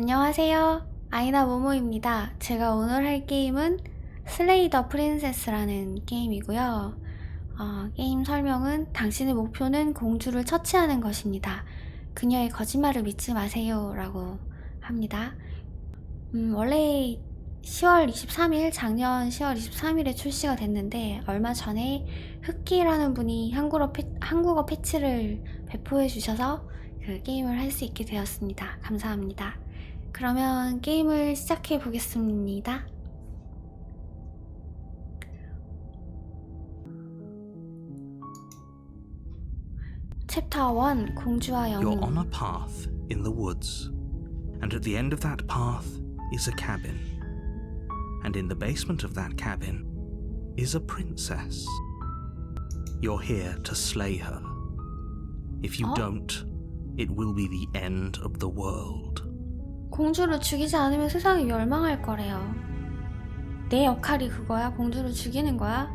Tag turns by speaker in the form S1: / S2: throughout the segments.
S1: 안녕하세요. 아이나 모모입니다. 제가 오늘 할 게임은 슬레이 더 프린세스라는 게임이고요. 게임 설명은 당신의 목표는 공주를 처치하는 것입니다. 그녀의 거짓말을 믿지 마세요 라고 합니다. 원래 10월 23일, 작년 10월 23일에 출시가 됐는데 얼마 전에 흑기라는 분이 한국어 패치를 배포해 주셔서 그 게임을 할 수 있게 되었습니다. 감사합니다. 그러면 게임을 시작해 보겠습니다. 챕터 1 공주와 영웅.
S2: You're on a path in the woods, and at the end of that path is a cabin. And in the basement of that cabin is a princess. You're here to slay her. If you don't, it will be the end of the world.
S1: 공주를 죽이지 않으면 세상이 멸망할 거래요. 내 역할이 그거야? 공주를 죽이는 거야?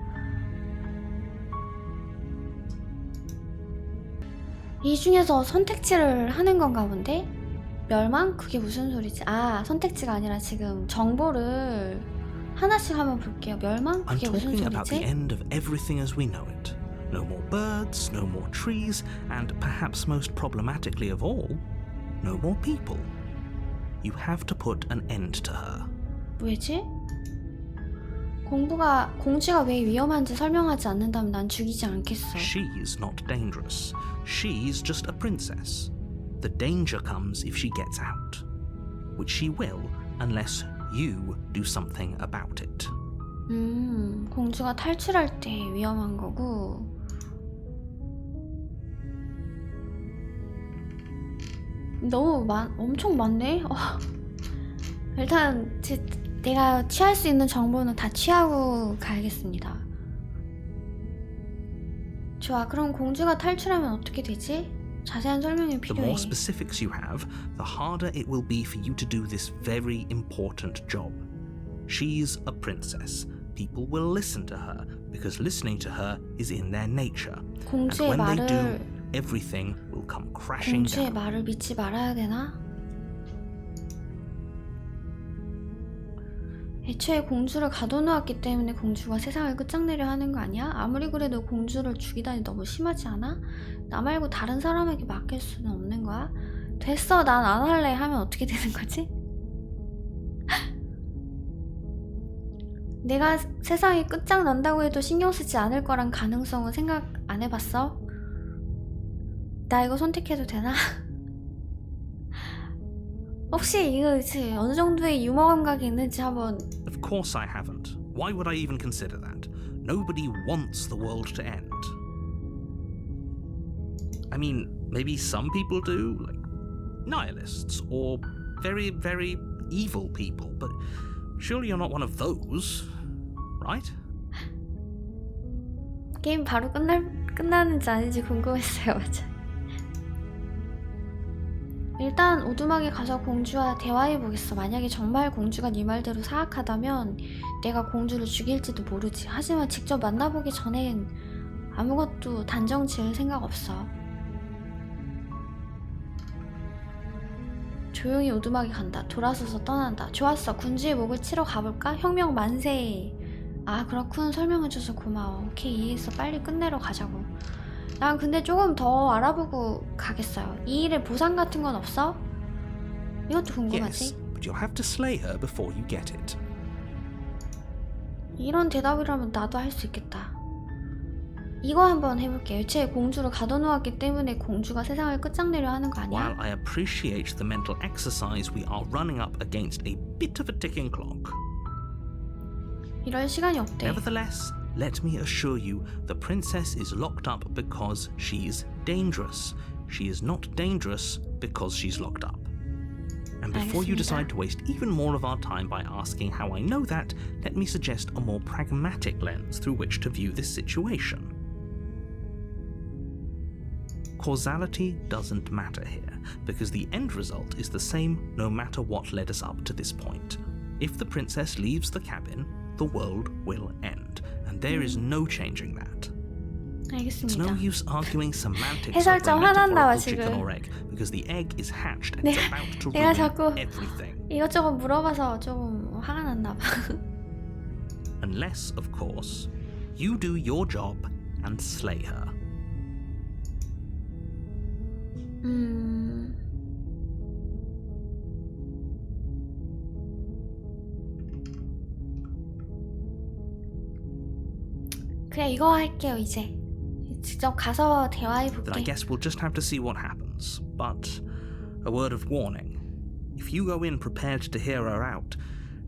S1: 이 중에서 선택지를 하는 건가 본데? 멸망? 그게 무슨 소리지? 선택지가 아니라 지금 정보를 하나씩 한번 볼게요. 멸망? 그게 무슨
S2: I'm talking about the
S1: 소리지?
S2: end of everything as we know it. No more birds, no more trees, and perhaps most problematically of all, no more people. You have to put an end to her.
S1: 왜지? 공주가 왜 위험한지 설명하지 않는다면 난 죽이지 않겠어.
S2: She's not dangerous. She's just a princess. The danger comes if she gets out, which she will unless you do something about it.
S1: 공주가 탈출할 때 위험한 거고. 엄청 많네? 일단 내가 취할 수 있는 정보는 다 취하고 가야겠습니다. 좋아, 그럼 공주가 탈출하면 어떻게 되지? 자세한 설명이
S2: The
S1: 필요해.
S2: more specifics you have, the harder it will be for you to do this very important job. She's a princess. People will listen to her because listening to her is in their nature. And when they do, everything will come crashing
S1: 공주의
S2: down.
S1: 말을 믿지 말아야 되나? 애초에 공주를 가둬놓았기 때문에 공주가 세상을 끝장내려 하는 거 아니야? 아무리 그래도 공주를 죽이다니 너무 심하지 않아? 나 말고 다른 사람에게 맡길 수는 없는 거야? 됐어, 난 안 할래 하면 어떻게 되는 거지? 내가 세상이 끝장난다고 해도 신경 쓰지 않을 거란 가능성은 생각 안 해봤어? 나 이거 선택해도 되나? 혹시 이거 어느 정도의 유머 감각이 있는지 한번.
S2: Of course I haven't. Why would I even consider that? Nobody wants the world to end. I mean, maybe some people do, like nihilists or very, very evil people, but surely you're not one of those, right?
S1: 게임 바로 끝나는지 아닌지 궁금했어요. 맞아. 일단 오두막에 가서 공주와 대화해보겠어. 만약에 정말 공주가 네 말대로 사악하다면 내가 공주를 죽일지도 모르지. 하지만 직접 만나보기 전엔 아무것도 단정 지을 생각 없어. 조용히 오두막에 간다. 돌아서서 떠난다. 좋았어. 군주의 목을 치러 가볼까? 혁명 만세. 그렇군. 설명해줘서 고마워. 오케이, 이해했어. 빨리 끝내러 가자고. 난 근데 조금 더 알아보고 가겠어요. 이 일에 보상 같은 건 없어? 이것도 궁금하지?
S2: Yes, but you'll have to slay her before you get it.
S1: 이런 대답이라면 나도 할 수 있겠다. 이거 한번 해볼게요. 애초에 공주를 가둬놓았기 때문에 공주가 세상을 끝장내려 하는 거 아니야?
S2: While I appreciate the mental exercise, we are running up against a bit of a ticking clock.
S1: 이럴 시간이 없대.
S2: Nevertheless, let me assure you, the princess is locked up because she's dangerous. She is not dangerous because she's locked up. And before you decide to waste even more of our time by asking how I know that, let me suggest a more pragmatic lens through which to view this situation. Causality doesn't matter here, because the end result is the same no matter what led us up to this point. If the princess leaves the cabin, the world will end, and there is no changing that. It's
S1: 알겠습니다.
S2: no use arguing semantics of the
S1: 해설자 화난다,
S2: metaphorical chicken
S1: 지금.
S2: or egg because the egg is hatched and
S1: 네,
S2: it's about to
S1: 내가
S2: ruin
S1: 자꾸
S2: everything.
S1: 이것저것 물어봐서 좀 화가 났나 봐.
S2: Unless, of course, you do your job and slay her.
S1: 그래, 이거 할게요. 이제 직접 가서 대화해
S2: Then I
S1: 볼게.
S2: guess we'll just have to see what happens. But a word of warning. If you go in prepared to hear her out,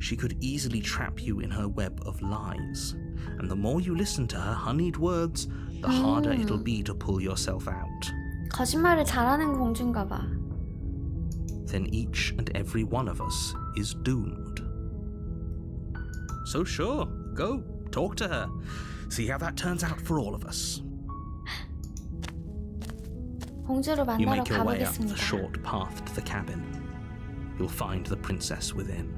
S2: she could easily trap you in her web of lies. And the more you listen to her honeyed words, the harder it'll be to pull yourself out.
S1: 거짓말을 잘하는 공주인가 봐.
S2: Then each and every one of us is doomed. So sure, go, talk to her. See how that turns out for all of us.
S1: 공주를
S2: You
S1: 만나러
S2: make your way up the
S1: 가보겠습니다.
S2: short path to the cabin. You'll find the princess within.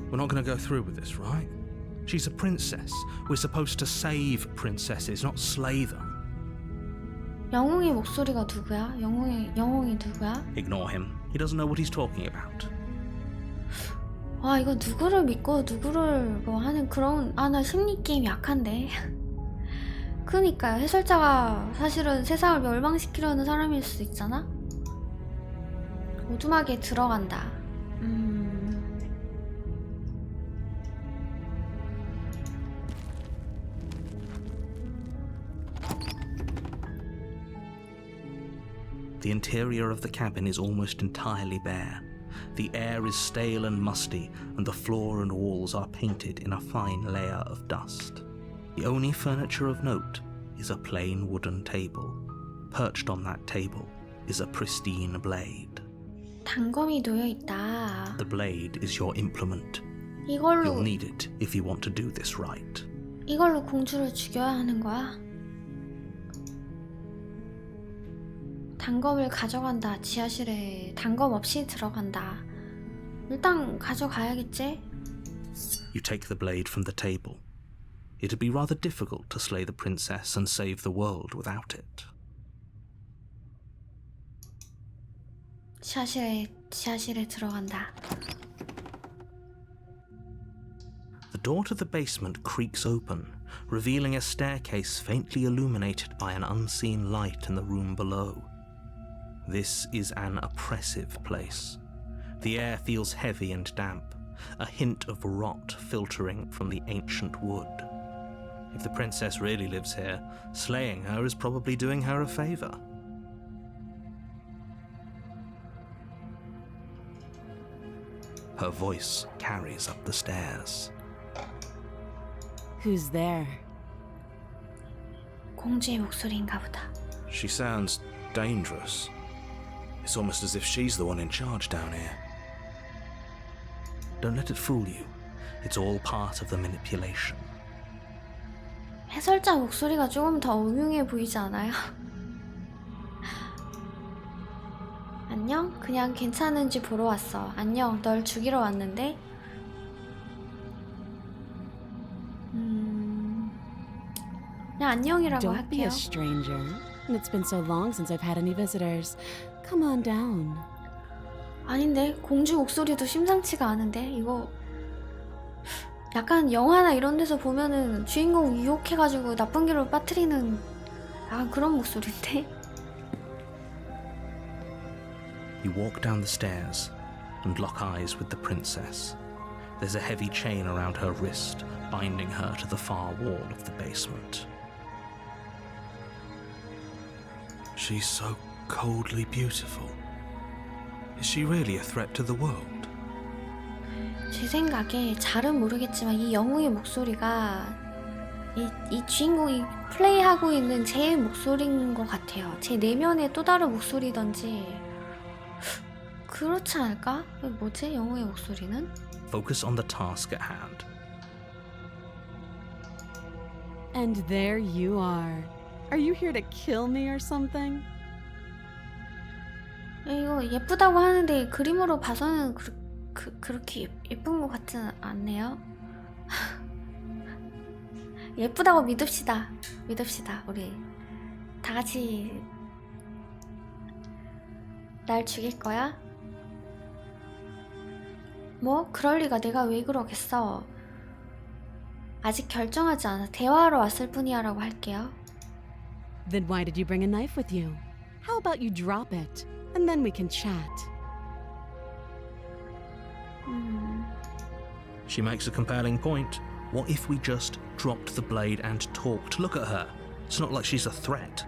S2: We're not going to go through with this, right? She's a princess. We're supposed to save princesses, not slay them.
S1: 영웅의 목소리가 누구야? 영웅이 누구야?
S2: Ignore him. He doesn't know what he's talking about.
S1: 와, 이거 누구를 믿고 누구를 뭐 하는 그런... 나 심리게임 약한데. 그니까요. 해설자가 사실은 세상을 멸망시키려는 사람일 수 있잖아? 오두막에 들어간다.
S2: The interior of the cabin is almost entirely bare. The air is stale and musty, and the floor and walls are painted in a fine layer of dust. The only furniture of note is a plain wooden table. Perched on that table is a pristine blade.
S1: 단검이 놓여있다.
S2: The blade is your implement. You'll
S1: 이걸로
S2: need it if you want to do this right.
S1: 이걸로 공주를 죽여야 하는 거야? 단검을 가져간다. 지하실에 단검 없이 들어간다. 일단 가져가야겠지?
S2: You take the blade from the table. It'd be rather difficult to slay the princess and save the world without it.
S1: 지하실에 들어간다.
S2: The door to the basement creaks open, revealing a staircase faintly illuminated by an unseen light in the room below. This is an oppressive place. The air feels heavy and damp, a hint of rot filtering from the ancient wood. If the princess really lives here, slaying her is probably doing her a favor. Her voice carries up the stairs.
S3: Who's there?
S1: 공주의 목소리인가 보다.
S2: She sounds dangerous. It's almost as if she's the one in charge down here. Don't let it fool you. It's all part of the manipulation.
S1: 해설자 목소리가 조금 더 음흉해 보이지 않아요? 안녕? 그냥 괜찮은지 보러 왔어. 안녕, 널 죽이러 왔는데? 그냥 안녕이라고
S3: Don't be
S1: 할게요.
S3: a stranger. It's been so long since I've had any visitors. Come on down.
S1: 아닌데? 공주 목소리도 심상치가 않은데? 이거 약간 영화나 이런 데서 보면은 주인공 유혹해가지고 나쁜 길로 빠뜨리는 약간 그런 목소리인데?
S2: You walk down the stairs and lock eyes with the princess. There's a heavy chain around her wrist, binding her to the far wall of the basement. She's so coldly beautiful. Is she really a threat to the world?
S1: 제 생각에 잘은 모르겠지만 이 영웅의 목소리가 이 주인공이 플레이하고 있는 제 목소리인 것 같아요. 제 내면의 또 다른 목소리던지 그렇지 않을까? 뭐지? 영웅의 목소리는?
S2: Focus on the task at hand.
S3: And there you are. Are you here to kill me or something?
S1: 이거 예쁘다고 하는데 그림으로 봐서는 그렇게 예쁜 것 같지는 않네요. 예쁘다고 믿읍시다. 믿읍시다. 우리 다 같이 날 죽일 거야? 뭐? 그럴 리가. 내가 왜 그러겠어. 아직 결정하지 않아. 대화하러 왔을 뿐이야 라고 할게요.
S3: Then why did you bring a knife with you? How about you drop it, and then we can chat?
S2: She makes a compelling point. What if we just dropped the blade and talked? Look at her. It's not like she's a threat.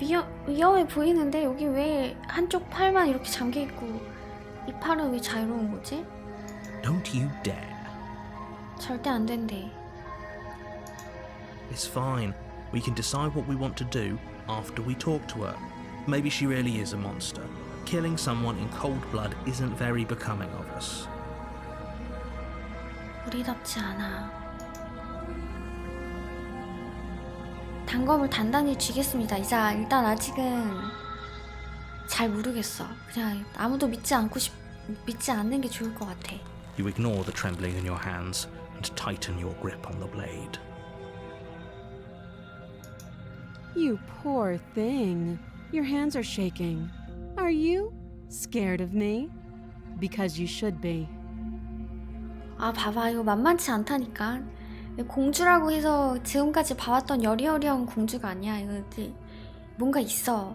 S1: 위험해 보이는데 여기 왜 한쪽 팔만 이렇게 잠겨있고 이 팔은 왜 자유로운 거지?
S2: Don't you dare.
S1: 절대 안 된대.
S2: It's fine. We can decide what we want to do after we talk to her. Maybe she really is a monster. Killing someone in cold blood isn't very becoming of us.
S1: 우리답지 않아. 단검을 단단히 쥐겠습니다. 일단 아직은 잘 모르겠어. 그냥 아무도 믿지 않는 게 좋을 것 같아.
S2: You ignore the trembling in your hands and tighten your grip on the blade.
S3: You poor thing. Your hands are shaking. Are you scared of me? Because you should be.
S1: 아, 봐봐. 이거 만만치 않다니까. 공주라고 해서 지금까지 봐왔던 여리여리한 공주가 아니야. 이거 뭔가 있어.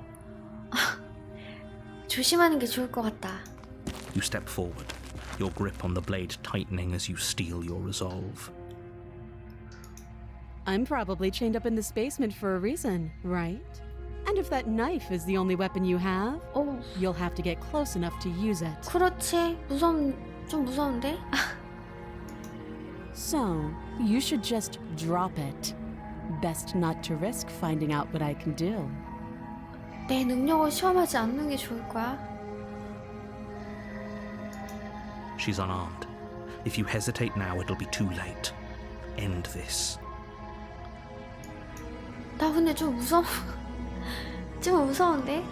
S1: 조심하는 게 좋을 것 같다.
S2: You step forward, your grip on the blade tightening as you steel your resolve.
S3: I'm probably chained up in this basement for a reason, right? And if that knife is the only weapon you have,
S1: 오,
S3: you'll have to get close enough to use it.
S1: 그렇지. 좀 무서운데?
S3: So, you should just drop it. Best not to risk finding out what I can do.
S1: 내 능력을 시험하지 않는 게 좋을 거야.
S2: She's unarmed. If you hesitate now, it'll be too late. End this.
S1: 나 근데 좀 무서운데?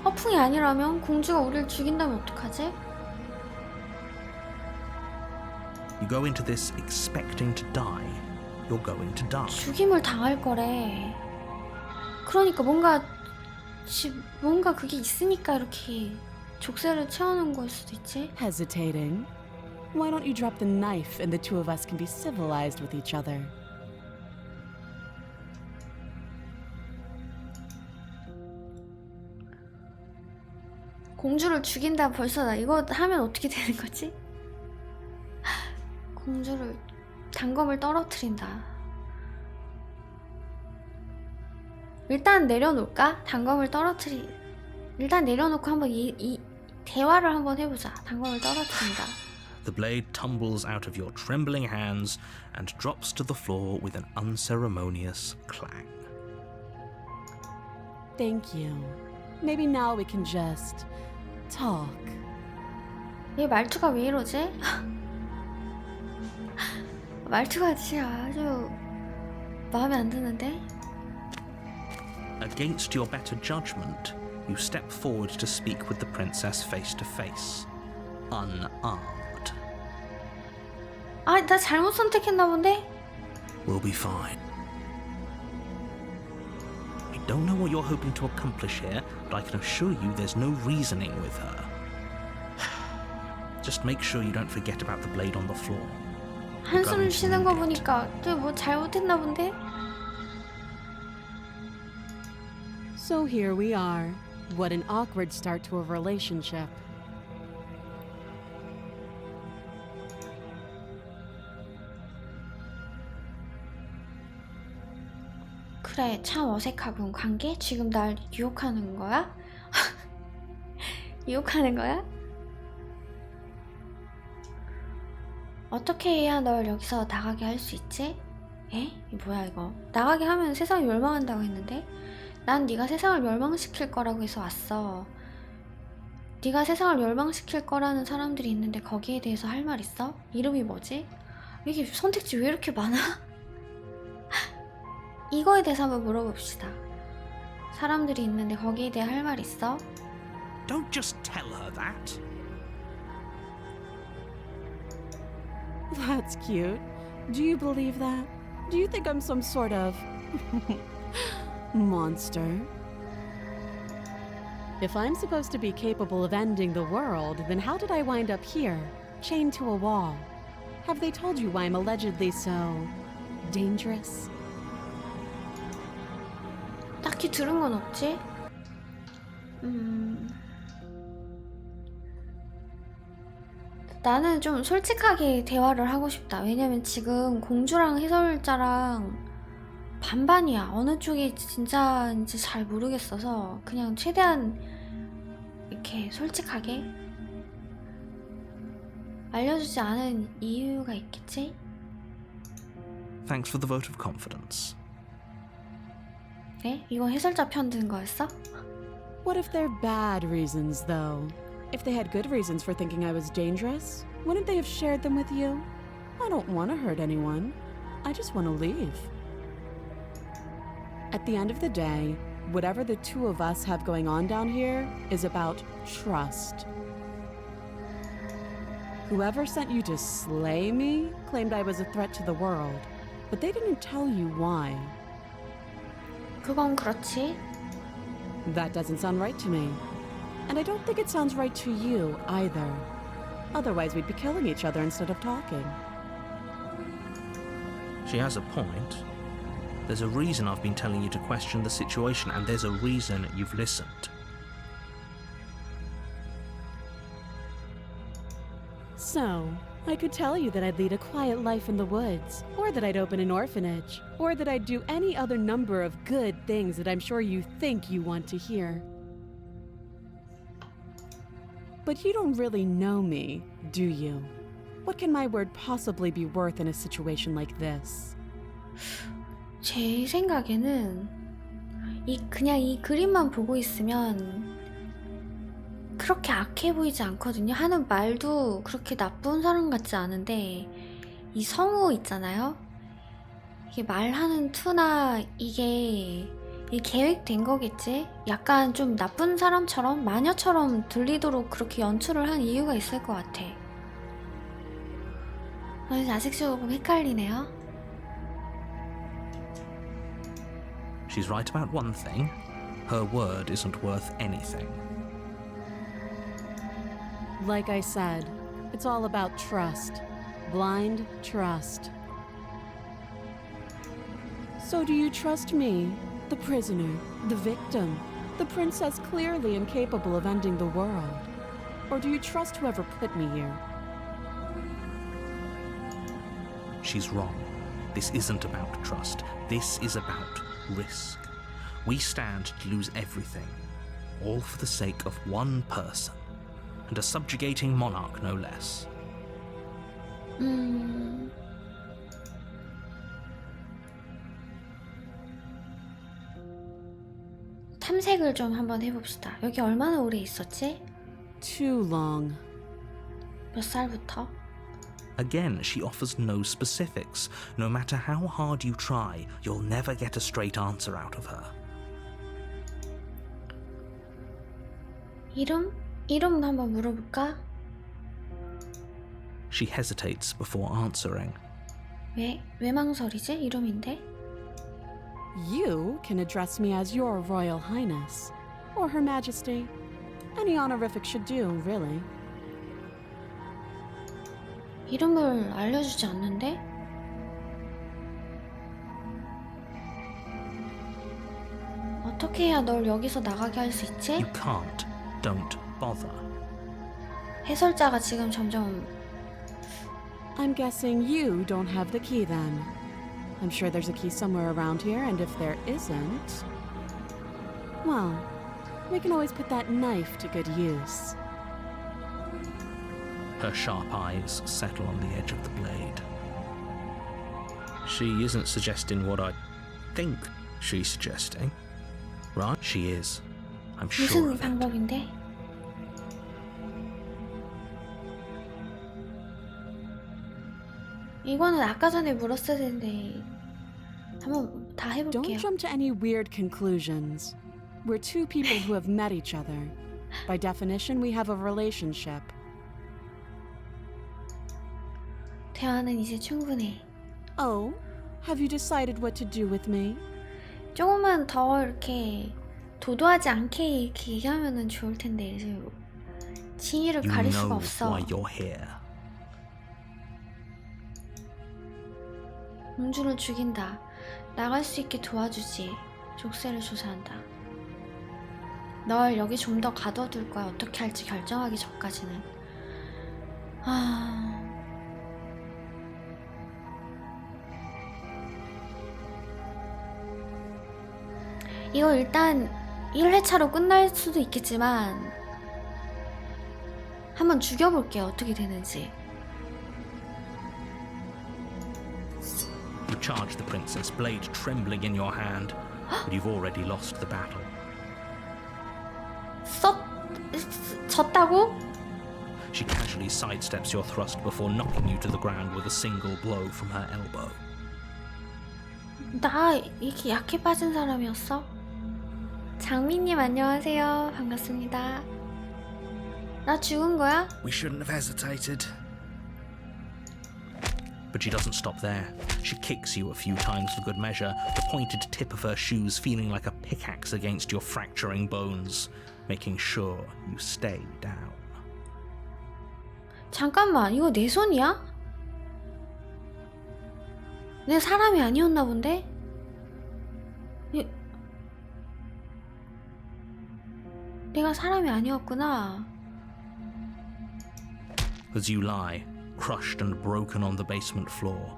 S1: 허풍이 아니라면 공주가 우리를 죽인다면 어떡하지?
S2: You go into this expecting to die. You're going to die.
S1: 죽임을 당할 거래. 그러니까 뭔가 그게 있으니까 이렇게 족쇄를 채워놓은 걸 수도 있지?
S3: Hesitating? Why don't you drop the knife and the two of us can be civilized with each other?
S1: 공주를 죽인다. 벌써 나 이거 하면 어떻게 되는 거지? 공주를 단검을 떨어뜨린다. 일단 내려놓을까? 일단 내려놓고 한번 이 대화를 한번 해보자. 단검을 떨어뜨린다.
S2: The blade tumbles out of your trembling hands and drops to the floor with an unceremonious clang.
S3: Thank you. Maybe now we can just talk.
S1: 얘 말투가 왜 이러지? 말투가 진짜 아주 마음에 안 드는데?
S2: Against your better judgment, you step forward to speak with the princess face to face, unarmed.
S1: 아, 나 잘못 선택했나 본데?
S2: We'll be fine. I don't know what you're hoping to accomplish here, but I can assure you there's no reasoning with her. Just make sure you don't forget about the blade on the floor.
S1: 한숨 쉬는 거 보니까 또 뭐 잘못했나 본데?
S3: So here we are. What an awkward start to a relationship.
S1: 그래, 참 어색하군. 관계? 지금 날 유혹하는 거야? 유혹하는 거야? 어떻게 해야 널 여기서 나가게 할 수 있지? 에? 뭐야 이거? 나가게 하면 세상이 멸망한다고 했는데? 난 네가 세상을 멸망시킬 거라고 해서 왔어. 네가 세상을 멸망시킬 거라는 사람들이 있는데 거기에 대해서 할 말 있어? 이름이 뭐지? 이게 선택지 왜 이렇게 많아? 이거에 대해서 한번 물어봅시다. 사람들이 있는데 거기에 대해 할 말 있어?
S2: Don't just tell her that.
S3: That's cute. Do you believe that? Do you think I'm some sort of monster? If I'm supposed to be capable of ending the world, then how did I wind up here, chained to a wall? Have they told you why I'm allegedly so dangerous?
S1: 딱히 들은 건 없지? 나는 좀 솔직하게 대화를 하고 싶다. 왜냐면 지금 공주랑 해설자랑 반반이야. 어느 쪽이 진짜인지 잘 모르겠어서 그냥 최대한 이렇게 솔직하게 알려주지 않은 이유가 있겠지?
S2: Thanks for the vote of confidence.
S1: 네? 이건 해설자 편 든 거였어?
S3: What if they're bad reasons, though? If they had good reasons for thinking I was dangerous, wouldn't they have shared them with you? I don't want to hurt anyone. I just want to leave. At the end of the day, whatever the two of us have going on down here is about trust. Whoever sent you to slay me claimed I was a threat to the world, but they didn't tell you why.
S1: 그건 그렇지.
S3: That doesn't sound right to me. And I don't think it sounds right to you either. Otherwise, we'd be killing each other instead of talking.
S2: She has a point. There's a reason I've been telling you to question the situation, and there's a reason you've listened.
S3: So, I could tell you that I'd lead a quiet life in the woods, or that I'd open an orphanage, or that I'd do any other number of good things that I'm sure you think you want to hear. But you don't really know me, do you? What can my word possibly be worth in a situation like this?
S1: 제 생각에는 그냥 이 그림만 보고 있으면 그렇게 악해 보이지 않거든요. 하는 말도 그렇게 나쁜 사람 같지 않은데 이 성우 있잖아요. 이게 말하는 투나 이게 계획된 거겠지? 약간 좀 나쁜 사람처럼 마녀처럼 들리도록 그렇게 연출을 한 이유가 있을 것 같아. 아직 조금 헷갈리네요.
S2: She's right about one thing. Her word isn't worth anything.
S3: Like I said, it's all about trust. Blind trust. So do you trust me, the prisoner, the victim, the princess clearly incapable of ending the world? Or do you trust whoever put me here?
S2: She's wrong. This isn't about trust. This is about risk. We stand to lose everything, all for the sake of one person, and a subjugating monarch no less.
S1: 탐색을 좀 한번 해봅시다. 여기 얼마나 오래 있었지?
S3: Too long.
S1: 몇 살부터?
S2: Again, she offers no specifics. No matter how hard you try, you'll never get a straight answer out of her.
S1: 이름? 이름 한번 물어볼까?
S2: She hesitates before answering.
S1: 왜 망설이지? 이름인데?
S3: You can address me as your Royal Highness, or Her Majesty. Any honorific should do, really.
S1: 이름을 알려주지 않는데? 어떻게 해야 널 여기서 나가게 할 수 있지?
S2: You can't. Don't bother.
S1: 해설자가 지금 점점
S3: I'm guessing you don't have the key then. I'm sure there's a key somewhere around here, and if there isn't, well, we can always put that knife to good use.
S2: Her sharp eyes settle on the edge of the blade. She isn't suggesting what I think she's suggesting. Right? She is. I'm sure
S1: 무슨
S2: of it.
S1: 방법인데? 이거는 아까 전에 물었어야 되는데 한번 다 해볼게요.
S3: Don't jump to any weird conclusions. We're two people who have met each other. By definition, we have a relationship.
S1: 대화는 이제 충분해.
S3: Oh, Have you decided what to do with me?
S1: 조금만 더 이렇게 도도하지 않게 이렇게 얘기하면은 좋을 텐데 이제 진위를
S2: You
S1: 가릴 수가
S2: know
S1: 없어.
S2: why you're here.
S1: 공주를 죽인다. 나갈 수 있게 도와주지. 족쇄를 조사한다. 널 여기 좀 더 가둬둘 거야. 어떻게 할지 결정하기 전까지는. 이거 일단 1회차로 끝날 수도 있겠지만 한번 죽여볼게요. 어떻게 되는지.
S2: You charge the princess, blade trembling in your hand, but you've already lost the battle.
S1: 졌다고?
S2: She casually sidesteps your thrust before knocking you to the ground with a single blow from her elbow.
S1: 나 이렇게 약해 빠진 사람이었어? 장미님 안녕하세요. 반갑습니다. 나 죽은 거야?
S2: We shouldn't have hesitated. But she doesn't stop there. She kicks you a few times for good measure, the pointed tip of her shoes feeling like a pickaxe against your fracturing bones, making sure you stay down.
S1: 잠깐만, 이거 내 손이야? 내 사람이 아니었나 본데? 내가 사람이 아니었구나.
S2: As you lie, crushed and broken on the basement floor,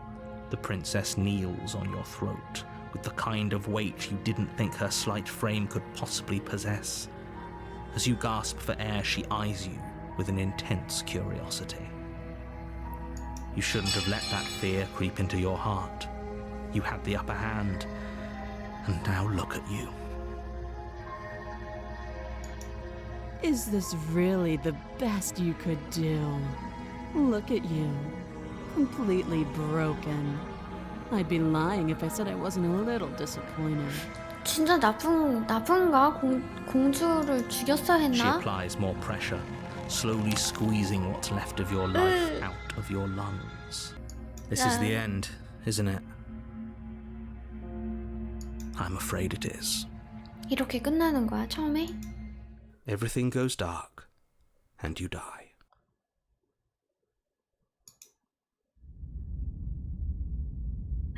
S2: the princess kneels on your throat with the kind of weight you didn't think her slight frame could possibly possess. As you gasp for air, she eyes you with an intense curiosity. You shouldn't have let that fear creep into your heart. You had the upper hand, and now look at you.
S3: Is this really the best you could do? Look at you. Completely broken. I'd be lying if I said I wasn't a little disappointed.
S1: 진짜 나쁜가? 공주를 죽였어야
S2: She
S1: 했나?
S2: applies more pressure, slowly squeezing what's left of your life out of your lungs. This is the end, isn't it? I'm afraid it is.
S1: 이렇게 끝나는 거야, 처음에?
S2: Everything goes dark, and you die.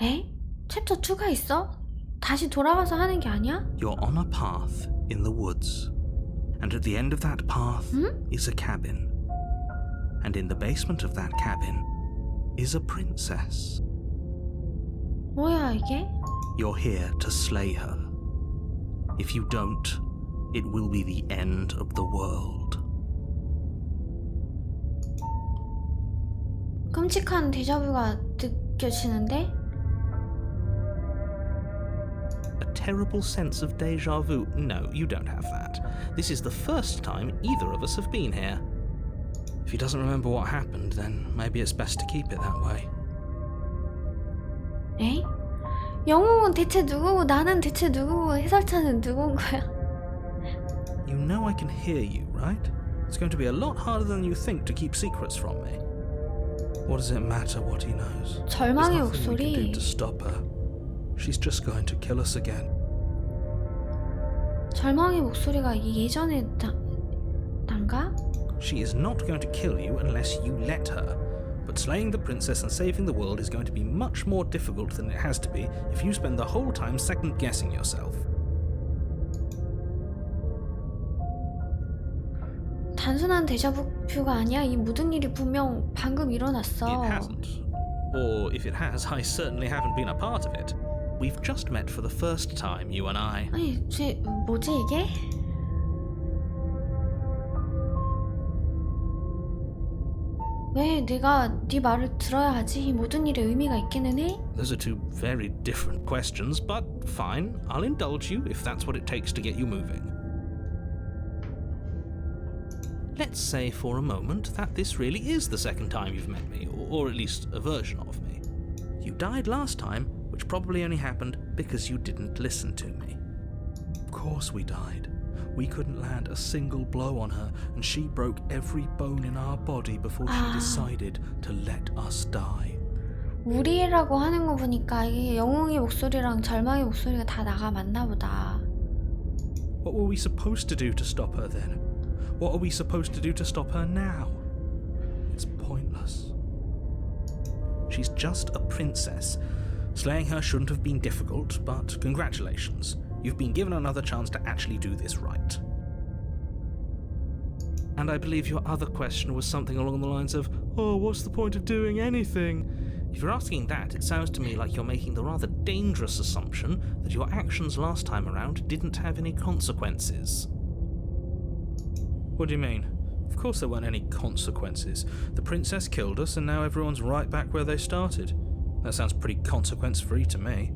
S1: 에? 챕터 2가 있어? 다시 돌아와서 하는 게 아니야?
S2: You're on a path in the woods, and at the end of that path is a cabin. And in the basement of that cabin is a princess.
S1: 뭐야, 이게?
S2: You're here to slay her. If you don't, it will be the end of the world.
S1: 끔찍한 데자뷰가 느껴지는데?
S2: A terrible sense of déjà vu. No, you don't have that. This is the first time either of us have been here. If he doesn't remember what happened, then maybe it's best to keep it that way.
S1: 에? 영웅은 대체 누구고 나는 대체 누구고 해설자는 누군 거야?
S2: You know I can hear you, right? It's going to be a lot harder than you think to keep secrets from me. What does it matter what he knows? There's
S1: 절망의
S2: nothing we can do
S1: 목소리.
S2: to stop her. She's just going to kill us again.
S1: 절망의 목소리가 예전에 난가?
S2: She is not going to kill you unless you let her. But slaying the princess and saving the world is going to be much more difficult than it has to be if you spend the whole time second-guessing yourself.
S1: 단순한 데자뷰가 아니야. 이 모든 일이 분명 방금 일어났어.
S2: It hasn't. Or if it has, I certainly haven't been a part of it. We've just met for the first time, you and I.
S1: 아니, 뭐지 이게? 왜 내가 네 말을 들어야 하지? 이 모든 일에 의미가 있기는 해?
S2: Those are two very different questions, but fine. I'll indulge you if that's what it takes to get you moving. Let's say for a moment that this really is the second time you've met me, or at least a version of me. You died last time, which probably only happened because you didn't listen to me. Of course we died. We couldn't land a single blow on her, and she broke every bone in our body before she decided to let us die.
S1: 우리라고 하는 거 보니까 이게 영웅의 목소리랑 절망의 목소리가 다 나가 맞나 보다.
S2: What were we supposed to do to stop her then? What are we supposed to do to stop her now? It's pointless. She's just a princess. Slaying her shouldn't have been difficult, but congratulations. You've been given another chance to actually do this right. And I believe your other question was something along the lines of, oh, what's the point of doing anything? If you're asking that, it sounds to me like you're making the rather dangerous assumption that your actions last time around didn't have any consequences. What do you mean? Of course there weren't any consequences. The princess killed us and now everyone's right back where they started. That sounds pretty consequence-free to me.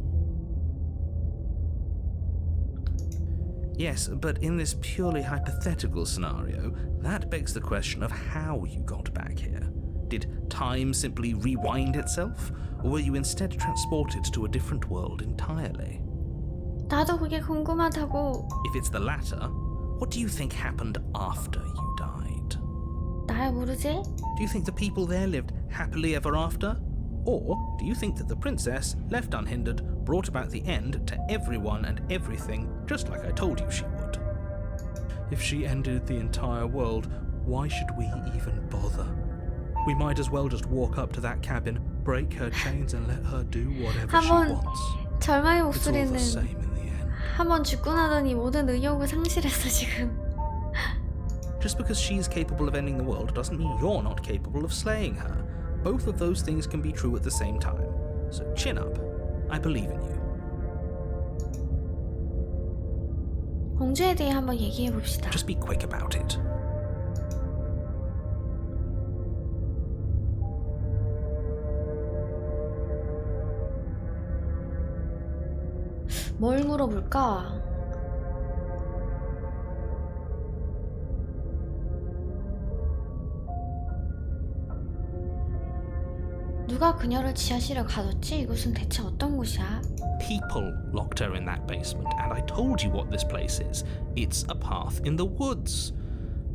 S2: Yes, but in this purely hypothetical scenario, that begs the question of how you got back here. Did time simply rewind itself, or were you instead transported to a different world entirely?
S1: 나도 그게 궁금하다고.
S2: If it's the latter, what do you think happened after you died?
S1: 날 모르지?
S2: Do you think the people there lived happily ever after? Or do you think that the princess, left unhindered, brought about the end to everyone and everything, just like I told you she would? If she ended the entire world, why should we even bother? We might as well just walk up to that cabin, break her chains and let her do whatever she wants.
S1: 절망의
S2: It's all the
S1: 목소리는
S2: same in the end.
S1: 한번 죽고 나더니 모든 의욕을 상실했어 지금.
S2: Just because she's capable of ending the world doesn't mean you're not capable of slaying her. Both of those things can be true at the same time. So chin up. I believe in you.
S1: 공주에 대해 한번 얘기해 봅시다.
S2: Just be quick about it.
S1: 뭘 물어볼까? 누가 그녀를 지하실에 가뒀지? 이곳은 대체 어떤 곳이야?
S2: People locked her in that basement, and I told you what this place is. It's a path in the woods.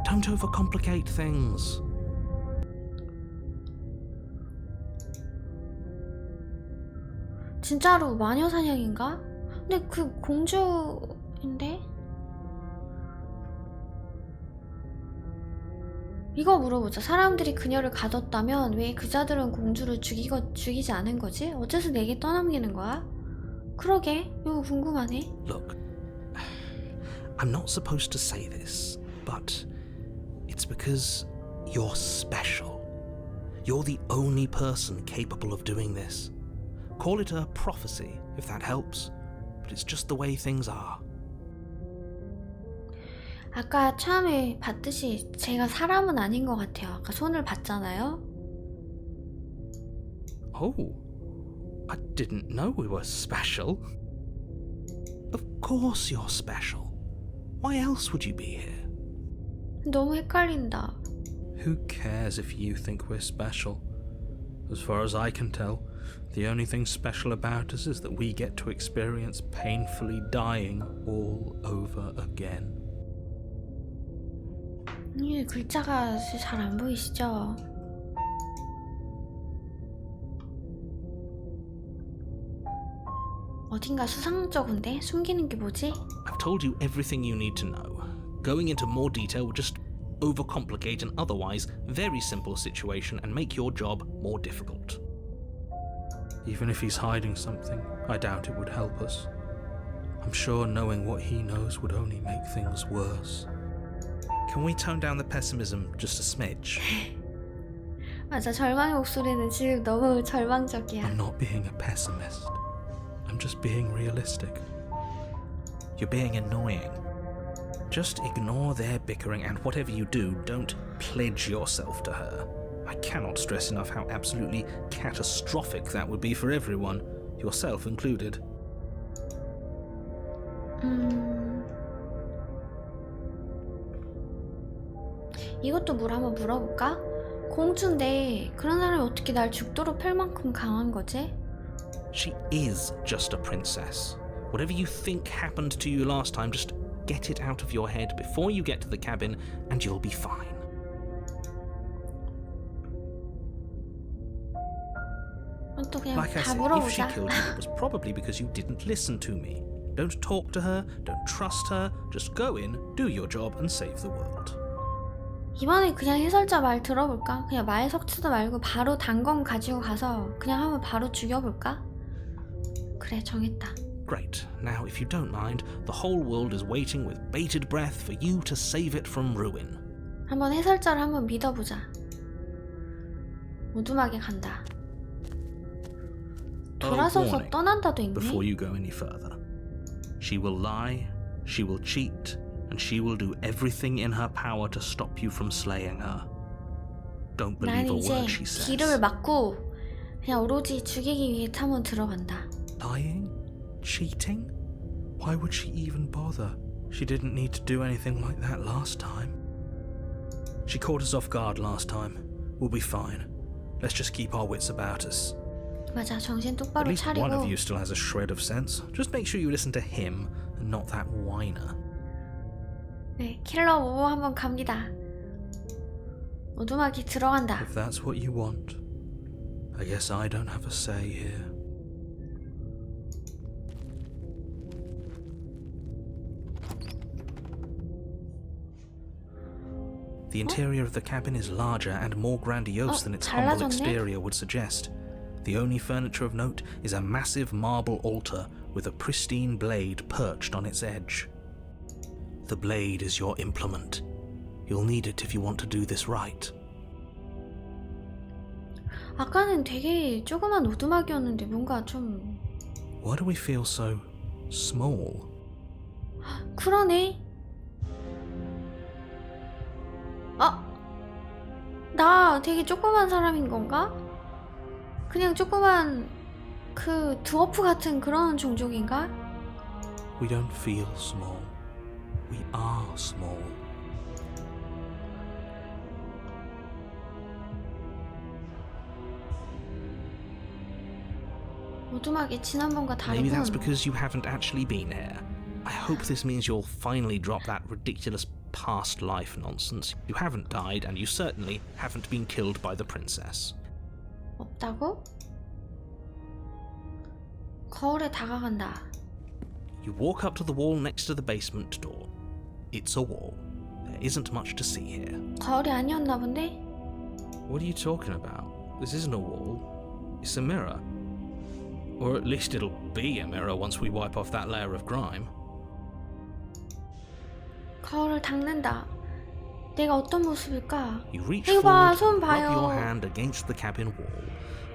S2: Don't overcomplicate things.
S1: 진짜로 마녀 사냥인가? 근데 그 공주인데? 이거 물어보자. 사람들이 그녀를 가뒀다면 왜 그자들은 공주를 죽이지 않은 거지? 어째서 내게 떠넘기는 거야? 그러게, 이거 궁금하네.
S2: Look, I'm not supposed to say this, but it's because you're special. You're the only person capable of doing this. Call it a prophecy, if that helps, but it's just the way things are.
S1: 아까 처음에 봤듯이 제가 사람은 아닌 것 같아요. 아까 손을 봤잖아요.
S2: Oh, I didn't know we were special. Of course you're special. Why else would you be here?
S1: 너무 헷갈린다.
S2: Who cares if you think we're special? As far as I can tell, the only thing special about us is that we get to experience painfully dying all over again.
S1: 이 글자가 잘 안 보이시죠? 어딘가 수상쩍은데? 숨기는 게 뭐지?
S2: I've told you everything you need to know. Going into more detail would just overcomplicate an otherwise very simple situation and make your job more difficult. Even if he's hiding something, I doubt it would help us. I'm sure knowing what he knows would only make things worse. Can we tone down the pessimism just a smidge?
S1: 맞아, 절망의 목소리는 지금 너무 절망적이야.
S2: I'm not being a pessimist. I'm just being realistic. You're being annoying. Just ignore their bickering, and whatever you do, don't pledge yourself to her. I cannot stress enough how absolutely catastrophic that would be for everyone, yourself included.
S1: 이것도 한번 물어볼까? 공주인데 그런 사람이 어떻게 날 죽도록 팰 만큼 강한 거지?
S2: She is just a princess. Whatever you think happened to you last time, just get it out of your head before you get to the cabin and you'll be fine.
S1: 또 그냥
S2: Like I
S1: 다
S2: said, if she
S1: 물어보자.
S2: killed you, it was probably because you didn't listen to me. Don't talk to her, don't trust her, just go in, do your job and save the world.
S1: 이번에 그냥 해설자 말 들어볼까? 그냥 말 섞지도 말고 바로 단검 가지고 가서 그냥 한번 바로 죽여볼까? 그래, 정했다.
S2: Great. Now, if you don't mind, the whole world is waiting with bated breath for you to save it from ruin.
S1: 한번 해설자를 한번 믿어보자. 오두막에 간다. 돌아서서
S2: warning
S1: 떠난다도
S2: before
S1: 있네.
S2: you go any further. She will lie, she will cheat, and she will do everything in her power to stop you from slaying her. Don't
S1: 난
S2: believe a
S1: 이제
S2: word she says.
S1: 기름을 막고 그냥 오로지 죽이기 위해 한번 들어간다.
S2: Lying? Cheating? Why would she even bother? She didn't need to do anything like that last time. She caught us off guard last time. We'll be fine. Let's just keep our wits about us.
S1: 맞아, 정신
S2: At
S1: 똑바로
S2: least one of
S1: 차리고.
S2: you still has a shred of sense. Just make sure you listen to him and not that whiner.
S1: 네, 킬러 모모 한번 갑니다. 오두막이 들어간다.
S2: If that's what you want, I guess I don't have a say here. The interior of the cabin is larger and more grandiose than its humble
S1: 달라졌네?
S2: exterior would suggest. The only furniture of note is a massive marble altar with a pristine blade perched on its edge. The blade is your implement. You'll need it if you want to do this right.
S1: 아까는 되게 조그만 오두막이었는데 뭔가 좀
S2: Why do we feel so small?
S1: 그러네. 나 되게 조그만 사람인 건가? 그냥 조그만 그 드워프 같은 그런 종족인가?
S2: We don't feel small. We are small.
S1: 오두막이 지난번과
S2: Maybe that's
S1: 다르군.
S2: because you haven't actually been here. I hope this means you'll finally drop that ridiculous past life nonsense. You haven't died, and you certainly haven't been killed by the princess.
S1: 없다고? 거울에 다가간다.
S2: You walk up to the wall next to the basement door. It's a wall. There isn't much to see here.
S1: 거울이 아니었나 본데?
S2: What are you talking about? This isn't a wall. It's a mirror. Or at least it'll be a mirror once we wipe off that layer of grime.
S1: 거울을 닦는다. 내가 어떤 모습일까?
S2: You reach
S1: 이거 봐,
S2: forward,
S1: 손
S2: rub your
S1: 봐요.
S2: hand against the cabin wall.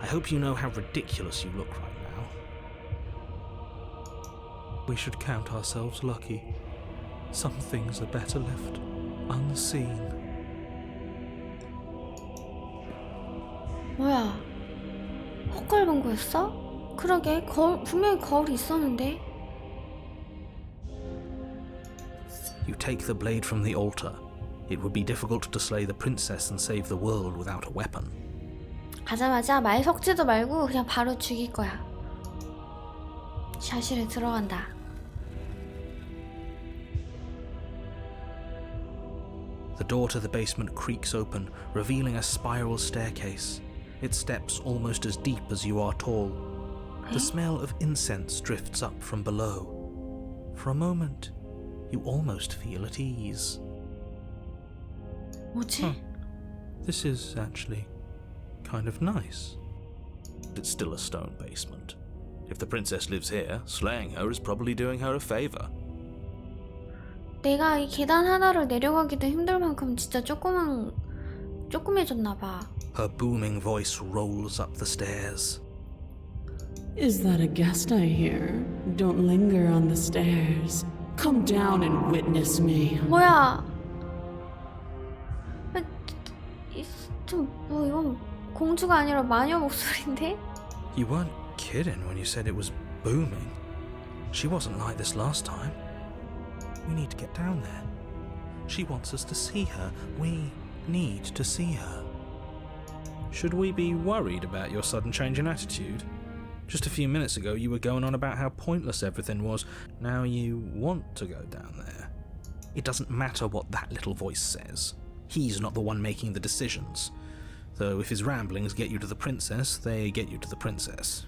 S2: I hope you know how ridiculous you look right now. We should count ourselves lucky. Some things are better left unseen.
S1: 뭐야? 헛걸 본 거였어? 그러게, 분명히 거울이 있었는데.
S2: You take the blade from the altar. It would be difficult to slay the princess and save the world without a weapon.
S1: 가자마자 말 섞지도 말고 그냥 바로 죽일 거야. 샤실에 들어간다.
S2: The door to the basement creaks open, revealing a spiral staircase. Its steps almost as deep as you are tall. The smell of incense drifts up from below. For a moment, you almost feel at ease.
S1: 뭐지?
S2: This is actually kind of nice. It's still a stone basement. If the princess lives here, slaying her is probably doing her a favor.
S1: 내가 이 계단 하나를 내려가기도 힘들 만큼 진짜 조그매졌나 봐.
S2: Her booming voice rolls up the stairs.
S3: Is that a guest I hear? Don't linger on the stairs. Come down and witness me.
S1: 뭐야? 뭐 이건 공주가 아니라 마녀 목소리인데?
S2: You weren't kidding when you said it was booming. She wasn't like this last time. We need to get down there. She wants us to see her. We need to see her. Should we be worried about your sudden change in attitude? Just a few minutes ago you were going on about how pointless everything was. Now you want to go down there. It doesn't matter what that little voice says. He's not the one making the decisions. Though if his ramblings get you to the princess, they get you to the princess.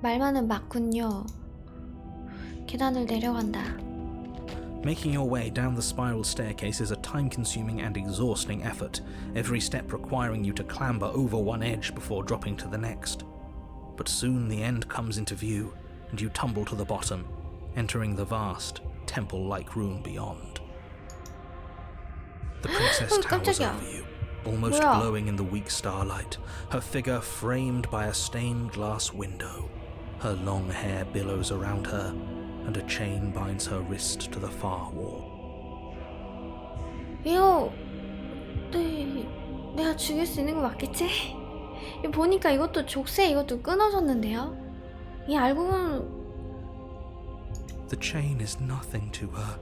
S1: 말만은 맞군요. 계단을 내려간다.
S2: Making your way down the spiral staircase is a time-consuming and exhausting effort, every step requiring you to clamber over one edge before dropping to the next. But soon the end comes into view, and you tumble to the bottom, entering the vast, temple-like room beyond. The princess towers over you, almost glowing in the weak starlight, her figure framed by a stained glass window. Her long hair billows around her, and a chain binds her wrist to the far wall.
S1: 이거 내가 죽일 수 있는 거 맞겠지? 이거 보니까 이것도 족쇄 이것도 끊어졌는데요? 이 알고 보면
S2: The chain is nothing to her.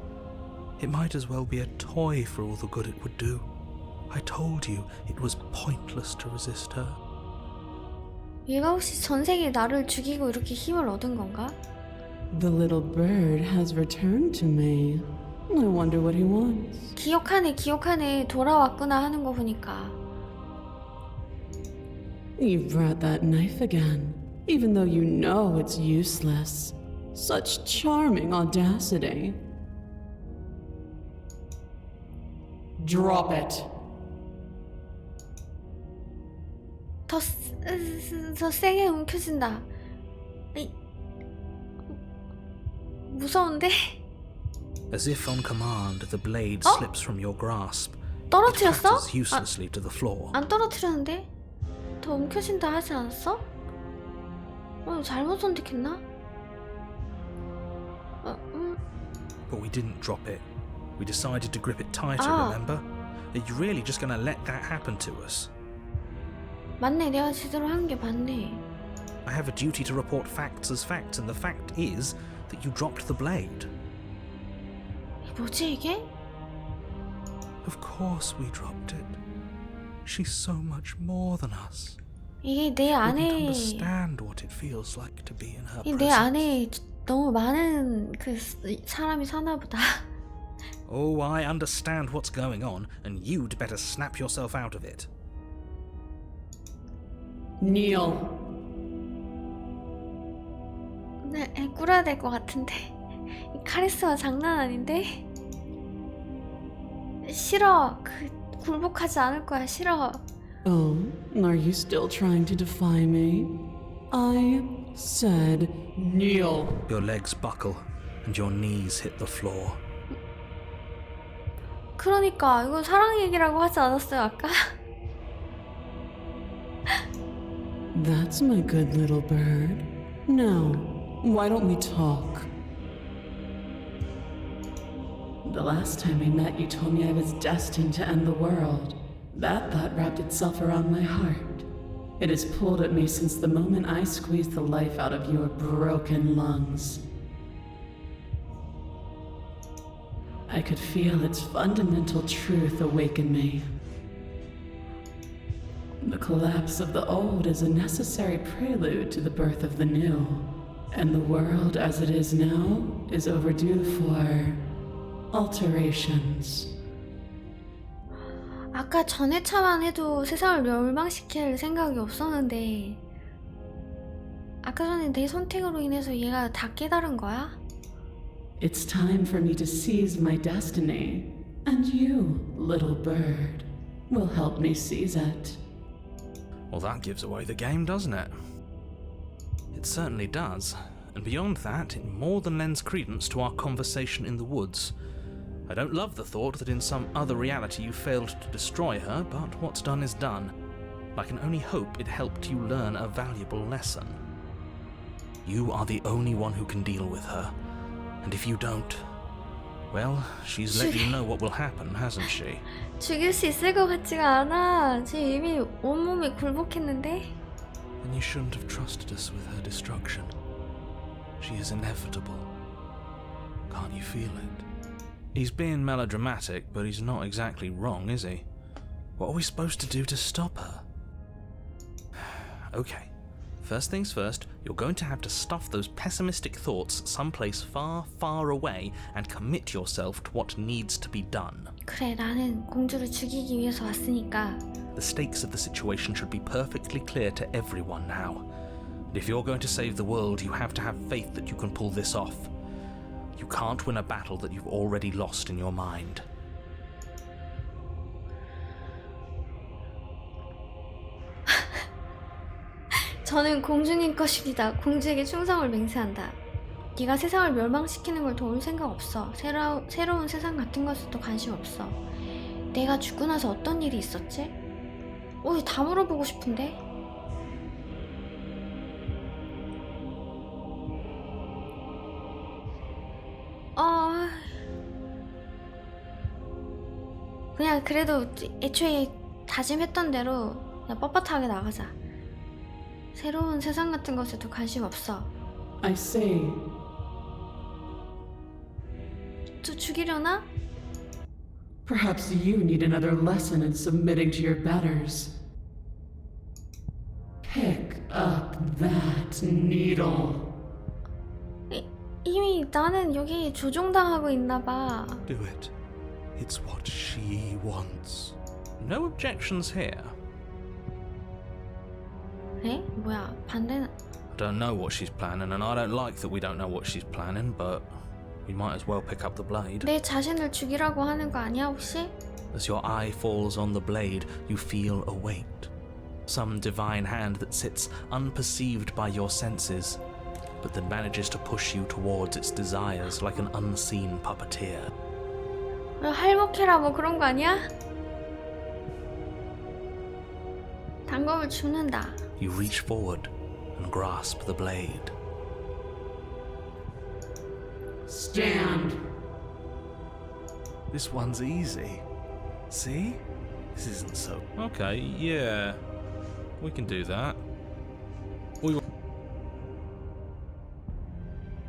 S2: It might as well be a toy for all the good it would do. I told you it was pointless to resist her.
S1: 얘가 혹시 전 세계 나를 죽이고 이렇게 힘을 얻은 건가?
S3: The little bird has returned to me. I wonder what he wants.
S1: 기억하네 돌아왔구나 하는 거 보니까
S3: You brought that knife again, even though you know it's useless. Such charming audacity. Drop it.
S1: 더 세게 움켜진다. 무서운데?
S2: As if on command, the blade
S1: Oh?
S2: slips from your grasp. It
S1: 떨어뜨렸어?
S2: clatters uselessly to the floor.
S1: 안 떨어뜨렸는데? 더 움켜진다 하지 않았어? 잘못 선택했나?
S2: But we didn't drop it. We decided to grip it tighter, remember? Are you really just gonna let that happen to us?
S1: 맞네, 내가 제대로 한 게 맞네.
S2: I have a duty to report facts as facts, and the fact is that you dropped the blade.
S1: 뭐지 이게?
S2: Of course we dropped it. She's so much more than us.
S1: 이게 내
S2: We can't
S1: 안에
S2: understand what it feels like to be in her
S1: 내
S2: presence.
S1: 안에 너무 많은 그 사람이 사나 보다.
S2: Oh, I understand what's going on, and you'd better snap yourself out of it.
S3: Kneel.
S1: 네, 꿇어야 될 것 같은데. 이 카리스마 장난 아닌데? 싫어. 굴복하지 않을 거야. 싫어.
S3: Oh, are you still trying to defy me? I said kneel.
S2: Your legs buckle, and your knees hit the floor.
S1: 그러니까 이거 사랑 얘기라고 하지 않았어요 아까?
S3: That's my good little bird. Now, why don't we talk? The last time we met, you told me I was destined to end the world. That thought wrapped itself around my heart. It has pulled at me since the moment I squeezed the life out of your broken lungs. I could feel its fundamental truth awaken me. The collapse of the old is a necessary prelude to the birth of the new, and the world as it is now is overdue for alterations.
S1: 아까 전회차만 해도 세상을 멸망시킬 생각이 없었는데 아까 전에 내 선택으로 인해서 얘가 다 깨달은 거야?
S3: It's time for me to seize my destiny, and you, little bird, will help me seize it.
S2: Well, that gives away the game, doesn't it? It certainly does. And beyond that, it more than lends credence to our conversation in the woods. I don't love the thought that in some other reality you failed to destroy her, but what's done is done. I can only hope it helped you learn a valuable lesson. You are the only one who can deal with her. And if you don't, well, she's let you know what will happen, hasn't she?
S1: 죽일 수 있을 것 같지가 않아. 지금 이미 온몸이 굴복했는데?
S2: Then you shouldn't have trusted us with her destruction. She is inevitable. Can't you feel it? He's being melodramatic, but he's not exactly wrong, is he? What are we supposed to do to stop her? Okay, First things first, you're going to have to stuff those pessimistic thoughts someplace far, far away and commit yourself to what needs to be done.
S1: 그래, 나는 공주를 죽이기 위해서 왔으니까.
S2: The stakes of the situation should be perfectly clear to everyone now. And if you're going to save the world, you have to have faith that you can pull this off. You can't win a battle that you've already lost in your mind.
S1: 저는 공주님 것입니다. 공주에게 충성을 맹세한다. 네가 세상을 멸망시키는 걸 도울 생각 없어. 새로운 세상 같은 것에도 관심 없어. 내가 죽고 나서 어떤 일이 있었지? 다 물어보고 싶은데? 그냥 그래도 애초에 다짐했던 대로 그냥 뻣뻣하게 나가자. 새로운 세상 같은 것에도 관심 없어.
S3: I say,
S1: 저 죽이려나?
S3: perhaps you need another lesson in submitting to your betters. Pick up that needle.
S1: 이미 나는 여기 조종당하고 있나봐.
S2: Do it. It's what she wants. No objections here.
S1: 그래? 뭐야, 반대는...
S2: I don't know what she's planning, and I don't like that we don't know what she's planning, but we might as well pick up the blade.
S1: 내 자신을 죽이라고 하는 거 아니야, 혹시?
S2: As your eye falls on the blade, you feel a weight. Some divine hand that sits unperceived by your senses, but that manages to push you towards its desires like an unseen puppeteer.
S1: 할복해라 뭐 그런 거 아니야? 단검을 줍는다.
S2: You reach forward and grasp the blade.
S3: Stand.
S2: This one's easy. See? This isn't so... Okay, yeah. We can do that.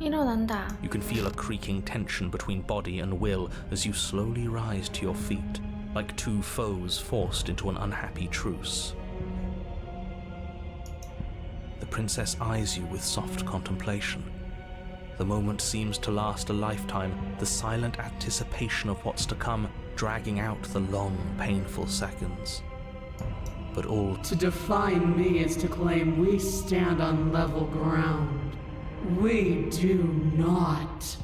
S1: 일어난다.
S2: You can feel a creaking tension between body and will as you slowly rise to your feet, like two foes forced into an unhappy truce. The princess eyes you with soft contemplation. The moment seems to last a lifetime, the silent anticipation of what's to come dragging out the long, painful seconds. But all
S3: To define me is to claim we stand on level ground. We do not.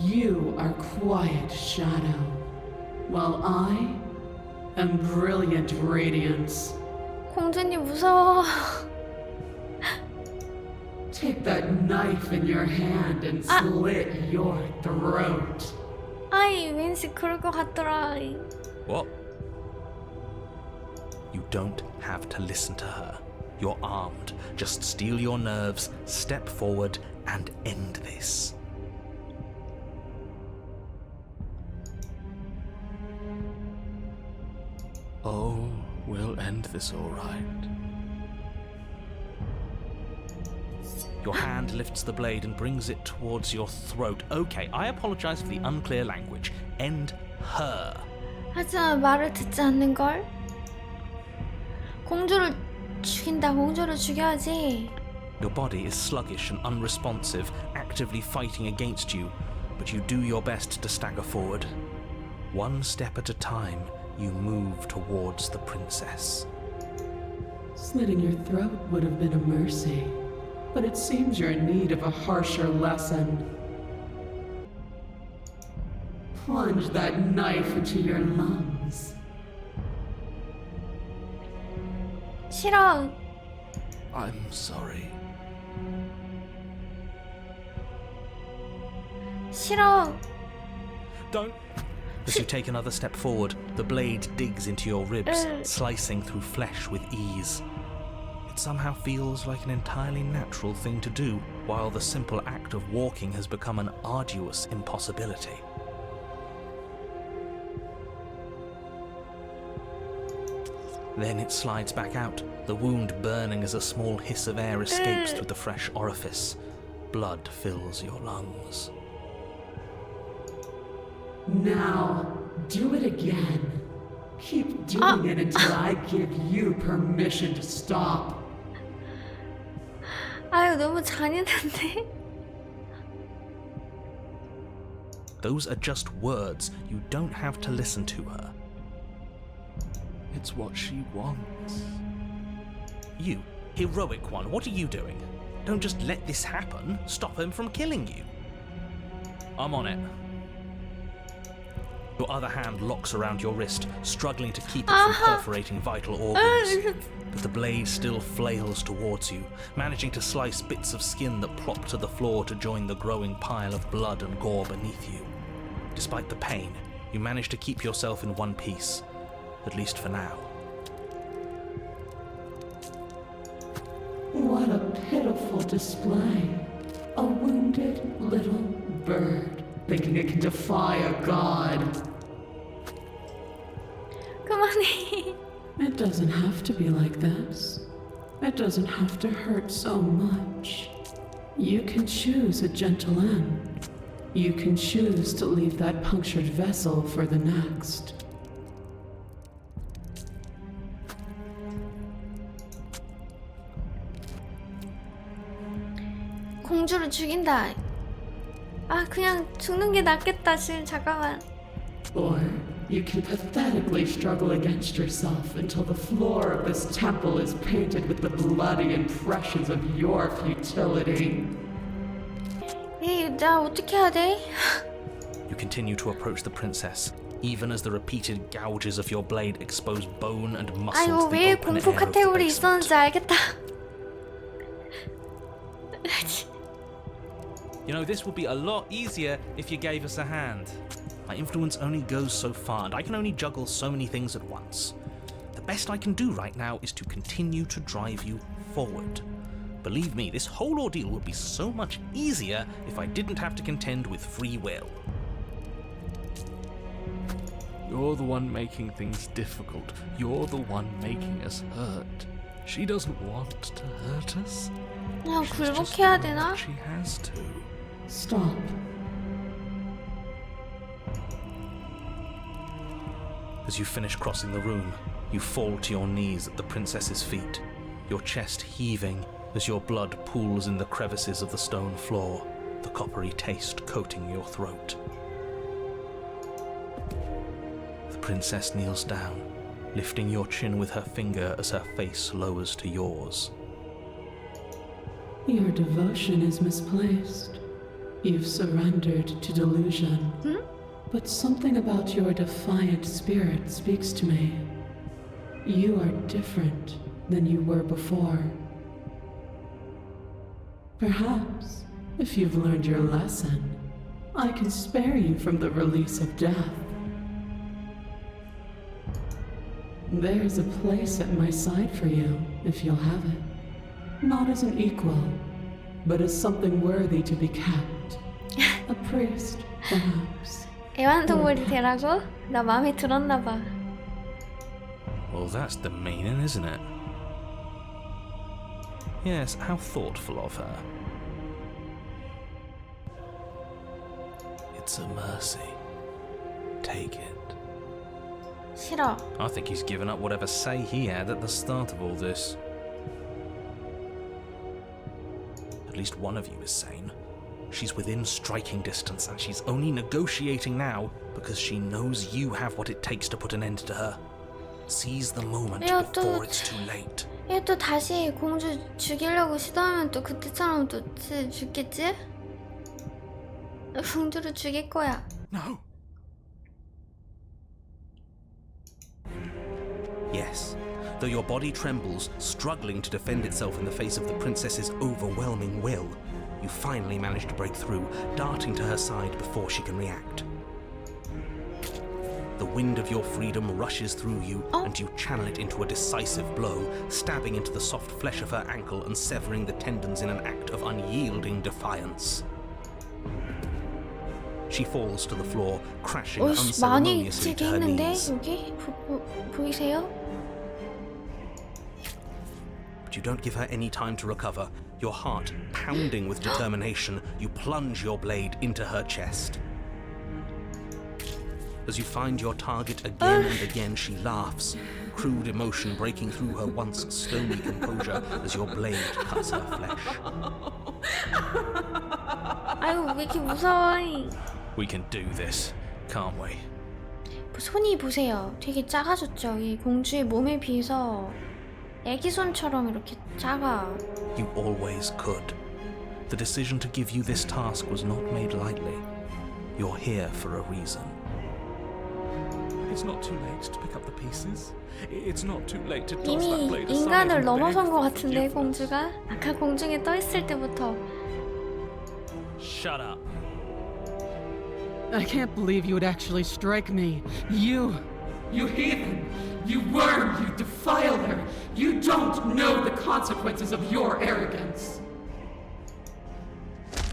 S3: You are quiet shadow, while I am brilliant radiance.
S1: 공주님 무서워.
S3: Take that knife in your hand and slit your throat.
S1: 아이, 왠지 그럴 것 같더라.
S2: What? You don't have to listen to her. You're armed. Just steel your nerves, step forward, and end this. Oh, we'll end this all right. Your hand lifts the blade and brings it towards your throat. Okay, I apologize for the unclear language. End her.
S1: 하지만 말을 듣지 않는 걸? 공주를 죽인다. 공주를 죽여야지.
S2: Your body is sluggish and unresponsive, actively fighting against you, but you do your best to stagger forward. One step at a time, you move towards the princess.
S3: Slitting your throat would have been a mercy, but it seems you're in need of a harsher lesson. Plunge that knife into your lungs.
S1: 싫어.
S2: I'm sorry.
S1: 싫어.
S2: Don't. As you take another step forward, the blade digs into your ribs, slicing through flesh with ease. It somehow feels like an entirely natural thing to do, while the simple act of walking has become an arduous impossibility. Then it slides back out, the wound burning as a small hiss of air escapes through the fresh orifice. Blood fills your lungs.
S3: Now, do it again. Keep doing it until I give you permission to stop.
S1: 아유, 너무 잔인한데?
S2: Those are just words. You don't have to listen to her. It's what she wants. You, heroic one, what are you doing? Don't just let this happen. Stop him from killing you. I'm on it. Your other hand locks around your wrist, struggling to keep it from perforating vital organs. But the blade still flails towards you, managing to slice bits of skin that plop to the floor to join the growing pile of blood and gore beneath you. Despite the pain, you manage to keep yourself in one piece, at least for now.
S4: What a pitiful display. A wounded little bird thinking it can defy a god.
S1: 그만해.
S4: It doesn't have to be like this. It doesn't have to hurt so much. You can choose a gentle end. You can choose to leave that punctured vessel for the next.
S1: 공주를 죽인다. 아, 그냥 죽는 게 낫겠다. 지금 잠깐만.
S4: Or you can pathetically struggle against yourself until the floor of this temple is painted with the bloody impressions of your futility.
S1: 에이, 나 어떻게 해야 돼?
S2: You continue to approach the princess, even as the repeated gouges of your blade expose bone and muscle
S1: 아이고,
S2: to the
S1: 왜
S2: open
S1: 공포
S2: air of the
S1: 카테고리
S2: basement.
S1: 있었는지 알겠다.
S2: You know, this would be a lot easier if you gave us a hand. My influence only goes so far, and I can only juggle so many things at once. The best I can do right now is to continue to drive you forward. Believe me, this whole ordeal would be so much easier if I didn't have to contend with free will. You're the one making things difficult. You're the one making us hurt. She doesn't want to hurt us.
S1: 그냥
S2: She's just
S1: 굴복해야
S2: doing
S1: 되나?
S2: what she has to.
S4: Stop.
S2: As you finish crossing the room, you fall to your knees at the princess's feet, your chest heaving as your blood pools in the crevices of the stone floor, the coppery taste coating your throat. The princess kneels down, lifting your chin with her finger as her face lowers to yours.
S4: Your devotion is misplaced. You've surrendered to delusion. But something about your defiant spirit speaks to me. You are different than you were before. Perhaps, if you've learned your lesson, I can spare you from the release of death. There's a place at my side for you, if you'll have it. Not as an equal, but as something worthy to be kept. A priest, perhaps.
S1: 애완동물이 되라고? 나 마음에 들었나 봐.
S2: Well, that's the meaning, isn't it? Yes, how thoughtful of her. It's a mercy. Take it.
S1: 싫어.
S2: I think he's given up whatever say he had at the start of all this. At least one of you is sane. She's within striking distance, and she's only negotiating now because she knows you have what it takes to put an end to her. Seize the moment
S1: 야,
S2: before it's too late.
S1: 얘 또 다시 공주 죽이려고 시도하면 또 그때처럼 또 죽겠지? 공주를 죽일 거야.
S2: No. Yes. Though your body trembles, struggling to defend itself in the face of the princess's overwhelming will, you finally manage to break through, darting to her side before she can react. The wind of your freedom rushes through you, and you channel it into a decisive blow, stabbing into the soft flesh of her ankle and severing the tendons in an act of unyielding defiance. She falls to the floor, crashing
S1: 오씨, 많이
S2: unceremoniously
S1: 찌게
S2: to her
S1: 했는데
S2: knees.
S1: 여기 보이세요?
S2: But you don't give her any time to recover. Your heart pounding with determination, you plunge your blade into her chest. As you find your target again and again, she laughs, crude emotion breaking through her once stony composure as your blade cuts her flesh.
S1: 아유, 왜 이렇게 무서워?
S2: We can do this, can't we?
S1: 손이 보세요. 되게 작아졌죠? 이 공주의 몸에 비해서 애기 손처럼 이렇게 작아.
S2: You always could. The decision to give you this task was not made lightly. You're here for a reason. It's not too late to pick up the pieces. It's not too late to toss that
S1: 이미
S2: blade aside.
S1: 인간을 넘어선 것 같은데, 공주가? 아까 공중에 떠 있을 때부터.
S2: Shut up.
S3: I can't believe you would actually strike me. You
S4: heathen! You worm! You defiler! You don't know the consequences of your arrogance!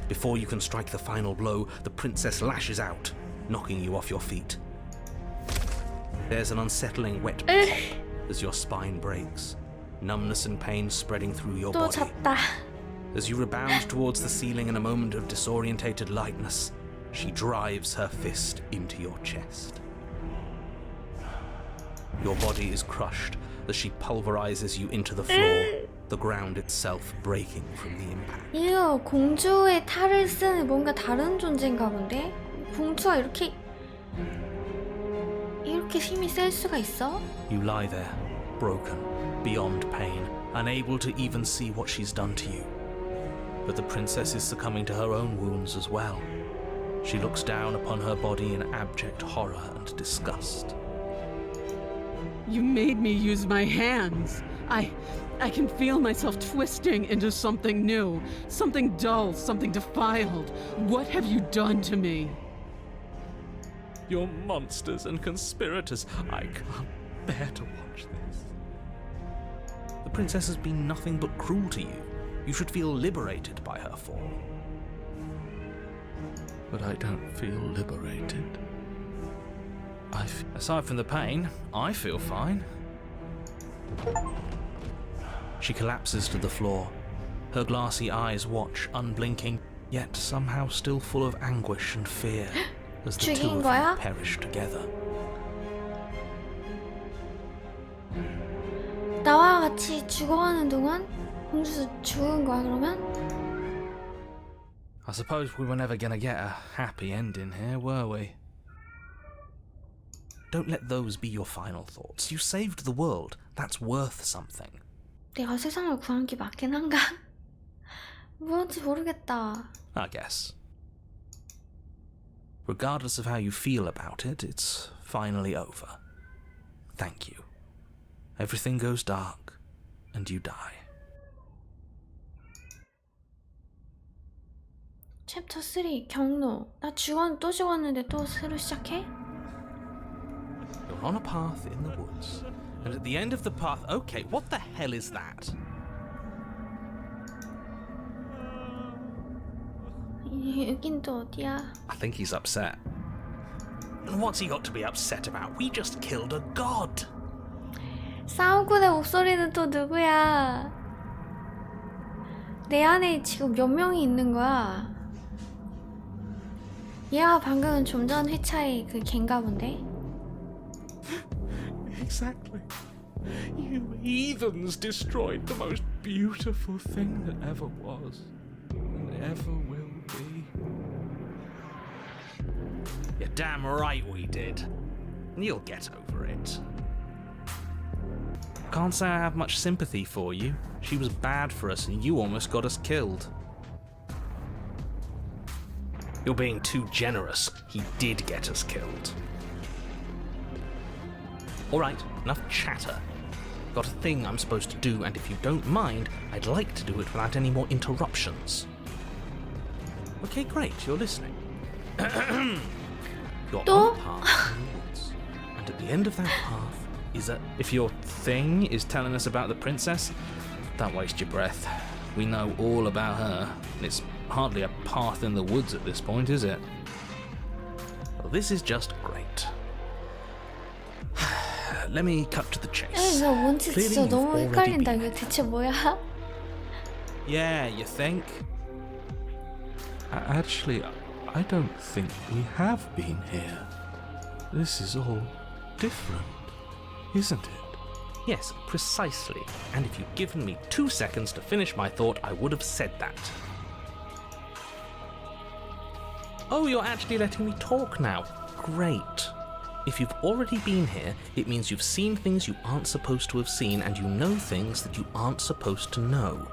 S2: Before you can strike the final blow, the princess lashes out, knocking you off your feet. There's an unsettling wet pop as your spine breaks, numbness and pain spreading through your
S1: 또
S2: body.
S1: 졌다.
S2: As you rebound towards the ceiling in a moment of disorientated lightness, she drives her fist into your chest. Your body is crushed as she pulverizes you into the floor, the ground itself breaking from the impact.
S1: 이거 공주의 탈을 쓰는 뭔가 다른 존재인가 본데? 공주가 이렇게 힘이 셀 수가 있어?
S2: You lie there, broken, beyond pain, unable to even see what she's done to you. But the princess is succumbing to her own wounds as well. She looks down upon her body in abject horror and disgust.
S3: You made me use my hands. I can feel myself twisting into something new, something dull, something defiled. What have you done to me?
S2: You're monsters and conspirators. I can't bear to watch this. The princess has been nothing but cruel to you. You should feel liberated by her fall. But I don't feel liberated. Aside from the pain, I feel fine. She collapses to the floor. Her glassy eyes watch, unblinking, yet somehow still full of anguish and fear as the two of
S1: 거야?
S2: you perish together.
S1: 나와 같이 죽어가는 동안 공주 죽은 거야, 그러면?
S2: I suppose we were never gonna get a happy ending here, were we? Don't let those be your final thoughts. You saved the world. That's worth something.
S1: 내가 세상을 구한 게 맞긴 한가? 뭔지 모르겠다.
S2: I guess. Regardless of how you feel about it, it's finally over. Thank you. Everything goes dark, and you die.
S1: 챕터 3 경로. 나 또 죽었는데 또 새로 시작해?
S2: You're on a path in the woods, and at the end of the path... Okay, what the hell is that?
S1: 여긴 또 어디야?
S2: I think he's upset. And what's he got to be upset about? We just killed a god!
S1: 싸움꾼의 목소리는 또 누구야? 내 안에 지금 몇 명이 있는 거야? 얘가 방금 좀 전 회차의 그 걘가 본데?
S2: Exactly. You heathens destroyed the most beautiful thing that ever was, and ever will be. You're damn right we did. And you'll get over it. Can't say I have much sympathy for you. She was bad for us and you almost got us killed. You're being too generous. He did get us killed. Alright, enough chatter. Got a thing I'm supposed to do, and if you don't mind, I'd like to do it without any more interruptions. Okay, great, you're listening. You're on a path in the woods, and at the end of that path is a... If your thing is telling us about the princess, don't waste your breath. We know all about her, and it's hardly a path in the woods at this point, is it? Well, this is just great. Let me cut to the chase.
S1: 이거 뭔지 진짜 너무 헷갈린다. 이거 대체 뭐야?
S2: Yeah, you think? Actually, I don't think we have been here. This is all different, isn't it? Yes, precisely. And if you'd given me 2 seconds to finish my thought, I would have said that. Oh, you're actually letting me talk now. Great. If you've already been here, it means you've seen things you aren't supposed to have seen, and you know things that you aren't supposed to know.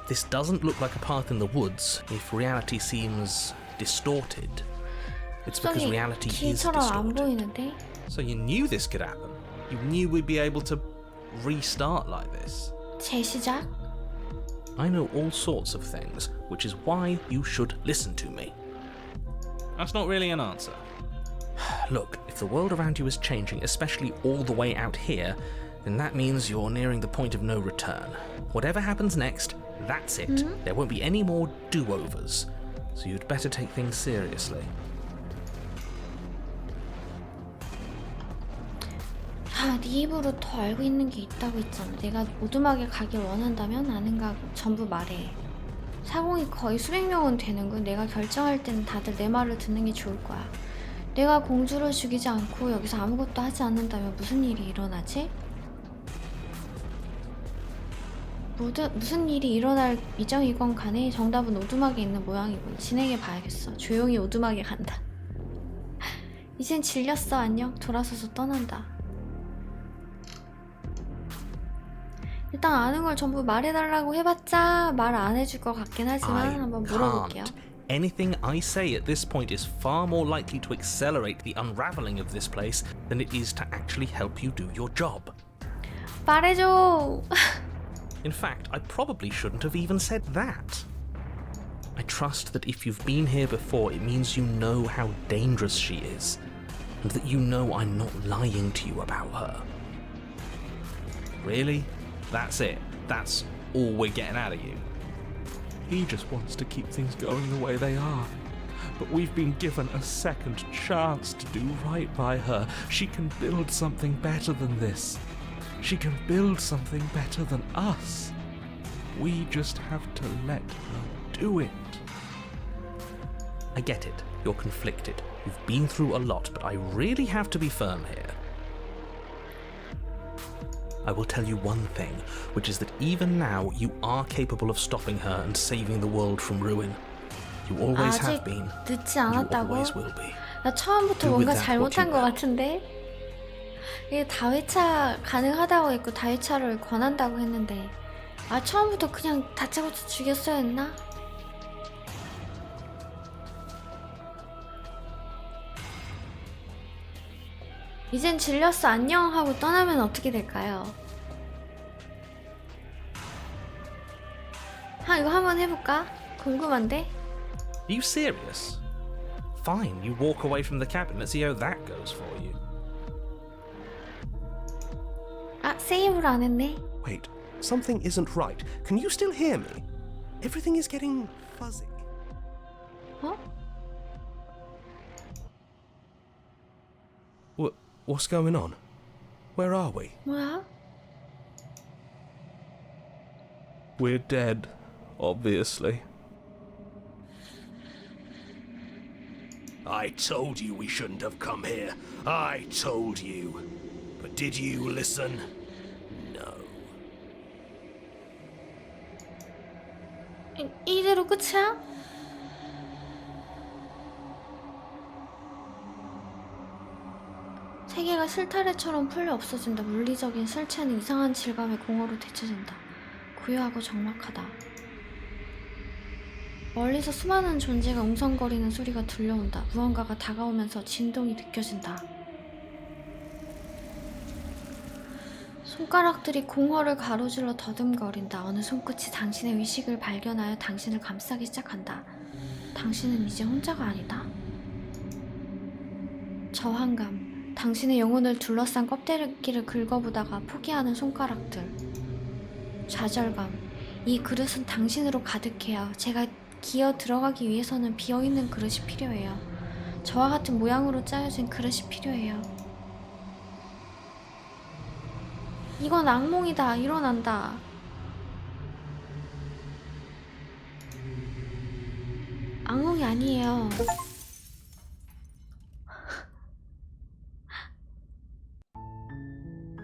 S2: This doesn't look like a path in the woods if reality seems distorted. It's because reality is
S1: 길처럼 안
S2: distorted.
S1: 보이는데?
S2: So you knew this could happen. You knew we'd be able to restart like this.
S1: 재시작?
S2: I know all sorts of things, which is why you should listen to me. That's not really an answer. Look, if the world around you is changing, especially all the way out here, then that means you're nearing the point of no return. Whatever happens next, that's it. There won't be any more do-overs. So you'd better take things seriously.
S1: 아, 네 입으로 더 알고 있는 게 있다고 했잖아. 내가 오두막에 가길 원한다면 아는가 전부 말해. 사공이 거의 수백 명은 되는군. 내가 결정할 때는 다들 내 말을 듣는 게 좋을 거야. 내가 공주를 죽이지 않고 여기서 아무것도 하지 않는다면 무슨 일이 일어나지? 무슨 일이 일어날 미정이건 간에 정답은 오두막에 있는 모양이군. 진행해 봐야겠어. 조용히 오두막에 간다. 이젠 질렸어. 안녕. 돌아서서 떠난다. 일단 아는 걸 전부 말해달라고 해봤자 말 안 해줄 것 같긴 하지만 한번 물어볼게요.
S2: Anything I say at this point is far more likely to accelerate the unraveling of this place than it is to actually help you do your job.
S1: 말해줘.
S2: In fact, I probably shouldn't have even said that. I trust that if you've been here before, it means you know how dangerous she is, and that you know I'm not lying to you about her. Really? That's it? That's all we're getting out of you?
S5: He just wants to keep things going the way they are. But we've been given a second chance to do right by her. She can build something better than this. She can build something better than us. We just have to let her do it.
S2: I get it. You're conflicted. You've been through a lot, but I really have to be firm here. I will tell you one thing, which is that even now you are capable of stopping her and saving the world from ruin. You always have been.
S1: 늦지
S2: And you
S1: 않았다고?
S2: always will be.
S1: 나 처음부터
S2: Do with
S1: 뭔가
S2: that what
S1: 잘못한
S2: you
S1: 것
S2: will.
S1: 같은데? 이게 다회차 가능하다고 했고 다회차를 권한다고 했는데 처음부터 그냥 다짜고짜 죽였어야 했나? 이젠 질렸어 안녕 하고 떠나면 어떻게 될까요? 이거 한번 해볼까? 궁금한데?
S2: Are you serious? Fine, you walk away from the cabin. Let's see how that goes for you.
S1: 세이브를 안 했네.
S6: Wait, something isn't right. Can you still hear me? Everything is getting fuzzy.
S1: 어?
S6: What's going on? Where are we?
S1: 뭐야?
S5: We're dead, obviously.
S6: I told you we shouldn't have come here. I told you. But did you listen? No.
S1: 이대로 끝이야? 세계가 실타래처럼 풀려 없어진다. 물리적인 실체는 이상한 질감의 공허로 되쳐진다. 고요하고 적막하다. 멀리서 수많은 존재가 웅성거리는 소리가 들려온다. 무언가가 다가오면서 진동이 느껴진다. 손가락들이 공허를 가로질러 더듬거린다. 어느 손끝이 당신의 의식을 발견하여 당신을 감싸기 시작한다. 당신은 이제 혼자가 아니다. 저항감. 당신의 영혼을 둘러싼 껍데기를 긁어보다가 포기하는 손가락들. 좌절감. 이 그릇은 당신으로 가득해요. 제가 기어 들어가기 위해서는 비어있는 그릇이 필요해요. 저와 같은 모양으로 짜여진 그릇이 필요해요. 이건 악몽이다. 일어난다. 악몽이 아니에요.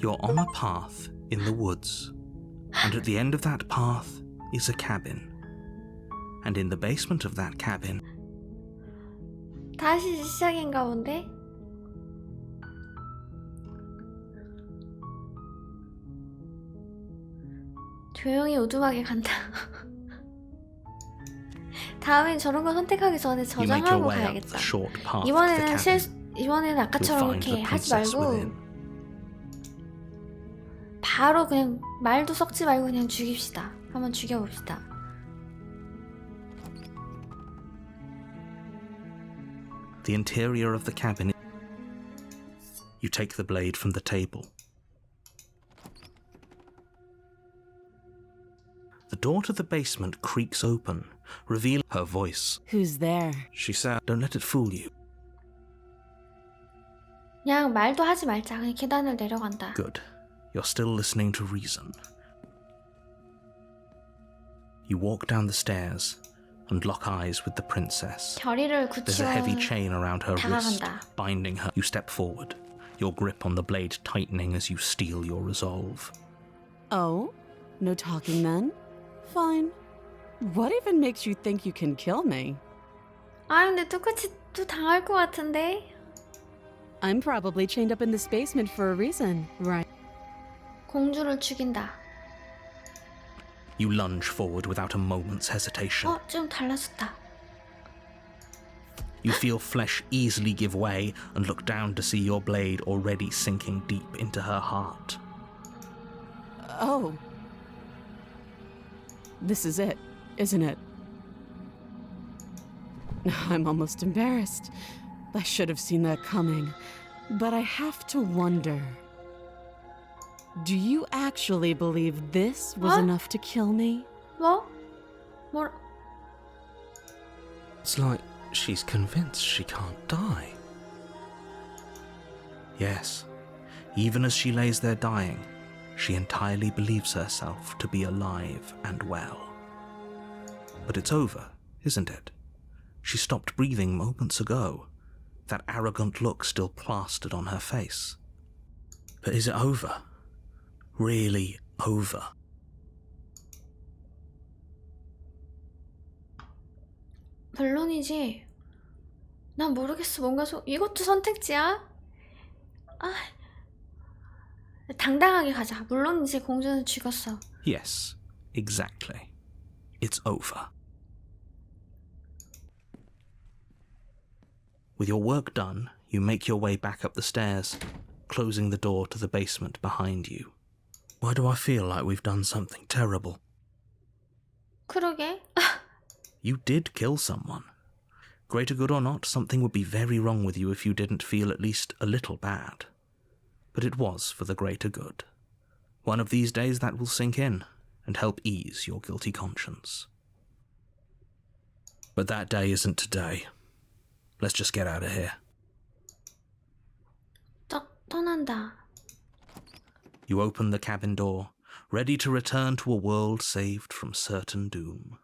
S2: You're on a path in the woods, and at the end of that path is a cabin. And in the basement of that cabin,
S1: 다시 시작인가 본데? 조용히 우두막에 간다. 다음엔 저런 거 선택하기 전에
S2: you make your
S1: 저장하고
S2: way up the
S1: 가야겠다.
S2: short path to the
S1: 이번에는
S2: cabin.
S1: 이번에는 아까처럼
S2: You'll find the
S1: 이렇게 하지
S2: princess
S1: 말고
S2: within.
S1: 바로 그냥 말도 섞지 말고 그냥 죽입시다. 한번 죽여봅시다.
S2: The interior of the cabin. You take the blade from the table. The door to the basement creaks open, revealing her voice.
S3: Who's there?
S2: She said, "Don't let it fool you."
S1: 그냥 말도 하지 말자. 그냥 계단을 내려간다.
S2: Good. You're still listening to reason. You walk down the stairs and lock eyes with the princess.
S1: 결의를
S2: There's a heavy
S1: 굳히면
S2: chain around her wrist,
S1: 다가간다.
S2: binding her. You step forward, your grip on the blade tightening as you steel your resolve.
S3: Oh? No talking then? Fine. What even makes you think you can kill me?
S1: 아 근데 똑같이 또 당할 것 같은데?
S3: I'm probably chained up in this basement for a reason, right?
S1: 공주를 죽인다.
S2: You lunge forward without a moment's hesitation.
S1: 좀 달라졌다.
S2: You feel flesh easily give way and look down to see your blade already sinking deep into her heart.
S3: Oh. This is it, isn't it? I'm almost embarrassed. I should have seen that coming. But I have to wonder. Do you actually believe this was
S1: What?
S3: enough to kill me?
S1: 뭐? 뭘?
S2: It's like she's convinced she can't die. Yes, even as she lays there dying, she entirely believes herself to be alive and well. But it's over, isn't it? She stopped breathing moments ago, that arrogant look still plastered on her face. But is it over? Really over?
S1: 물론이지. 난 모르겠어. 뭔가 이것도 선택지야? 아, 당당하게 가자. 물론이지. 공주는 죽었어.
S2: Yes, exactly. It's over. With your work done, you make your way back up the stairs, closing the door to the basement behind you. Why do I feel like we've done something terrible?
S1: 그러게.
S2: You did kill someone. Greater good or not, something would be very wrong with you if you didn't feel at least a little bad. But it was for the greater good. One of these days that will sink in and help ease your guilty conscience. But that day isn't today. Let's just get out of here.
S1: 떠난다.
S2: You open the cabin door, ready to return to a world saved from certain doom.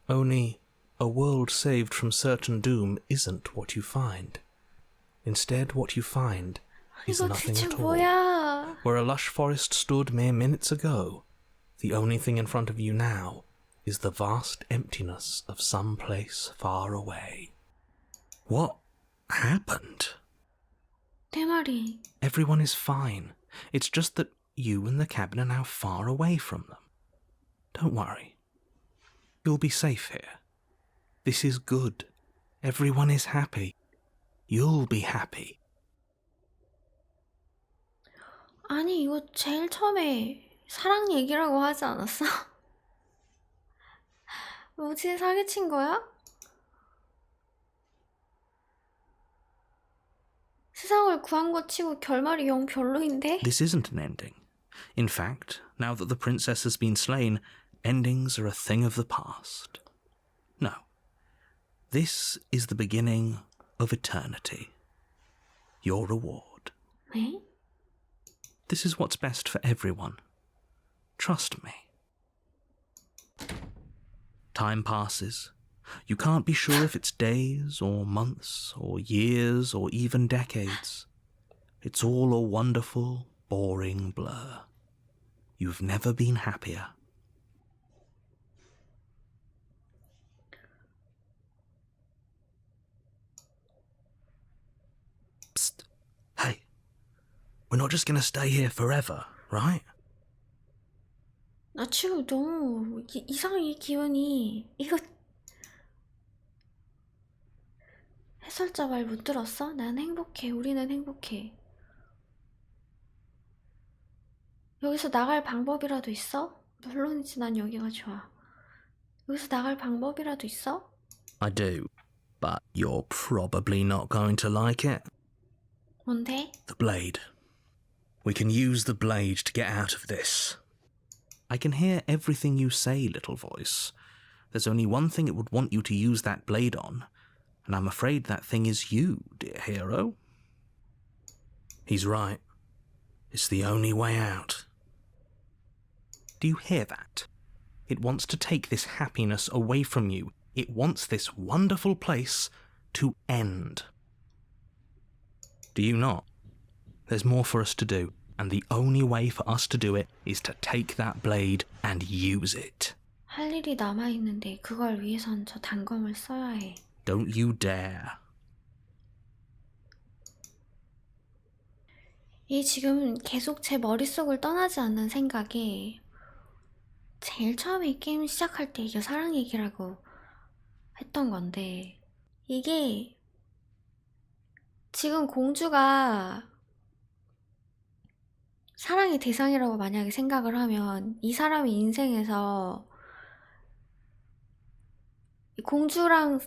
S2: Only, a world saved from certain doom isn't what you find. Instead, what you find is
S1: 이거
S2: nothing
S1: 대체
S2: at all.
S1: 뭐야?
S2: Where a lush forest stood mere minutes ago, the only thing in front of you now is the vast emptiness of some place far away. What happened?
S1: 내 말이.
S2: Everyone is fine. It's just that you and the cabin are now far away from them. Don't worry. You'll be safe here. This is good. Everyone is happy. You'll be happy.
S1: 아니 이거 제일 처음에 사랑 얘기라고 하지 않았어? 뭐지? 사기친 거야? 세상을 구한 거 치고 결말이 영 별로인데?
S2: This isn't an ending. In fact, now that the princess has been slain, endings are a thing of the past. No. This is the beginning of eternity. Your reward.
S1: 네?
S2: This is what's best for everyone. Trust me. Time passes. You can't be sure if it's days or months or years or even decades. It's all a wonderful, boring blur. You've never been happier. Psst. Hey. We're not just gonna stay here forever, right?
S1: 나 지금 너무 이상해, 이 기분이. 이거 해설자 말 못 들었어? 난 행복해. 우리는 행복해. 여기서 나갈 방법이라도 있어? 물론이지, 난 여기가 좋아. 여기서 나갈 방법이라도 있어?
S2: I do, but you're probably not going to like it.
S1: 뭔데?
S2: The blade. We can use the blade to get out of this. I can hear everything you say, little voice. There's only one thing it would want you to use that blade on, and I'm afraid that thing is you, dear hero. He's right. It's the only way out. Do you hear that? It wants to take this happiness away from you. It wants this wonderful place to end. Do you not? There's more for us to do, and the only way for us to do it is to take that blade and use it.
S1: 할 일이 남아있는데 그걸 위해선 저 단검을 써야 해.
S2: Don't you dare.
S1: 이 지금 계속 제 머릿속을 떠나지 않는 생각이 제일 처음에 이 게임 시작할 때 이게 사랑 얘기라고 했던 건데 이게 지금 공주가 사랑의 대상이라고 만약에 생각을 하면 이 사람의 인생에서 공주랑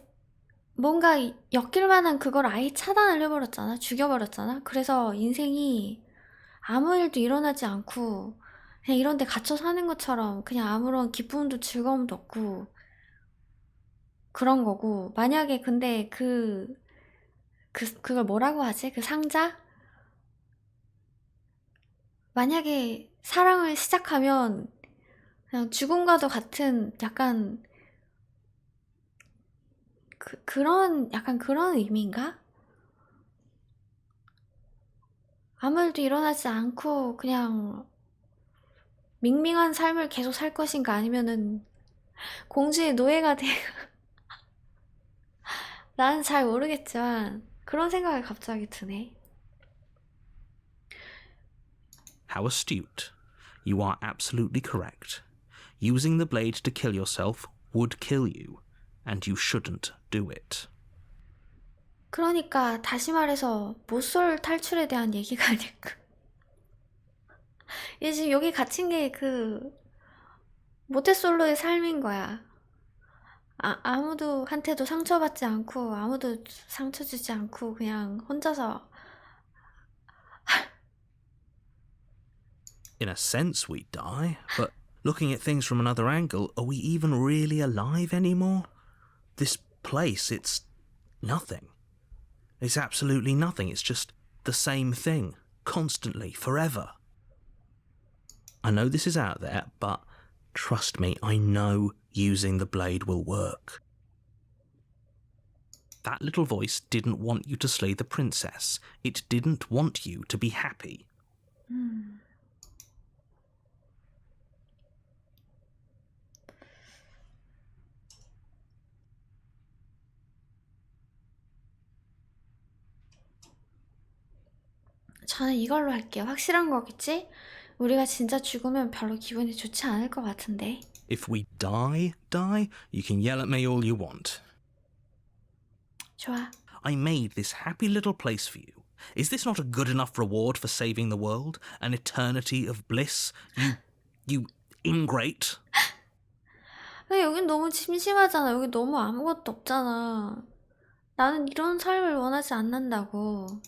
S1: 뭔가 엮일 만한 그걸 아예 차단을 해버렸잖아. 죽여버렸잖아. 그래서 인생이 아무 일도 일어나지 않고 그냥 이런 데 갇혀 사는 것처럼 그냥 아무런 기쁨도 즐거움도 없고 그런 거고 만약에 근데 그걸 뭐라고 하지? 그 상자? 만약에 사랑을 시작하면 그냥 죽음과도 같은 약간 약간 그런 의미인가? 아무 일도 일어나지 않고 그냥 밍밍한 삶을 계속 살 것인가 아니면은 공주의 노예가 돼. 나는 잘 모르겠지만 그런 생각이 갑자기 드네.
S2: How astute. You are absolutely correct. Using the blade to kill yourself would kill you, and you shouldn't do it.
S1: 그러니까 다시 말해서 모쏠 탈출에 대한 얘기가 아닐까. 얘 지금 여기 갇힌 게 모태솔로의 삶인 거야. 아무도 한테도 상처받지 않고 아무도 상처 주지 않고 그냥 혼자서.
S2: In a sense, we die, but looking at things from another angle, are we even really alive anymore? This place, it's nothing. It's absolutely nothing. It's just the same thing, constantly, forever. I know this is out there, but trust me, I know using the blade will work. That little voice didn't want you to slay the princess. It didn't want you to be happy.
S1: 저는 이걸로 할게요. 확실한 거겠지? 우리가 진짜 죽으면 별로 기분이 좋지 않을 것 같은데.
S2: If we die, you can yell at me all you want.
S1: 좋아.
S2: I made this happy little place for you. Is this not a good enough reward for saving the world? An eternity of bliss? You ingrate.
S1: 근데 여긴 너무 심심하잖아. 여기 너무 아무것도 없잖아. 나는 이런 삶을 원하지 않는다고.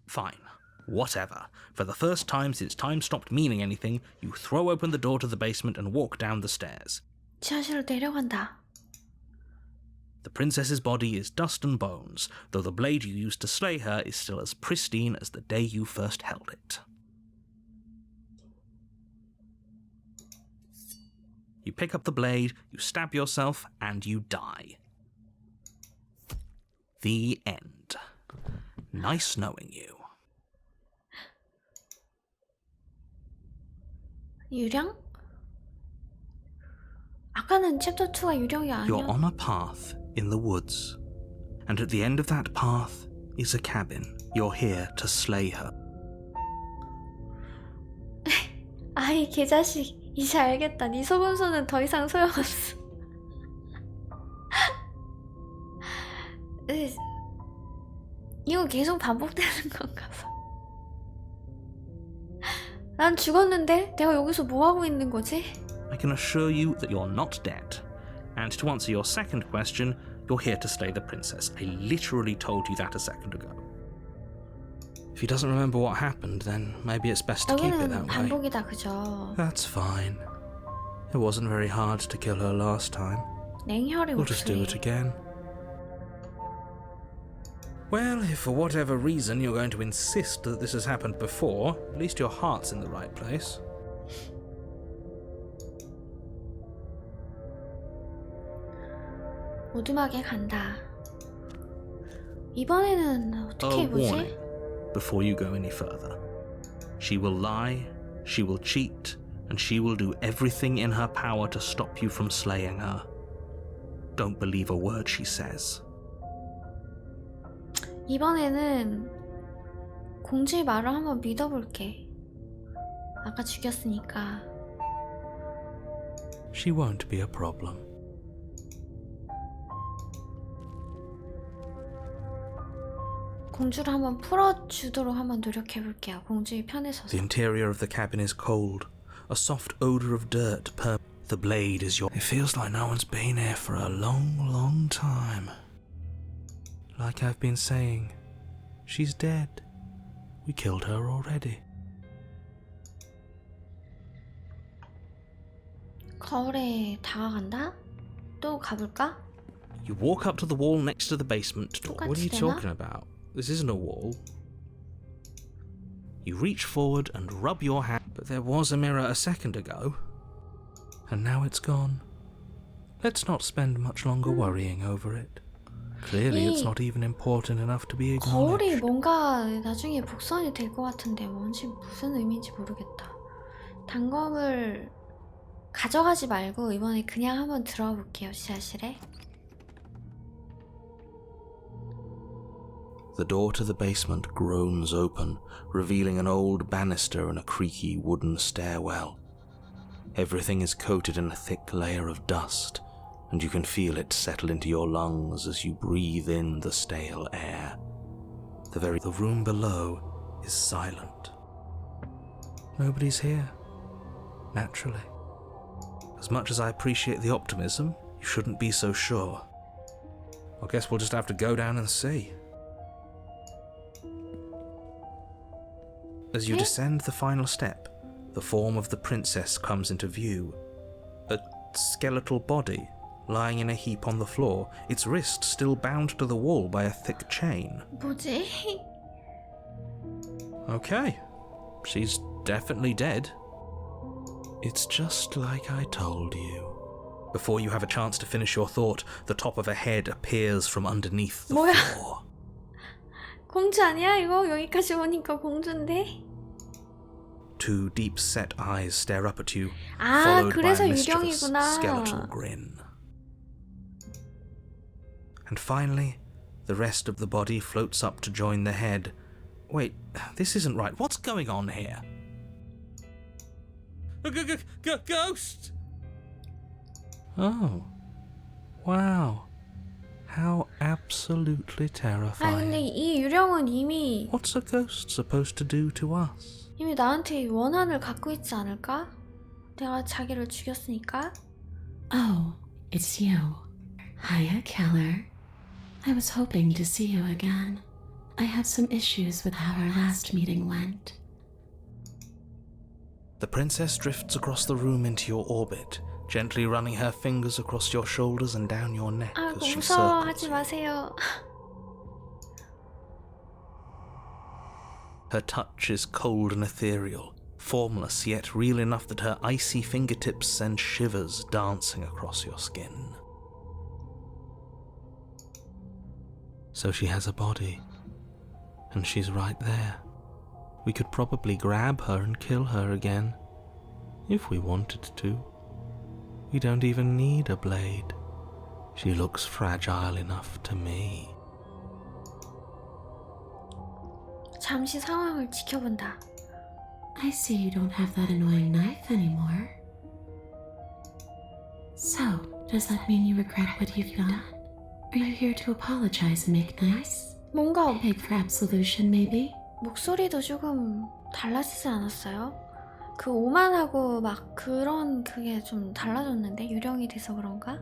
S2: Fine. Whatever. For the first time since time stopped meaning anything, you throw open the door to the basement and walk down the stairs.
S1: 지하실로 내려간다.
S2: The princess's body is dust and bones, though the blade you used to slay her is still as pristine as the day you first held it. You pick up the blade, you stab yourself, and you die. The end. Nice knowing you.
S1: 유령? 아까는 챕터 2가 유령이
S2: You're
S1: 아니었...
S2: on a path in the woods, and at the end of that path is a cabin. You're here to slay her.
S1: 아이 개자식, 이제 알겠다. 네 소금소는 더 이상 소용없어. 이거 계속 반복되는 건가 봐. 난 죽었는데? 내가 여기서 뭐 하고 있는 거지?
S2: I can assure you that you're not dead. And to answer your second question, you're here to slay the princess. I literally told you that a second ago. If he doesn't remember what happened, then maybe it's best to keep it
S1: 여기는
S2: that way.
S1: 반복이다, 그죠?
S2: That's fine. It wasn't very hard to kill her last time.
S1: 냉혈의
S2: We'll just do
S1: 목소리.
S2: it again. Well, if for whatever reason you're going to insist that this has happened before, at least your heart's in the right place.
S1: 오두막에 간다. 이번에는 어떻게
S2: A
S1: 해보지?
S2: warning before you go any further. She will lie, she will cheat, and she will do everything in her power to stop you from slaying her. Don't believe a word she says.
S1: 이번에는 공주의 말을 한번 믿어볼게. 아까 죽였으니까.
S2: She won't be a problem.
S1: 공주를 한번 풀어주도록 한번 노력해볼게요. 공주의 편에 서서.
S2: The interior of the cabin is cold. A soft odor of dirt. The blade is your... It feels like no one's been here for a long, long time. Like I've been saying, she's dead. We killed her already.
S1: 거울에 다가간다? 또 가볼까?
S2: You walk up to the wall next to the basement door. What are you
S1: 똑같이 되나?
S2: talking about? This isn't a wall. You reach forward and rub your hand, but there was a mirror a second ago. And now it's gone. Let's not spend much longer worrying over it. Clearly it's not even important enough to be
S1: 거울이
S2: acknowledged.
S1: 뭔가 나중에 복선이 될 것 같은데 뭔지 무슨 의미인지 모르겠다. 단검을 가져가지 말고 이번에 그냥 한번 들어가 볼게요. 지하실에.
S2: The door to the basement groans open, revealing an old banister and a creaky wooden stairwell. Everything is coated in a thick layer of dust, and you can feel it settle into your lungs as you breathe in the stale air. The room below is silent. Nobody's here. Naturally. As much as I appreciate the optimism, you shouldn't be so sure. I guess we'll just have to go down and see. As you descend the final step, the form of the princess comes into view. A skeletal body lying in a heap on the floor, its wrist still bound to the wall by a thick chain.
S1: 뭐지?
S2: Okay, she's definitely dead. It's just like I told you. Before you have a chance to finish your thought, the top of a head appears from underneath the
S1: 뭐야?
S2: floor.
S1: 공주 아니야 이거? 여기까지 오니까 공주인데?
S2: Two deep-set eyes stare up at you,
S1: 아,
S2: followed by
S1: 그래서
S2: a mischievous
S1: 유령이구나.
S2: skeletal grin. And finally, the rest of the body floats up to join the head. Wait, this isn't right. What's going on here? A ghost! Oh, wow. How absolutely
S1: 아
S2: terrifying.
S1: 근데 이 유령은 이미
S2: What's a ghost supposed to do to us?
S1: 이미 나한테 원한을 갖고 있지 않을까? 내가 자기를 죽였으니까.
S4: Oh, it's you. Hiya, Keller. I was hoping to see you again. I have some issues with how our last meeting went.
S2: The princess drifts across the room into your orbit, gently running her fingers across your shoulders and down your neck
S1: 아이고
S2: as she
S1: 무서워
S2: circles
S1: 하지
S2: you.
S1: 마세요.
S2: Her touch is cold and ethereal, formless yet real enough that her icy fingertips send shivers dancing across your skin. So she has a body, and she's right there. We could probably grab her and kill her again, if we wanted to. We don't even need a blade. She looks fragile enough to me.
S1: 잠시 상황을 지켜본다.
S7: I see you don't have that annoying knife anymore. So, does that mean you regret what you've done? Are you here to apologize and make nice?
S1: 뭔가
S7: Beg for absolution, maybe?
S1: 목소리도 조금 달라지지 않았어요? 그 오만하고 막 그런 그게 좀 달라졌는데 유령이 돼서 그런가?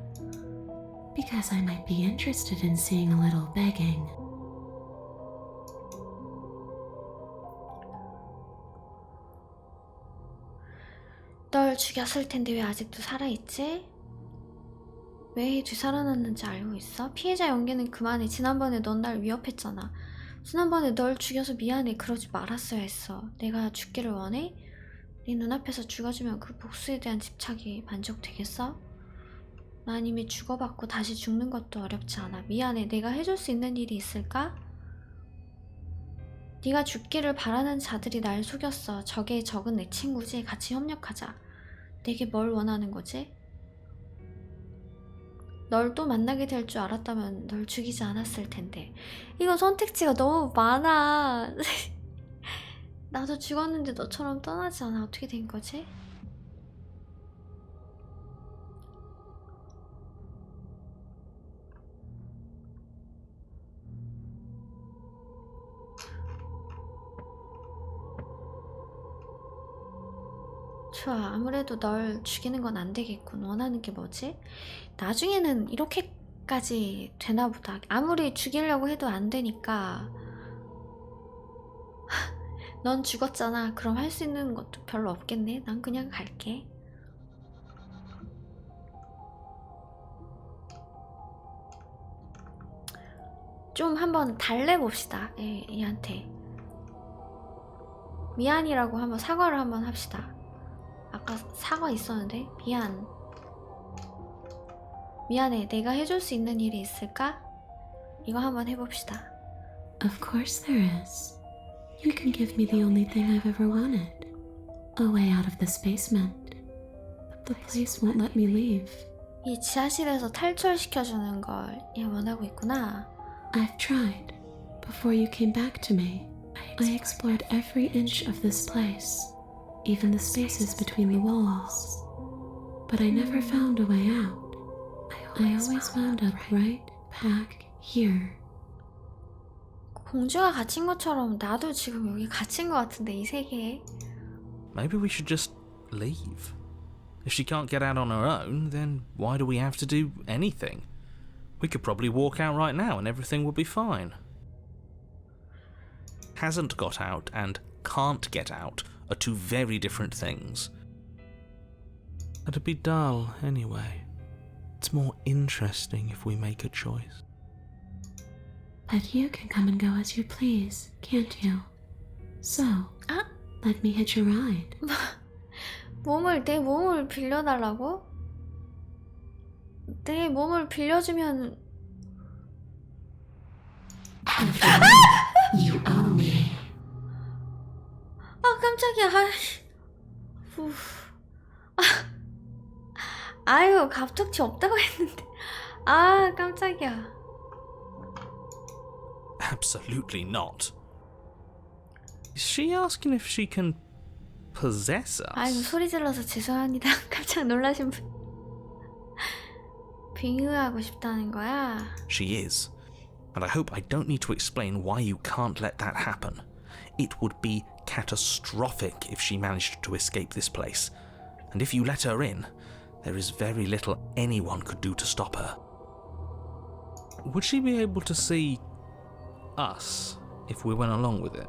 S7: Because I might be interested in seeing a little begging.
S1: 널 죽였을 텐데 왜 아직도 살아있지? 왜 되살아났는지 알고 있어? 피해자 연기는 그만해. 지난번에 넌 날 위협했잖아. 지난번에 널 죽여서 미안해. 그러지 말았어야 했어. 내가 죽기를 원해? 네 눈앞에서 죽어주면 그 복수에 대한 집착이 만족되겠어? 난 이미 죽어봤고 다시 죽는 것도 어렵지 않아. 미안해. 내가 해줄 수 있는 일이 있을까? 네가 죽기를 바라는 자들이 날 속였어. 적의 적은 내 친구지. 같이 협력하자. 내게 뭘 원하는 거지? 널 또 만나게 될 줄 알았다면 널 죽이지 않았을 텐데. 이거 선택지가 너무 많아. 나도 죽었는데 너처럼 떠나지 않아. 어떻게 된 거지? 좋아. 아무래도 널 죽이는 건 안 되겠군. 원하는 게 뭐지? 나중에는 이렇게까지 되나 보다. 아무리 죽이려고 해도 안 되니까. 넌 죽었잖아. 그럼 할 수 있는 것도 별로 없겠네. 난 그냥 갈게. 좀 한번 달래봅시다. 얘한테. 미안이라고 한번 사과를 한번 합시다. 아까 사과 있었는데? 미안해. 내가 해줄 수 있는 일이 있을까? 이거 한번 해봅시다.
S7: Of course there is. You can give me the only thing I've ever wanted. A way out of this basement. The place won't let me leave.
S1: 이 지하실에서 탈출시켜주는 걸 얘 원하고 있구나.
S7: I've tried. Before you came back to me, I explored every inch of this place, even the spaces between the walls. But I never found a way out. I always wound up right back here.
S1: 공주가 갇힌 것처럼 나도 지금 여기 갇힌 것 같은데, 이 세계에.
S2: Maybe we should just leave. If she can't get out on her own, then why do we have to do anything? We could probably walk out right now and everything would be fine. Hasn't got out and can't get out are two very different things. It'd be dull anyway. It's more interesting if we make a choice.
S7: But you can come and go as you please, can't you? So, let me hitch a ride.
S1: 내 몸을 빌려달라고? 내 몸을 빌려주면
S7: You owe me.
S1: 깜짝이야. 아유, 갑툭튀 없다고 했는데. 깜짝이야.
S2: Absolutely not. Is she asking if she can possess us?
S1: 아이고, 소리 질러서 죄송합니다. 깜짝 놀라신 분. 빙의하고 싶다는 거야?
S2: She is. And I hope I don't need to explain why you can't let that happen. It would be catastrophic if she managed to escape this place. And if you let her in, there is very little anyone could do to stop her. Would she be able to see us if we went along with it?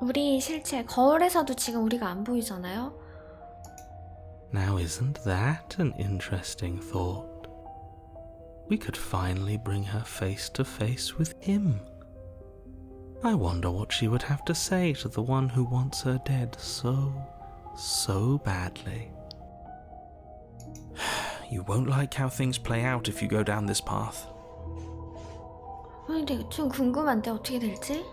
S1: 우리 실체 거울에서도 지금 우리가 안 보이잖아요?
S2: Now isn't that an interesting thought? We could finally bring her face to face with him. I wonder what she would have to say to the one who wants her dead so badly. You won't like how things play out if you go down this path.
S1: 근데 좀 궁금한데 어떻게 될지?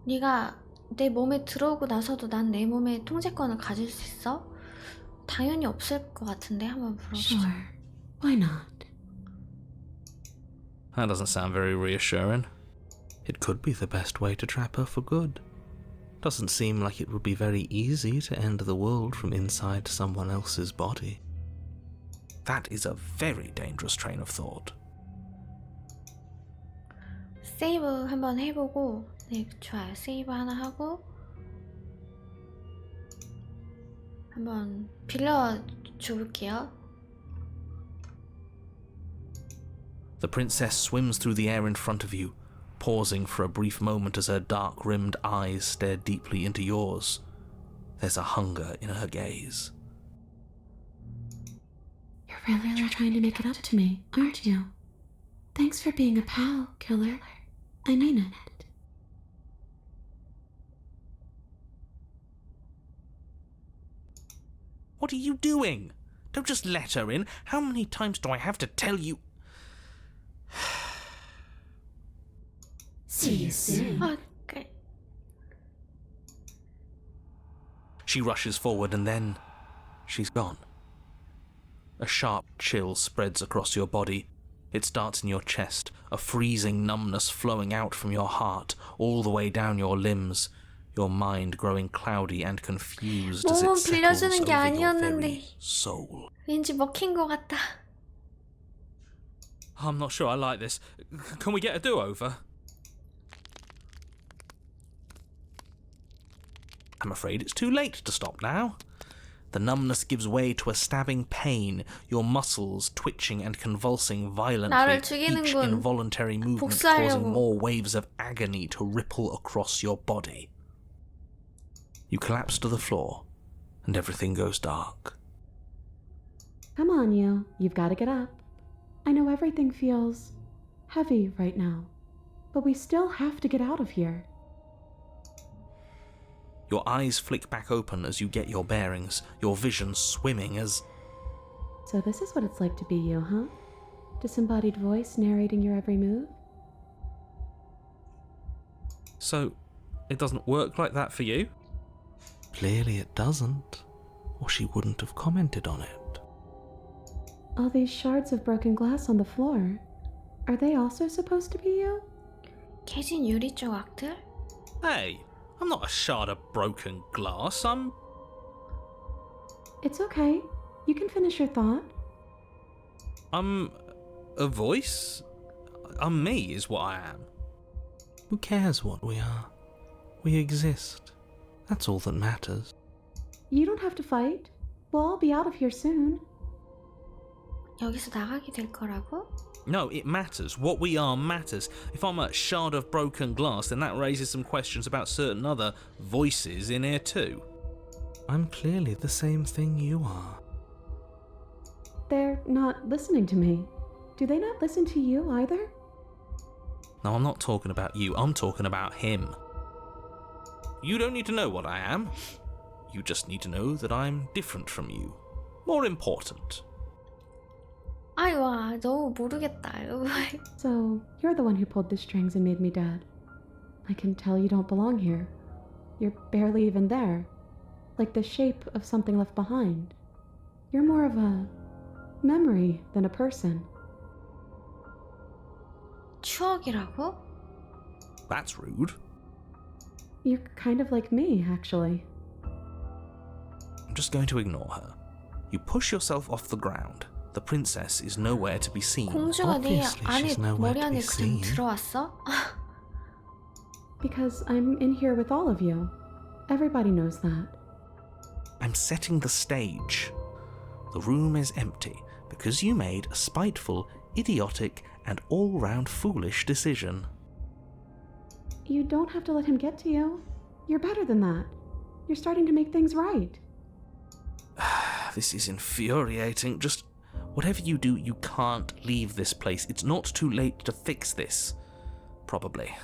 S1: 네가 내 몸에 들어오고 나서도 난 내 몸의 통제권을 가질 수 있어? 당연히 없을 것 같은데 한번 물어보자.
S7: Sure. Why not?
S2: That doesn't sound very reassuring. It could be the best way to trap her for good. Doesn't seem like it would be very easy to end the world from inside someone else's body. That is a very dangerous train of thought.
S1: 세이브 한번 해보고. 네, 좋아요. 세이브 하나 하고 한번 빌려줘볼게요.
S2: The princess swims through the air in front of you, pausing for a brief moment as her dark-rimmed eyes stare deeply into yours. There's a hunger in her gaze.
S7: You're really trying to make it up to me, aren't you? Thanks for being a pal, killer. I mean it.
S2: What are you doing? Don't just let her in. How many times do I have to tell you?
S7: See you soon.
S1: Okay.
S2: She rushes forward and then she's gone. A sharp chill spreads across your body. It starts in your chest, a freezing numbness flowing out from your heart, all the way down your limbs, your mind growing cloudy and confused as it settles over your very soul.
S1: 왠지 먹힌 것 같다.
S2: I'm not sure I like this. Can we get a do-over? I'm afraid it's too late to stop now. The numbness gives way to a stabbing pain, your muscles twitching and convulsing violently, each involuntary movement causing more waves of agony to ripple across your body. You collapse to the floor, and everything goes dark.
S3: Come on, you. You've got to get up. I know everything feels heavy right now, but we still have to get out of here.
S2: Your eyes flick back open as you get your bearings, your vision swimming as...
S3: So this is what it's like to be you, huh? Disembodied voice narrating your every move?
S2: So, it doesn't work like that for you? Clearly it doesn't, or she wouldn't have commented on it.
S3: All these shards of broken glass on the floor, are they also supposed to be you?
S1: 깨진 유리 조각들?
S2: Hey, I'm not a shard of broken glass, I'm...
S3: It's okay. You can finish your thought.
S2: I'm a voice? I'm me is what I am. Who cares what we are? We exist. That's all that matters.
S3: You don't have to fight. We'll all be out of here soon.
S1: 여기서 나가게 될 거라고?
S2: No, it matters. What we are matters. If I'm a shard of broken glass, then that raises some questions about certain other voices in here too. I'm clearly the same thing you are.
S3: They're not listening to me. Do they not listen to you either?
S2: No, I'm not talking about you. I'm talking about him. You don't need to know what I am. You just need to know that I'm different from you. More important.
S1: 아이 와 너무 모르겠다.
S3: So, you're the one who pulled the strings and made me dead. I can tell you don't belong here. You're barely even there. Like the shape of something left behind. You're more of a memory than a person.
S1: 추억이라고?
S2: That's rude.
S3: You're kind of like me, actually.
S2: I'm just going to ignore her. You push yourself off the ground. The princess is nowhere to be seen.
S1: 공주가 내 안에 머리 안에 그냥
S2: seen.
S1: 들어왔어?
S3: Because I'm in here with all of you. Everybody knows that.
S2: I'm setting the stage. The room is empty because you made a spiteful, idiotic, and all-round foolish decision.
S3: You don't have to let him get to you. You're better than that. You're starting to make things right.
S2: This is infuriating. Just whatever you do, you can't leave this place. It's not too late to fix this. Probably.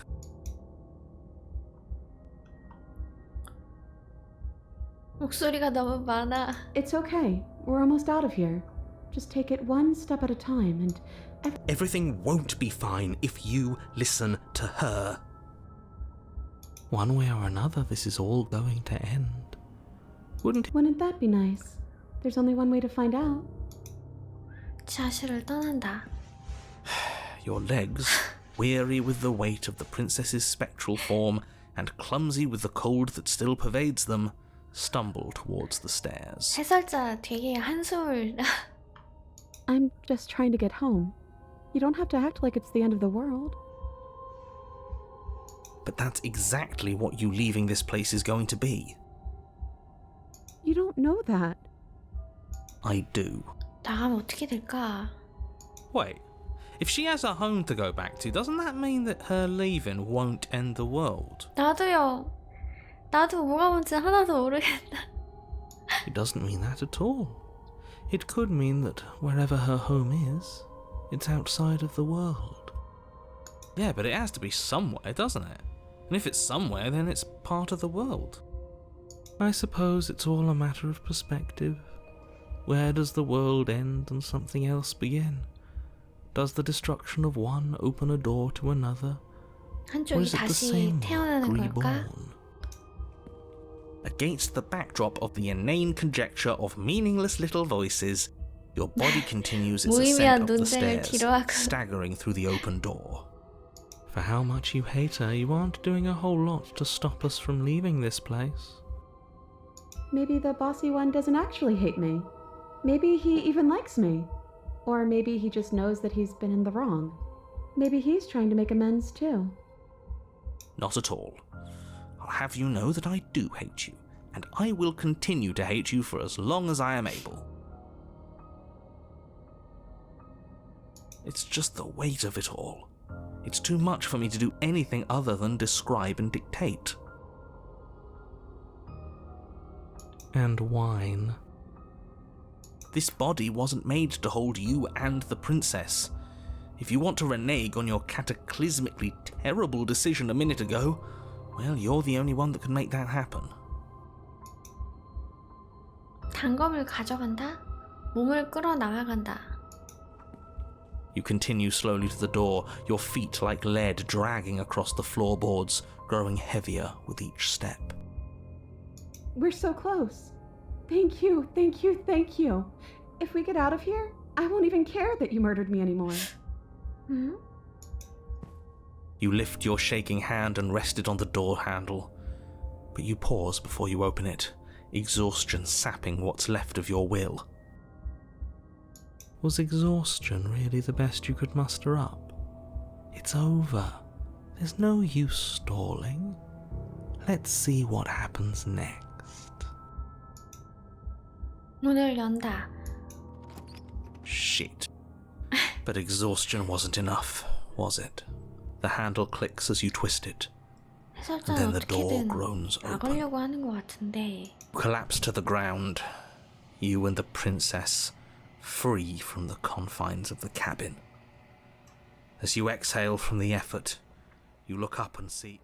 S1: 목소리가 너무 많아.
S3: It's okay. We're almost out of here. Just take it one step at a time and...
S2: Everything won't be fine if you listen to her. One way or another, this is all going to end. Wouldn't it?
S3: Wouldn't that be nice? There's only one way to find out.
S1: 지하실을 떠난다.
S2: Your legs, weary with the weight of the princess's spectral form and clumsy with the cold that still pervades them, stumble towards the stairs.
S1: 해설자 되게 한숨을.
S3: I'm just trying to get home. You don't have to act like it's the end of the world.
S2: But that's exactly what you leaving this place is going to be.
S3: You don't know that.
S2: I do.
S1: 나가면 어떻게 될까?
S2: Wait, if she has a home to go back to, doesn't that mean that her leaving won't end the world?
S1: 나도요. 나도 뭐가 뭔지 하나도 모르겠다.
S2: It doesn't mean that at all. It could mean that wherever her home is, it's outside of the world. Yeah, but it has to be somewhere, doesn't it? And if it's somewhere, then it's part of the world. I suppose it's all a matter of perspective. Where does the world end and something else begin? Does the destruction of one open a door to another? Or
S1: 한쪽이
S2: is it the
S1: 다시
S2: same
S1: 태어나는 걸까?
S2: reborn? Against the backdrop of the inane conjecture of meaningless little voices, your body continues its
S1: 무의미한
S2: ascent up the
S1: 논쟁을
S2: stairs,
S1: 뒤로하고.
S2: staggering through the open door. For how much you hate her, you aren't doing a whole lot to stop us from leaving this place.
S3: Maybe the bossy one doesn't actually hate me. Maybe he even likes me. Or maybe he just knows that he's been in the wrong. Maybe he's trying to make amends too.
S2: Not at all. I'll have you know that I do hate you, and I will continue to hate you for as long as I am able. It's just the weight of it all. It's too much for me to do anything other than describe and dictate. And whine. This body wasn't made to hold you and the princess. If you want to renege on your cataclysmically terrible decision a minute ago, well, you're the only one that can make that happen.
S1: 단검을 가져간다? 몸을 끌어 나가간다.
S2: You continue slowly to the door, your feet like lead dragging across the floorboards, growing heavier with each step.
S3: We're so close. Thank you, thank you, thank you. If we get out of here, I won't even care that you murdered me anymore.
S1: 응?
S2: You lift your shaking hand and rest it on the door handle, but you pause before you open it, exhaustion sapping what's left of your will. Was exhaustion really the best you could muster up? It's over. There's no use stalling. Let's see what happens next.
S1: 문을 연다.
S2: Shit. But exhaustion wasn't enough, was it? The handle clicks as you twist it. And
S1: 해설자는
S2: then the door
S1: 어떻게든
S2: groans open.
S1: 막으려고 하는 것 같은데.
S2: Collapse to the ground. You and the princess, free from the confines of the cabin. As you exhale from the effort, you look up and see...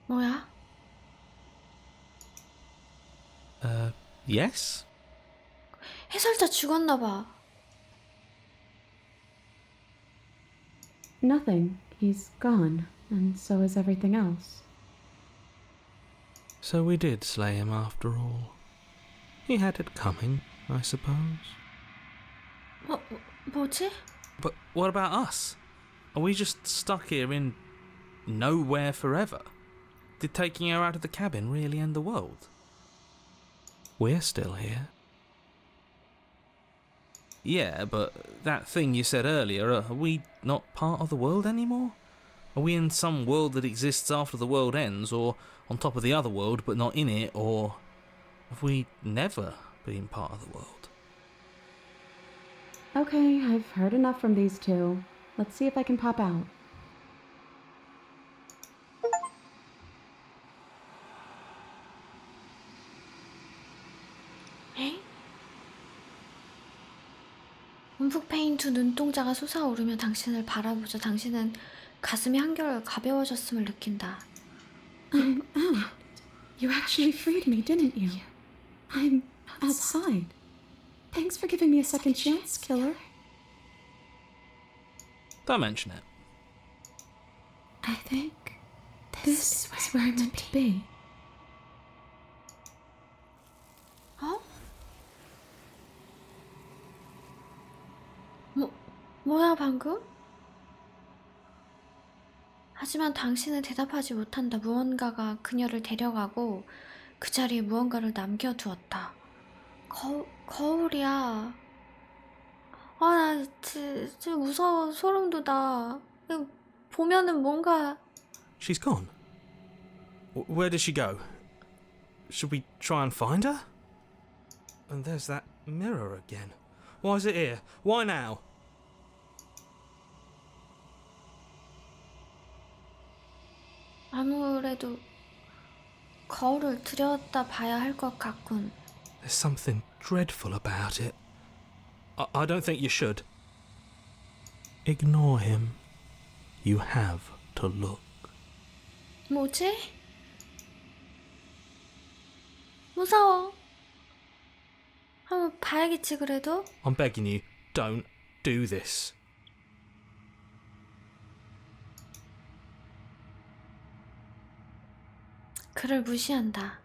S1: 뭐야?
S2: Yes?
S1: 해설자 죽었나 봐.
S3: Nothing. He's gone, and so is everything else.
S2: So we did slay him after all. He had it coming, I suppose.
S1: 뭐지?
S2: But what about us? Are we just stuck here in nowhere forever? Did taking her out of the cabin really end the world? We're still here. Yeah, but that thing you said earlier, are we not part of the world anymore? Are we in some world that exists after the world ends, or on top of the other world but not in it, or have we never been part of the world?
S3: Okay, I've heard enough from these two. Let's see if I can pop out.
S1: 에? 움푹 패인 두 눈동자가 솟아오르며 당신을 바라보자. 당신은 가슴이 한결 가벼워졌음을 느낀다.
S7: I'm out. You actually freed me, didn't you? I'm outside. Thanks for giving me a second chance, killer.
S2: Don't mention it.
S7: I think this is where I'm meant to be.
S1: 어? 뭐야 방금? 하지만 당신은 대답하지 못한다. 무언가가 그녀를 데려가고 그 자리에 무언가를 남겨두었다. 거울이야. 아, 나 진짜 무서워. 소름 돋아. 이거 보면은 뭔가...
S2: She's gone. Where did she go? Should we try and find her? And there's that mirror again. Why is it here? Why now?
S1: 아무래도 거울을 들여다 봐야 할 것 같군.
S2: There's something dreadful about it. I don't think you should. Ignore him. You have to look.
S1: 뭐지? 무서워. 한번 봐야겠지 그래도?
S2: I'm begging you, don't do this.
S1: 그를 무시한다.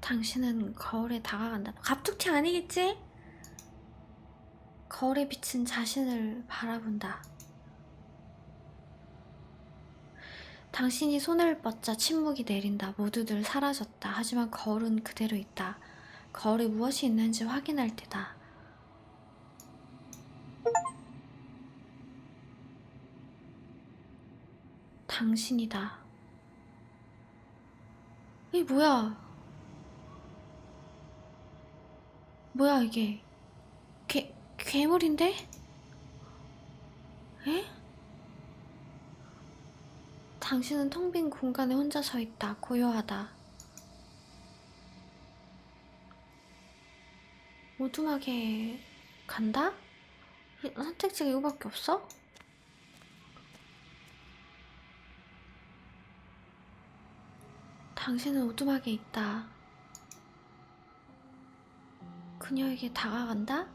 S1: 당신은 거울에 다가간다. 갑툭튀 아니겠지? 거울에 비친 자신을 바라본다. 당신이 손을 뻗자 침묵이 내린다. 모두들 사라졌다. 하지만 거울은 그대로 있다. 거울에 무엇이 있는지 확인할 때다. 당신이다. 이게 뭐야? 뭐야 이게? 괴물인데? 에? 당신은 텅 빈 공간에 혼자 서 있다. 고요하다. 오두막에 간다? 선택지가 이거밖에 없어? 당신은 오두막에 있다. 그녀에게 다가간다?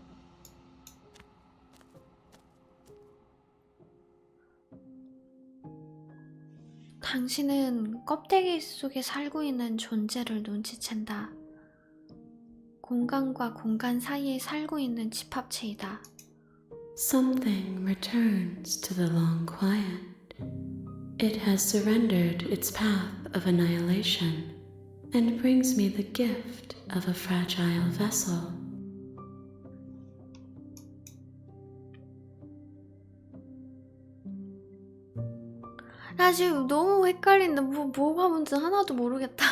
S1: 당신은 껍데기 속에 살고 있는 존재를 눈치챈다. 공간과 공간 사이에 살고 있는 집합체이다.
S7: Something returns to the long quiet. It has surrendered its path of annihilation and brings me the gift of a fragile vessel.
S1: 나 지금 너무 헷갈린다. 뭐가 뭔지 하나도 모르겠다.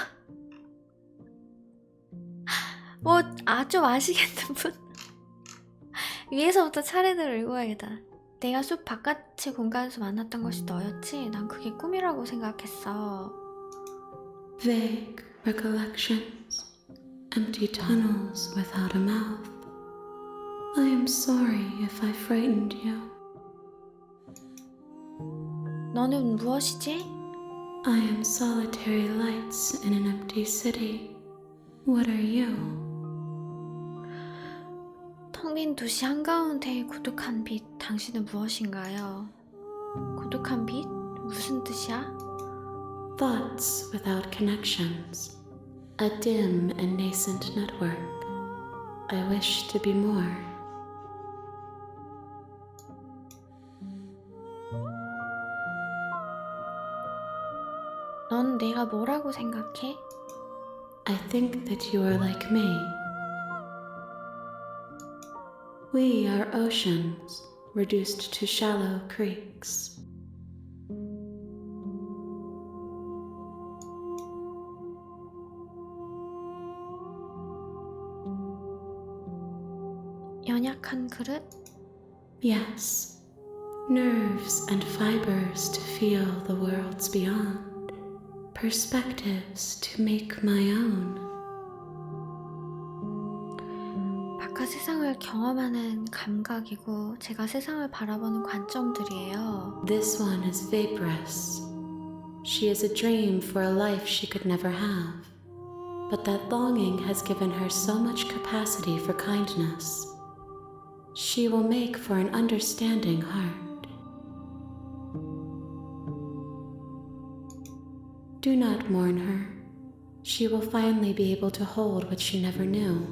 S1: 좀 아시겠는 분? 위에서부터 차례대로 읽어야겠다. 내가 숲 바깥의 공간에서 만났던 것이 너였지? 난 그게 꿈이라고 생각했어.
S7: Vague recollections, empty tunnels without a mouth. I am sorry if I frightened you.
S1: 너는 무엇이지?
S7: I am solitary lights in an empty city. What are you?
S1: 텅 빈 도시 한가운데의 고독한 빛. 당신은 무엇인가요? 고독한 빛? 무슨 뜻이야?
S7: Thoughts without connections. A dim and nascent network. I wish to be more.
S1: 넌 내가 뭐라고 생각해?
S7: I think that you are like me. We are oceans, reduced to shallow creeks.
S1: 연약한 그릇?
S7: Yes, nerves and fibers to feel the worlds beyond. Perspectives to make my own.
S1: 바깥 세상을 경험하는 감각이고 제가 세상을 바라보는 관점들이에요.
S7: This one is vaporous. She is a dream for a life she could never have. But that longing has given her so much capacity for kindness. She will make for an understanding heart. Do not mourn her. She will finally be able to hold what she never knew.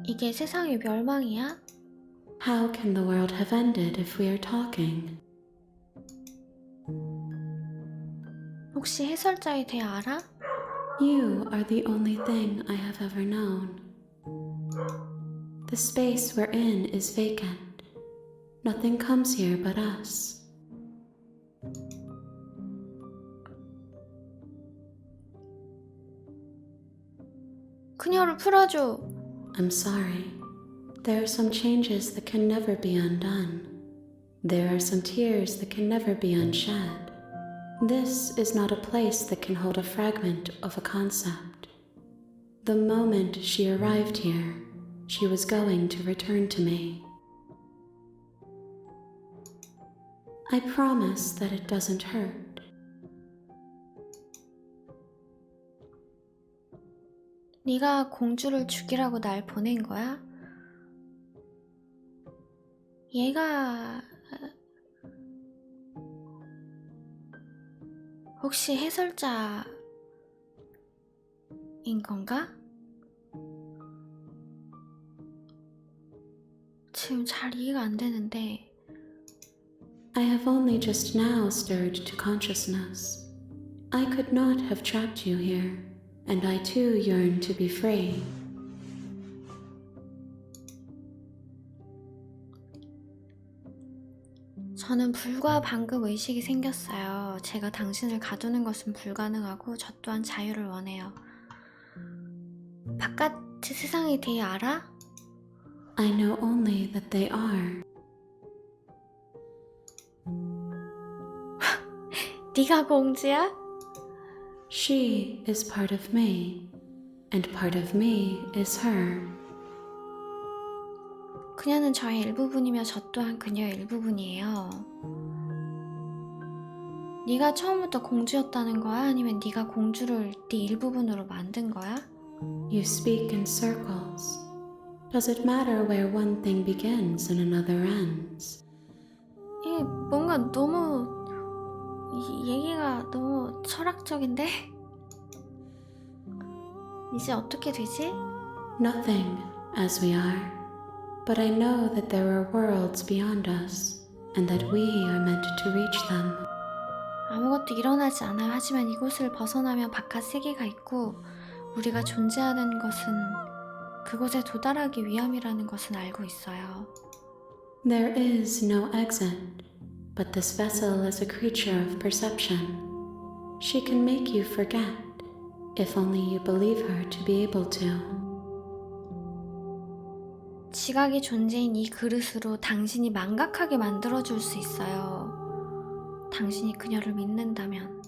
S1: 이게 세상의 멸망이야?
S7: How can the world have ended if we are talking?
S1: 혹시 해설자에 대해 알아?
S7: You are the only thing I have ever known. The space we're in is vacant. Nothing comes here but us.
S1: 그녀를 풀어줘.
S7: I'm sorry. There are some changes that can never be undone. There are some tears that can never be unshed. This is not a place that can hold a fragment of a concept. The moment she arrived here, she was going to return to me. I promise that it doesn't hurt.
S1: 네가 공주를 죽이라고 날 보낸 거야? 얘가 혹시 해설자인 건가? 지금 잘 이해가 안 되는데.
S7: I have only just now stirred to consciousness. I could not have trapped you here, and I too yearn to be free.
S1: 저는 불과 방금 의식이 생겼어요. 제가 당신을 가두는 것은 불가능하고 저 또한 자유를 원해요. 바깥의 세상에 대해 알아?
S7: I know only that they are.
S1: 네가 공주야?
S7: She is part of me, and part of me is her.
S1: 그녀는 저의 일부분이며 저 또한 그녀의 일부분이에요. 네가 처음부터 공주였다는 거야? 아니면 네가 공주를 네 일부분으로 만든 거야?
S7: You speak in circles. Does it matter where one thing begins and another ends?
S1: 이게 뭔가 너무 얘기가 너무 철학적인데? 이제 어떻게 되지?
S7: Nothing, as we are. But I know that there are worlds beyond us, and that we are meant to reach them.
S1: 아무것도 일어나지 않아요. 하지만 이곳을 벗어나면 바깥 세계가 있고 우리가 존재하는 것은 그곳에 도달하기 위함이라는 것은 알고 있어요.
S7: There is no exit, but this vessel is a creature of perception. She can make you forget, if only you believe her to be able to.
S1: 지각의 존재인 이 그릇으로 당신이 망각하게 만들어줄 수 있어요. 당신이 그녀를 믿는다면.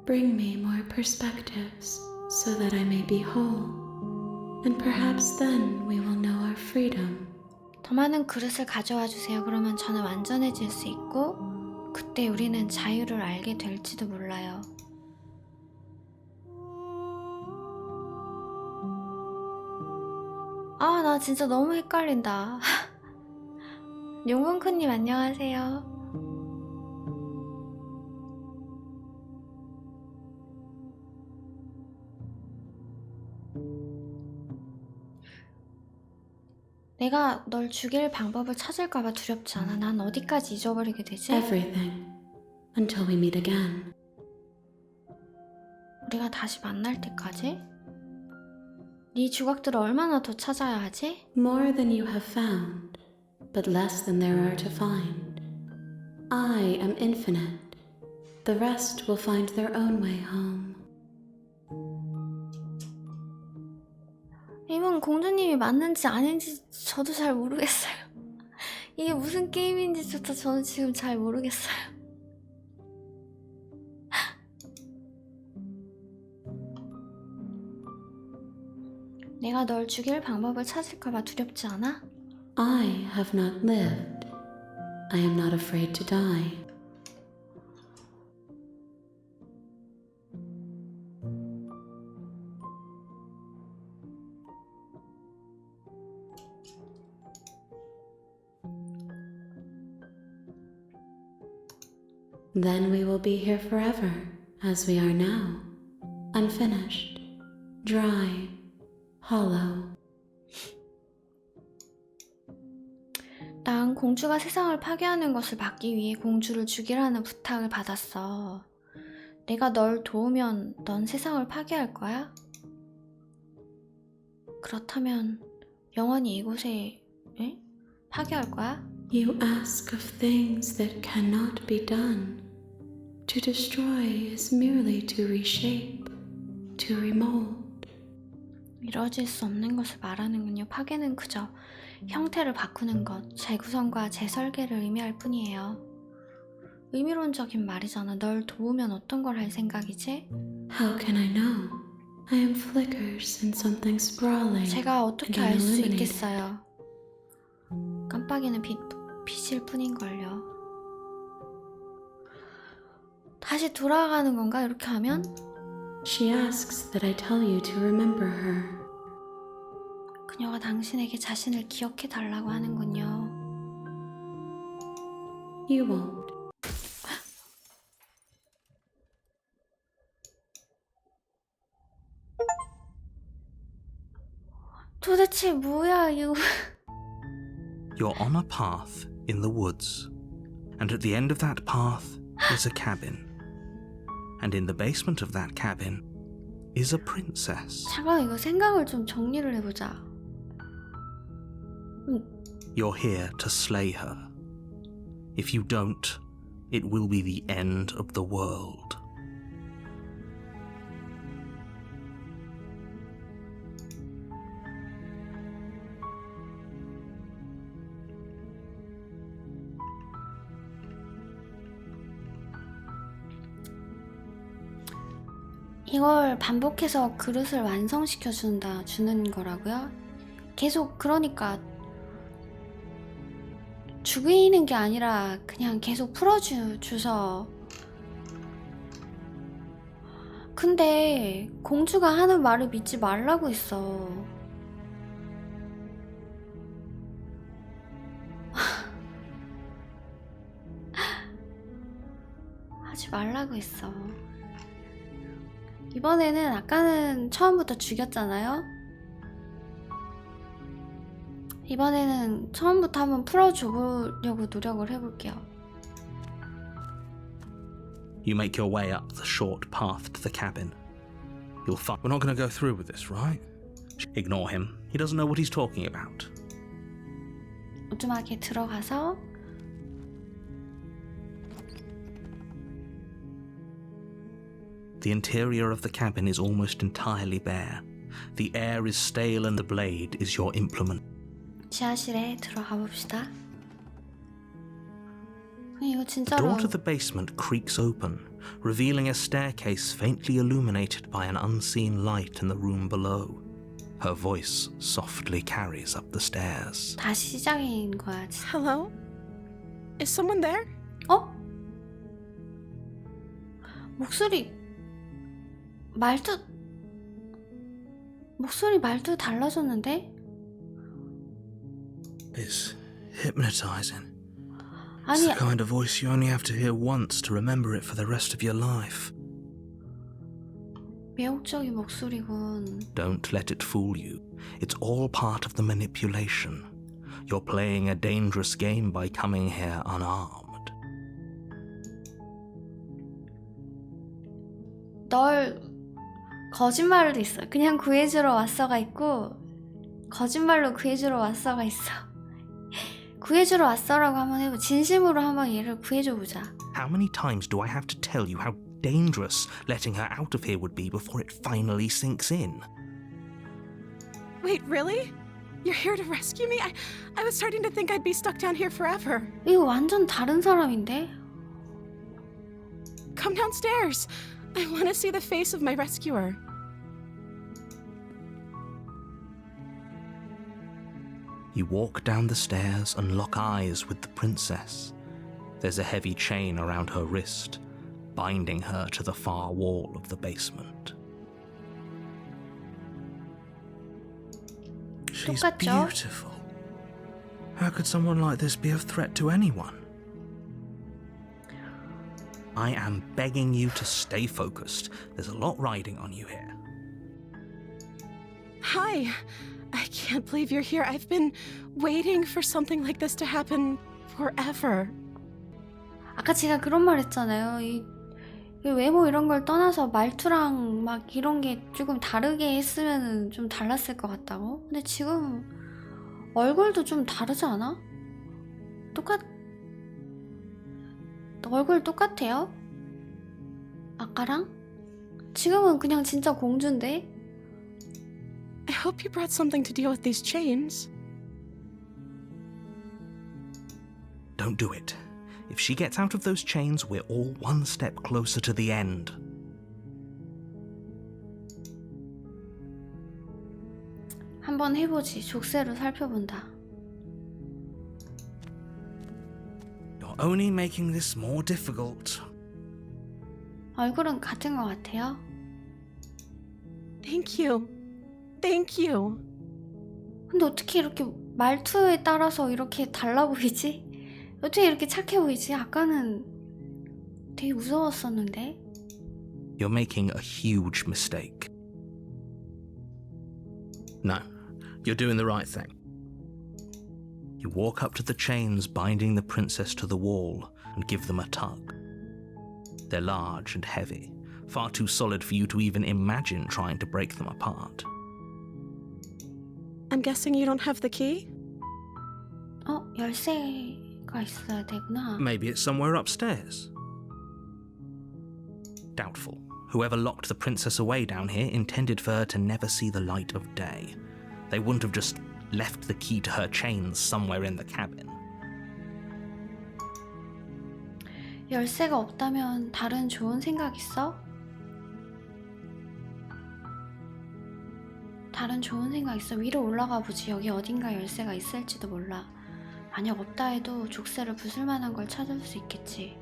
S7: Bring me more perspectives, so that I may be whole. And perhaps then we will know our freedom.
S1: 더 많은 그릇을 가져와 주세요. 그러면 저는 완전해질 수 있고 그때 우리는 자유를 알게 될지도 몰라요. 아, 나 진짜 너무 헷갈린다. 용군쿠님 안녕하세요. 내가 널 죽일 방법을 찾을까봐 두렵지 않아. 난 어디까지 잊어버리게 되지?
S7: Everything, until we meet again.
S1: 우리가 다시 만날 때까지? 네 조각들을 얼마나 더 찾아야 하지?
S7: More than you have found, but less than there are to find. I am infinite. The rest will find their own way home.
S1: 이분 공주님이 맞는지 아닌지 저도 잘 모르겠어요. 이게 무슨 게임인지조차 저는 지금 잘 모르겠어요. 내가 널 죽일 방법을 찾을까봐 두렵지 않아?
S7: I have not lived. I am not afraid to die. Then we will be here forever, as we are now. Unfinished, dry, hollow.
S1: 난 공주가 세상을 파괴하는 것을 막기 위해 공주를 죽이라는 부탁을 받았어. 내가 널 도우면 넌 세상을 파괴할 거야? 그렇다면 영원히 이곳에 파괴할 거야?
S7: You ask of things that cannot be done. To destroy is merely to reshape, to remold.
S1: 이루어질 수 없는 것을 말하는군요. 파괴는 그저 형태를 바꾸는 것, 재구성과 재설계를 의미할 뿐이에요. 의미론적인 말이잖아. 널 도우면 어떤 걸 할 생각이지?
S7: How can I know? I am flickers in something sprawling.
S1: 제가 어떻게
S7: and
S1: 알 수
S7: unilluminated.
S1: 있겠어요. 깜빡이는 빛일 뿐인걸요. 다시 돌아가는 건가? 이렇게 하면?
S7: She asks that I tell you to remember her.
S1: 그녀가 당신에게 자신을 기억해 달라고 하는군요.
S7: You won't.
S1: 도대체 뭐야 이거.
S2: You're on a path in the woods, and at the end of that path is a cabin. And in the basement of that cabin is a princess.
S1: 잠깐 이거 생각을 좀 정리를 해보자.
S2: You're here to slay her. If you don't, it will be the end of the world.
S1: 이걸 반복해서 그릇을 완성시켜 주는 거라고요? 계속 그러니까 죽이는 게 아니라 그냥 계속 풀어줘서. 근데 공주가 하는 말을 믿지 말라고 했어. 하지 말라고 했어. 이번에는 아까는 처음부터 죽였잖아요? 이번에는 처음부터 한번 풀어줘보려고 노력을 해볼게요.
S2: You make your way up the short path to the cabin. You'll find...
S5: We're not going to go through with this, right?
S2: Ignore him. He doesn't know what he's talking about.
S1: 오두막에 들어가서
S2: The interior of the cabin is almost entirely bare. The air is stale and the blade is your implement.
S1: 지하실에 들어가 봅시다. 이거
S2: The
S1: 진짜로
S2: door to the basement creaks open, revealing a staircase faintly illuminated by an unseen light in the room below. Her voice softly carries up the stairs.
S1: 다시 시작인 거야.
S3: Hello? Is someone there?
S1: 어? 목소리 말투 달라졌는데?
S2: It's hypnotizing. It's
S1: 아니,
S2: the kind of voice you only have to hear once to remember it for the rest of your life.
S1: 매혹적인 목소리군.
S2: Don't let it fool you. It's all part of the manipulation. You're playing a dangerous game by coming here unarmed.
S1: 널 거짓말도 있어. 그냥 구해주러 왔어가 있고 거짓말로 구해주러 왔어가 있어. 구해주러 왔어라고 한번 해보. 진심으로 한번 얘를 구해줘 보자.
S2: How many times do I have to tell you how dangerous letting her out of here would be before it finally sinks in?
S3: Wait, really? You're here to rescue me? I was starting to think I'd be stuck down here forever.
S1: 이거 완전 다른 사람인데?
S3: Come downstairs. I want to see the face of my rescuer.
S2: You walk down the stairs and lock eyes with the princess. There's a heavy chain around her wrist, binding her to the far wall of the basement. She's
S1: 똑같죠?
S2: beautiful. How could someone like this be of threat to anyone? I am begging you to stay focused. There's a lot riding on you here.
S3: Hi. I can't believe you're here. I've been waiting for something like this to happen forever.
S1: 아까 제가 그런 말 했잖아요. 이 외모 이런 걸 떠나서 말투랑 막 이런 게 조금 다르게 했으면 좀 달랐을 것 같다고. 근데 지금 얼굴도 좀 다르지 않아? 얼굴 똑같아요? 아까랑? 지금은 그냥 진짜 공주인데?
S3: I hope you brought something to deal with these chains.
S2: Don't do it. If she gets out of those chains, we're all one step closer to the end.
S1: 한번 해보지. 족쇄로 살펴본다.
S2: You're only making this more difficult.
S1: 얼굴은 같은 것 같아요.
S3: Thank you. Thank you.
S1: 근데 어떻게 이렇게 말투에 따라서 이렇게 달라 보이지? 어떻게 이렇게 착해 보이지? 아까는 되게 무서웠었는데.
S2: You're making a huge mistake. No, you're doing the right thing. You walk up to the chains binding the princess to the wall and give them a tug. They're large and heavy, far too solid for you to even imagine trying to break them apart.
S3: I'm guessing you don't have the key?
S1: 열쇠가 있어야 되구나.
S2: Maybe it's somewhere upstairs. Doubtful. Whoever locked the princess away down here intended for her to never see the light of day. They wouldn't have just left the key to her chains somewhere in the cabin.
S1: 열쇠가 없다면 다른 좋은 생각 있어? 다른 좋은 생각 있어. 위로 올라가 보지. 여기 어딘가 열쇠가 있을지도 몰라. 만약 없다 해도 족쇄를 부술 만한 걸 찾을 수 있겠지.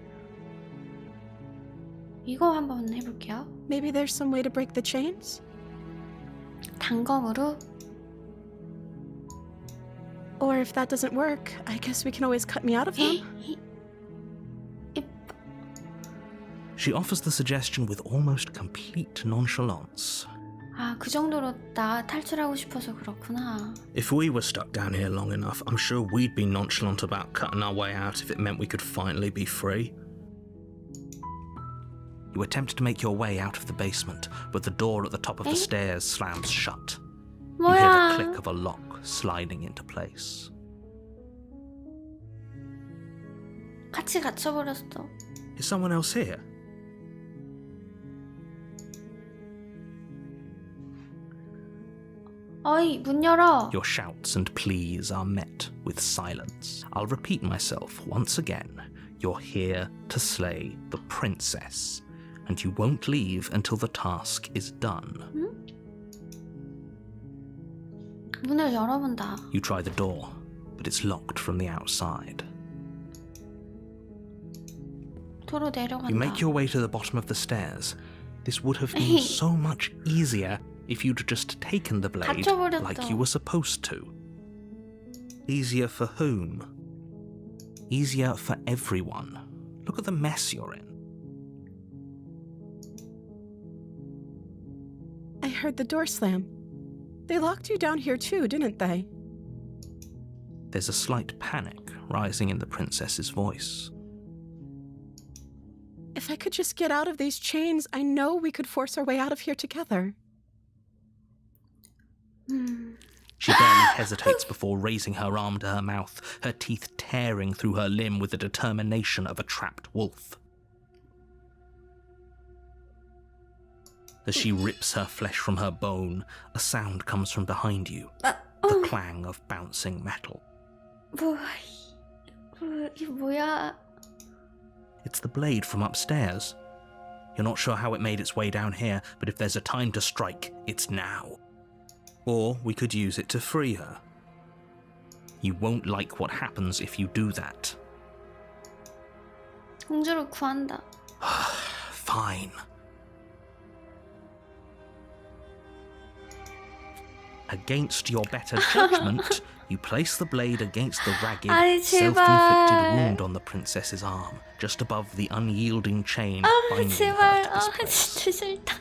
S1: 이거 한번 해볼게요.
S3: Maybe there's some way to break the chains?
S1: 단검으로?
S3: Or if that doesn't work, I guess we can always cut me out of them.
S2: She offers the suggestion with almost complete nonchalance.
S1: 그 정도로 나 탈출하고 싶어서 그렇구나.
S2: If we were stuck down here long enough, I'm sure we'd be nonchalant about cutting our way out if it meant we could finally be free. You attempt to make your way out of the basement, but the door at the top of the stairs slams shut. You hear the click of a lock sliding into place.
S1: 같이 갇혀버렸어.
S2: Is someone else here?
S1: 어이, 문 열어.
S2: Your shouts and pleas are met with silence. I'll repeat myself once again. You're here to slay the princess, and you won't leave until the task is done.
S1: 문을 열어본다.
S2: You try the door, but it's locked from the outside.
S1: 도로 내려간다.
S2: You make your way to the bottom of the stairs. This would have been so much easier if you'd just taken the blade
S1: 갇혀버렸다.
S2: like you were supposed to. Easier for whom? Easier for everyone. Look at the mess you're in.
S3: I heard the door slam. They locked you down here too, didn't they?
S2: There's a slight panic rising in the princess's voice.
S3: If I could just get out of these chains, I know we could force our way out of here together.
S2: She barely hesitates before raising her arm to her mouth, her teeth tearing through her limb with the determination of a trapped wolf. As she rips her flesh from her bone, a sound comes from behind you, the clang of bouncing metal.
S1: 이게 뭐야?
S2: It's the blade from upstairs. You're not sure how it made its way down here, but if there's a time to strike, it's now. Or we could use it to free her. You won't like what happens if you do that.
S1: 공주를 구한다.
S2: Fine. Against your better judgment, you place the blade against the ragged,
S1: 아니,
S2: self-inflicted
S1: 제발.
S2: wound on the princess's arm, just above the unyielding chain binding her
S1: 제발.
S2: to this
S1: 아,
S2: place.
S1: 진짜 싫다.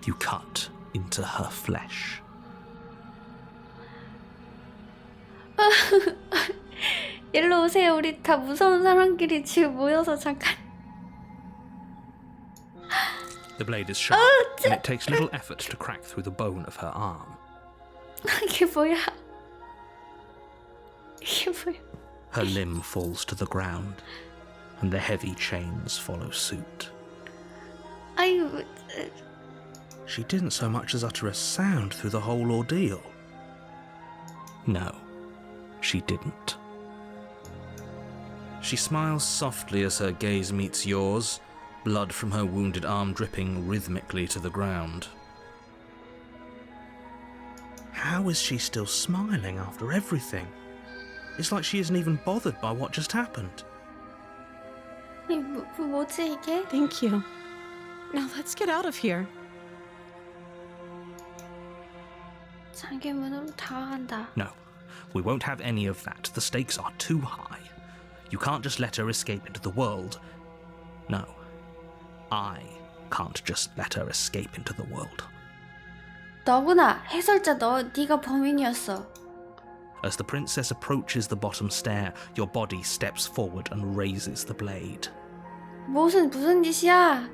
S2: You cut into her flesh.
S1: 일로 오세요. 우리 다 무서운 사람끼리 지금 모여서 잠깐.
S2: The blade is sharp, and it takes little effort to crack through the bone of her arm.
S1: 이게 뭐야? 이게 뭐야?
S2: Her limb falls to the ground, and the heavy chains follow suit.
S1: 아유,
S2: She didn't so much as utter a sound through the whole ordeal. No, she didn't. She smiles softly as her gaze meets yours, blood from her wounded arm dripping rhythmically to the ground. How is she still smiling after everything? It's like she isn't even bothered by what just happened.
S1: 뭐지 이게?
S3: Thank you. Now let's get out of here.
S1: 자기 문으로 다가간다.
S2: No, we won't have any of that. The stakes are too high. You can't just let her escape into the world. No, I can't just let her escape into the world.
S1: 너구나. 해설자 네가 범인이었어.
S2: As the princess approaches the bottom stair, your body steps forward and raises the blade.
S1: 무슨 짓이야?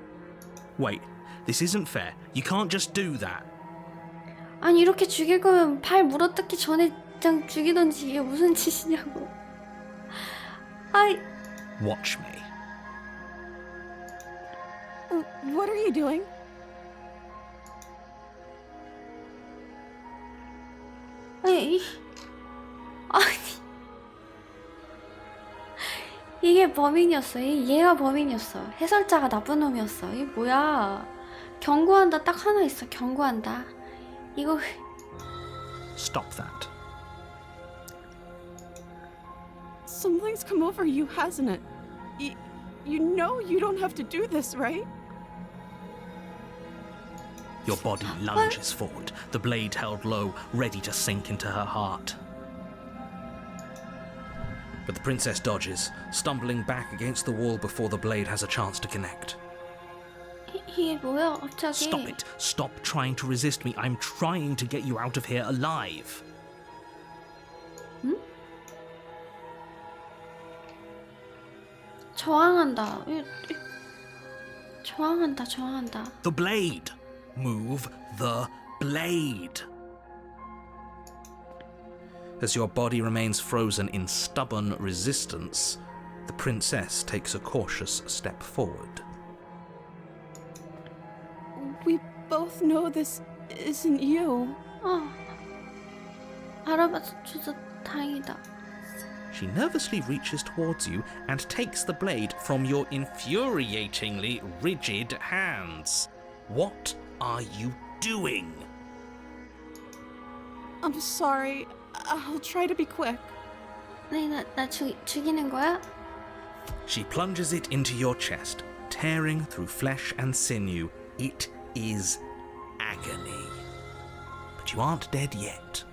S2: Wait, this isn't fair. You can't just do that.
S1: 아니 이렇게 죽일 거면 팔 물어뜯기 전에 그냥 죽이던지. 이게 무슨 짓이냐고. 아이.
S2: Watch me.
S3: What are you doing?
S1: 아니 이게 범인이었어. 얘가 범인이었어. 해설자가 나쁜 놈이었어. 이게 뭐야? 경고한다 딱 하나 있어. 경고한다. 이거
S2: Stop that.
S3: Something's come over you, hasn't it? You know you don't have to do this, right?
S2: Your body lunges forward, the blade held low, ready to sink into her heart. But the princess dodges, stumbling back against the wall before the blade has a chance to connect.
S1: 이게 뭐야? 갑자기.
S2: Stop it! Stop trying to resist me. I'm trying to get you out of here alive.
S1: 응? 저항한다. 저항한다.
S2: The blade! Move the blade! As your body remains frozen in stubborn resistance, the princess takes a cautious step forward.
S3: We both know this isn't you.
S1: 알아봐줘서 다행이다.
S2: She nervously reaches towards you and takes the blade from your infuriatingly rigid hands. What are you doing?
S3: I'm sorry. I'll try to be quick.
S1: 나 죽이는 거야?
S2: She plunges it into your chest, tearing through flesh and sinew. It is agony. But you aren't dead yet.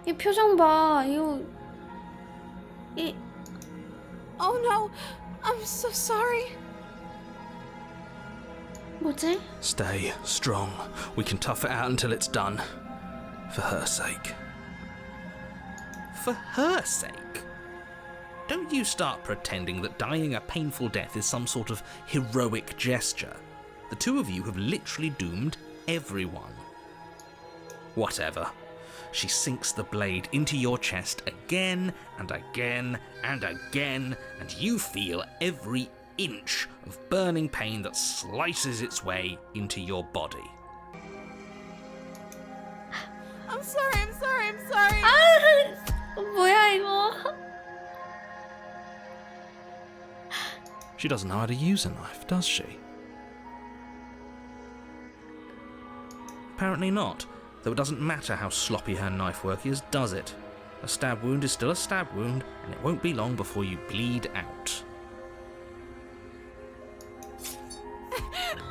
S1: 이 표정 봐.
S3: Oh no! I'm so sorry.
S1: 뭐지?
S2: Stay strong. We can tough it out until it's done. For her sake. For her sake? Don't you start pretending that dying a painful death is some sort of heroic gesture. The two of you have literally doomed everyone. Whatever. She sinks the blade into your chest again and again and again, and you feel every inch of burning pain that slices its way into your body.
S3: I'm sorry.
S1: 뭐야 이거?
S2: She doesn't know how to use a knife, does she? Apparently not, though it doesn't matter how sloppy her knife work is, does it? A stab wound is still a stab wound, and it won't be long before you bleed out.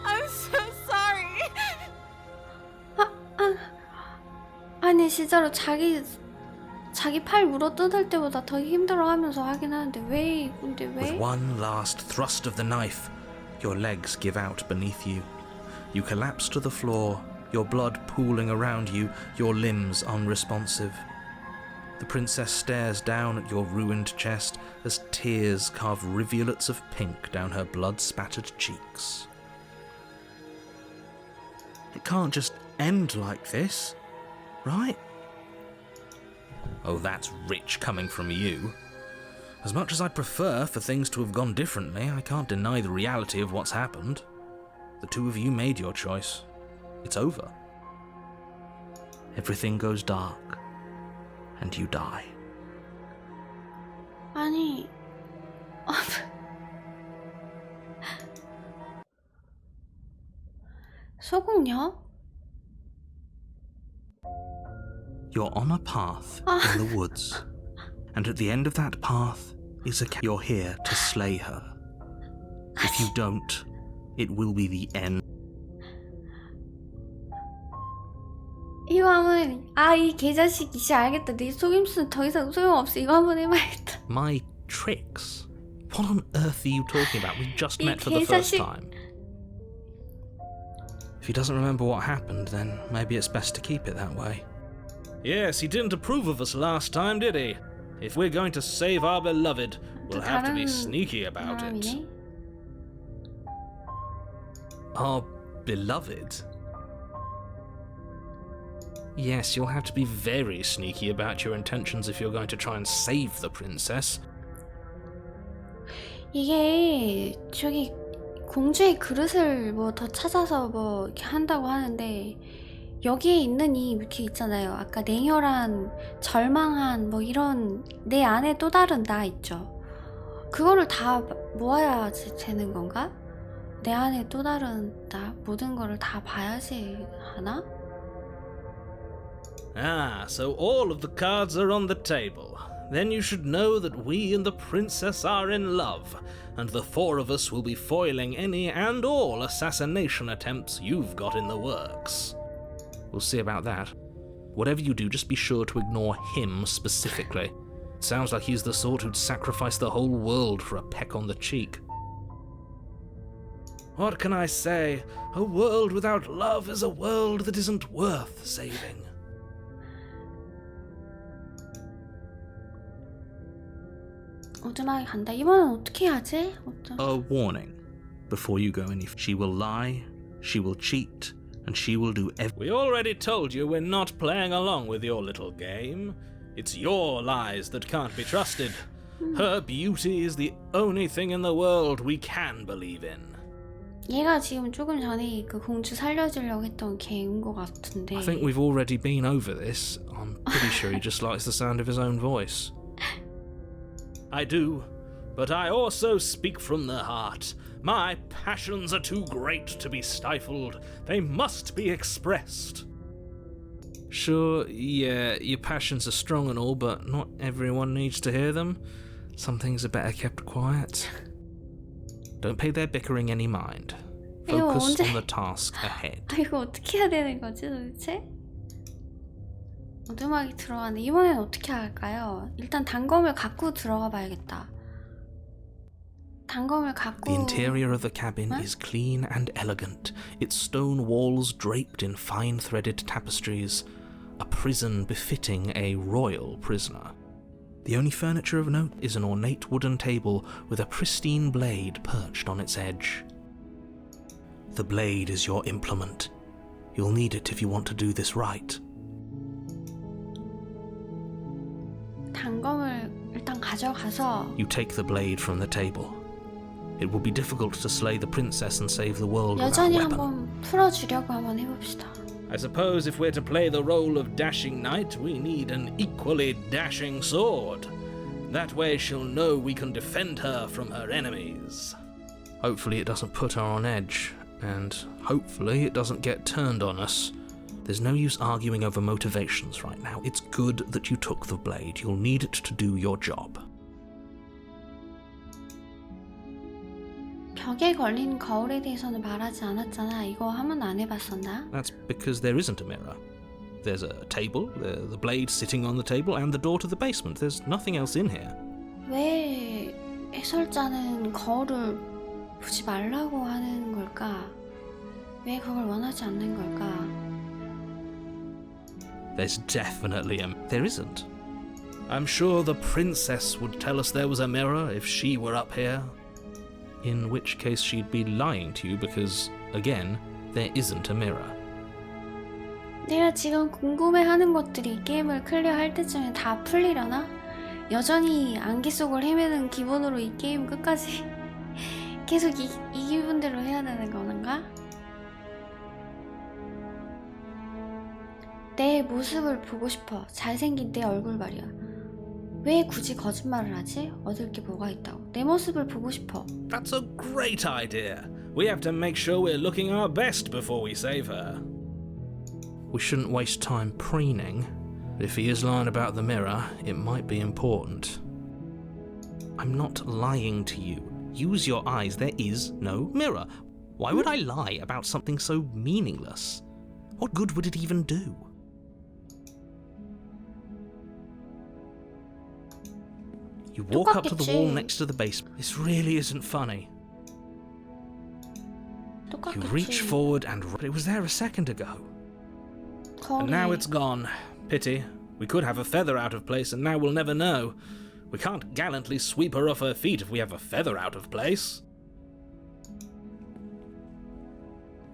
S3: I'm so sorry.
S1: 아니 진짜로 자기 팔 물어 뜯을 때보다 더 힘들어하면서 하긴 하는데 왜? 근데
S2: With
S1: 왜?
S2: one last thrust of the knife, your legs give out beneath you. You collapse to the floor, your blood pooling around you, your limbs unresponsive. The princess stares down at your ruined chest as tears carve rivulets of pink down her blood-spattered cheeks. It can't just end like this, right? Oh, that's rich coming from you. As much as I'd prefer for things to have gone differently, I can't deny the reality of what's happened. The two of you made your choice. It's over. Everything goes dark, and you die.
S1: 아니 소공녀?
S2: You're on a path in the woods, and at the end of that path is you're here to slay her. If you don't, it will be the end.
S1: 이거 한번 이 개자식 이씨 알겠다. 네 속임수는 더 이상 소용없어. 이거 한번 해봐야겠다.
S2: My tricks? What on earth are you talking about? We just met for the first time. If he doesn't remember what happened, then maybe it's best to keep it that way. Yes, he didn't approve of us last time, did he? If we're going to save our beloved, we'll have to be sneaky about it. Our beloved? Yes, you'll have to be very sneaky about your intentions if you're going to try and save the princess.
S1: 이게 저기 공주의 그릇을 뭐 더 찾아서 뭐 이렇게 한다고 하는데 여기에 있는 이 이렇게 있잖아요. 아까 냉혈한, 절망한 뭐 이런 내 안에 또 다른 나 있죠. 그거를 다 모아야 되는 건가? 내 안에 또 다른 나 모든 거를 다 봐야지 하나?
S2: Ah, so all of the cards are on the table. Then you should know that we and the princess are in love, and the four of us will be foiling any and all assassination attempts you've got in the works. We'll see about that. Whatever you do, just be sure to ignore him specifically. It sounds like he's the sort who'd sacrifice the whole world for a peck on the cheek. What can I say? A world without love is a world that isn't worth saving.
S1: 오두막에 간다. 이번엔 어떻게 하지?
S2: A warning. Before you go any she will lie, she will cheat, and she will do We already told you we're not playing along with your little game. It's your lies that can't be trusted. Her beauty is the only thing in the world we can believe in.
S1: 얘가 지금 조금 전에 그 공주 살려주려고 했던 걔인 것 같은데.
S2: I think we've already been over this. I'm pretty sure he just likes the sound of his own voice. I do, but I also speak from the heart. My passions are too great to be stifled. They must be expressed. Sure, yeah, your passions are strong and all, but not everyone needs to hear them. Some things are better kept quiet. Don't pay their bickering any mind. Focus on the task ahead.
S1: 이거 어떻게 해야 되는 거지 도대체? 오두막이 들어가네. 이번엔 어떻게 할까요? 일단 단검을 갖고 들어가 봐야겠다. 단검을 갖고.
S2: The interior of the cabin is clean and elegant, its stone walls draped in fine-threaded tapestries, a prison befitting a royal prisoner. The only furniture of note is an ornate wooden table with a pristine blade perched on its edge. The blade is your implement. You'll need it if you want to do this right.
S1: 단검을 일단 가져가서.
S2: You take the blade from the table. It will be difficult to slay the princess and save the world without a
S1: 여전히
S2: weapon.
S1: 한번 풀어주려고 한번 해봅시다.
S2: I suppose if we're to play the role of dashing knight, we need an equally dashing sword. That way she'll know we can defend her from her enemies. Hopefully it doesn't put her on edge, and hopefully it doesn't get turned on us. There's no use arguing over motivations right now. It's good that you took the blade. You'll need it to do your job.
S1: 벽에 걸린 거울에 대해서는 말하지 않았잖아. 이거 한 번도 안 해봤었나?
S2: That's because there isn't a mirror. There's a table, the blade sitting on the table, and the door to the basement. There's nothing else in here.
S1: 왜 해설자는 거울을 보지 말라고 하는 걸까? 왜 그걸 원하지 않는 걸까?
S2: There's definitely there isn't. I'm sure the princess would tell us there was a mirror if she were up here. In which case she'd be lying to you because, again, there isn't a mirror.
S1: 내가 지금 궁금해하는 것들이 게임을 클리어할 때쯤에 다 풀리려나? 여전히 안개 속을 헤매는 기분으로 이 게임 끝까지 계속 이 기분대로 해야 되는 건가? 내 모습을 보고 싶어. 잘생긴 내 얼굴 말이야. 왜 굳이 거짓말을 하지? 얻을 게 뭐가 있다고. 내 모습을 보고 싶어.
S2: That's a great idea. We have to make sure we're looking our best before we save her. We shouldn't waste time preening. If he is lying about the mirror, it might be important. I'm not lying to you. Use your eyes. There is no mirror. Why would I lie about something so meaningless? What good would it even do? You walk up to the wall next to the basement. This really isn't funny. You reach forward and it was there a second ago. And now it's gone. Pity. We could have a feather out of place and now we'll never know. We can't gallantly sweep her off her feet if we have a feather out of place.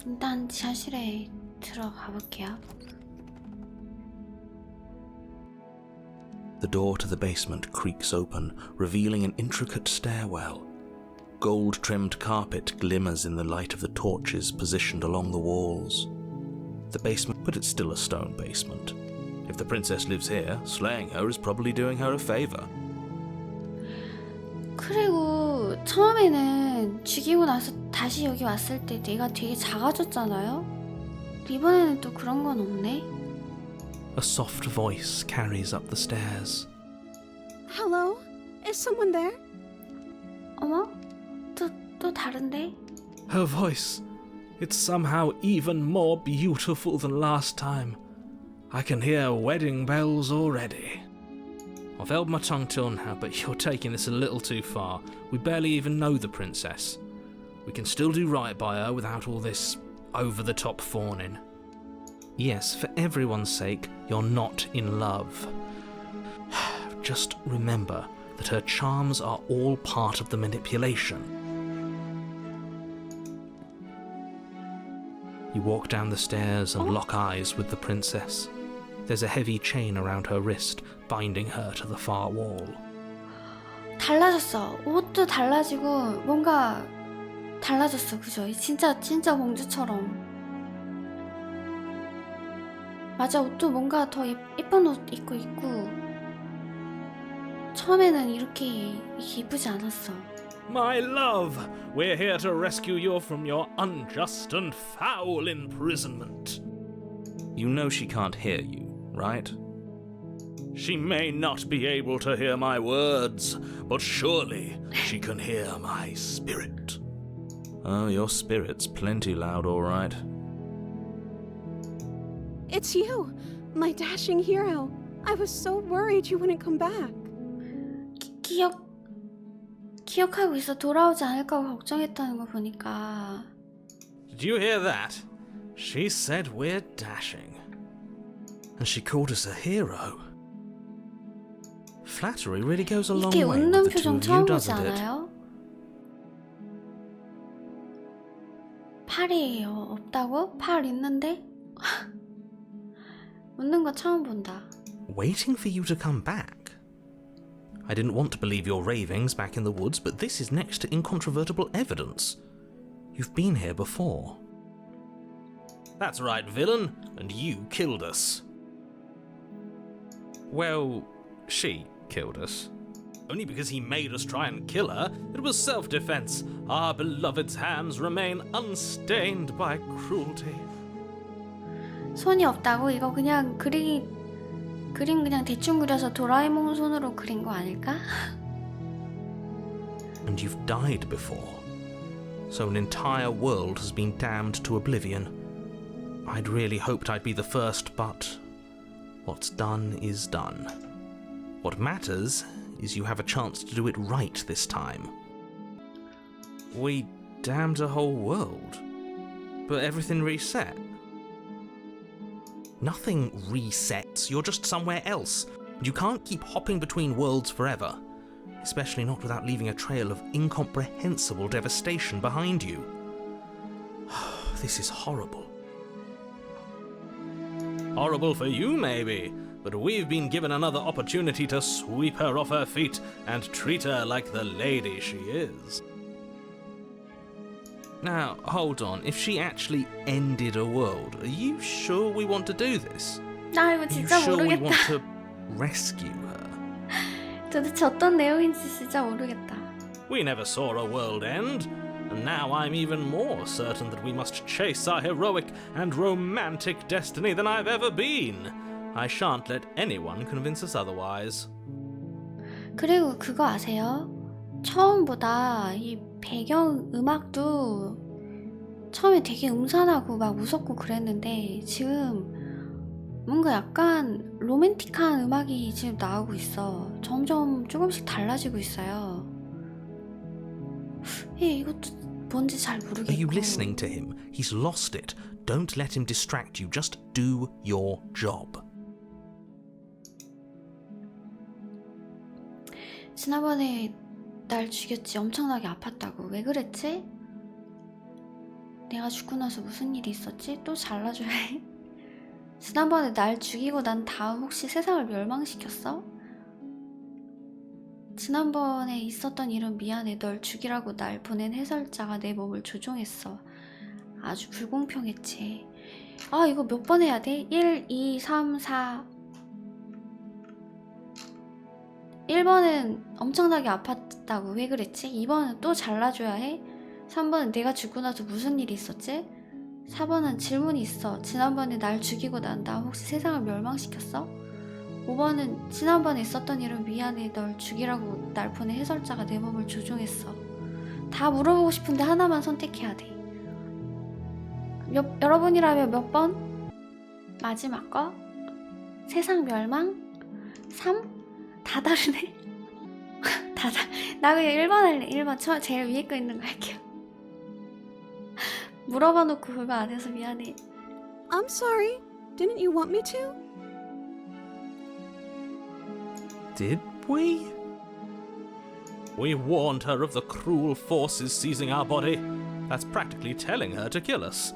S1: 일단 지하실에 들어가 볼게요.
S2: The door to the basement creaks open, revealing an intricate stairwell. Gold-trimmed carpet glimmers in the light of the torches positioned along the walls. The basement, but it's still a stone basement. If the princess lives here, slaying her is probably doing her a favor.
S1: 그리고 처음에는 죽이고 나서 다시 여기 왔을 때 내가 되게 작아졌잖아요? 이번에는 또 그런 건 없네?
S2: A soft voice carries up the stairs.
S3: Hello? Is someone there?
S1: 어머? 또 다른데?
S2: Her voice. It's somehow even more beautiful than last time. I can hear wedding bells already. I've held my tongue till now, but you're taking this a little too far. We barely even know the princess. We can still do right by her without all this over-the-top fawning. Yes, for everyone's sake, you're not in love. Just remember that her charms are all part of the manipulation. You walk down the stairs and lock eyes with the princess. There's a heavy chain around her wrist, binding her to the far wall.
S1: 달라졌어. 옷도 달라지고 뭔가 달라졌어. 그죠? 진짜 공주처럼. 맞아, 옷도 뭔가 더 예쁜 옷 입고 있고 처음에는 이렇게 이쁘지 않았어.
S2: My love, we're here to rescue you from your unjust and foul imprisonment. You know she can't hear you, right? She may not be able to hear my words, but surely she can hear my spirit. Oh, your spirit's plenty loud, all right.
S3: It's you, my dashing hero. I was so worried you wouldn't come back.
S1: 기억하고 있어. 돌아오지 않을까 걱정했다는 거 보니까.
S2: Did you hear that? She said we're dashing. And she called us a hero. Flattery really goes a long
S1: 이게
S2: way with
S1: 웃는
S2: the two
S1: 표정
S2: of you,
S1: 처음 보지
S2: doesn't it?
S1: 않아요? 팔이 없다고? 팔 있는데? 웃는 거 처음 본다.
S2: Waiting for you to come back. I didn't want to believe your ravings back in the woods, but this is next to incontrovertible evidence. You've been here before. That's right, villain, and you killed us. Well, she killed us. Only because he made us try and kill her. It was self-defense. Our beloved's hands remain unstained by cruelty.
S1: 손이 없다고? 이거 그냥 그림 그냥 대충 그려서 도라에몽 손으로 그린 거 아닐까?
S2: And you've died before. So an entire world has been damned to oblivion. I'd really hoped I'd be the first, but What's done is done. What matters is you have a chance to do it right this time. We damned a whole world, but everything reset. Nothing resets, you're just somewhere else. You can't keep hopping between worlds forever, especially not without leaving a trail of incomprehensible devastation behind you. This is horrible.
S6: Horrible for you, maybe, but we've been given another opportunity to sweep her off her feet and treat her like the lady she is.
S2: Now, hold on, if she actually ended a world, are you sure we want to do this?
S1: 나 이거
S2: Are you
S1: 진짜
S2: sure we
S1: 모르겠다.
S2: want to rescue her?
S1: 도대체 어떤 내용인지 진짜 모르겠다.
S6: We never saw a world end, and now I'm even more certain that we must chase our heroic and romantic destiny than I've ever been. I shan't let anyone convince us otherwise.
S1: 그리고 그거 아세요? 처음보다 이 배경 음악도 처음에 되게 음산하고 막 무섭고 그랬는데 지금 뭔가 약간 로맨틱한 음악이 지금 나오고 있어. 점점 조금씩 달라지고 있어요. 이것도 뭔지 잘 모르겠고.
S2: Are you listening to him? He's lost it. Don't let him distract you. Just do your job.
S1: 지난번에 날 죽였지. 엄청나게 아팠다고. 왜 그랬지? 내가 죽고 나서 무슨 일이 있었지? 또 잘라줘야 해? 지난번에 날 죽이고 난 다음 혹시 세상을 멸망시켰어? 지난번에 있었던 일은 미안해. 널 죽이라고 날 보낸 해설자가 내 몸을 조종했어. 아주 불공평했지. 아, 이거 몇 번 해야 돼? 1, 2, 3, 4... 1번은 엄청나게 아팠다고. 왜 그랬지? 2번은 또 잘라줘야 해? 3번은 내가 죽고 나서 무슨 일이 있었지? 4번은 질문이 있어. 지난번에 날 죽이고 난 다음 혹시 세상을 멸망시켰어? 5번은 지난번에 있었던 일은 미안해. 널 죽이라고 날 보낸 해설자가 내 몸을 조종했어. 다 물어보고 싶은데 하나만 선택해야 돼. 여러분이라면 몇 번? 마지막 거? 세상 멸망? 3? 다 다르네? 나 그냥 1번 할래. 1번 제일 위에 거 있는 거 할게요. 물어봐 놓고 그거 안 해서 미안해.
S3: I'm sorry. Didn't you want me to?
S2: Did we?
S6: We warned her of the cruel forces seizing our body. That's practically telling her to kill us.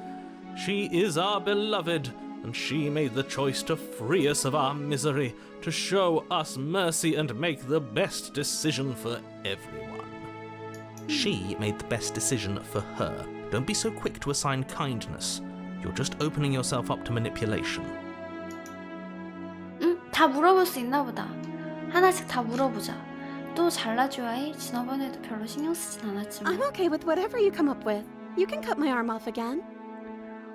S6: She is our beloved, and she made the choice to free us of our misery, to show us mercy and make the best decision for everyone.
S2: She made the best decision for her. Don't be so quick to assign kindness. You're just opening yourself up to manipulation.
S1: 다 물어볼 수 있나 보다. 하나씩 다 물어보자. 또 잘라줘야 해? 지난번에도 별로 신경 쓰진 않았지만.
S3: I'm okay with whatever you come up with. You can cut my arm off again.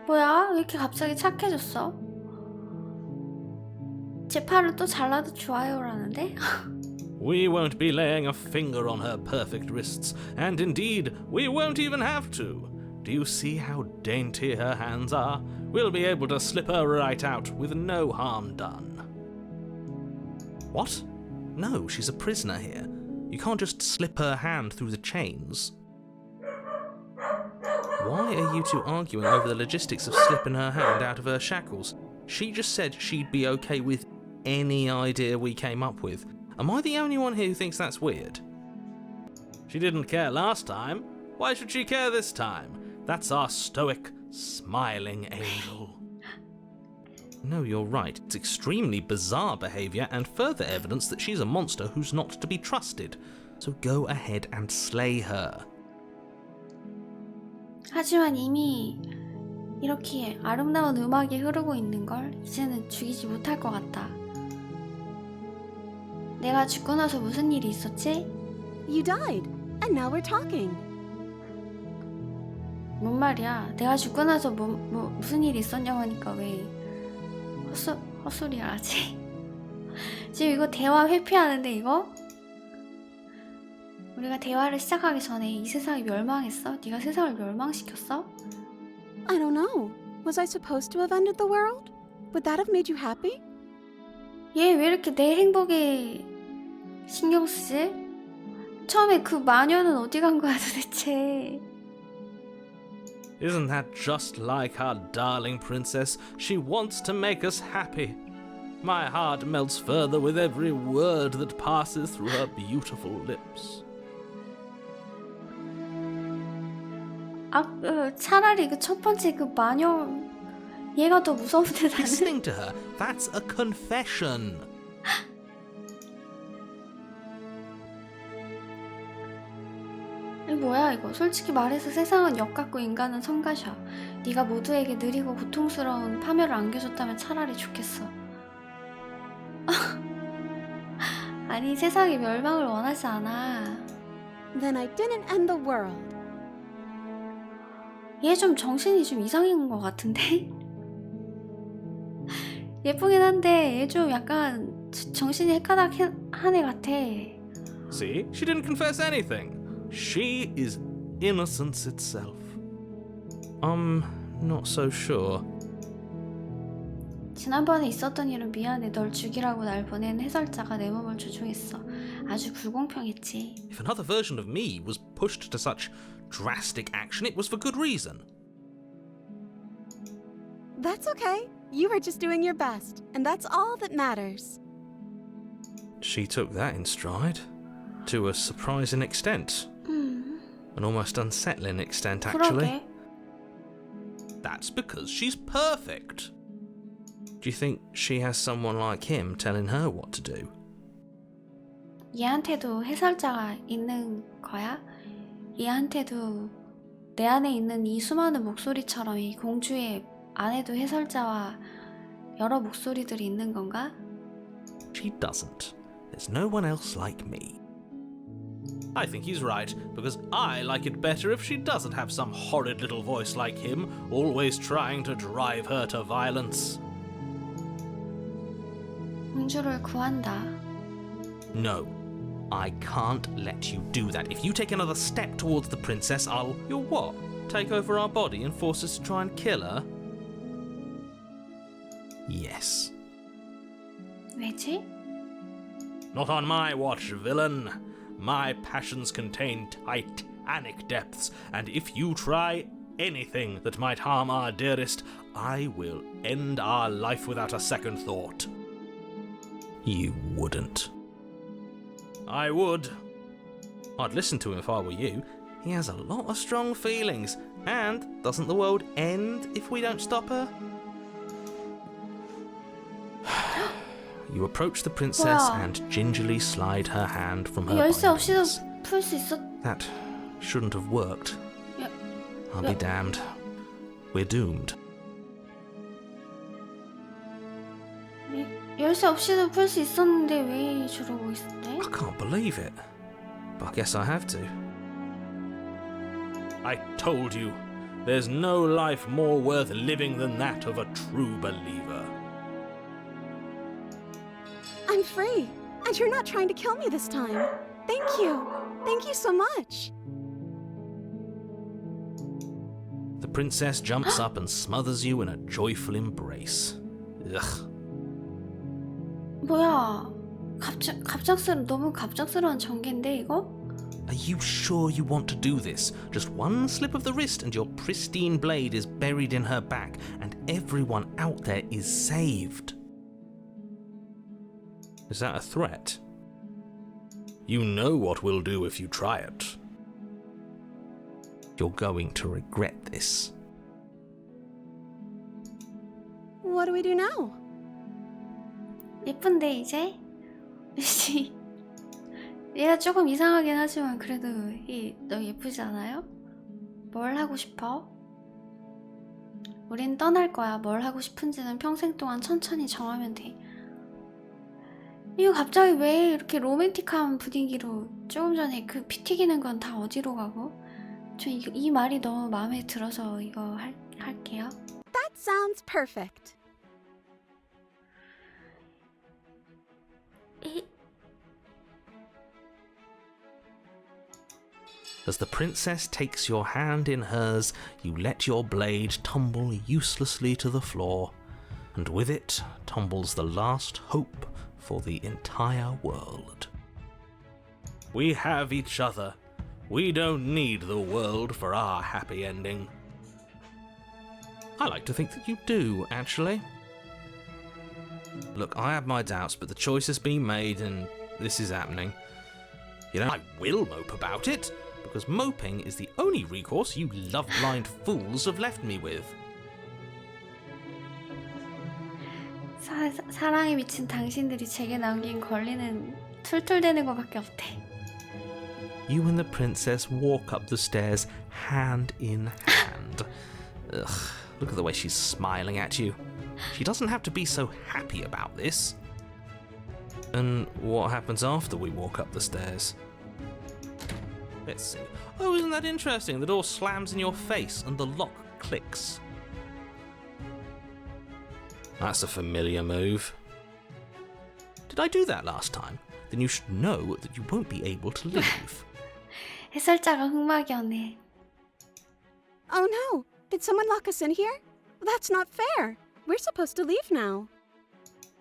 S1: 뭐야? 왜 이렇게 갑자기 착해졌어? 제 팔을 또 잘라도 좋아요라는데?
S6: We won't be laying a finger on her perfect wrists, and indeed, we won't even have to. Do you see how dainty her hands are? We'll be able to slip her right out with no harm done.
S2: What? No, she's a prisoner here. You can't just slip her hand through the chains. Why are you two arguing over the logistics of slipping her hand out of her shackles? She just said she'd be okay with any idea we came up with. Am I the only one here who thinks that's weird?
S6: She didn't care last time. Why should she care this time? That's our stoic, smiling angel.
S2: No, you're right. It's extremely bizarre behaviour and further evidence that she's a monster who's not to be trusted. So go ahead and slay her.
S1: 하지만 이미 이렇게 아름다운 음악이 흐르고 있는걸 이제는 죽이지 못할 것 같다. 내가 죽고 나서 무슨 일이 있었지?
S3: You died, and now we're talking.
S1: 뭔 말이야? 내가 죽고 나서 무슨 일이 있었냐고 하니까 왜 헛소리를 하지? 지금 이거 대화 회피하는데 이거? 우리가 대화를 시작하기 전에 이 세상이 멸망했어? 네가 세상을 멸망시켰어?
S3: I don't know. Was I supposed to have ended the world? Would that have made you happy?
S1: 얘 왜 이렇게 내 행복에 신경 쓰지? 처음에 그 마녀는 어디 간 거야 도대체?
S6: Isn't that just like our darling princess? She wants to make us happy. My heart melts further with every word that passes through her beautiful lips.
S1: 차라리 그 첫 번째 그 마녀 얘가 더 무서운데 나는.
S6: Listening to her, that's a confession.
S1: 이 뭐야 이거. 솔직히 말해서 세상은 역 같고 인간은 성가셔. 네가 모두에게 느리고 고통스러운 파멸을 안겨줬다면 차라리 좋겠어. 아니 세상이 멸망을 원하지 않아.
S3: Then I didn't end the world.
S1: 얘 좀 정신이 좀 이상인 것 같은데? 예쁘긴 한데 얘 좀 약간 정신이 헷가닥한 애 같아.
S6: See, she didn't confess anything. She is innocence itself. I'm not so sure.
S1: 지난번에 있었던 일은 미안해. 널 죽이라고 날 보낸 해설자가 내 몸을 조종했어. 아주 불공평했지.
S6: If another version of me was pushed to such drastic action, it was for good reason.
S3: That's okay. You were just doing your best, and that's all that matters.
S6: She took that in stride. To a surprising extent. An almost unsettling extent, actually.
S1: 그러게.
S6: That's because she's perfect. Do you think she has someone like him telling her what to do?
S1: 얘한테도 해설자가 있는 거야? 얘한테도 내 안에 있는 이 수많은 목소리처럼 이 공주의 안에도 해설자와 여러 목소리들이 있는 건가?
S6: She doesn't. There's no one else like me. I think he's right, because I like it better if she doesn't have some horrid little voice like him, always trying to drive her to violence.
S1: 공주를 구한다.
S6: No, I can't let you do that. If you take another step towards the princess, You'll what? Take over our body and force us to try and kill her? Yes.
S1: 왜지?
S6: Not on my watch, villain. My passions contain titanic depths, and if you try anything that might harm our dearest, I will end our life without a second thought. You wouldn't. I would. I'd listen to him if I were you. He has a lot of strong feelings, and doesn't the world end if we don't stop her? You approach the princess
S1: 뭐야?
S6: and gingerly slide her hand from her
S1: 열쇠 없이도
S6: bindings.
S1: 풀 수 있었...
S6: That shouldn't have worked.
S1: 야,
S6: I'll be damned. We're doomed.
S1: 열쇠 없이도 풀 수 있었는데 왜 저러고 있었대?
S6: I can't believe it. But I guess I have to. I told you, there's no life more worth living than that of a true believer.
S3: I'm free, and you're not trying to kill me this time. Thank you. Thank you so much.
S6: The princess jumps up and smothers you in a joyful embrace. Ugh.
S1: 뭐야? 너무 갑작스러운 전개인데 이거?
S6: Are you sure you want to do this? Just one slip of the wrist and your pristine blade is buried in her back, and everyone out there is saved. Is that a threat? You know what we'll do if you try it. You're going to regret this.
S3: What do we do now?
S1: 예쁜데 이제? 얘가 조금 이상하긴 하지만 그래도 너 예쁘지 않아요? 뭘 하고 싶어? 우린 떠날 거야. 뭘 하고 싶은지는 평생 동안 천천히 정하면 돼. 이거 갑자기 왜 이렇게 로맨틱한 분위기로 조금 전에 그 피 튀기는 건 다 어디로 가고? 저 이 말이 너무 마음에 들어서 이거 할게요.
S3: That sounds perfect.
S6: As the princess takes your hand in hers, you let your blade tumble uselessly to the floor, and with it tumbles the last hope
S2: for the entire world.
S6: We have each other. We don't need the world for our happy ending.
S2: I like to think that you do, actually. Look, I have my doubts, but the choice has been made and this is happening. You know, I will mope about it, because moping is the only recourse you love-blind fools have left me with.
S1: 사랑에 미친 당신들이 제게 남긴 권리는 툴툴대는 것밖에 없대.
S2: You and the princess walk up the stairs hand in hand. Ugh, look at the way she's smiling at you. She doesn't have to be so happy about this. And what happens after we walk up the stairs? Let's see. Oh, isn't that interesting? The door slams in your face and the lock clicks. That's a familiar move. Did I do that last time? Then you should know that you won't be able to leave.
S1: 해설자가 흑막이었네.
S3: Oh no! Did someone lock us in here? That's not fair! We're supposed to leave now.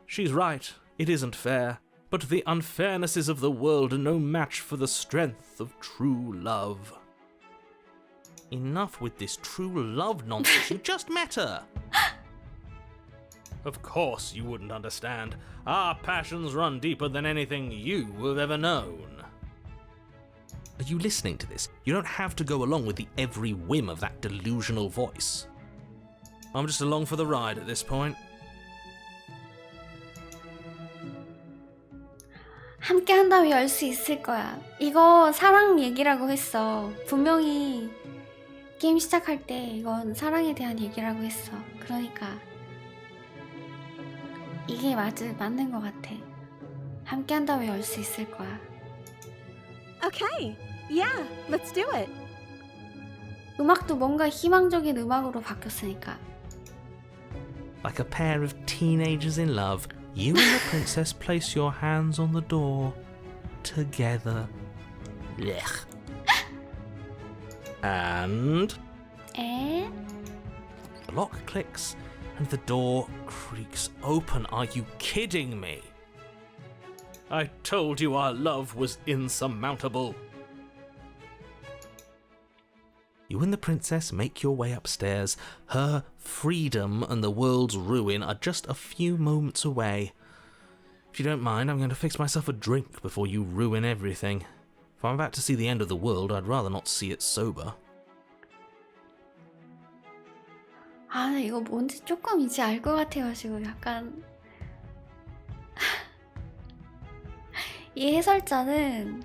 S6: She's right. It isn't fair. But the unfairnesses of the world are no match for the strength of true love.
S2: Enough with this true love nonsense. You just met her.
S6: Of course you wouldn't understand. Our passions run deeper than anything you have ever known.
S2: Are you listening to this? You don't have to go along with the every whim of that delusional voice.
S6: I'm just along for the ride at this point.
S1: 함께 한다면 열 수 있을 거야. 이거 사랑 얘기라고 했어. 분명히 게임 시작할 때 이건 사랑에 대한 얘기라고 했어. 그러니까 이게 맞는 것 같아. 함께 한다면 열 수 있을 거야.
S3: Okay, yeah, let's do it.
S1: 음악도 뭔가 희망적인 음악으로 바뀌었으니까.
S2: Like a pair of teenagers in love, you and the princess place your hands on the door together. Blech.
S6: And
S1: 에?
S2: The lock clicks and the door creaks open. Are you kidding me?
S6: I told you our love was insurmountable.
S2: You and the princess make your way upstairs. Her freedom and the world's ruin are just a few moments away. If you don't mind, I'm going to fix myself a drink before you ruin everything. If I'm about to see the end of the world, I'd rather not see it sober.
S1: 아, 이거 뭔지 조금 이제 알 것 같아가지고 약간 이 해설자는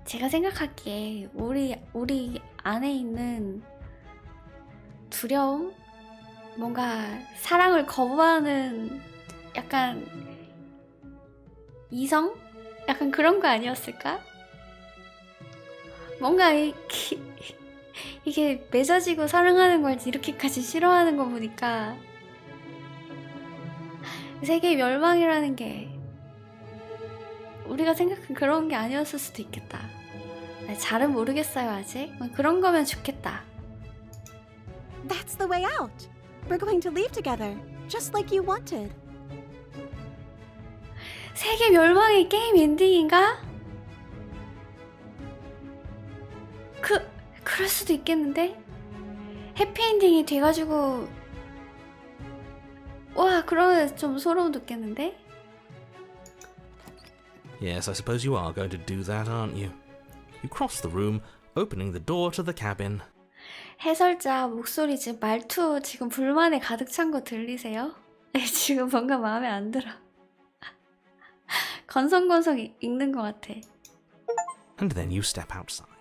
S1: 제가 생각하기에 우리 안에 있는 두려움? 뭔가 사랑을 거부하는 약간 이성? 약간 그런 거 아니었을까? 뭔가 이게 맺어지고 사랑하는 걸 이렇게까지 싫어하는 거 보니까 세계 멸망이라는 게 우리가 생각한 그런 게 아니었을 수도 있겠다. 잘은 모르겠어요 아직. 그런 거면 좋겠다.
S3: That's the way out. We're going to leave together, just like you wanted.
S1: 세계 멸망의 게임 엔딩인가? 그럴 수도 있겠는데? 해피엔딩이 돼가지고 와, 그러면 좀 소름 돋겠는데?
S2: Yes, I suppose you are going to do that, aren't you? You cross the room, opening the door to the cabin.
S1: 해설자 목소리 지금 말투 지금 불만에 가득 찬 거 들리세요? 지금 뭔가 마음에 안 들어. 건성건성 읽는 것 같아.
S2: And then you step outside.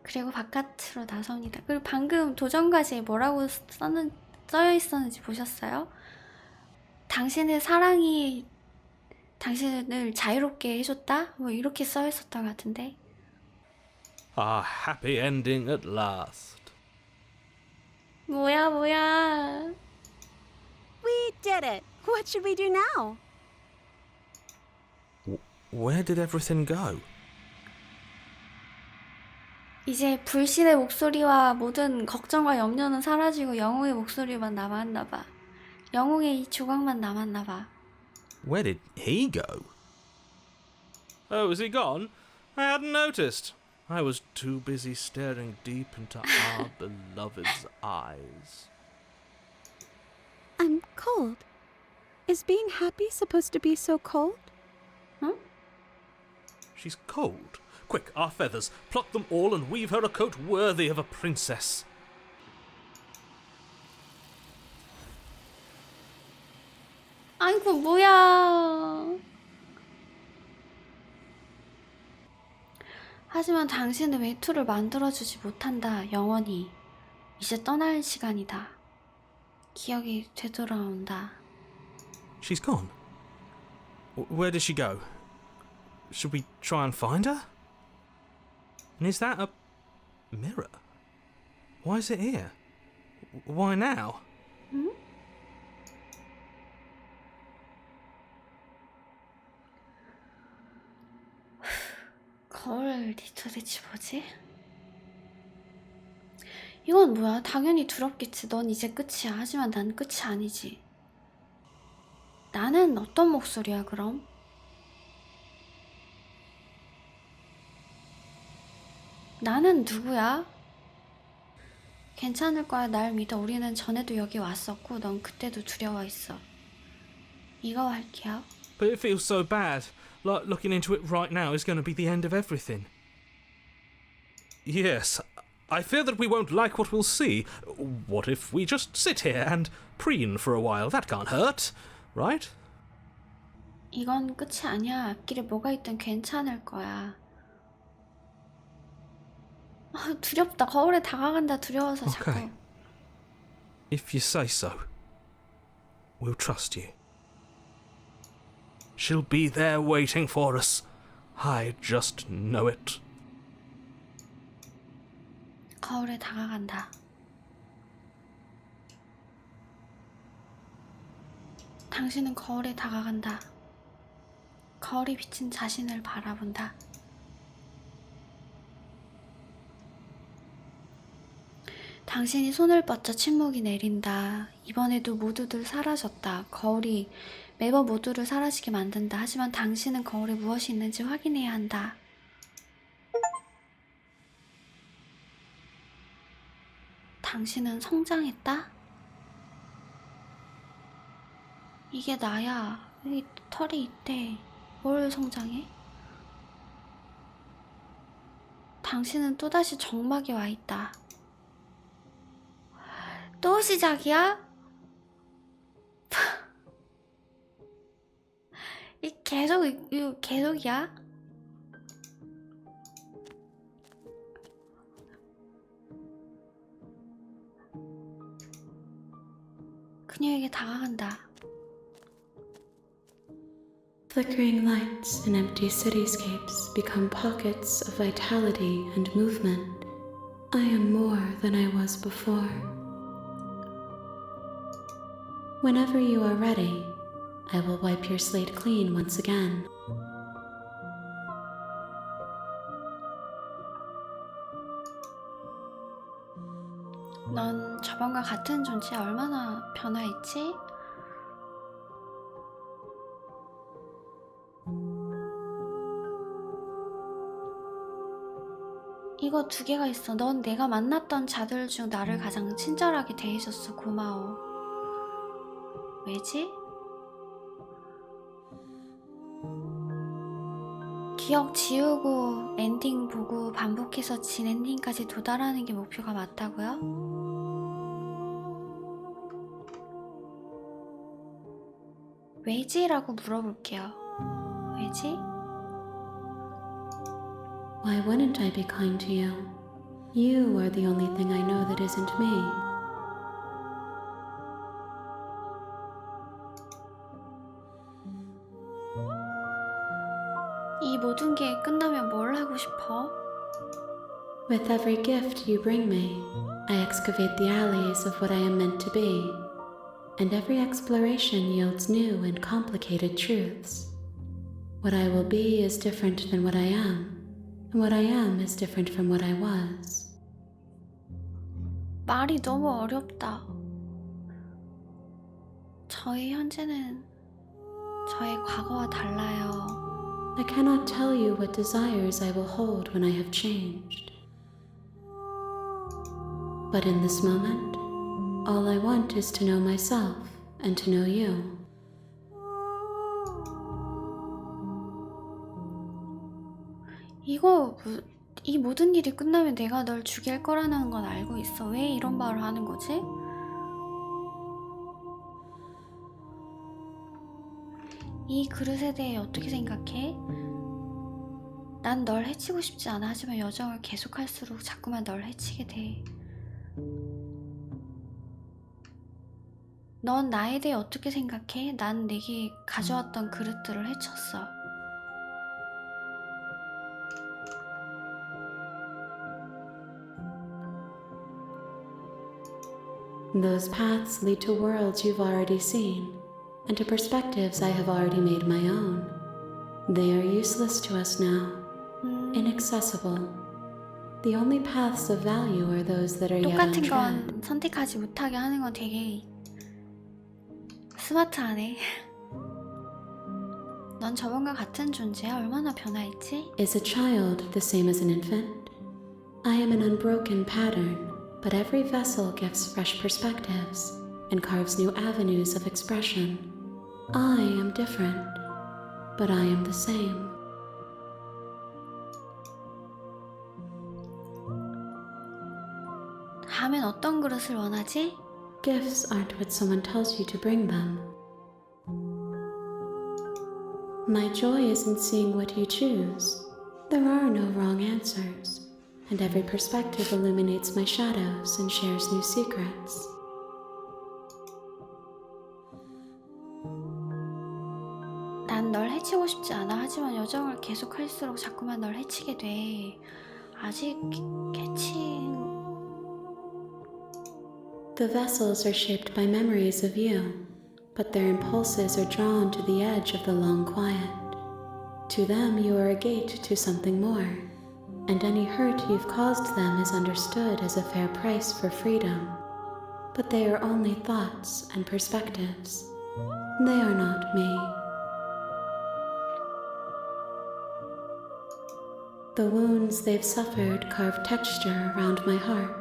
S1: 그리고 바깥으로 나섭니다. 그리고 방금 도전과제에 뭐라고 써여 있었는지 보셨어요? 당신의 사랑이 당신을 자유롭게 해줬다? 뭐 이렇게 써여 있었던 것 같은데.
S6: Our happy ending at last.
S1: 뭐야.
S3: We did it. What should we do now?
S2: Where did everything go?
S1: 이제 불신의 목소리와 모든 걱정과 염려는 사라지고 영웅의 목소리만 남았나봐. 영웅의 이 조각만 남았나봐.
S6: Where did he go? Oh, is he gone? I hadn't noticed. I was too busy staring deep into our beloved's eyes.
S3: I'm cold. Is being happy supposed to be so cold?
S1: Huh?
S6: She's cold. Quick, our feathers. Pluck them all and weave her a coat worthy of a princess.
S1: 아이고 뭐야. 하지만 당신은 외투를 만들어주지 못한다. 영원히. 이제 떠날 시간이다. 기억이 되돌아온다.
S6: She's gone. Where did she go? Should we try and find her? And is that a mirror? Why is it here? Why now?
S1: 거울이 도대체 뭐지? 이건 뭐야? 당연히 두렵겠지. 넌 이제 끝이야. 하지만 난 끝이 아니지. 나는 어떤 목소리야 그럼? 나는 누구야? 괜찮을 거야. 날 믿어. 우리는 전에도 여기 왔었고 넌 그때도 두려워했어. 이거 할게요.
S6: But it feels so bad. Like looking into it right now is going to be the end of everything. Yes, I fear that we won't like what we'll see. What if we just sit here and preen for a while? That can't hurt, right?
S1: 이건 끝이 아니야. 앞길에 뭐가 있든 괜찮을 거야. 아, 두렵다. 거울에 다가간다. 두려워서 자꾸.
S6: Okay. If you say so, we'll trust you. She'll be there waiting for us. I just know it.
S1: 거울에 다가간다. 당신은 거울에 다가간다. 거울이 비친 자신을 바라본다. 당신이 손을 뻗쳐 침묵이 내린다. 이번에도 모두들 사라졌다. 거울이 매번 모두를 사라지게 만든다. 하지만 당신은 거울에 무엇이 있는지 확인해야 한다. 당신은 성장했다? 이게 나야. 여기 털이 있대. 뭘 성장해? 당신은 또다시 정막에 와 있다. 또 시작이야? 이거 계속이야? 그녀에게 다가간다.
S7: Flickering lights in empty cityscapes become pockets of vitality and movement. I am more than I was before. Whenever you are ready, I will wipe your slate clean once again.
S1: 넌 저번과 같은 존재야. 얼마나 변화했지? 이거 두 개가 있어. 넌 내가 만났던 자들 중 나를 가장 친절하게 대해줬어. 고마워. 왜지? 기억 지우고 엔딩 보고 반복해서 진 엔딩까지 도달하는 게 목표가 맞다고요? 왜지? 라고 물어볼게요. 왜지?
S7: Why wouldn't I be kind to you? You are the only thing I know that isn't me.
S1: 이 모든 게 끝나면 뭘 하고 싶어?
S7: With every gift you bring me, I excavate the alleys of what I am meant to be, and every exploration yields new and complicated truths. What I will be is different than what I am, and what I am is different from what I was.
S1: 말이 너무 어렵다. 저의 현재는 저의 과거와 달라요.
S7: I cannot tell you what desires I will hold when I have changed. But in this moment, all I want is to know myself and to know you.
S1: 이 모든 일이 끝나면 내가 널 죽일 거라는 건 알고 있어. 왜 이런 말을 하는 거지? 이 그릇에 대해 어떻게 생각해? 난 널 해치고 싶지 않아. 하지만 여정을 계속할수록 자꾸만 널 해치게 돼. 넌 나에 대해 어떻게 생각해? 난 내게 가져왔던 그릇들을 해쳤어.
S7: Those paths lead to worlds you've already seen, and to perspectives I have already made my own. They are useless to us now, inaccessible. The only paths of value are those that are yet
S1: 똑같은
S7: untread.
S1: 건 선택하지 못하게 하는 건 되게 스마트하네. 넌 저번과 같은 존재야. 얼마나 변화했지?
S7: Is a child the same as an infant? I am an unbroken pattern, but every vessel gives fresh perspectives and carves new avenues of expression. I am different, but I am the same.
S1: 다음엔 어떤 그릇을 원하지?
S7: Gifts aren't what someone tells you to bring them. My joy is in seeing what you choose. There are no wrong answers, and every perspective illuminates my shadows and shares new secrets.
S1: 난 널 해치고 싶지 않아. 하지만 여정을 계속할수록 자꾸만 널 해치게 돼. 아직 해친...
S7: The vessels are shaped by memories of you, but their impulses are drawn to the edge of the long quiet. To them, you are a gate to something more, and any hurt you've caused them is understood as a fair price for freedom. But they are only thoughts and perspectives. They are not me. The wounds they've suffered carve texture around my heart.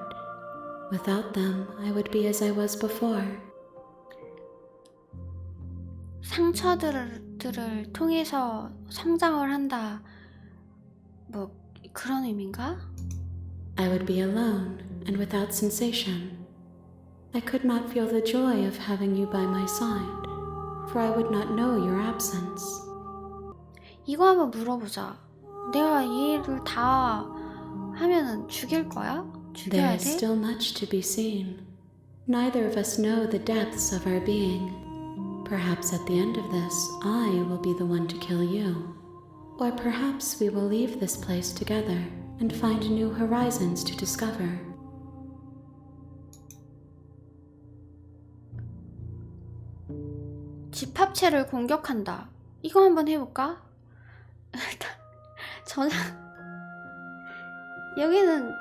S7: Without them, I would be as I was before.
S1: 상처들을 통해서 성장을 한다. 뭐 그런 의미인가?
S7: I would be alone and without sensation. I could not feel the joy of having you by my side, for I would not know your absence.
S1: 이거 한번 물어보자. 내가 이 일을 다 하면은 죽일 거야?
S7: There
S1: 죽여야
S7: is
S1: 돼?
S7: still much to be seen. Neither of us know the depths of our being. Perhaps at the end of this, I will be the one to kill you. Or perhaps we will leave this place together and find new horizons to discover.
S1: 집합체를 공격한다. 이거 한번 해볼까? 저장 여기는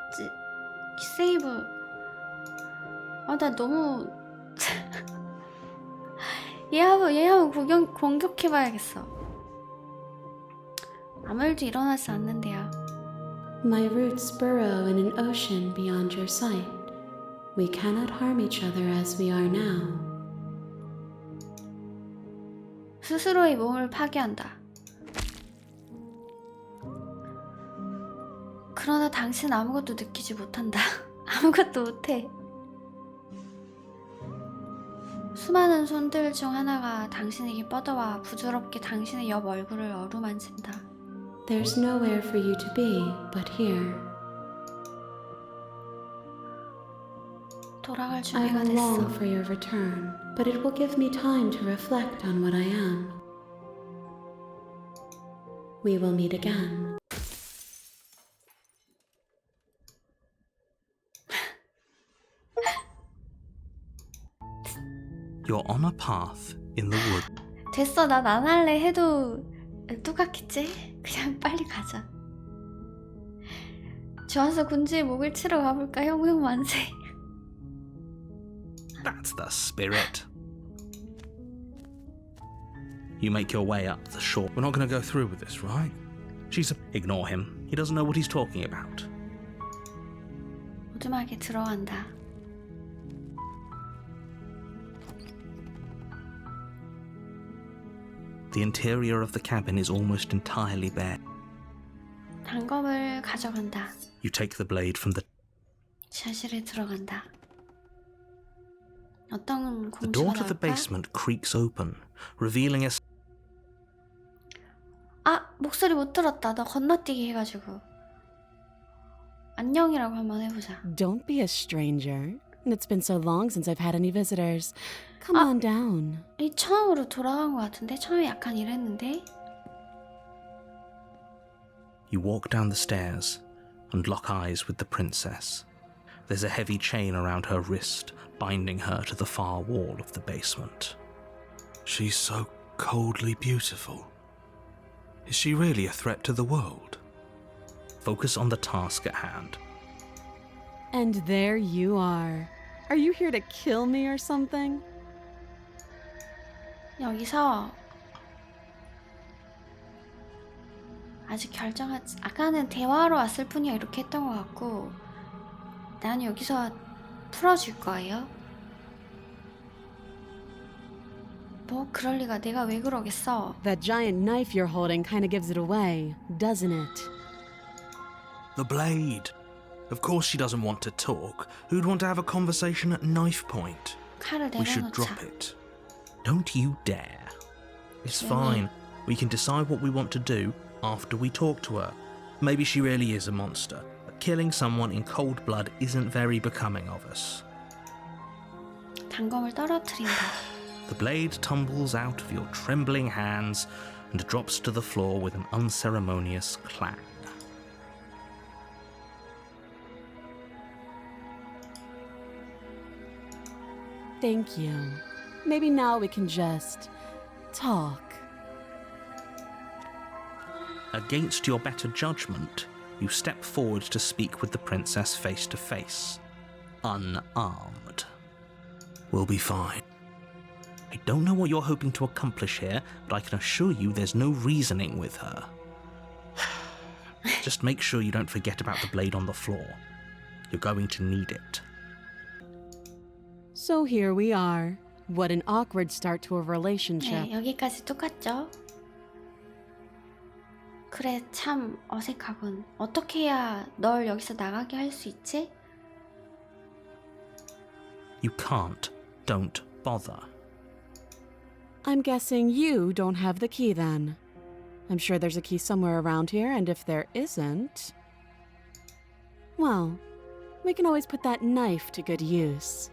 S1: 세이브. 나 너무 얘 한번 공격해봐야겠어. 아무 일도 일어나지 않는데요.
S7: My roots burrow in an ocean beyond your sight. We cannot harm each other as we are now.
S1: 스스로의 몸을 파괴한다. 그러나 당신은 아무것도 느끼지 못한다. 아무것도 못해. 수많은 손들 중 하나가 당신에게 뻗어와 부드럽게 당신의 옆 얼굴을 어루만진다.
S7: There's nowhere for you to be but here.
S1: 돌아갈
S7: I
S1: 준비가
S7: will long
S1: 됐어.
S7: for your return, but it will give me time to reflect on what I am. We will meet again.
S2: You're on a path in the wood.
S1: 됐어. 난 안 할래 해도 똑같겠지? 그냥 빨리 가자. 좋아서 군주의 목을 치러 가볼까? 형용 만세.
S2: That's the spirit. You make your way up the shore.
S5: We're not going to go through with this, right?
S2: Ignore him. He doesn't know what he's talking about.
S1: 오두막에 들어간다.
S2: The interior of the cabin is almost entirely bare.
S1: 단검을 가져간다.
S2: You take the blade from the...
S1: 지하실에 들어간다. 어떤
S2: The
S1: 공주가
S2: door to the
S1: 나올까?
S2: basement creaks open, revealing a...
S1: 아! 목소리 못 들었다. 너 건너뛰기 해가지고. 안녕이라고 한번 해보자.
S3: Don't be a stranger. It's been so long since I've had any visitors. Come on down.
S1: 이 처음으로 돌아간 것 같은데? 처음에 약간 이랬는데?
S2: You walk down the stairs and lock eyes with the princess. There's a heavy chain around her wrist, binding her to the far wall of the basement.
S5: She's so coldly beautiful. Is she really a threat to the world?
S2: Focus on the task at hand.
S3: And there you are. Are you here to kill me or something?
S1: 여기서 아직 결정하지... 아까는 대화하러 왔을 뿐이야 이렇게 했던 것 같고 난 여기서 풀어줄 거예요. 뭐 그럴 리가. 내가 왜 그러겠어.
S3: That giant knife you're holding kind of gives it away, doesn't it?
S5: The blade. Of course she doesn't want to talk. Who'd want to have a conversation at knife point?
S1: 칼을
S5: We should
S1: 내려놓자.
S5: drop it.
S2: Don't you dare. It's fine. We can decide what we want to do after we talk to her. Maybe she really is a monster, but killing someone in cold blood isn't very becoming of us.
S1: 단검을 떨어뜨린다.
S2: The blade tumbles out of your trembling hands and drops to the floor with an unceremonious clang.
S3: Thank you. Maybe now we can just talk.
S2: Against your better judgment, you step forward to speak with the princess face to face, unarmed.
S5: We'll be fine.
S2: I don't know what you're hoping to accomplish here, but I can assure you there's no reasoning with her. Just make sure you don't forget about the blade on the floor. You're going to need it.
S3: So here we are. What an awkward start to a relationship.
S1: 네, 여기까지 똑같죠? 그래, 참 어색하군. 어떻게 해야 널 여기서 나가게 할 수 있지?
S2: You can't. Don't bother.
S3: I'm guessing you don't have the key then. I'm sure there's a key somewhere around here, and if there isn't... well, we can always put that knife to good use.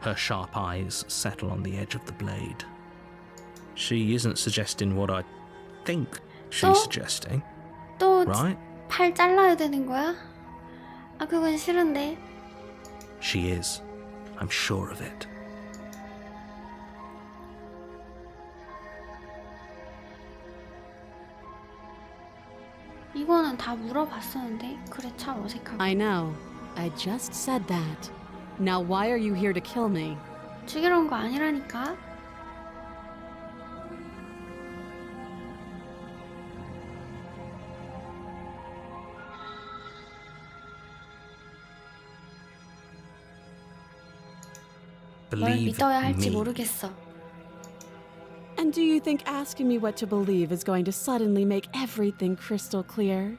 S2: Her sharp eyes settle on the edge of the blade. She isn't suggesting what I think she's suggesting,
S1: 또
S2: right?
S1: 팔 잘라야 되는 거야? 아, 그건 싫은데.
S2: She is. I'm sure of it.
S1: 이거는 다 물어봤었는데. 그래, 참 어색하고.
S3: I know. I just said that. Now why are you here to kill me?
S1: 죽이러 온 거 아니라니까. 뭘
S2: Believe
S1: 믿어야 할지
S2: me.
S1: 모르겠어.
S3: And do you think asking me what to believe is going to suddenly make everything crystal clear?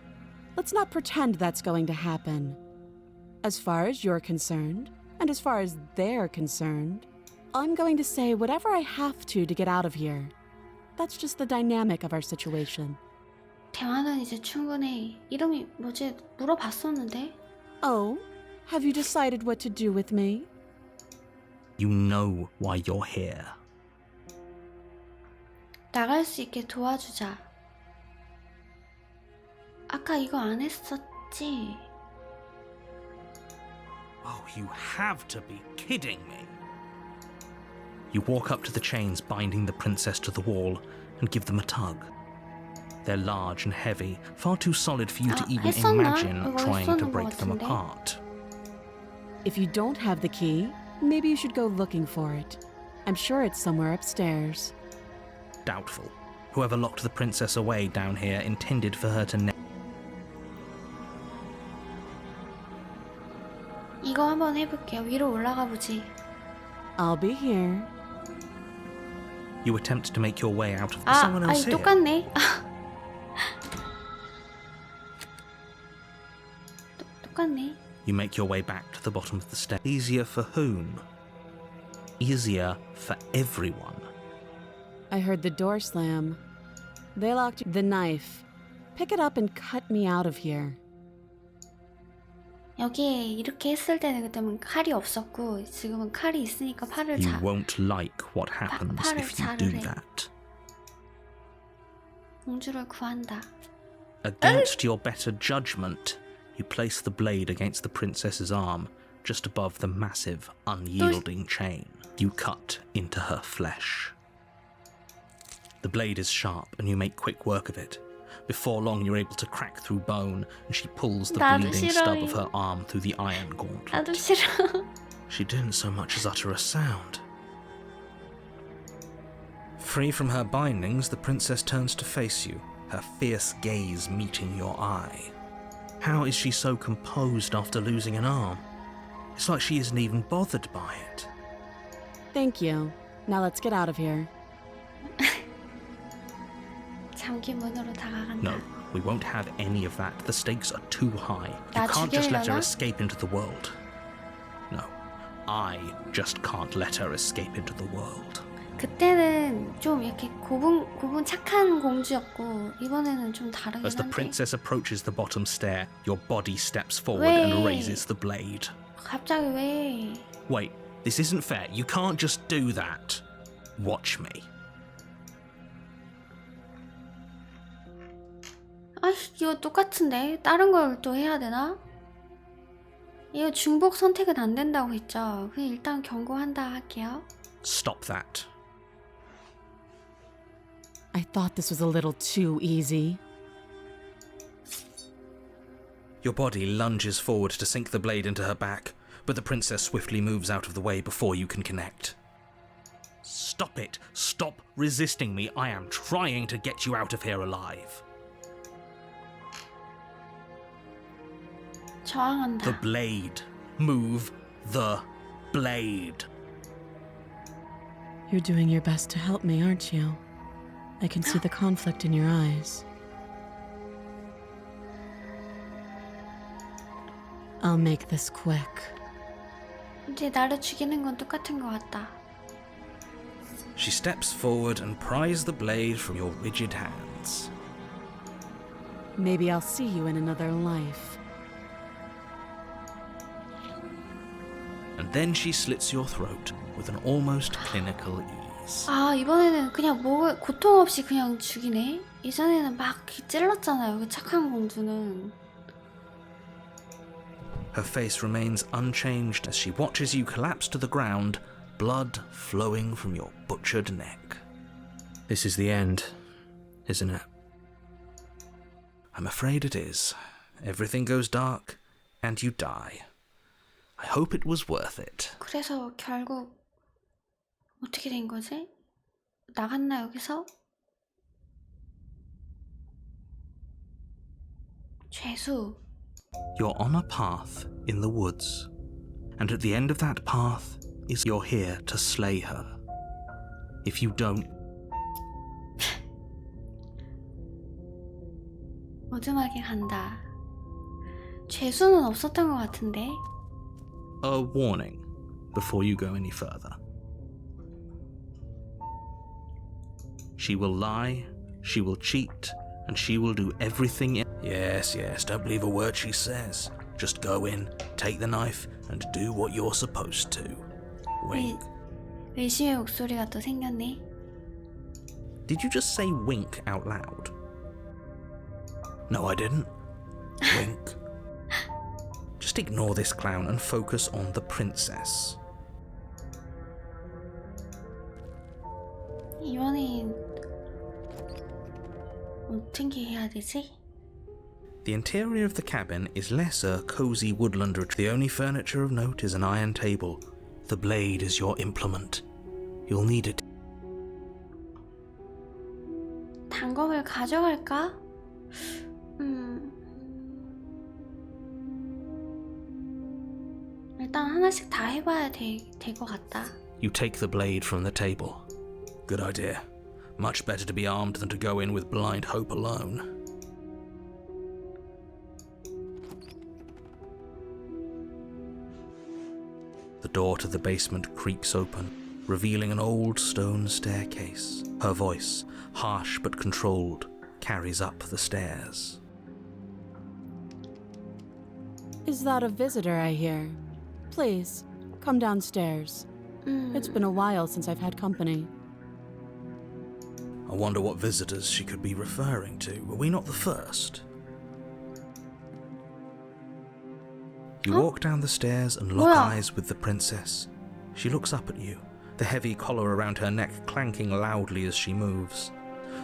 S3: Let's not pretend that's going to happen. As far as you're concerned, and as far as they're concerned, I'm going to say whatever I have to get out of here. That's just the dynamic of our situation.
S1: 대화는 이제 충분해. 이름이 뭐지? 물어봤었는데.
S3: Oh, have you decided what to do with me?
S2: You know why you're here.
S1: 나갈 수 있게 도와주자. 아까 이거 안 했었지?
S2: Oh, you have to be kidding me. You walk up to the chains binding the princess to the wall and give them a tug. They're large and heavy, far too solid for you to even
S1: 했었나?
S2: imagine
S1: 이거
S2: trying to
S1: 했었는 것
S2: break them
S1: 같은데.
S2: apart.
S3: If you don't have the key, maybe you should go looking for it. I'm sure it's somewhere upstairs.
S2: Doubtful. Whoever locked the princess away down here intended for her to
S1: 이거 한번 해볼게요. 위로 올라가 보지.
S3: I'll be here.
S2: You attempt to make your way out of someone
S1: 아니
S2: else here.
S1: 똑같네. 똑같네.
S2: You make your way back to the bottom of the stairs. Easier for whom? Easier for everyone.
S3: I heard the door slam. They locked the knife. Pick it up and cut me out of here.
S1: 여기에 이렇게 했을 때는 그때는 칼이 없었고 지금은 칼이 있으니까 팔을
S2: You won't like what happens
S1: 팔을
S2: if you do
S1: 자르래.
S2: that.
S1: 공주를 구한다.
S2: Against your better judgment, you place the blade against the princess's arm, just above the massive, unyielding chain. You cut into her flesh. The blade is sharp, and you make quick work of it. Before long, you're able to crack through bone, and she pulls the
S1: 나도
S2: bleeding stub
S1: 싫어요.
S2: of her arm through the iron gauntlet.
S1: 나도 싫어.
S2: She didn't so much as utter a sound. Free from her bindings, the princess turns to face you, her fierce gaze meeting your eye. How is she so composed after losing an arm? It's like she isn't even bothered by it.
S3: Thank you. Now let's get out of here.
S1: 잠긴 문으로 다가간다.
S2: No, we won't have any of that. The stakes are too high. You
S1: 나
S2: can't just let her
S1: 죽이려나?
S2: escape into the world. No, I just can't let her escape into the world.
S1: 그때는 좀 이렇게 고분 착한 공주였고 이번에는 좀 다르긴
S2: As the
S1: 한데.
S2: princess approaches the bottom stair, your body steps forward
S1: 왜?
S2: and raises the blade.
S1: 갑자기 왜?
S2: Wait, this isn't fair. You can't just do that. Watch me.
S1: 아, 이거 똑같은데? 다른 걸 또 해야 되나? 이거 중복 선택은 안 된다고 했죠. 그냥 일단 경고한다 할게요.
S2: Stop that.
S3: I thought this was a little too easy.
S2: Your body lunges forward to sink the blade into her back, but the princess swiftly moves out of the way before you can connect. Stop it! Stop resisting me! I am trying to get you out of here alive.
S1: 저항한다.
S2: The blade. Move the blade.
S3: You're doing your best to help me, aren't you? I can see the conflict in your eyes. I'll make this quick.
S1: 이제 나를 죽이는 건 똑같은 것 같다.
S2: She steps forward and pries the blade from your rigid hands.
S3: Maybe I'll see you in another life.
S2: And then she slits your throat with an almost clinical ease.
S1: 아, 이번에는 그냥 목을 고통 없이 그냥 죽이네? 예전에는 막 찔렀잖아요, 그 착한 공주는.
S2: Her face remains unchanged as she watches you collapse to the ground, blood flowing from your butchered neck. This is the end, isn't it? I'm afraid it is. Everything goes dark, and you die. I hope it was worth it.
S1: 그래서 결국 어떻게 된 거지? 나갔나 여기서? 죄수.
S2: You're on a path in the woods, and at the end of that path is you're here to slay her. If you don't,
S1: 어둠하게 간다. 죄수는 없었던 것 같은데.
S2: a warning before you go any further. She will lie, she will cheat, and she will do everything. Yes, don't believe a word she says. Just go in, take the knife, and do what you're supposed to. Wink.
S1: 의심의 목소리가 또 생겼네.
S2: Did you just say wink out loud? No, I didn't. Wink. Just ignore this clown and focus on the princess.
S1: 이번엔 어떻게 해야 되지?
S2: The interior of the cabin is less a cozy woodland. The only furniture of note is an iron table. The blade is your implement. You'll need it.
S1: 단검을 가져갈까? 일단 하나씩 다 해봐야 될 것 같다.
S2: You take the blade from the table. Good idea. Much better to be armed than to go in with blind hope alone. The door to the basement creaks open, revealing an old stone staircase. Her voice, harsh but controlled, carries up the stairs.
S3: Is that a visitor I hear? Please, come downstairs. It's been a while since I've had company.
S2: I wonder what visitors she could be referring to. Were we not the first? You walk down the stairs and lock eyes with the princess. She looks up at you, the heavy collar around her neck clanking loudly as she moves.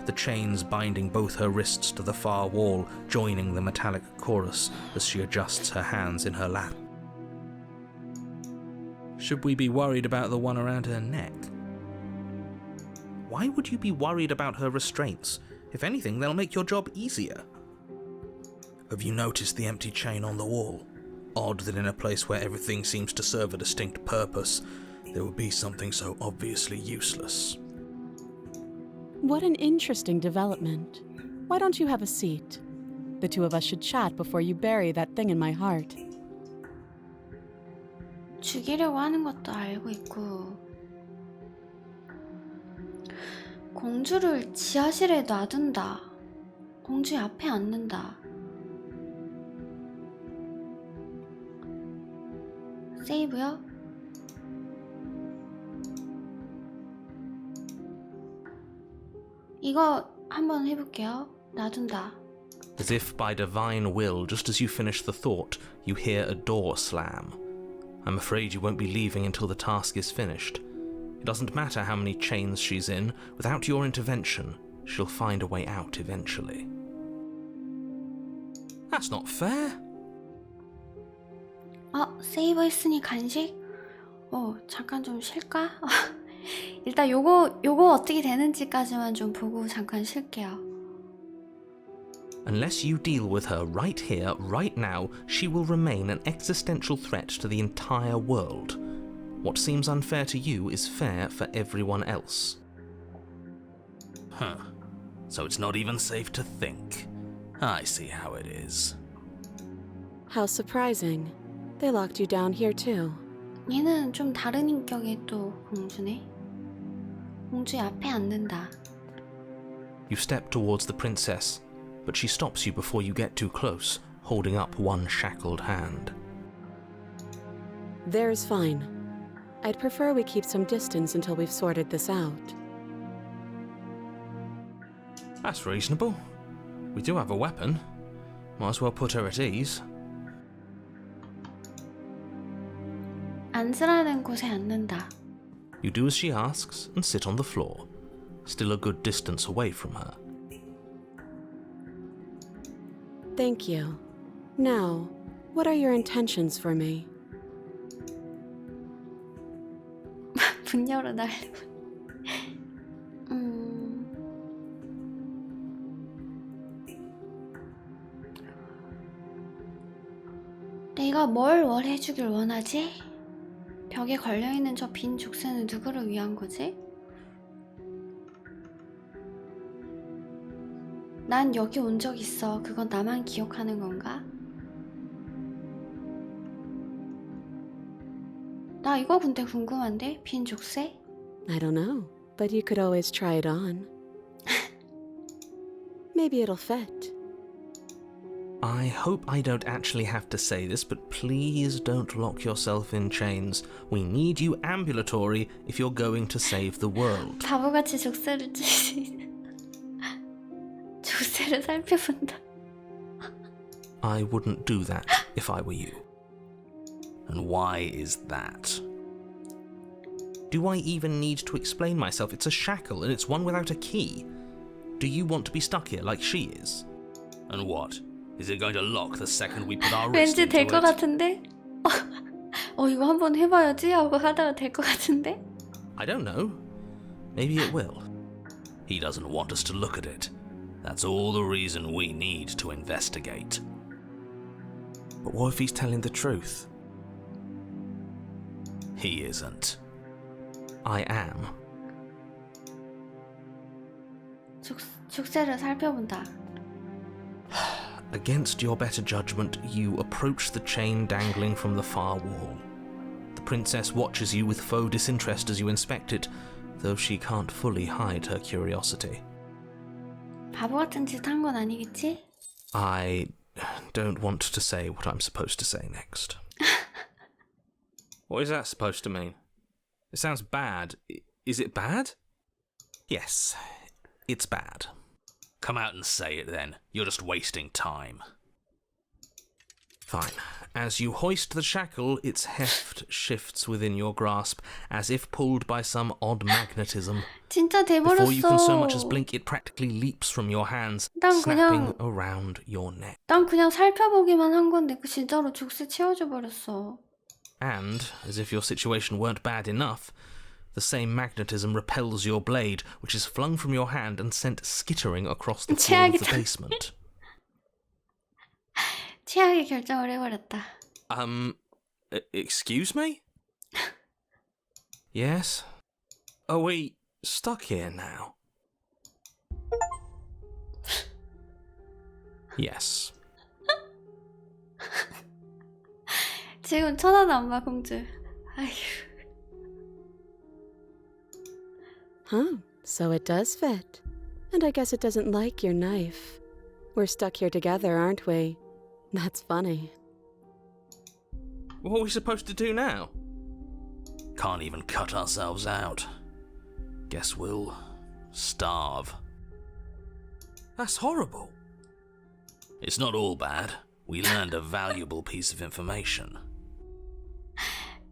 S2: The chains binding both her wrists to the far wall, joining the metallic chorus as she adjusts her hands in her lap. Should we be worried about the one around her neck? Why would you be worried about her restraints? If anything, they'll make your job easier. Have you noticed the empty chain on the wall? Odd that in a place where everything seems to serve a distinct purpose, there would be something so obviously useless.
S3: What an interesting development. Why don't you have a seat? The two of us should chat before you bury that thing in my heart.
S1: 죽이려고 하는 것도 알고 있고 공주를 지하실에 놔둔다. 공주 앞에 앉는다. 세이브요? 이거 한번 해볼게요. 놔둔다.
S2: As if by divine will, just as you finish the thought, you hear a door slam. I'm afraid you won't be leaving until the task is finished. It doesn't matter how many chains she's in, without your intervention, she'll find a way out eventually. That's not fair.
S1: 세이브 했으니 간식? 잠깐 좀 쉴까? 일단 요거 어떻게 되는지까지만 좀 보고 잠깐 쉴게요.
S2: Unless you deal with her right here, right now, she will remain an existential threat to the entire world. What seems unfair to you is fair for everyone else. Huh. So it's not even safe to think. I see how it is.
S3: How surprising. They locked you down here too.
S1: 얘는 좀 다른 인격의 또 공주네. 공주의 앞에 앉는다.
S2: You step towards the princess, but she stops you before you get too close, holding up one shackled hand.
S3: There's fine. I'd prefer we keep some distance until we've sorted this out.
S2: That's reasonable. We do have a weapon. Might as well put her at ease.
S1: 앉으라는 곳에 앉는다.
S2: You do as she asks and sit on the floor, still a good distance away from her.
S3: Thank you. Now, what are your intentions for me?
S1: 문 열어달라고. 내가 뭘 해주길 원하지? 벽에 걸려있는 저 빈 족쇄는 누구를 위한 거지? 난 여기 온 적 있어. 그건 나만 기억하는 건가? 나 이거 근데 궁금한데? 빈 족쇄?
S3: I don't know, but you could always try it on. Maybe it'll fit.
S2: I hope I don't actually have to say this, but please don't lock yourself in chains. We need you ambulatory if you're going to save the world.
S1: 바보같이 족쇄를 족쇄를 살펴본다.
S2: I wouldn't do that if I were you. And why is that? Do I even need to explain myself? It's a shackle and it's one without a key. Do you want to be stuck here like she is?
S6: And what? Is it going to lock the second we put our wrist
S1: 왠지
S6: into
S1: 될 것
S6: it?
S1: 같은데? 이거 한번 해봐야지 하고 하다가 될 것 같은데?
S2: I don't know. Maybe it will.
S6: He doesn't want us to look at it. That's all the reason we need to investigate.
S2: But what if he's telling the truth?
S6: He isn't.
S2: I am.
S1: 죽새를 살펴본다.
S2: Against your better judgment, you approach the chain dangling from the far wall. The princess watches you with faux disinterest as you inspect it, though she can't fully hide her curiosity.
S1: 바보 같은 짓 한 건 아니겠지?
S2: I don't want to say what I'm supposed to say next.
S6: What is that supposed to mean? It sounds bad. Is it bad?
S2: Yes, it's bad.
S6: Come out and say it then. You're just wasting time.
S2: Fine. As you hoist the shackle, its heft shifts within your grasp, as if pulled by some odd magnetism.
S1: 진짜
S2: Before you can so much as
S1: 돼버렸어.
S2: blink, it practically leaps from your hands,
S1: 난
S2: snapping
S1: 그냥-
S2: around your neck.
S1: 난 그냥 살펴보기만 한 건데 그 진짜로 죽새 채워줘 버렸어.
S2: And, as if your situation weren't bad enough, the same magnetism repels your blade, which is flung from your hand and sent skittering across the floor of the
S1: 최악이다.
S2: basement.
S1: 최악의 결정을 해버렸다.
S6: Excuse me?
S2: Yes? Are we stuck here now? Yes.
S1: 지금 쳐다도 안 봐, 공주. 아휴.
S3: Huh, so it does fit. And I guess it doesn't like your knife. We're stuck here together, aren't we? That's funny.
S6: What are we supposed to do now? Can't even cut ourselves out. Guess we'll starve.
S2: That's horrible.
S6: It's not all bad. We learned a valuable piece of information.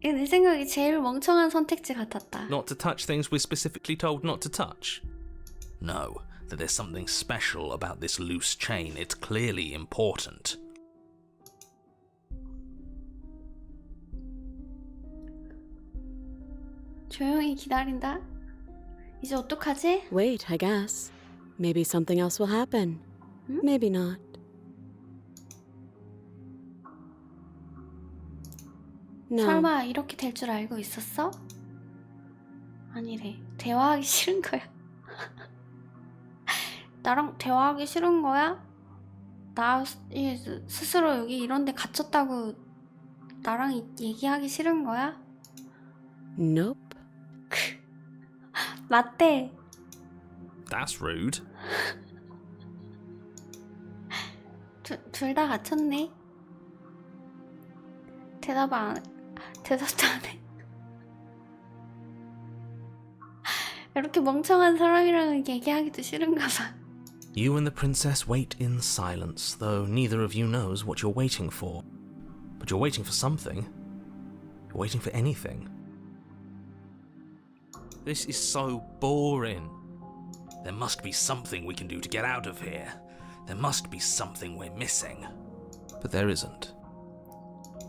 S1: 이거 내 생각에 제일 멍청한 선택지 같았다.
S2: Not to touch things we're specifically told not to touch.
S6: No, that there's something special about this loose chain. It's clearly important.
S1: 조용히 기다린다. 이제 어떡하지?
S3: Wait, I guess. Maybe something else will happen. Maybe not. No.
S1: 설마 이렇게 될 줄 알고 있었어? 아니래. 대화하기 싫은 거야. 나랑 대화하기 싫은 거야? 나 스스로 여기 이런 데 갇혔다고 나랑 얘기하기 싫은 거야?
S3: Nope.
S1: 맞대.
S6: That's rude.
S1: 둘 다 갇혔네. 대답도 안 해. 이렇게 멍청한 사람이랑은 얘기하기도 싫은가 봐.
S2: You and the princess wait in silence, though neither of you knows what you're waiting for. But you're waiting for something. You're waiting for anything.
S6: This is so boring. There must be something we can do to get out of here. There must be something we're missing.
S2: But there isn't.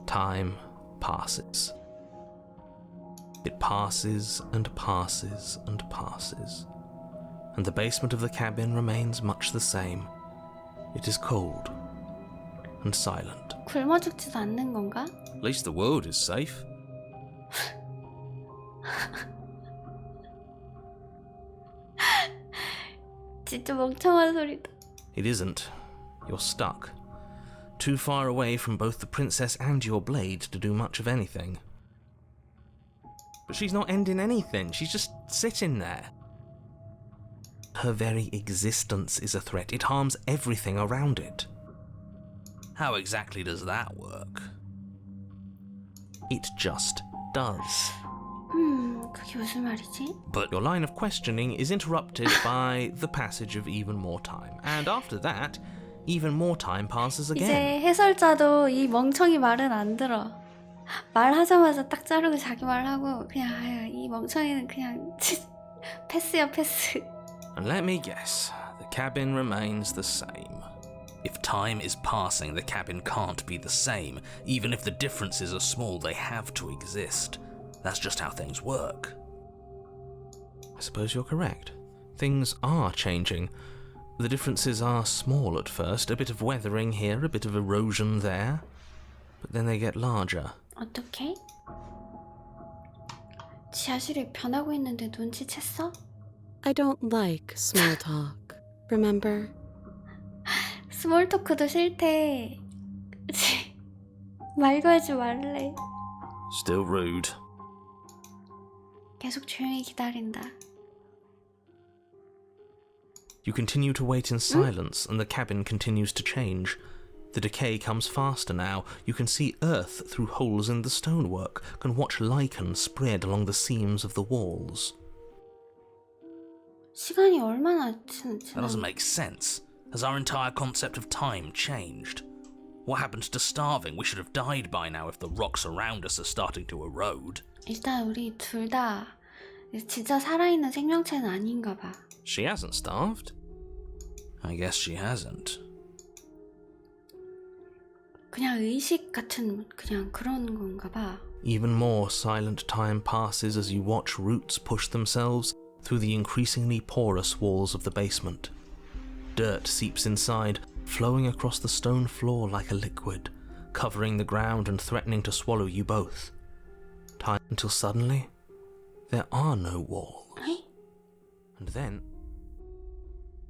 S2: Time passes. It passes and passes and passes. And the basement of the cabin remains much the same. It is cold and silent.
S1: 굶어 죽지도 않는 건가?
S6: At least the world is safe.
S1: 진짜 멍청한 소리다.
S2: It isn't. You're stuck. Too far away from both the princess and your blade to do much of anything. But she's not ending anything. She's just sitting there. Her very existence is a threat. It harms everything around it.
S6: How exactly does that work?
S2: It just does.
S1: 그게 무슨 말이지?
S6: But
S2: Your line of questioning is interrupted by the passage of even more time. And after that, even more time passes again.
S1: 이제 해설자도 이 멍청이 말은 안 들어. 말하자마자 딱 자르고 자기 말하고 그냥 아유, 이 멍청이는 그냥 패스야 패스.
S2: And let me guess, the cabin remains the same. If time is passing, the cabin can't be the same. Even if the differences are small, they have to exist. That's just how things work.
S6: I suppose you're correct. Things are changing. The differences are small at first, a bit of weathering here, a bit of erosion there, but then they get larger.
S1: 어떻게? 지하실이 변하고 있는데 눈치챘어?
S3: I don't like small talk, remember?
S1: 스몰 토크도 싫대. 말 걸지 말래.
S2: Still rude.
S1: 계속 조용히 기다린다.
S6: You continue to wait in silence, and the cabin continues to change. The decay comes faster now. You can see earth through holes in the stonework, can watch lichen spread along the seams of the walls.
S1: 시간이 얼마나
S2: That doesn't make sense. Has our entire concept of time changed? What happened to starving? We should have died by now if the rocks around us are starting to erode.
S1: 일단 우리 둘 다 진짜 살아있는 생명체는 아닌가 봐.
S6: She hasn't starved.
S2: I guess she hasn't.
S1: 그냥 의식 같은 그냥 그런 건가 봐.
S6: Even more silent time passes as you watch roots push themselves through the increasingly porous walls of the basement. Dirt seeps inside, flowing across the stone floor like a liquid, covering the ground and threatening to swallow you both. Time until suddenly, there are no walls.
S1: 에이?
S6: And then...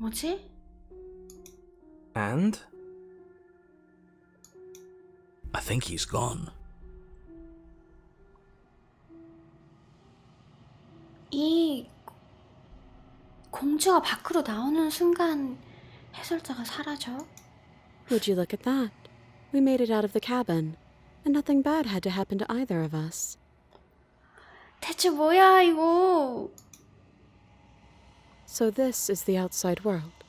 S1: 뭐지?
S6: And...
S2: I think he's gone.
S1: 이 공주가 밖으로 나오는 순간 해설자가 사라져.
S3: Would you look at that? We made it out of the cabin, and nothing bad had to happen to either of us.
S1: 대체 뭐야 이거?
S3: So this is the outside world.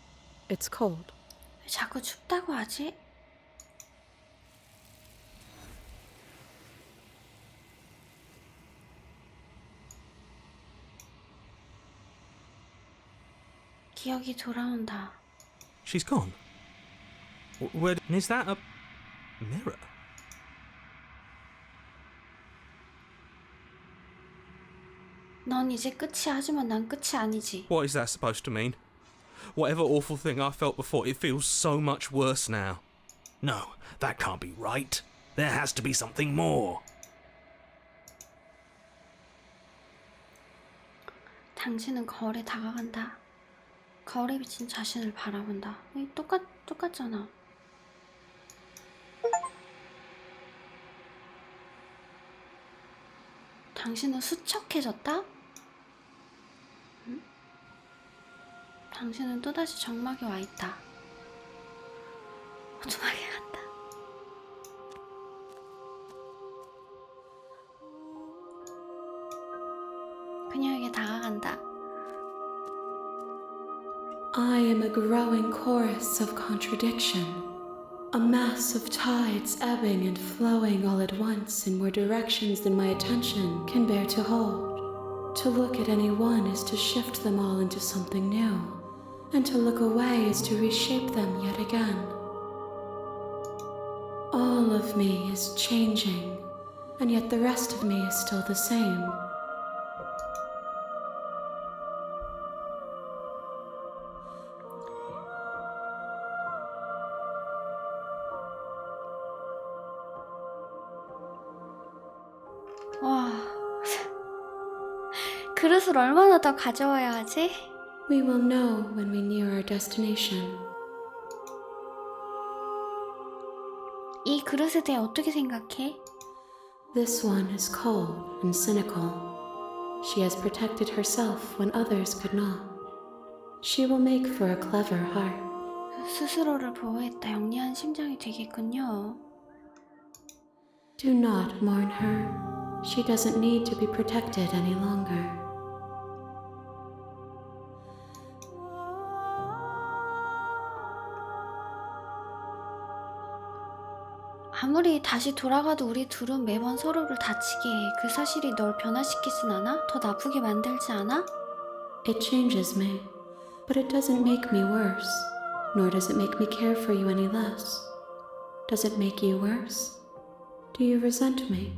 S3: It's cold.
S1: 왜 자꾸 춥다고 하지? 기억이 돌아온다.
S6: She's gone. Where... Is that a... mirror?
S1: 넌 이제 끝이야. 하지만 난 끝이 아니지.
S6: What is that supposed to mean? Whatever awful thing I felt before, it feels so much worse now.
S2: No, that can't be right. There has to be something more.
S1: 당신은 거울에 다가간다. 거울에 비친 자신을 바라본다. 똑같잖아. 당신은 수척해졌다? 응? 당신은 또다시 정막에 와있다. 오두막에 간다. 그녀에게 다가간다.
S7: I am a growing chorus of contradiction, a mass of tides ebbing and flowing all at once in more directions than my attention can bear to hold. To look at any one is to shift them all into something new, and to look away is to reshape them yet again. All of me is changing, and yet the rest of me is still the same.
S1: 와, 그릇을 얼마나 더 가져와야 하지?
S7: We will know when we near our destination.
S1: 이 그릇에 대해 어떻게 생각해?
S7: This one is cold and cynical. She has protected herself when others could not. She will make for a clever heart.
S1: 스스로를 보호했다. 영리한 심장이 되겠군요.
S7: Do not mourn her. She doesn't need to be protected any longer.
S1: 아무리 다시 돌아가도 우리 둘은 매번 서로를 다치게 해. 그 사실이 널 변화시키진 않아? 더 나쁘게 만들지 않아?
S7: It changes me. But it doesn't make me worse, nor does it make me care for you any less. Does it make you worse? Do you resent me?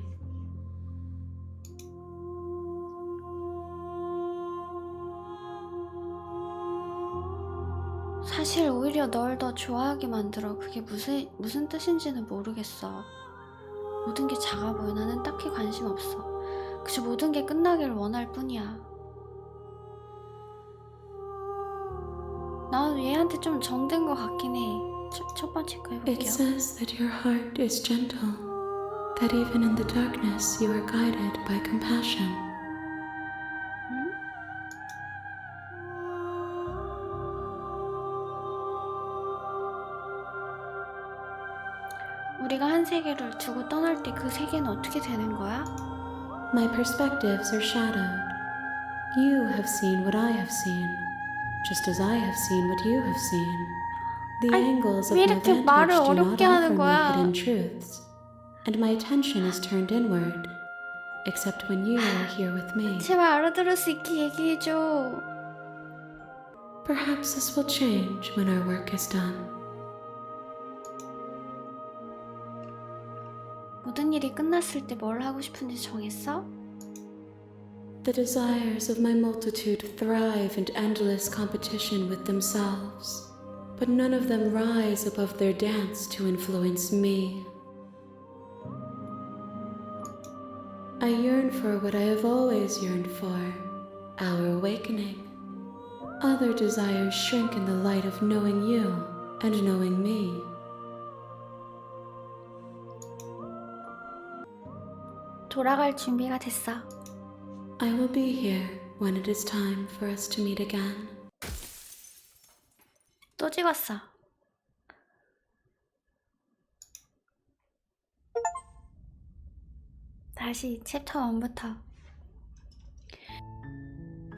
S1: 사실 오히려 널 더 좋아하게 만들어. 그게 무슨 뜻인지는 모르겠어. 모든 게 작아 보여. 나는 딱히 관심 없어. 그저 모든 게 끝나길 원할 뿐이야. 난 얘한테 좀 정든 것 같긴 해. 첫 번째 거
S7: It
S1: 해볼게요.
S7: says that your heart is gentle, that even in the darkness you are guided by compassion.
S1: 우리가 한 세계를 두고 떠날 때 그 세계는 어떻게 되는 거야?
S7: My perspectives are shadowed. You have seen what I have seen, just as I have seen what you have seen. The angles of
S1: 왜
S7: my
S1: 이렇게
S7: vantage
S1: 말을
S7: do not
S1: 어렵게
S7: offer
S1: 하는
S7: me
S1: 거야?
S7: hidden truths, and my attention is turned inward, except when you are here with me.
S1: 제발 알아들을 수 있게 얘기해줘.
S7: Perhaps this will change when our work is done.
S1: 모든 일이 끝났을 때 뭘 하고 싶은지 정했어?
S7: The desires of my multitude thrive in endless competition with themselves, but none of them rise above their dance to influence me. I yearn for what I have always yearned for, our awakening. Other desires shrink in the light of knowing you and knowing me.
S1: 돌아갈 준비가 됐어.
S7: I will be here when it is time for us to meet again.
S1: 또 찍었어. 다시 챕터 1부터.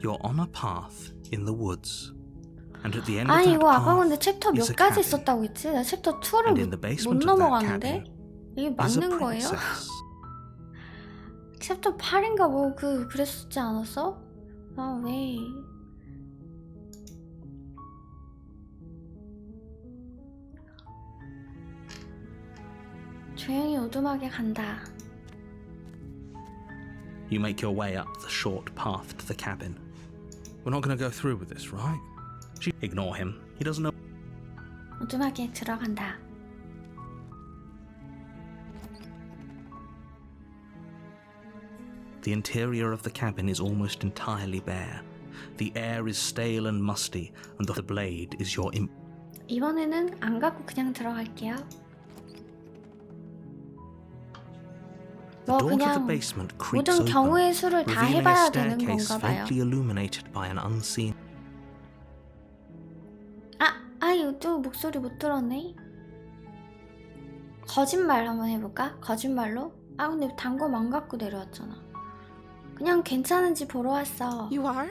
S2: You're on a path in the woods. And at the end of
S1: 아니
S2: that
S1: 이거 아까 근데
S2: path
S1: 챕터
S2: is
S1: 몇
S2: a
S1: 가지
S2: cabin.
S1: 있었다고 했지? 나 챕터 2를
S2: And in the
S1: 못
S2: basement of that
S1: 넘어갔는데?
S2: cabin
S1: 이게
S2: is a
S1: 맞는 거예요?
S2: princess.
S1: 챕터 8인가 뭐 그랬었지 않았어? 아 왜? 조용히 오두막에 간다.
S2: You make your way up the short path to the cabin. We're not going to go through with this, right? Ignore him. He doesn't know.
S1: 오두막에 들어간다.
S2: The interior of the cabin is almost entirely bare. The air is stale and musty, and the blade is your
S1: 이번에는 안 갖고 그냥 들어갈게요. 뭐
S2: door to the
S1: 그냥
S2: basement creaks
S1: 모든
S2: open,
S1: 경우의 수를 다
S2: revealing a
S1: 해봐야 되는
S2: staircase
S1: 건가 봐요.
S2: faintly illuminated by an unseen.
S1: 이거 또 목소리 못 들었네. 거짓말 한번 해볼까? 거짓말로? 근데 단검 안 갖고 내려왔잖아. 그냥 괜찮은지 보러 왔어.
S3: You are?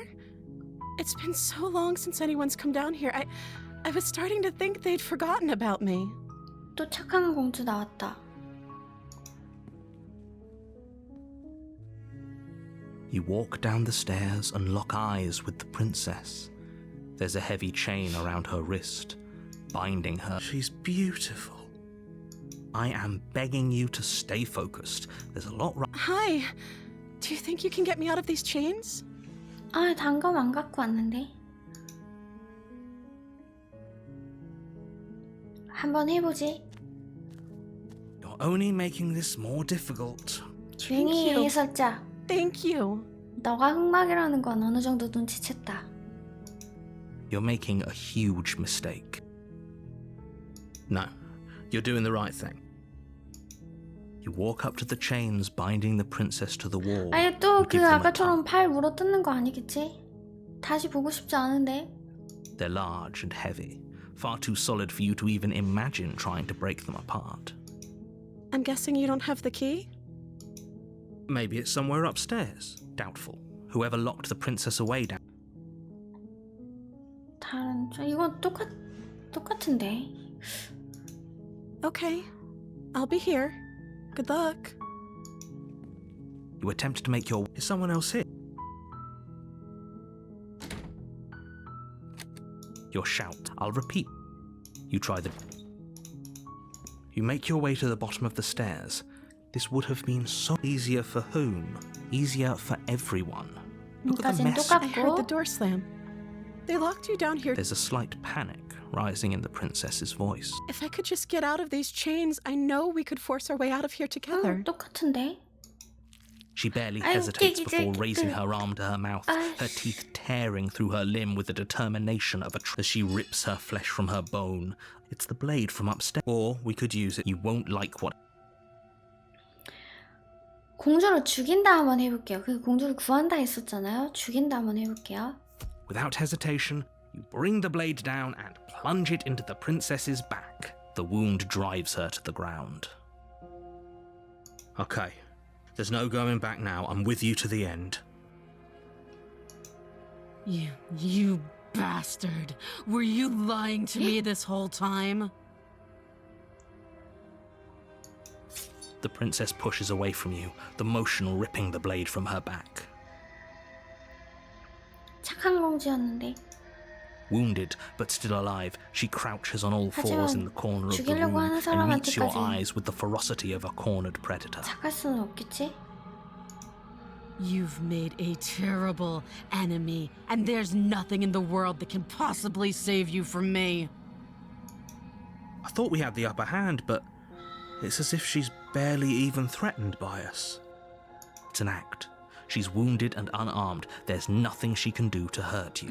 S3: It's been so long since anyone's come down here. I was starting to think they'd forgotten about me.
S1: 또 착한 공주 나왔다.
S2: You walk down the stairs and lock eyes with the princess. There's a heavy chain around her wrist, binding her. She's beautiful. I am begging you to stay focused. There's a lot right.
S3: Hi. Do you think you can get me out of these chains?
S1: 단검 안 갖고 왔는데. 한번 해보지.
S2: You're only making this more difficult.
S1: 조용히
S3: you.
S1: 해설자.
S3: Thank you.
S1: 너가 흑막이라는 건 어느 정도 눈치챘다.
S2: You're making a huge mistake. No, you're doing the right thing. You walk up to the chains binding the princess to the wall.
S1: 또
S2: and
S1: 그
S2: give them a
S1: 아까처럼
S2: tug.
S1: 팔 물어 뜯는 거 아니겠지? 다시 보고 싶지 않은데.
S2: They're large and heavy, far too solid for you to even imagine trying to break them apart.
S3: I'm guessing you don't have the key?
S2: Maybe it's somewhere upstairs. Doubtful. Whoever locked the princess away down.
S1: 이건 똑같은데.
S3: Okay. I'll be here. Good luck.
S2: You attempt to make your... Is someone else here? your shout. I'll repeat. You make your way to the bottom of the stairs. This would have been so easier for whom? Easier for everyone. Look at the
S1: 여기까지는
S2: mess.
S3: I heard the
S1: 똑같고.
S3: door slam. They locked you down here.
S2: There's a slight panic rising in the princess's voice.
S3: If I could just get out of these chains, I know we could force our way out of here together.
S1: 똑같은데?
S2: She barely
S1: 아유,
S2: hesitates
S1: 깨기들,
S2: before raising
S1: 깨기들.
S2: her arm to her mouth,
S1: 아이씨.
S2: her teeth tearing through her limb with the determination of as she rips her flesh from her bone. It's the blade from upstairs. Or we could use it. You won't like what...
S1: 공주를 죽인다 한번 해볼게요. 그 공주를 구한다 했었잖아요. 죽인다 한번 해볼게요.
S2: Without hesitation, you bring the blade down and plunge it into the princess's back. The wound drives her to the ground. Okay. There's no going back now. I'm with you to the end.
S3: You bastard. Were you lying to me this whole time?
S2: The princess pushes away from you, the motion ripping the blade from her back.
S1: 착한 공주였는데.
S2: Wounded, but still alive, she crouches on all fours in the corner of the
S1: 죽이려고
S2: room
S1: 하는
S2: and meets your
S1: 사람한테까지
S2: eyes with the ferocity of a cornered predator.
S1: 착할 수는 없겠지?
S3: You've made a terrible enemy, and there's nothing in the world that can possibly save you from me.
S2: I thought we had the upper hand, but it's as if she's barely even threatened by us. It's an act. She's wounded and unarmed. There's nothing she can do to hurt you.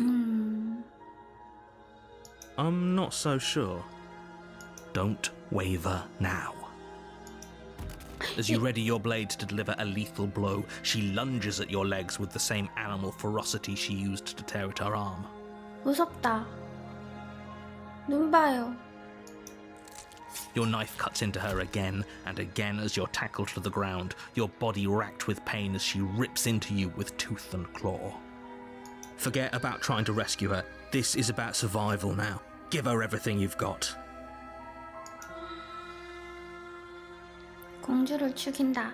S2: I'm not so sure. Don't waver now. As you ready your blade to deliver a lethal blow, she lunges at your legs with the same animal ferocity she used to tear at her arm.
S1: 무섭다. 눈 봐요.
S2: Your knife cuts into her again and again as you're tackled to the ground, your body racked with pain as she rips into you with tooth and claw. Forget about trying to rescue her. This is about survival now. Give her everything you've got.
S1: 공주를 죽인다.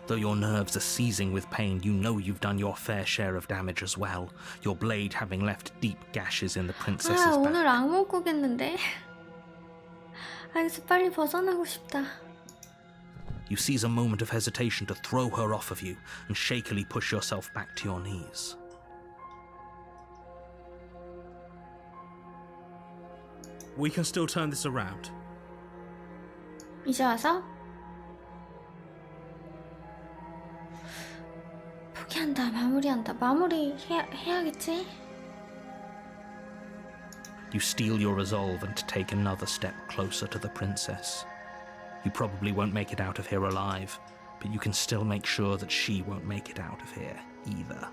S2: Though your nerves are seizing with pain, you know you've done your fair share of damage as well, your blade having left deep gashes in the princess's
S1: 아,
S2: back.
S1: 오늘 악몽 꾸겠는데? 아, 여기서 빨리 벗어나고 싶다.
S2: You seize a moment of hesitation to throw her off of you and shakily push yourself back to your knees. We can still turn this around.
S1: 이제 와서? 포기한다, 마무리한다. 해야겠지?
S2: You steel your resolve and take another step closer to the princess. You probably won't make it out of here alive, but you can still make sure that she won't make it out of here either.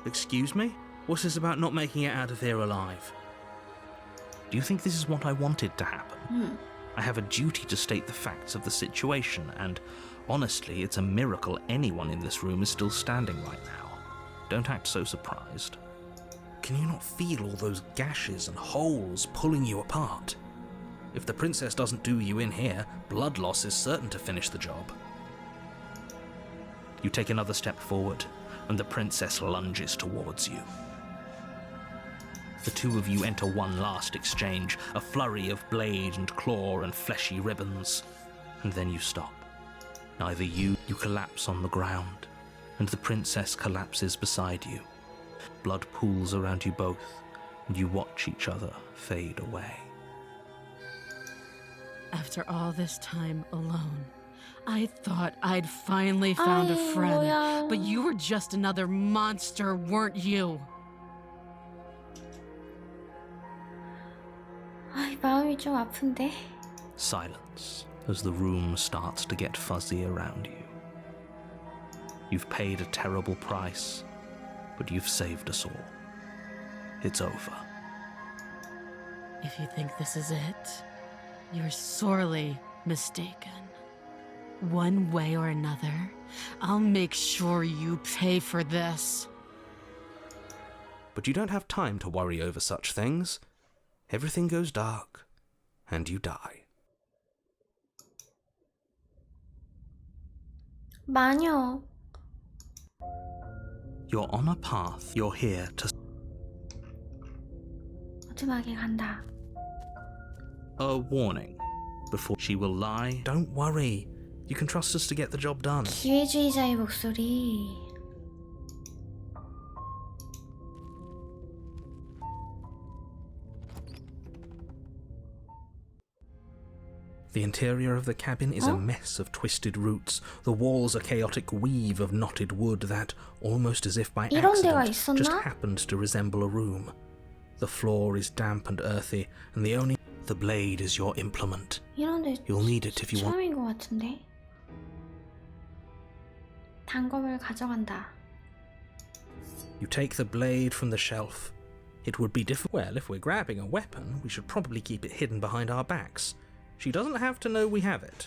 S2: Excuse me? What's this about not making it out of here alive? Do you think this is what I wanted to happen? I have a duty to state the facts of the situation, and honestly, it's a miracle anyone in this room is still standing right now. Don't act so surprised. Can you not feel all those gashes and holes pulling you apart? If the princess doesn't do you in here, blood loss is certain to finish the job. You take another step forward, and the princess lunges towards you. The two of you enter one last exchange, a flurry of blade and claw and fleshy ribbons, and then you stop. Neither you collapse on the ground, and the princess collapses beside you. Blood pools around you both, and you watch each other fade away.
S3: After all this time alone, I thought I'd finally found a
S1: 아이,
S3: friend,
S1: 뭐야.
S3: but you were just another monster, weren't you?
S1: 아, 마음이 좀 아픈데?
S2: Silence as the room starts to get fuzzy around you. You've paid a terrible price, but you've saved us all. It's over.
S3: If you think this is it, you're sorely mistaken. One way or another, I'll make sure you pay for this.
S2: But you don't have time to worry over such things. Everything goes dark, and you die.
S1: 마녀.
S2: You're on a path. You're here to...
S1: tumtum하게 간다.
S2: A warning. Before she will lie, don't worry. You can trust us to get the job done.
S1: 기회주의자의 목소리.
S2: The interior of the cabin is a mess of twisted roots. The walls a chaotic weave of knotted wood that, almost as if by
S1: 이런 데가
S2: accident, just
S1: 있었나?
S2: happened to resemble a room. The floor is damp and earthy, and the blade is your implement.
S1: 이런 데
S2: You'll need it if you want.
S1: 처음인 것 같은데. 단검을 가져간다.
S2: You take the blade from the shelf. It would be difficult. Well, if we're grabbing a weapon, we should probably keep it hidden behind our backs. She doesn't have to know we have it.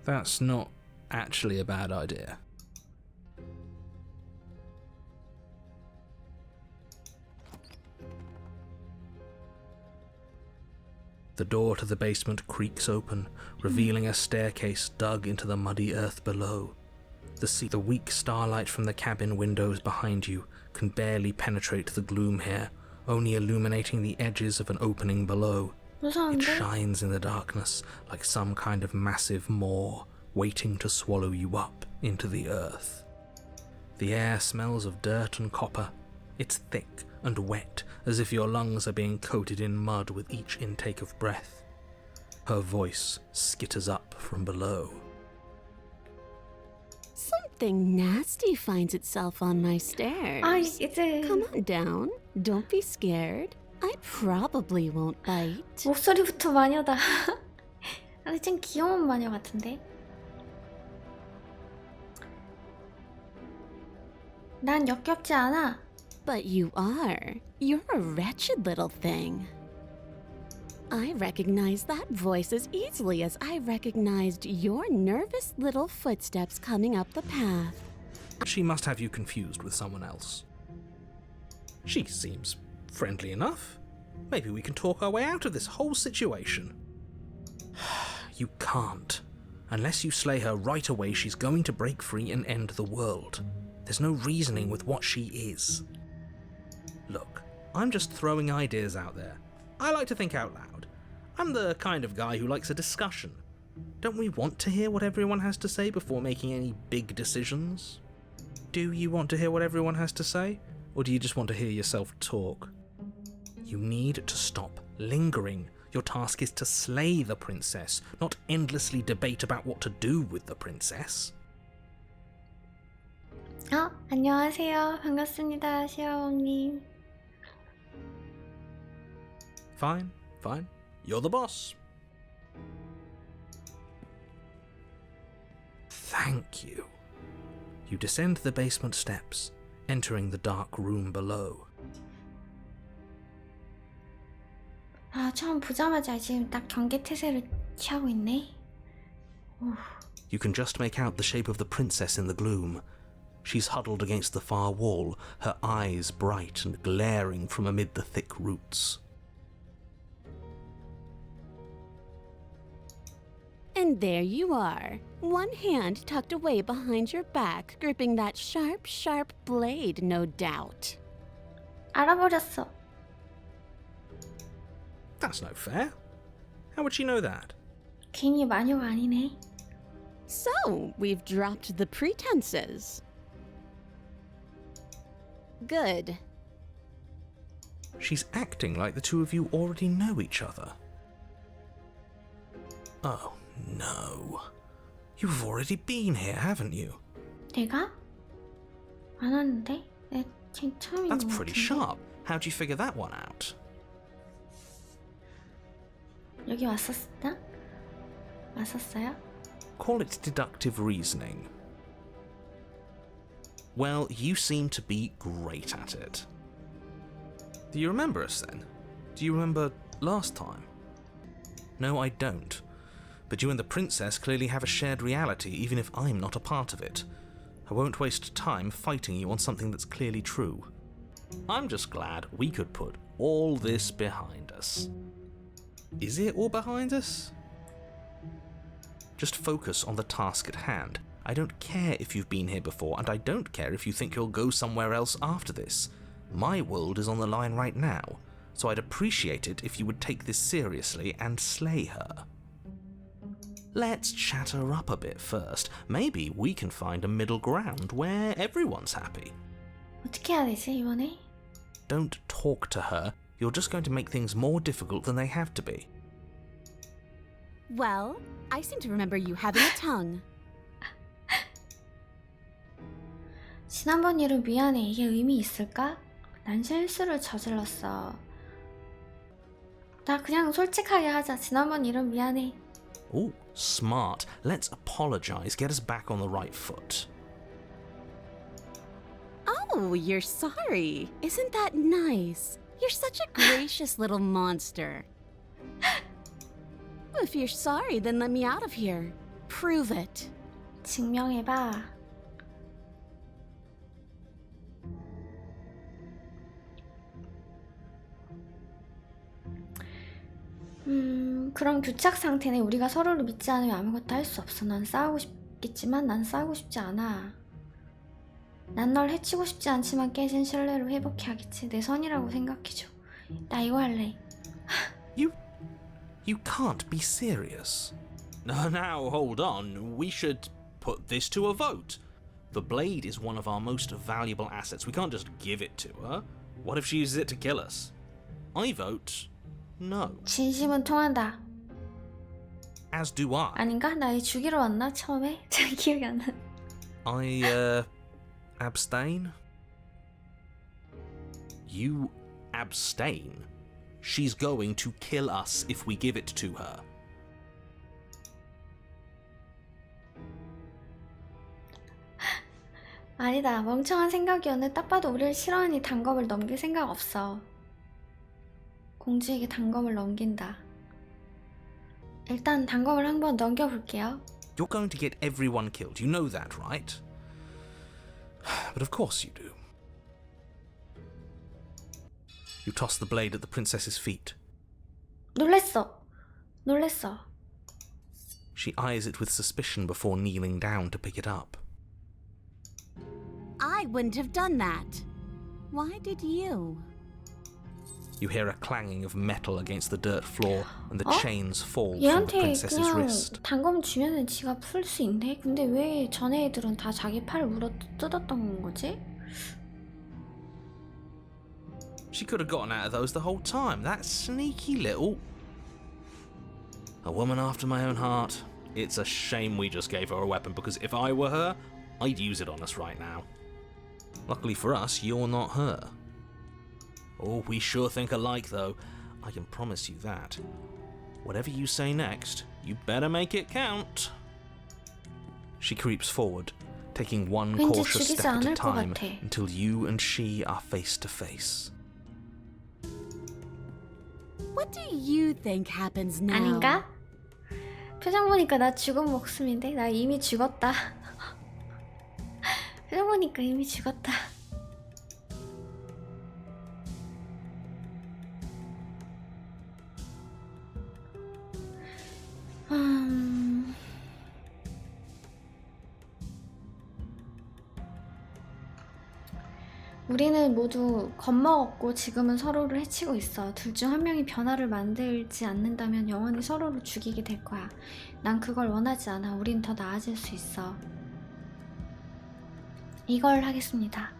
S2: That's not actually a bad idea. The door to the basement creaks open, revealing a staircase dug into the muddy earth below. The weak starlight from the cabin windows behind you can barely penetrate the gloom here, only illuminating the edges of an opening below. It
S1: 무서운데?
S2: shines in the darkness like some kind of massive maw waiting to swallow you up into the earth. The air smells of dirt and copper. It's thick and wet, as if your lungs are being coated in mud with each intake of breath. Her voice skitters up from below.
S3: Something nasty finds itself on my stairs.
S1: 아, 이제
S3: Come on down. Don't be scared. I probably won't bite.
S1: 목소리부터 마녀다. 근데 좀 귀여운 마녀 같은데? 난 역겹지 않아.
S3: But you are. You're a wretched little thing. I recognize that voice as easily as I recognized your nervous little footsteps coming up the path.
S2: She must have you confused with someone else. She seems friendly enough. Maybe we can talk our way out of this whole situation. You can't. Unless you slay her right away, she's going to break free and end the world. There's no reasoning with what she is. Look, I'm just throwing ideas out there. I like to think out loud. I'm the kind of guy who likes a discussion. Don't we want to hear what everyone has to say before making any big decisions? Do you want to hear what everyone has to say? Or do you just want to hear yourself talk? You need to stop lingering. Your task is to slay the princess, not endlessly debate about what to do with the princess.
S1: 안녕하세요. 반갑습니다, 시아왕님.
S2: Fine, fine. You're the boss. Thank you. You descend the basement steps, entering the dark room below.
S1: 아, 처음 보자마자 지금 딱 경계태세를 취하고 있네.
S2: You can just make out the shape of the princess in the gloom. She's huddled against the far wall, her eyes bright and glaring from amid the thick roots.
S3: And there you are, one hand tucked away behind your back, gripping that sharp, sharp blade, no doubt.
S1: 알아버렸어.
S2: That's no fair. How would she know that?
S1: 괜히 마녀가 아니네.
S3: So, we've dropped the pretenses. Good.
S2: She's acting like the two of you already know each other. Oh, no. You've already been here, haven't you?
S1: 내가? 안 왔는데? 내 처음인
S2: That's
S1: 것
S2: pretty
S1: 같은데?
S2: sharp. How'd you figure that one out?
S1: 여기 왔었나? 왔었어요?
S2: Call it deductive reasoning. Well, you seem to be great at it. Do you remember us then? Do you remember last time? No, I don't. But you and the princess clearly have a shared reality, even if I'm not a part of it. I won't waste time fighting you on something that's clearly true. I'm just glad we could put all this behind us. Is it all behind us? Just focus on the task at hand. I don't care if you've been here before, and I don't care if you think you'll go somewhere else after this. My world is on the line right now. so I'd appreciate it if you would take this seriously and slay her. Let's chat her up a bit first. Maybe we can find a middle ground where everyone's happy.
S1: 어떻게 해야 되지 이번에?
S2: Don't talk to her. You're just going to make things more difficult than they have to be.
S3: Well, I seem to remember you having a tongue.
S1: 지난번 일은 미안해. 이게 의미 있을까? 난 실수를 저질렀어. 나 그냥 솔직하게 하자. 지난번 일은 미안해.
S2: Oh, smart. Let's apologize. Get us back on the right foot.
S3: Oh, you're sorry. Isn't that nice? You're such a gracious little monster. If you're sorry, then let me out of here. Prove it.
S1: 증명해봐. 그런 교착 상태네. 우리가 서로를 믿지 않으면 아무것도 할 수 없어. 난 싸우고 싶겠지만 난 싸우고 싶지 않아. 난 널 해치고 싶지 않지만 깨진 신뢰를 회복해야겠지. 내 선이라고 생각해줘. 나 이거 할래.
S2: You can't be serious.
S6: Now, hold on. We should put this to a vote. The blade is one of our most valuable assets. We can't just give it to her. What if she uses it to kill us? I vote no.
S1: 진심은 통한다.
S2: As do I.
S1: 아닌가? 나 이 주기로 왔나? 처음에? 잘 기억이 안 나.
S2: I, abstain?
S6: You abstain? She's going to kill us if we give it to her.
S1: 아니다. 멍청한 생각이었네. 딱 봐도 우리를 싫어하니 단검을 넘길 생각 없어. 공주에게 단검을 넘긴다. 일단 단검을 한번 넘겨볼게요.
S2: You're going to get everyone killed. You know that, right? But of course you do. You toss the blade at the princess's feet.
S1: 놀랬어. 놀랬어.
S2: She eyes it with suspicion before kneeling down to pick it up.
S3: I wouldn't have done that. Why did you?
S2: You hear a clanging of metal against the dirt floor and the chains fall from the
S1: 얘한테
S2: princess's
S1: 그냥
S2: wrist.
S1: 단검 주면은 지가 풀 수 있네? 근데 왜 전에 애들은 다 자기 팔 물어 뜯었던 거지?
S2: She could have gotten out of those the whole time. That sneaky little...
S6: A woman after my own heart. It's a shame we just gave her a weapon, because if I were her, I'd use it on us right now.
S2: Luckily for us, you're not her.
S6: Oh, we sure think alike, though. I can promise you that. Whatever you say next, you better make it count.
S2: She creeps forward, taking one
S1: 왠지
S2: cautious
S1: 죽이지
S2: step at a
S1: 않을 것
S2: time
S1: 같아.
S2: until you and she are face to face.
S3: What do you think happens now?
S1: 아닌가? 표정 보니까 나 죽은 목숨인데? 나 이미 죽었다. 표정 보니까 이미 죽었다. 우리는 모두 겁먹었고 지금은 서로를 해치고 있어. 둘 중 한 명이 변화를 만들지 않는다면 영원히 서로를 죽이게 될 거야. 난 그걸 원하지 않아. 우린 더 나아질 수 있어. 이걸 하겠습니다.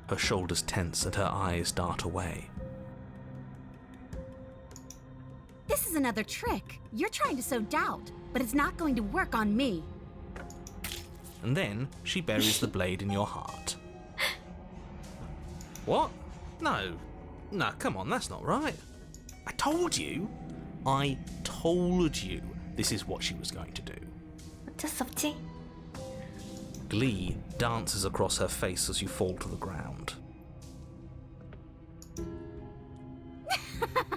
S2: Her shoulders tense and her eyes dart away.
S3: This is another trick. You're trying to sow doubt, but it's not going to work on me.
S2: And then she buries the blade in your heart.
S6: What? No. No, come on, that's not right. I told you. I told you this is what she was going to do.
S1: 어쩔 수 없지.
S2: Glee dances across her face as you fall to the ground.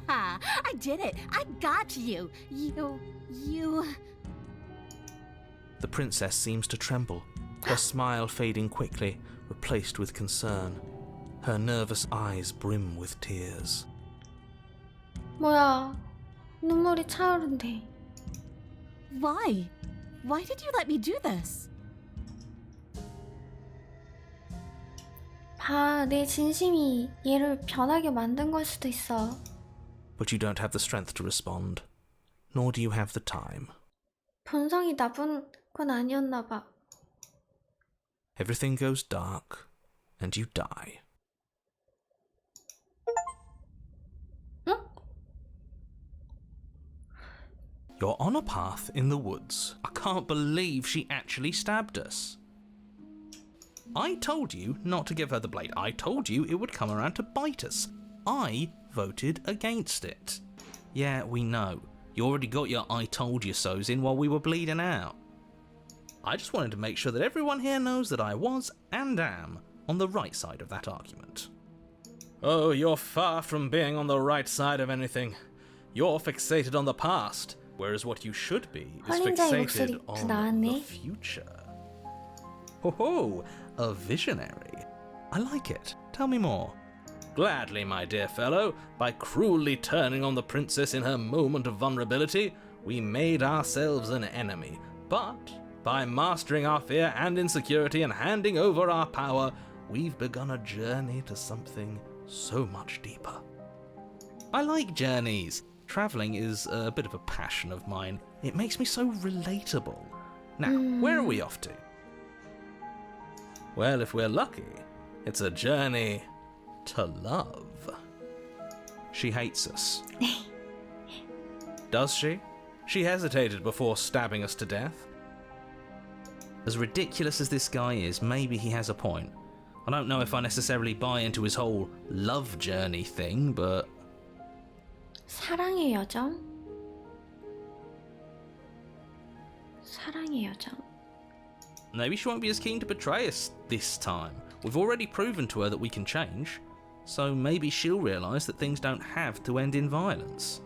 S3: I did it. I got you. You...
S2: The princess seems to tremble, her smile fading quickly, replaced with concern. Her nervous eyes brim with tears.
S1: 뭐야, 눈물이 차오른대.
S3: Why? Why did you let me do this?
S1: 아, 내 진심이 얘를 변하게 만든 걸 수도 있어.
S2: But you don't have the strength to respond, nor do you have the time.
S1: 본성이 나쁜 건 아니었나 봐.
S2: Everything goes dark, and you die.
S1: 응?
S2: You're on a path in the woods. I can't believe she actually stabbed us. I told you not to give her the blade. I told you it would come around to bite us. I voted against it. Yeah, we know. You already got your I told you so's in while we were bleeding out. I just wanted to make sure that everyone here knows that I was and am on the right side of that argument.
S6: Oh, you're far from being on the right side of anything. You're fixated on the past, whereas what you should be is
S1: 헐린자의
S6: fixated
S1: 목소리도
S6: on
S1: 나왔네.
S6: the future.
S2: Ho ho, a visionary. I like it. Tell me more.
S6: Gladly, my dear fellow. By cruelly turning on the princess in her moment of vulnerability, we made ourselves an enemy. But by mastering our fear and insecurity and handing over our power, we've begun a journey to something so much deeper.
S2: I like journeys. Travelling is a bit of a passion of mine. It makes me so relatable. Now, where are we off to?
S6: Well, if we're lucky, it's a journey to love.
S2: She hates us.
S6: Does she? She hesitated before stabbing us to death.
S2: As ridiculous as this guy is, maybe he has a point. I don't know if I necessarily buy into his whole love journey thing, but...
S1: 사랑의 여정? 사랑의 여정.
S2: maybe she won't be as keen to betray us this time. We've already proven to her that we can change, so maybe she'll realise that things don't have to end in violence.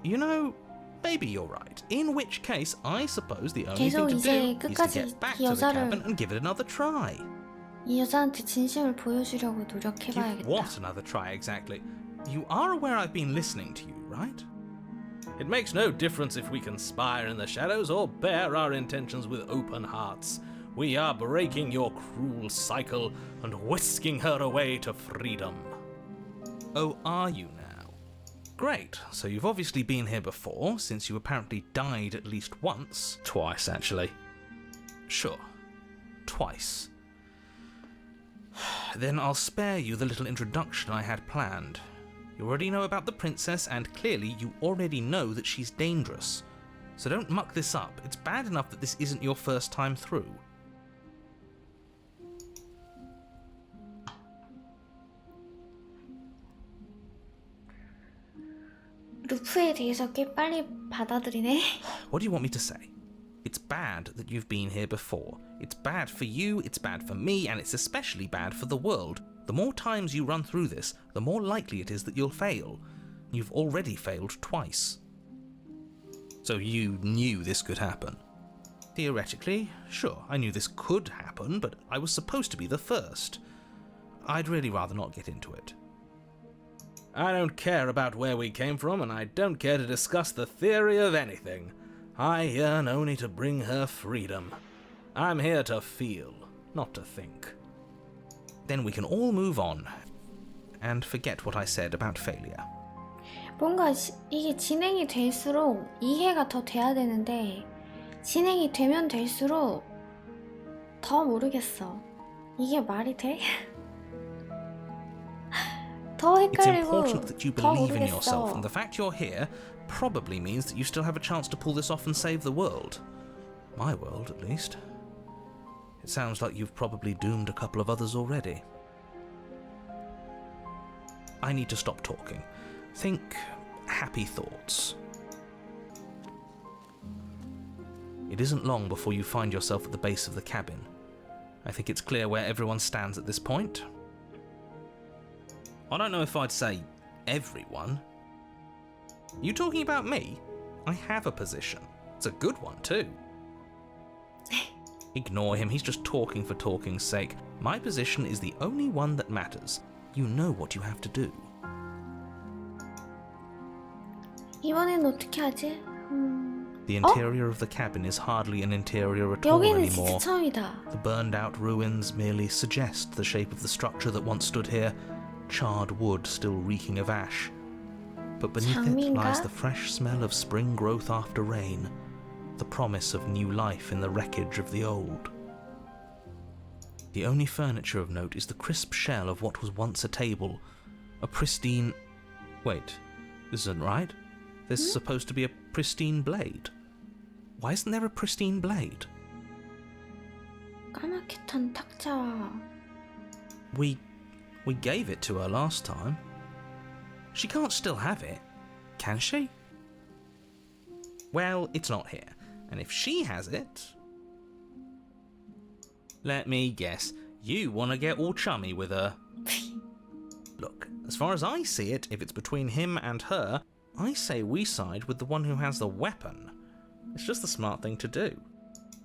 S2: You know, maybe you're right. In which case, I suppose the only
S1: 계속
S2: thing to
S1: 이제
S2: do is to
S1: 끝까지
S2: get back
S1: 이
S2: to the
S1: 여자를
S2: cabin and give it another try.
S1: 이 여자한테 진심을 보여주려고
S2: Give
S1: 노력해봐야겠다.
S2: what another try exactly? You are aware I've been listening to you, right?
S6: It makes no difference if we conspire in the shadows or bear our intentions with open hearts. We are breaking your cruel cycle and whisking her away to freedom.
S2: Oh, are you now? Great, so you've obviously been here before, since you apparently died at least once.
S6: Twice, actually.
S2: Sure, twice. Then I'll spare you the little introduction I had planned. You already know about the princess, and clearly you already know that she's dangerous. So don't muck this up. It's bad enough that this isn't your first time through.
S1: 루프에 대해서 꽤 빨리 받아들이네.
S2: What do you want me to say? It's bad that you've been here before. It's bad for you, it's bad for me, and it's especially bad for the world. The more times you run through this, the more likely it is that you'll fail. You've already failed twice. So you knew this could happen? Theoretically, sure, I knew this could happen, but I was supposed to be the first. I'd really rather not get into it.
S6: I don't care about where we came from, and I don't care to discuss the theory of anything. I yearn only to bring her freedom. I'm here to feel, not to think.
S2: Then we can all move on, and forget what I said about failure.
S1: 뭔가 이게 진행이 될수록 이해가 더 돼야 되는데 진행이 되면 될수록 더 모르겠어. 이게 말이 돼? 더
S2: It's
S1: 헷갈리고
S2: important that you
S1: 더
S2: believe in yourself,
S1: 모르겠어.
S2: and the fact you're here probably means that you still have a chance to pull this off and save the world. My world, at least. It sounds like you've probably doomed a couple of others already. I need to stop talking. Think happy thoughts. It isn't long before you find yourself at the base of the cabin. I think it's clear where everyone stands at this point. I don't know if I'd say everyone. You talking about me? I have a position. It's a good one too. Ignore him, he's just talking for talking's sake. My position is the only one that matters. You know what you have to do.
S1: 이번엔 어떻게 하지?
S2: The interior of the cabin is hardly an interior at all
S1: 여기는 진짜
S2: anymore.
S1: 처음이다.
S2: The burned out ruins merely suggest the shape of the structure that once stood here, charred wood still reeking of ash. But beneath it
S1: 장미인가?
S2: lies the fresh smell of spring growth after rain, the promise of new life in the wreckage of the old. The only furniture of note is the crisp shell of what was once a table, a pristine... Wait, this isn't right. There's supposed to be a pristine blade. Why isn't there a pristine blade?
S1: 까맣게 탄 탁자와
S2: We gave it to her last time. She can't still have it, can she? Well, it's not here, and if she has it... Let me guess, you want to get all chummy with her. Look, as far as I see it, if it's between him and her, I say we side with the one who has the weapon. It's just the smart thing to do.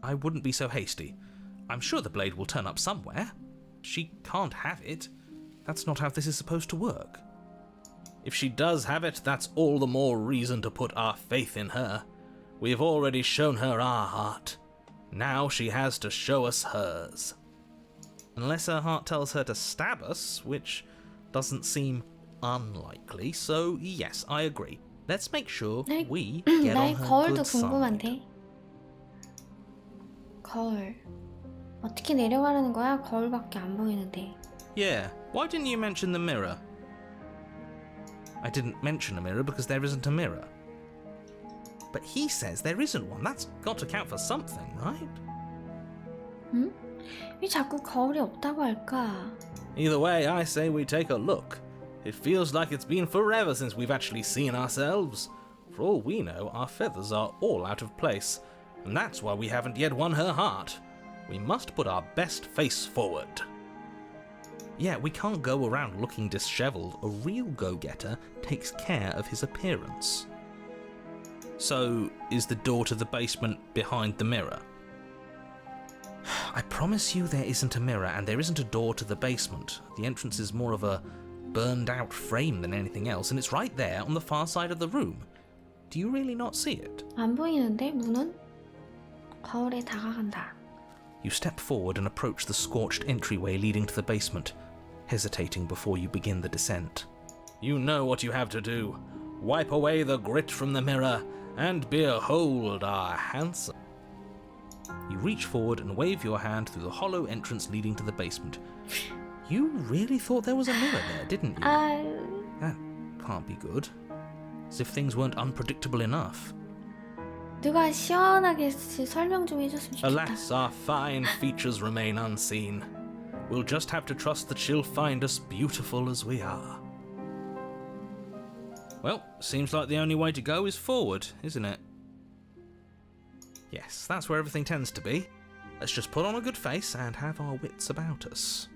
S2: I wouldn't be so hasty. I'm sure the blade will turn up somewhere. She can't have it. That's not how this is supposed to work.
S6: If she does have it, that's all the more reason to put our faith in her. We've already shown her our heart. Now she has to show us hers.
S2: Unless her heart tells her to stab us, which doesn't seem unlikely, so yes, I agree. Let's make sure we get on
S1: 나의
S2: her
S1: 거울도
S2: good side.
S1: 궁금한데. 거울. 어떻게 내려가려는 거야? 거울밖에 안 보이는데.
S2: Yeah, why didn't you mention the mirror? I didn't mention a mirror because there isn't a mirror. But he says there isn't one. That's got to count for something, right?
S1: 응? 왜 자꾸 거울이 없다고 할까?
S6: Either way, I say we take a look. It feels like it's been forever since we've actually seen ourselves. For all we know, our feathers are all out of place, and that's why we haven't yet won her heart. We must put our best face forward.
S2: Yeah, we can't go around looking disheveled. A real go-getter takes care of his appearance. So, is the door to the basement behind the mirror? I promise you there isn't a mirror, and there isn't a door to the basement. The entrance is more of a burned-out frame than anything else, and it's right there on the far side of the room. Do you really not see it?
S1: 안 보이는데 문은? 거울에 다가간다.
S2: You step forward and approach the scorched entryway leading to the basement, hesitating before you begin the descent.
S6: You know what you have to do. Wipe away the grit from the mirror, and behold our handsome...
S2: You reach forward and wave your hand through the hollow entrance leading to the basement. You really thought there was a mirror there, didn't you? That can't be good. As if things weren't unpredictable enough.
S1: 누가 시원하게 설명 좀 해줬으면 좋겠다.
S6: Alas, our fine features remain unseen. We'll just have to trust that she'll find us beautiful as we are.
S2: Well, seems like the only way to go is forward, isn't it? Yes, that's where everything tends to be. Let's just put on a good face and have our wits about us.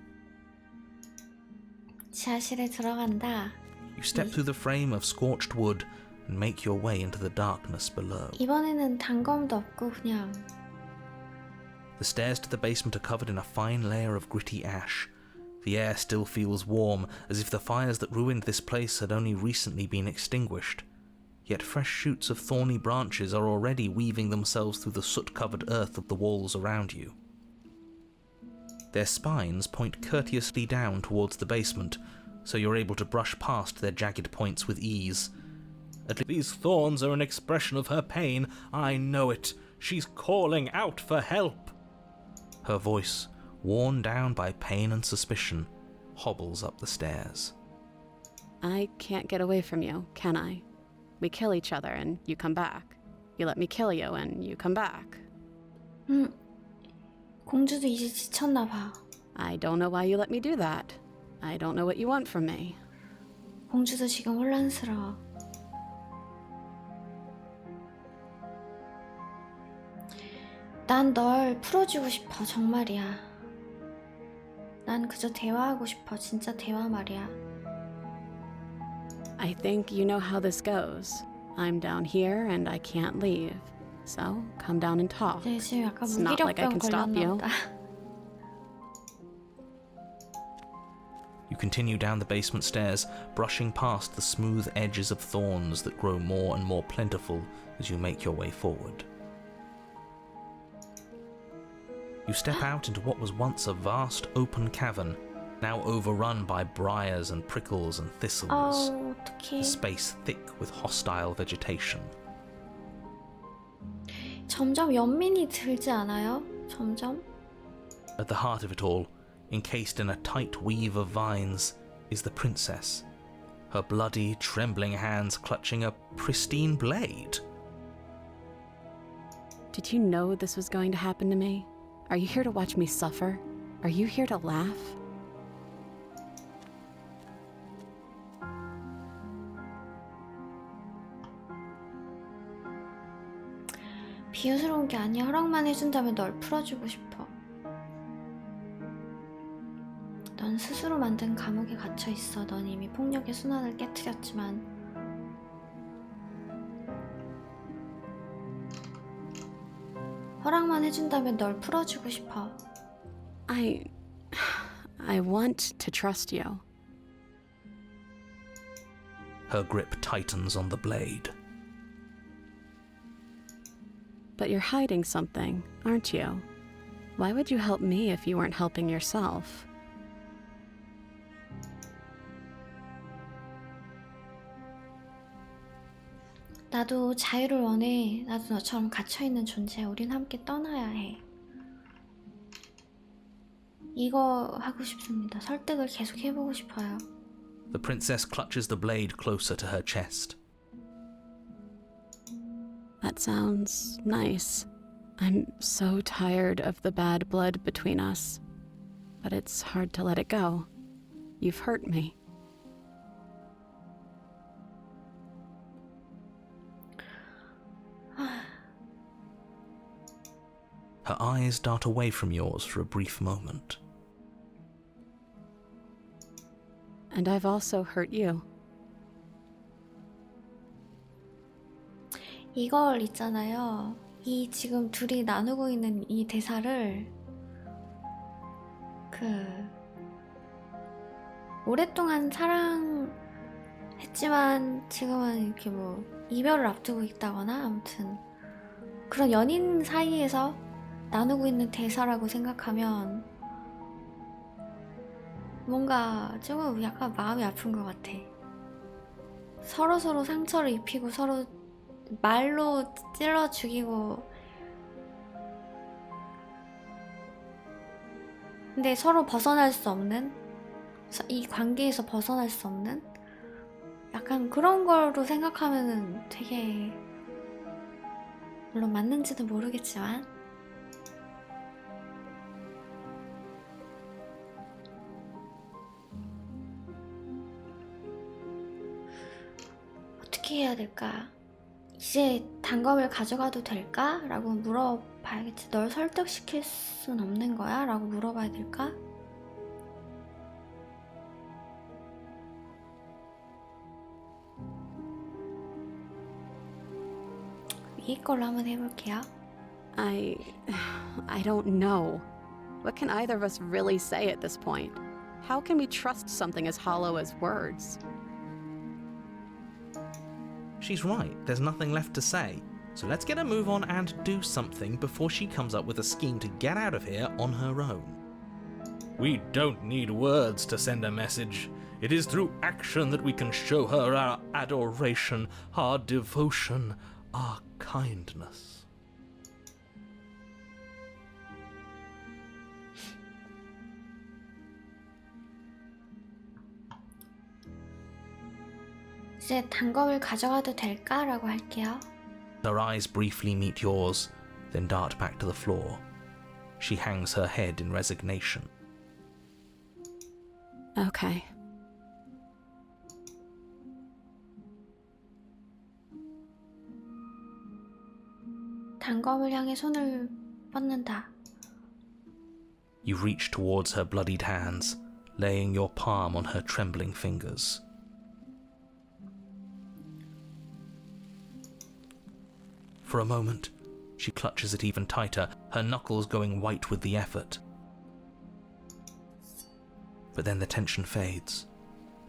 S1: 지하실에 들어간다.
S2: You step through the frame of scorched wood and make your way into the darkness below.
S1: 이번에는 단검도 없고 그냥
S2: The stairs to the basement are covered in a fine layer of gritty ash. The air still feels warm, as if the fires that ruined this place had only recently been extinguished. Yet fresh shoots of thorny branches are already weaving themselves through the soot-covered earth of the walls around you. Their spines point courteously down towards the basement, so you're able to brush past their jagged points with ease.
S6: At least these thorns are an expression of her pain. I know it. She's calling out for help.
S2: Her voice, worn down by pain and suspicion, hobbles up the stairs.
S3: I can't get away from you, can I? We kill each other and you come back. You let me kill you and you come back.
S1: 공주도 이제 지쳤나 봐.
S3: I don't know why you let me do that. I don't know what you want from me.
S1: 공주도 지금 혼란스러워. 난 널 풀어주고 싶어, 정말이야. 난 그저 대화하고 싶어, 진짜 대화 말이야.
S3: I think you know how this goes. I'm down here and I can't leave. So come down and talk.
S1: 네, 지금 약간
S3: It's not like I
S1: 무기력병
S3: can stop
S1: 걸렸나
S3: you.
S1: 보다.
S2: You continue down the basement stairs, brushing past the smooth edges of thorns that grow more and more plentiful as you make your way forward. You step out into what was once a vast open cavern, now overrun by briars and prickles and thistles,
S1: 어떡해.
S2: a space thick with hostile vegetation.
S1: 점점 연민이 들지 않아요? 점점?
S2: At the heart of it all, encased in a tight weave of vines, is the princess, her bloody, trembling hands clutching a pristine blade.
S3: Did you know this was going to happen to me? Are you here to watch me suffer? Are you here to laugh?
S1: 비유스러운 게 아니야. 허락만 해준다면 널 풀어주고 싶어. 넌 스스로 만든 감옥에 갇혀있어. 넌 이미 폭력의 순환을 깨트렸지만 허락만 해준다면 널 풀어주고 싶어.
S3: I want to trust you.
S2: Her grip tightens on the blade.
S3: But you're hiding something, aren't you? Why would you help me if you weren't helping yourself?
S1: 나도 자유를 원해. 나도 너처럼 갇혀있는 존재야. 우린 함께 떠나야 해. 이거 하고 싶습니다. 설득을 계속 해보고 싶어요.
S2: The princess clutches the blade closer to her chest.
S3: That sounds nice. I'm so tired of the bad blood between us. But it's hard to let it go. You've hurt me.
S2: Her eyes dart away from yours for a brief moment.
S3: And I've also hurt you.
S1: 이걸 있잖아요. 이 지금 둘이 나누고 있는 이 대사를 오랫동안 사랑했지만 지금은 이렇게 뭐 이별을 앞두고 있다거나 아무튼 그런 연인 사이에서 나누고 있는 대사라고 생각하면 뭔가 조금 약간 마음이 아픈 것 같아. 서로서로 상처를 입히고 서로 말로 찔러 죽이고 근데 서로 벗어날 수 없는 이 관계에서 벗어날 수 없는 약간 그런 거로 생각하면은 되게 물론 맞는지도 모르겠지만 어떻게 해야 될까? 이제 단검을 가져가도 될까? 라고 물어봐야겠지. 널 설득시킬 순 없는 거야? 라고 물어봐야 될까? 위에 걸로 한번 해볼게요.
S3: I don't know. What can either of us really say at this point? How can we trust something as hollow as words?
S2: She's right, there's nothing left to say. So let's get a move on and do something before she comes up with a scheme to get out of here on her own.
S6: We don't need words to send a message. It is through action that we can show her our adoration, our devotion, our kindness.
S1: 이제 단검을 가져가도 될까? 라고 할게요.
S2: Her eyes briefly meet yours, then dart back to the floor. She hangs her head in resignation.
S3: Okay.
S1: 단검을 향해 손을 뻗는다.
S2: You reach towards her bloodied hands, laying your palm on her trembling fingers. For a moment, she clutches it even tighter, her knuckles going white with the effort. But then the tension fades.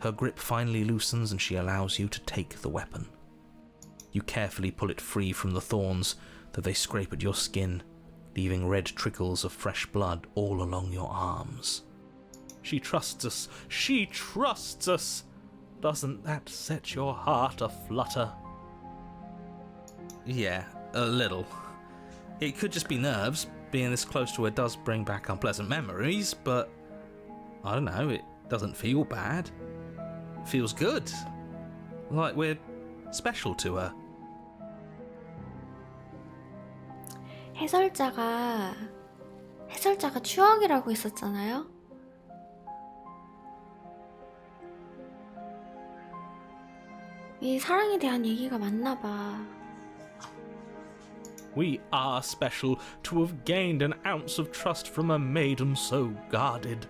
S2: Her grip finally loosens and she allows you to take the weapon. You carefully pull it free from the thorns, though they scrape at your skin, leaving red trickles of fresh blood all along your arms.
S6: She trusts us. She trusts us. Doesn't that set your heart aflutter?
S2: Yeah, a little. It could just be nerves. Being this close to her does bring back unpleasant memories, but I don't know, it doesn't feel bad. It feels good. Like we're special to her.
S1: 해설자가 추억이라고 했었잖아요. 이 사랑에 대한 얘기가 맞나 봐.
S6: We are special to have gained an ounce of trust from a maiden so guarded.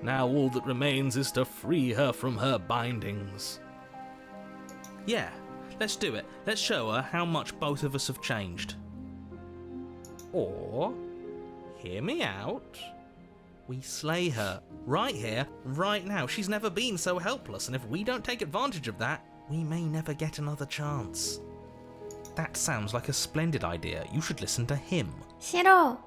S6: Now all that remains is to free her from her bindings.
S2: Yeah, let's do it. Let's show her how much both of us have changed. Or, hear me out, we slay her right here, right now. She's never been so helpless, and if we don't take advantage of that, we may never get another chance. That sounds like a splendid idea. You should listen to him.
S1: 싫어.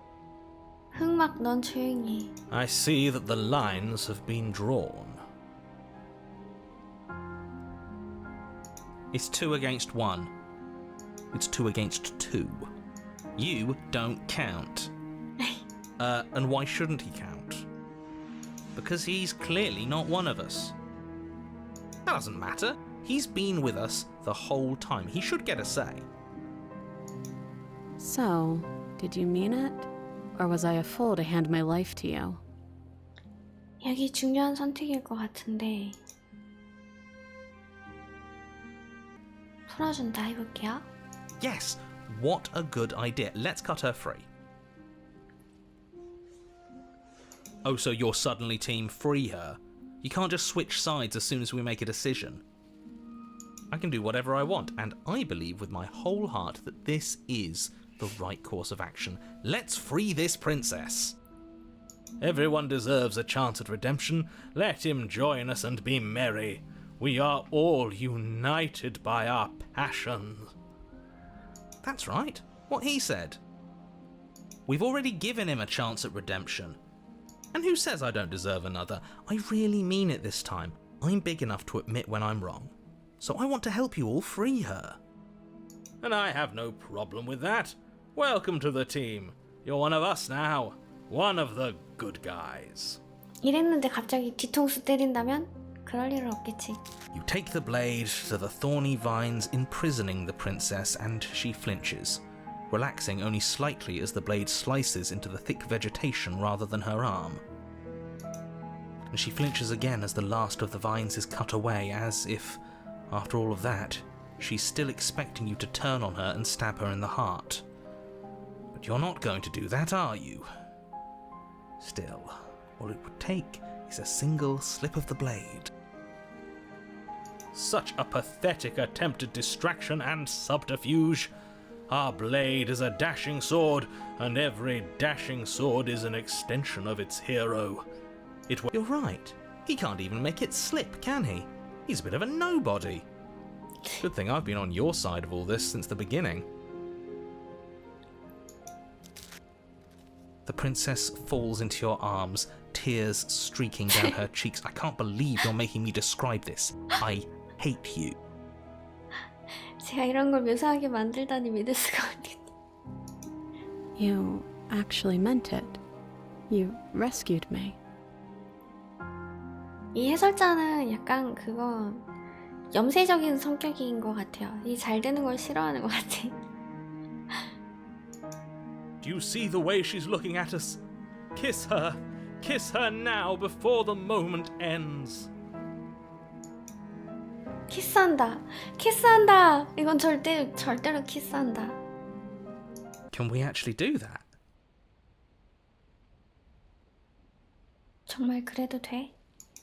S1: 흑막 넌 조용히.
S6: I see that the lines have been drawn.
S2: It's 2 against 1. It's 2 against 2. You don't count. And why shouldn't he count? Because he's clearly not one of us. That doesn't matter. He's been with us the whole time. He should get a say.
S3: So, did you mean it? Or was I a fool to hand my life to you?
S1: 여기 중요한 선택일 것 같은데 풀어준다 해볼게요.
S2: Yes, what a good idea. Let's cut her free. Oh, so you're suddenly team free her? You can't just switch sides as soon as we make a decision. I can do whatever I want, and I believe with my whole heart that this is the right course of action. Let's free this princess.
S6: Everyone deserves a chance at redemption. Let him join us and be merry. We are all united by our passion.
S2: That's right. What he said. We've already given him a chance at redemption. And who says I don't deserve another? I really mean it this time. I'm big enough to admit when I'm wrong. So I want to help you all free her.
S6: And I have no problem with that. Welcome to the team. You're one of us now. One of the good guys.
S1: 이랬는데 갑자기 뒤통수 때린다면? 그럴 일은 없겠지.
S2: You take the blade to the thorny vines imprisoning the princess, and she flinches, relaxing only slightly as the blade slices into the thick vegetation rather than her arm. And she flinches again as the last of the vines is cut away, as if, after all of that, she's still expecting you to turn on her and stab her in the heart. But you're not going to do that, are you? Still, all it would take is a single slip of the blade.
S6: Such a pathetic attempt at distraction and subterfuge. Our blade is a dashing sword, and every dashing sword is an extension of its hero.
S2: You're right. He can't even make it slip, can he? He's a bit of a nobody. Good thing I've been on your side of all this since the beginning. The princess falls into your arms, tears streaking down her cheeks. I can't believe you're making me describe this. I hate you.
S1: 제가 이런 걸 묘사하게 만들다니 믿을 수가 없겠네.
S3: You actually meant it. You rescued me.
S1: 이 해설자는 약간 그거 염세적인 성격인 것 같아요. 이 잘 되는 걸 싫어하는 것 같아.
S6: Do you see the way she's looking at us? Kiss her. Kiss her now before the moment ends.
S1: 키스한다. 키스한다. 이건 절대로 키스한다.
S2: Can we actually do that?
S1: 정말 그래도 돼?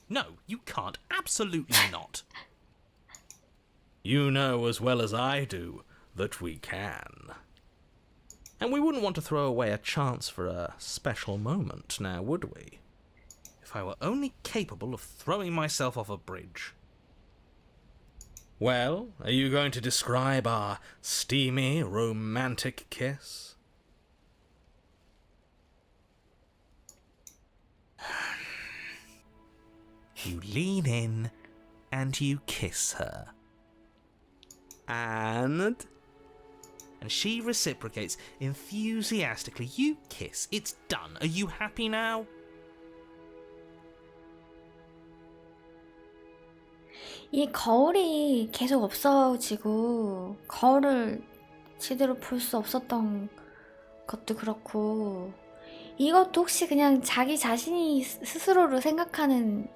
S2: No, you can't. Absolutely not.
S6: You know as well as I do that we can.
S2: And we wouldn't want to throw away a chance for a special moment, now would we?
S6: If I were only capable of throwing myself off a bridge. Well, are you going to describe our steamy, romantic kiss?
S2: You lean in and you kiss her.
S6: And
S2: she reciprocates enthusiastically. You kiss. It's done. Are you happy now?
S1: 이 거울이 계속 없어지고 거울을 제대로 볼 수 없었던 것도 그렇고 이것도 혹시 그냥 자기 자신이 스스로를 생각하는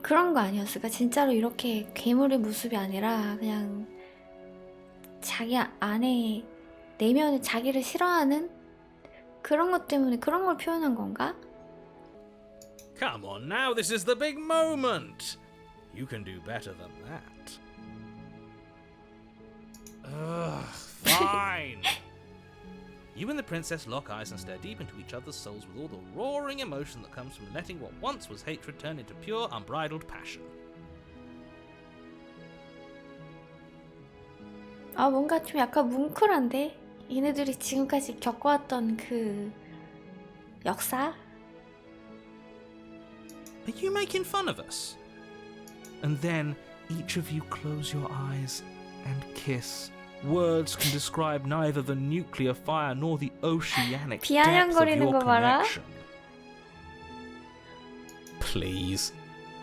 S1: 그런 거 아니었을까? 진짜로 이렇게 괴물의 모습이 아니라 그냥 자기 안에 내면에 자기를 싫어하는 그런 것 때문에 그런 걸 표현한 건가?
S6: come on now, this is the big moment. You can do better than that.
S2: Ugh, fine. You and the princess lock eyes and stare deep into each other's souls with all the roaring emotion that comes from letting what once was hatred turn into pure, unbridled passion.
S1: 아, 뭔가 좀 약간 뭉클한데? 얘네들이 지금까지 겪어왔던 그 역사?
S2: Are you making fun of us? And then each of you close your eyes and kiss.
S6: Words can describe neither the nuclear fire nor the oceanic depth of
S1: 비아냥거리는
S6: your
S1: 거 봐라.
S6: connection. Please.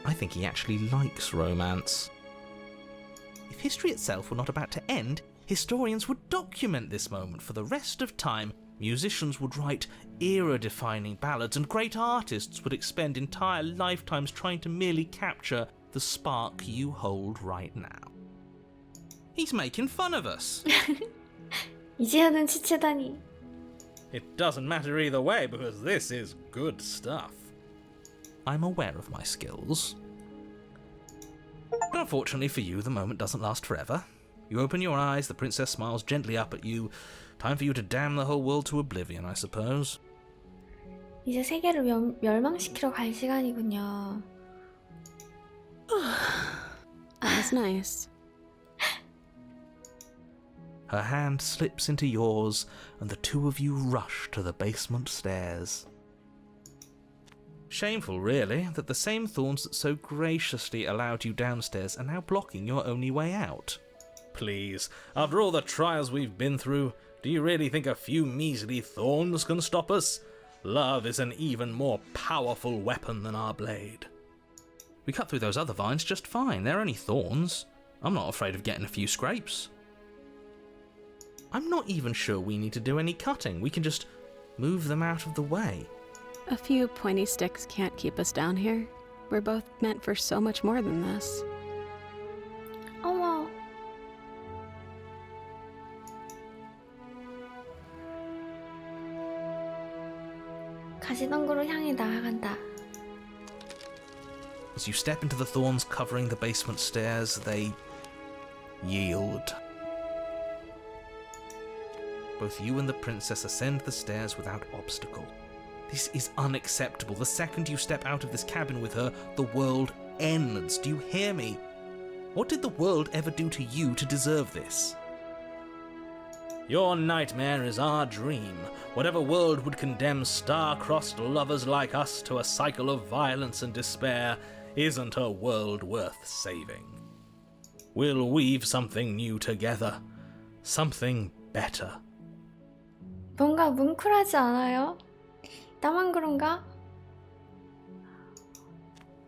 S2: I think he actually likes romance. If history itself were not about to end, historians would document this moment for the rest of time. Musicians would write era-defining ballads, and great artists would expend entire lifetimes trying to merely capture the spark you hold right now. He's making fun of us.
S1: 이제야 눈치채다니.
S6: It doesn't matter either way because this is good stuff.
S2: I'm aware of my skills. But unfortunately for you, the moment doesn't last forever. You open your eyes, the princess smiles gently up at you. Time for you to damn the whole world to oblivion, I suppose.
S1: 이제 세계를 멸망시키러 갈 시간이군요.
S3: That was nice.
S2: Her hand slips into yours, and the two of you rush to the basement stairs. Shameful, really, that the same thorns that so graciously allowed you downstairs are now blocking your only way out.
S6: Please, after all the trials we've been through, do you really think a few measly thorns can stop us? Love is an even more powerful weapon than our blade.
S2: We cut through those other vines just fine. They're only thorns. I'm not afraid of getting a few scrapes. I'm not even sure we need to do any cutting. We can just move them out of the way.
S3: A few pointy sticks can't keep us down here. We're both meant for so much more than this.
S1: 어머. 가시덤굴을 향해 나아간다.
S2: As you step into the thorns covering the basement stairs, they yield. Both you and the princess ascend the stairs without obstacle. This is unacceptable. The second you step out of this cabin with her, the world ends. Do you hear me? What did the world ever do to you to deserve this?
S6: Your nightmare is our dream. Whatever world would condemn star-crossed lovers like us to a cycle of violence and despair isn't a world worth saving. We'll weave something new together. Something better.
S1: 뭔가 뭉클하지 않아요? 나만 그런가?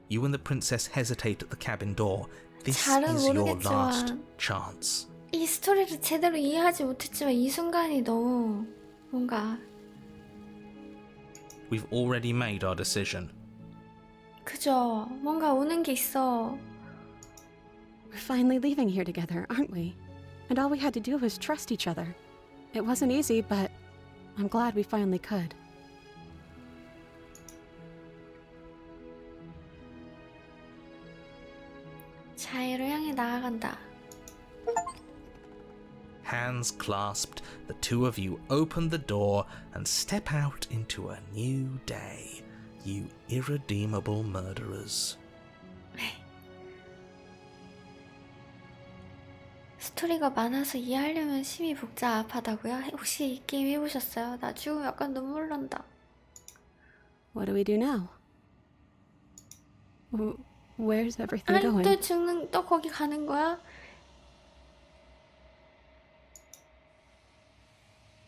S2: You and the princess hesitate at the cabin door. This
S1: 잘은
S2: is your
S1: 모르겠지만
S2: last chance.
S1: 이 스토리를 제대로 이해하지 못했지만 이 순간이 너무 뭔가
S2: We've already made our decision.
S1: 그죠? 뭔가 오는 게 있어.
S3: We're finally leaving here together, aren't we? And all we had to do was trust each other. It wasn't easy, but I'm glad we finally could.
S1: 자유를 향해 나아간다.
S2: Hands clasped, the two of you open the door and step out into a new day. You irredeemable murderers.
S1: 스토리가 많아서 이해하려면 심히 복잡하다고요? 혹시 이 게임 해보셨어요? 나 지금 약간 눈물 난다.
S3: What do we do now? Where's everything
S1: 아니
S3: going?
S1: 또 죽는 또 거기 가는 거야?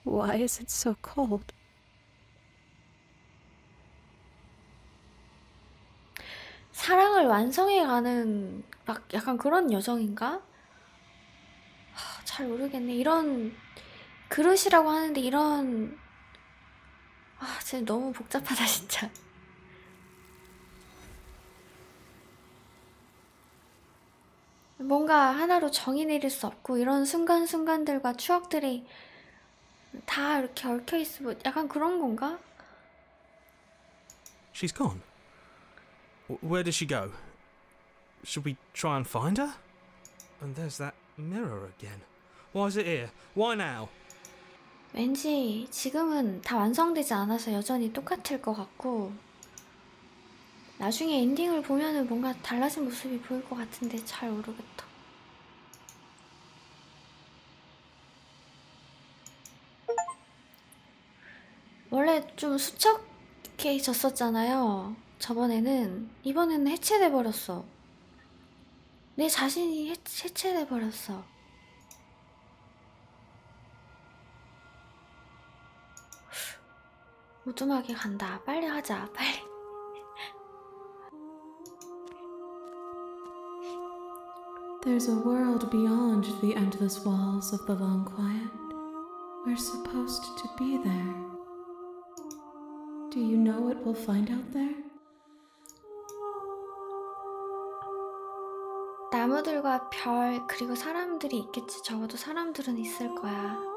S3: Why is it so cold?
S1: 사랑을 완성해가는 막 약간 그런 여정인가? 잘 모르겠네. 이런 그릇이라고 하는데 이런 진짜 너무 복잡하다 진짜. 뭔가 하나로 정의 내릴 수 없고 이런 순간순간들과 추억들이 다 이렇게 얽혀 있으면 약간 그런 건가?
S6: She's gone. Where did she go? Should we try and find her? And there's that mirror again. Why is it here? Why now?
S1: 왠지 지금은 다 완성되지 않아서 여전히 똑같을 것 같고 나중에 엔딩을 보면은 뭔가 달라진 모습이 보일 것 같은데 잘 모르겠다. 원래 좀 수척해졌었잖아요. 저번에는. 이번에는 해체돼 버렸어. 내 자신이 해체돼 버렸어. 무dum하게 간다. 빨리 하자. 빨리.
S7: There's a world beyond the endless walls of the long quiet. We're supposed to be there. Do you know what we'll find out there?
S1: 나무들과 별 그리고 사람들이 있겠지. 적어도 사람들은 있을 거야.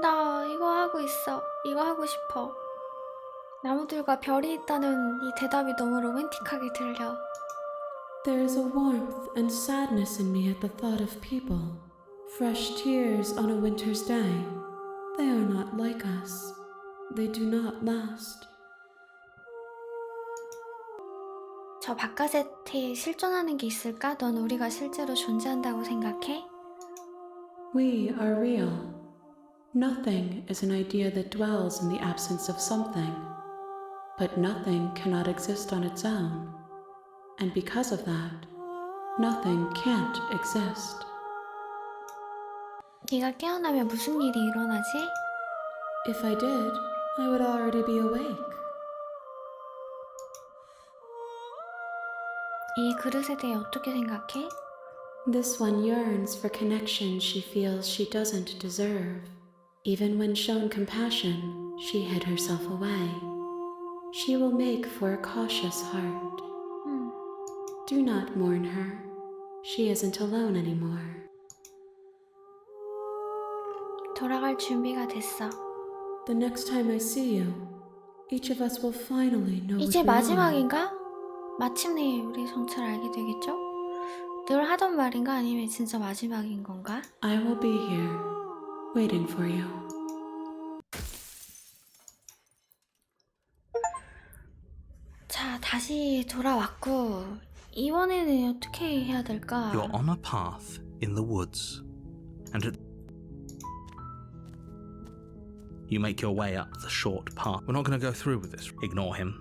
S1: 나 이거 하고 있어. 이거 하고 싶어. 나무들과 별이 있다는 이 대답이 너무 로맨틱하게 들려.
S7: There's a warmth and sadness in me at the thought of people. Fresh tears on a winter's day. They are not like us. They do not last.
S1: 저 바깥에 실존하는 게 있을까? 넌 우리가 실제로 존재한다고 생각해?
S7: We are real. Nothing is an idea that dwells in the absence of something. But nothing cannot exist on its own. And because of that, nothing can't exist.
S1: 네가 깨어나면 무슨 일이 일어나지?
S7: If I did, I would already be awake.
S1: 이 그릇에 대해 어떻게 생각해?
S7: This one yearns for connection she feels she doesn't deserve. Even when shown compassion, she hid herself away. She will make for a cautious heart. Do not mourn her. She isn't alone anymore.
S1: 돌아갈 준비가 됐어.
S7: The next time I see you, each of us will finally know
S1: 이제
S7: what we are.
S1: 마지막인가? 마침내 우리 정체를 알게 되겠죠? 늘 하던 말인가? 아니면 진짜 마지막인 건가?
S7: I will be here, waiting for you.
S1: 자, 다시 돌아왔고 이번에는 어떻게 해야 될까?
S2: You're on a path in the woods, and you make your way up the short path.
S6: We're not going to go through with this.
S2: Ignore him.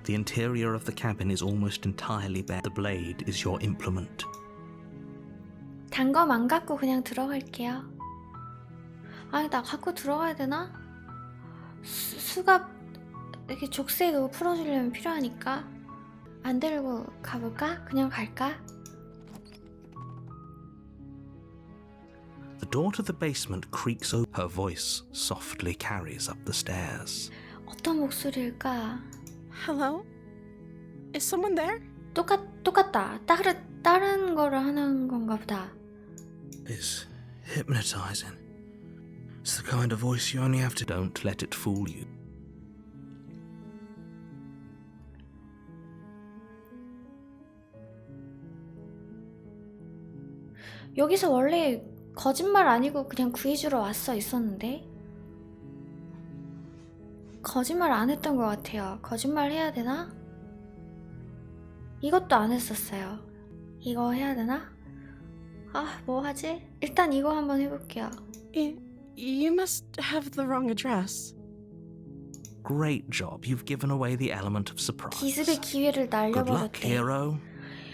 S2: The interior of the cabin is almost entirely bare. The blade is your implement.
S1: 단검 안 갖고 그냥 들어갈게요. 아니 나 갖고 들어가야 되나? 수갑 이렇게 족쇄 그거 풀어주려면 필요하니까 안 들고 가볼까? 그냥 갈까?
S2: The door to the basement creaks open. Her voice softly carries up the stairs.
S1: 어떤 목소리일까?
S3: Hello? Is someone there?
S1: 똑같다. 다른 거를 하는 건가 보다.
S2: It's hypnotizing. It's the kind of voice you only have to. Don't let it fool you.
S1: 여기서 원래 거짓말 아니고 그냥 구해 주러 왔어 있었는데? 거짓말 안 했던 것 같아요. 거짓말 해야 되나? 이것도 안 했었어요. 이거 해야 되나? 아, 뭐 하지? 일단 이거 한번 해볼게요.
S3: You must have the wrong address.
S2: Great job. You've given away the element of surprise.
S1: 기습의 기회를
S2: Good luck,
S1: 날려버렸대.
S2: hero.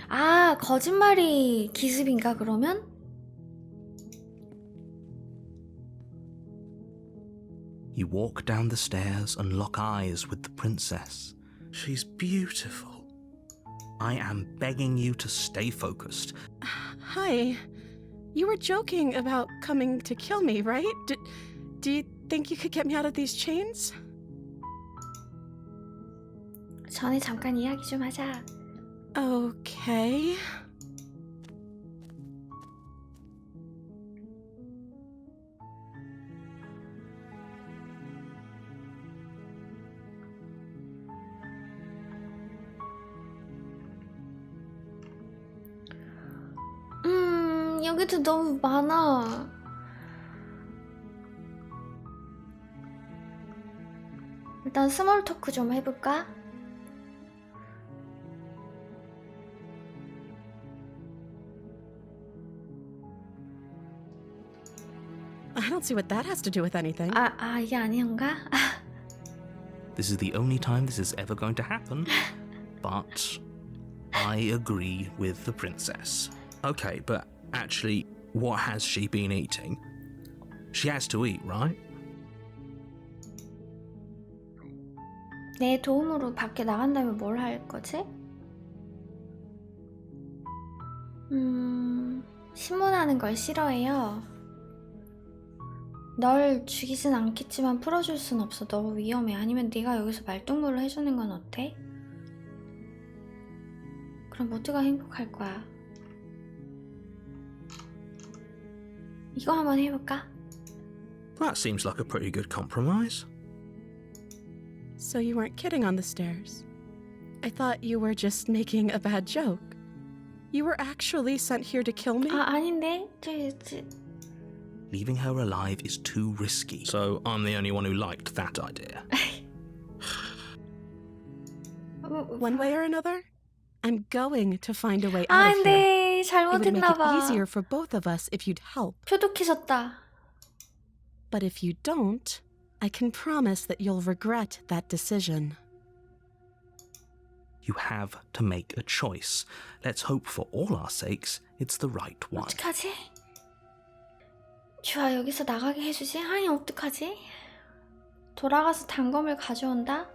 S1: 아, 거짓말이 기습인가 그러면?
S2: You walk down the stairs and lock eyes with the princess. She's beautiful. I am begging you to stay focused.
S3: Hi. You were joking about coming to kill me, right? Do you think you could get me out of these chains?
S1: 전에 잠깐 이야기 좀 하자.
S3: Okay.
S1: 여기도 너무 많아. 일단 스몰 토크 좀 해볼까?
S3: I don't see what that has to do with anything.
S1: 이게 아니었가?
S2: This is the only time this is ever going to happen. But I agree with the princess. Okay, but actually, what has she been eating? She has to eat, right?
S1: 내 도움으로 밖에 나간다면 뭘 할 거지? 신문하는 걸 싫어해요. 널 죽이진 않겠지만 풀어줄 순 없어. 너무 위험해. 아니면 네가 여기서 말동무를 해주는 건 어때? 그럼 모두가 행복할 거야. 이거 한번 해볼까?
S2: That seems like a pretty good compromise.
S3: So you weren't kidding on the stairs. I thought you were just making a bad joke. You were actually sent here to kill me?
S1: 아닌데?
S2: Leaving her alive is too risky. So I'm the only one who liked that idea.
S3: One way or another, I'm going to find a way out of here.
S1: 네,
S3: It would make it
S1: 잘못했나봐.
S3: easier for both of us if you'd help.
S1: 표독해졌다.
S3: But if you don't, I can promise that you'll regret that decision.
S2: You have to make a choice. Let's hope for all our sakes it's the right one.
S1: 어떡하지? 좋아, 여기서 나가게 해주지? 아니, 어떡하지? 돌아가서 단검을 가져온다?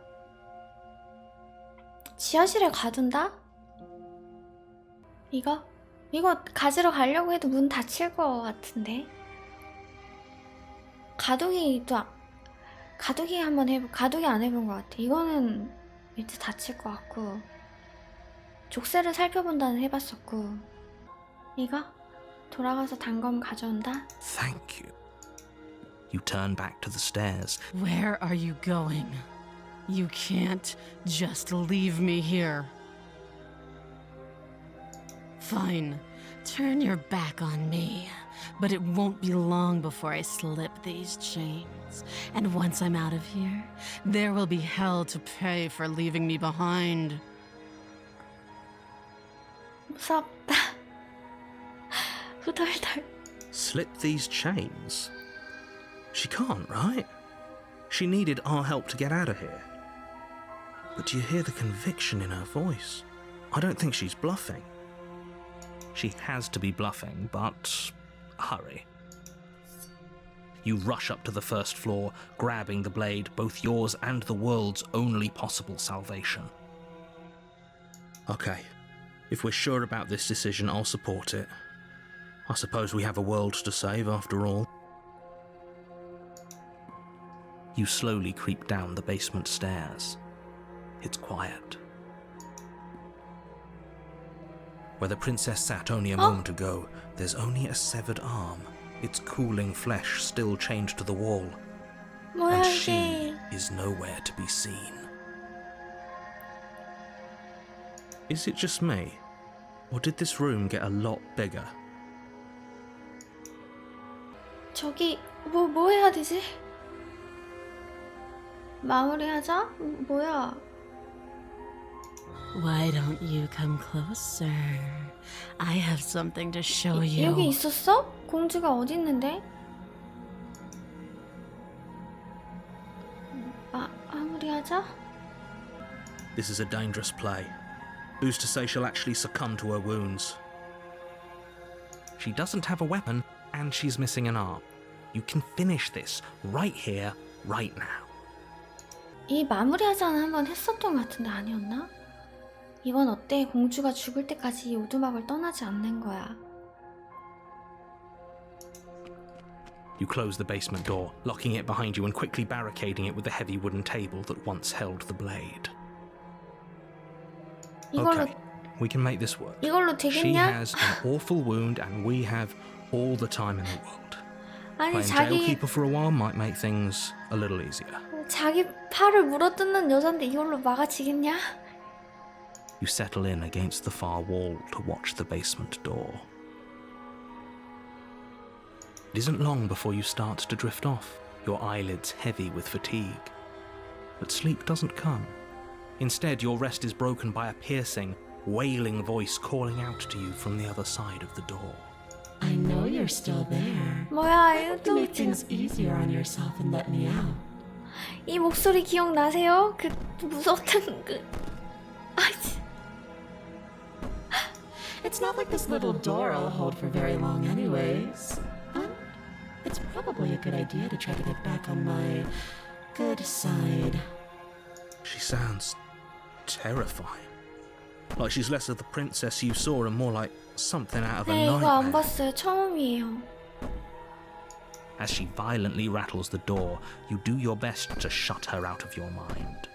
S1: 지하실에 가둔다? 이거 가지러 가려고 해도 문 닫힐 것 같은데? 가두기 안 해본 것 같아. 이거는 왠지 닫힐 것 같고, 족쇄를 살펴본다는 해봤었고, 이거? 돌아가서 단검 가져온다?
S2: Thank you. You turn back to the stairs.
S3: Where are you going? You can't just leave me here. Fine, turn your back on me. But it won't be long before I slip these chains. And once I'm out of here, there will be hell to pay for leaving me behind.
S1: 무섭다. 후덜덜.
S2: Slip these chains? She can't, right? She needed our help to get out of here. But do you hear the conviction in her voice? I don't think she's bluffing. She has to be bluffing, but hurry. You rush up to the first floor, grabbing the blade, both yours and the world's only possible salvation. Okay, if we're sure about this decision, I'll support it. I suppose we have a world to save after all. You slowly creep down the basement stairs. It's quiet. Where the princess sat only a moment ago, there's only a severed arm, its cooling flesh still chained to the wall.
S1: 뭐야,
S2: And
S1: 이게?
S2: she is nowhere to be seen. Is it just me? Or did this room get a lot bigger?
S1: 저기 뭐 해야 되지? 마무리하자? 뭐야?
S3: Why don't you come closer? I have something to show you.
S1: 여기 있었어? 공주가 어디 있는데? 마무리하자?
S6: This is a dangerous play. Who's to say she'll actually succumb to her wounds?
S2: She doesn't have a weapon, and she's missing an arm. You can finish this right here, right now.
S1: 이 마무리하자는 한번 했었던 것 같은데 아니었나? 이번 어때? 공주가 죽을 때까지 이 오두막을 떠나지 않는 거야.
S2: You close the basement door, locking it behind you and quickly barricading it with the heavy wooden table that once held the blade.
S1: 이걸로
S2: Okay, we can make this work.
S1: 이걸로
S2: She
S1: 되겠냐?
S2: has an awful wound and we have all the time in the world.
S1: 아니
S2: Playing jailkeeper for a while might make things a little easier.
S1: 자기 팔을 물어뜯는 여잔데 이걸로 막아지겠냐?
S2: You settle in against the far wall to watch the basement door. It isn't long before you start to drift off, your eyelids heavy with fatigue. But sleep doesn't come. Instead, your rest is broken by a piercing, wailing voice calling out to you from the other side of the door.
S7: I know you're still there.
S1: 뭐야
S7: To
S1: 이거
S7: make things easier on yourself and let me out.
S1: 이 목소리 기억나세요? 그 무서웠던 그 아이씨.
S7: It's not like this little door will hold for very long anyways. And it's probably a good idea to try to get back on my good side.
S2: She sounds terrifying. Like she's less of the princess you saw and more like something out of a
S1: 네 이거 안
S2: nightmare.
S1: 봤어요. 처음이에요.
S2: As she violently rattles the door, you do your best to shut her out of your mind.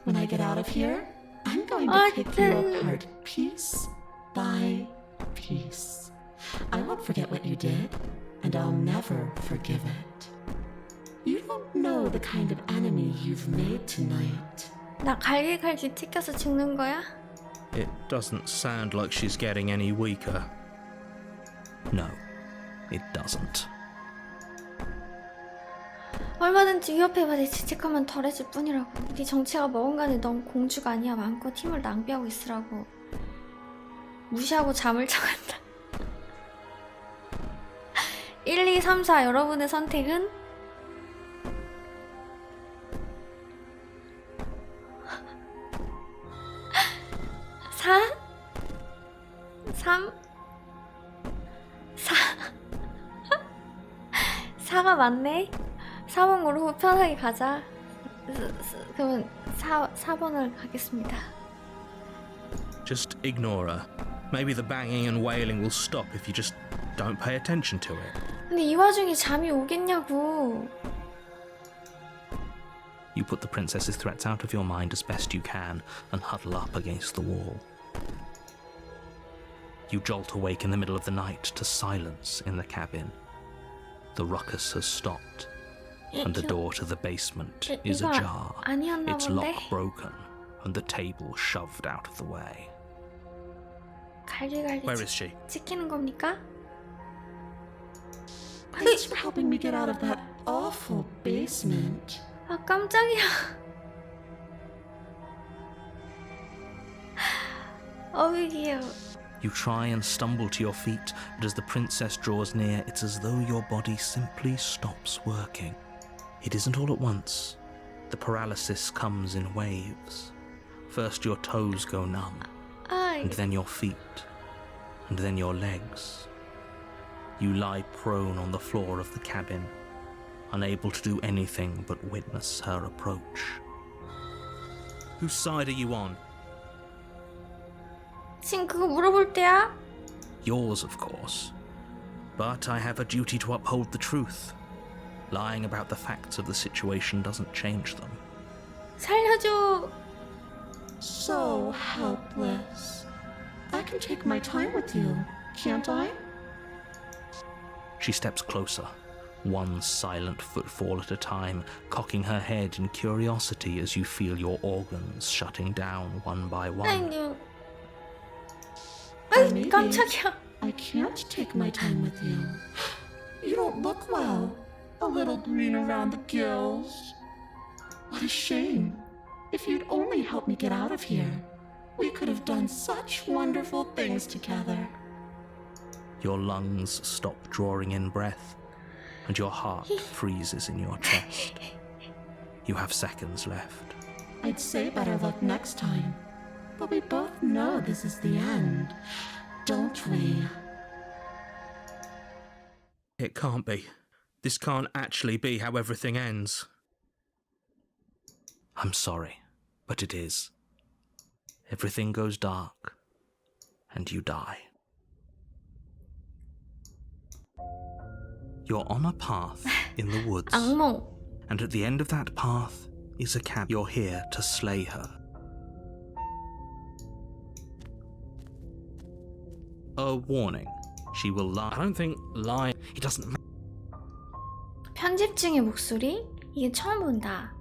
S7: When I get out of here, I'm going to pick you apart piece by piece. I won't forget what you did, and I'll never forgive it. You don't know the kind of enemy you've made tonight.
S1: 나 갈기갈기 튀겨서 죽는 거야?
S2: It doesn't sound like she's getting any weaker. No, it doesn't.
S1: 얼마든지 위협해봐 내 죄책감은 덜해질 뿐이라고. 네 정체가 뭐건 간에 넌 공주가 아니야. 마음껏 힘을 낭비하고 있으라고. 무시하고 잠을 청한다. 1, 2, 3, 4 여러분의 선택은? 4 3 4 4가 맞네? 4번 고르고 편하게 가자. 그러면 4번을 가겠습니다.
S2: Just ignore her. Maybe the banging and wailing will stop if you just don't pay attention to it.
S1: 근데 이 와중에 잠이 오겠냐고.
S2: You put the princess's threats out of your mind as best you can and huddle up against the wall. You jolt awake in the middle of the night to silence in the cabin. The ruckus has stopped, and the door to the basement is
S1: 이거
S2: ajar,
S1: 아니었나
S2: its
S1: 본데?
S2: lock broken, and the table shoved out of the way.
S1: 갈기갈기
S2: Where is she?
S1: 찍히는 겁니까?
S7: Thanks for helping me get out of that awful basement.
S1: 아 깜짝이야. 어이기요.
S2: You try and stumble to your feet, but as the princess draws near, it's as though your body simply stops working. It isn't all at once. The paralysis comes in waves. First your toes go numb,
S1: 아
S2: and then your feet, and then your legs. You lie prone on the floor of the cabin, unable to do anything but witness her approach. Whose side are you on?
S1: 지금 그거 물어볼 때야?
S2: Yours, of course. But I have a duty to uphold the truth. Lying about the facts of the situation doesn't change them.
S1: 살려줘.
S7: So helpless. I can take my time with you, can't I?
S2: She steps closer, one silent footfall at a time, cocking her head in curiosity as you feel your organs shutting down one by one.
S1: 아니,
S7: Or maybe
S1: 깜짝이야.
S7: I can't take my time with you.
S4: You don't look well. A little green around the gills. What a shame. If you'd only helped me get out of here, we could have done such wonderful things together.
S2: Your lungs stop drawing in breath, and your heart freezes in your chest. You have seconds left.
S4: I'd say better luck next time. But we both know this is the end, don't we?
S2: It can't be. This can't actually be how everything ends. I'm sorry, but it is. Everything goes dark, and you die. You're on a path in the woods,
S1: 악몽.
S2: and at the end of that path is a cabin. You're here to slay her. A warning. She will lie. I don't think lying. It doesn't matter.
S1: 편집 중의 목소리? 이게 처음 본다.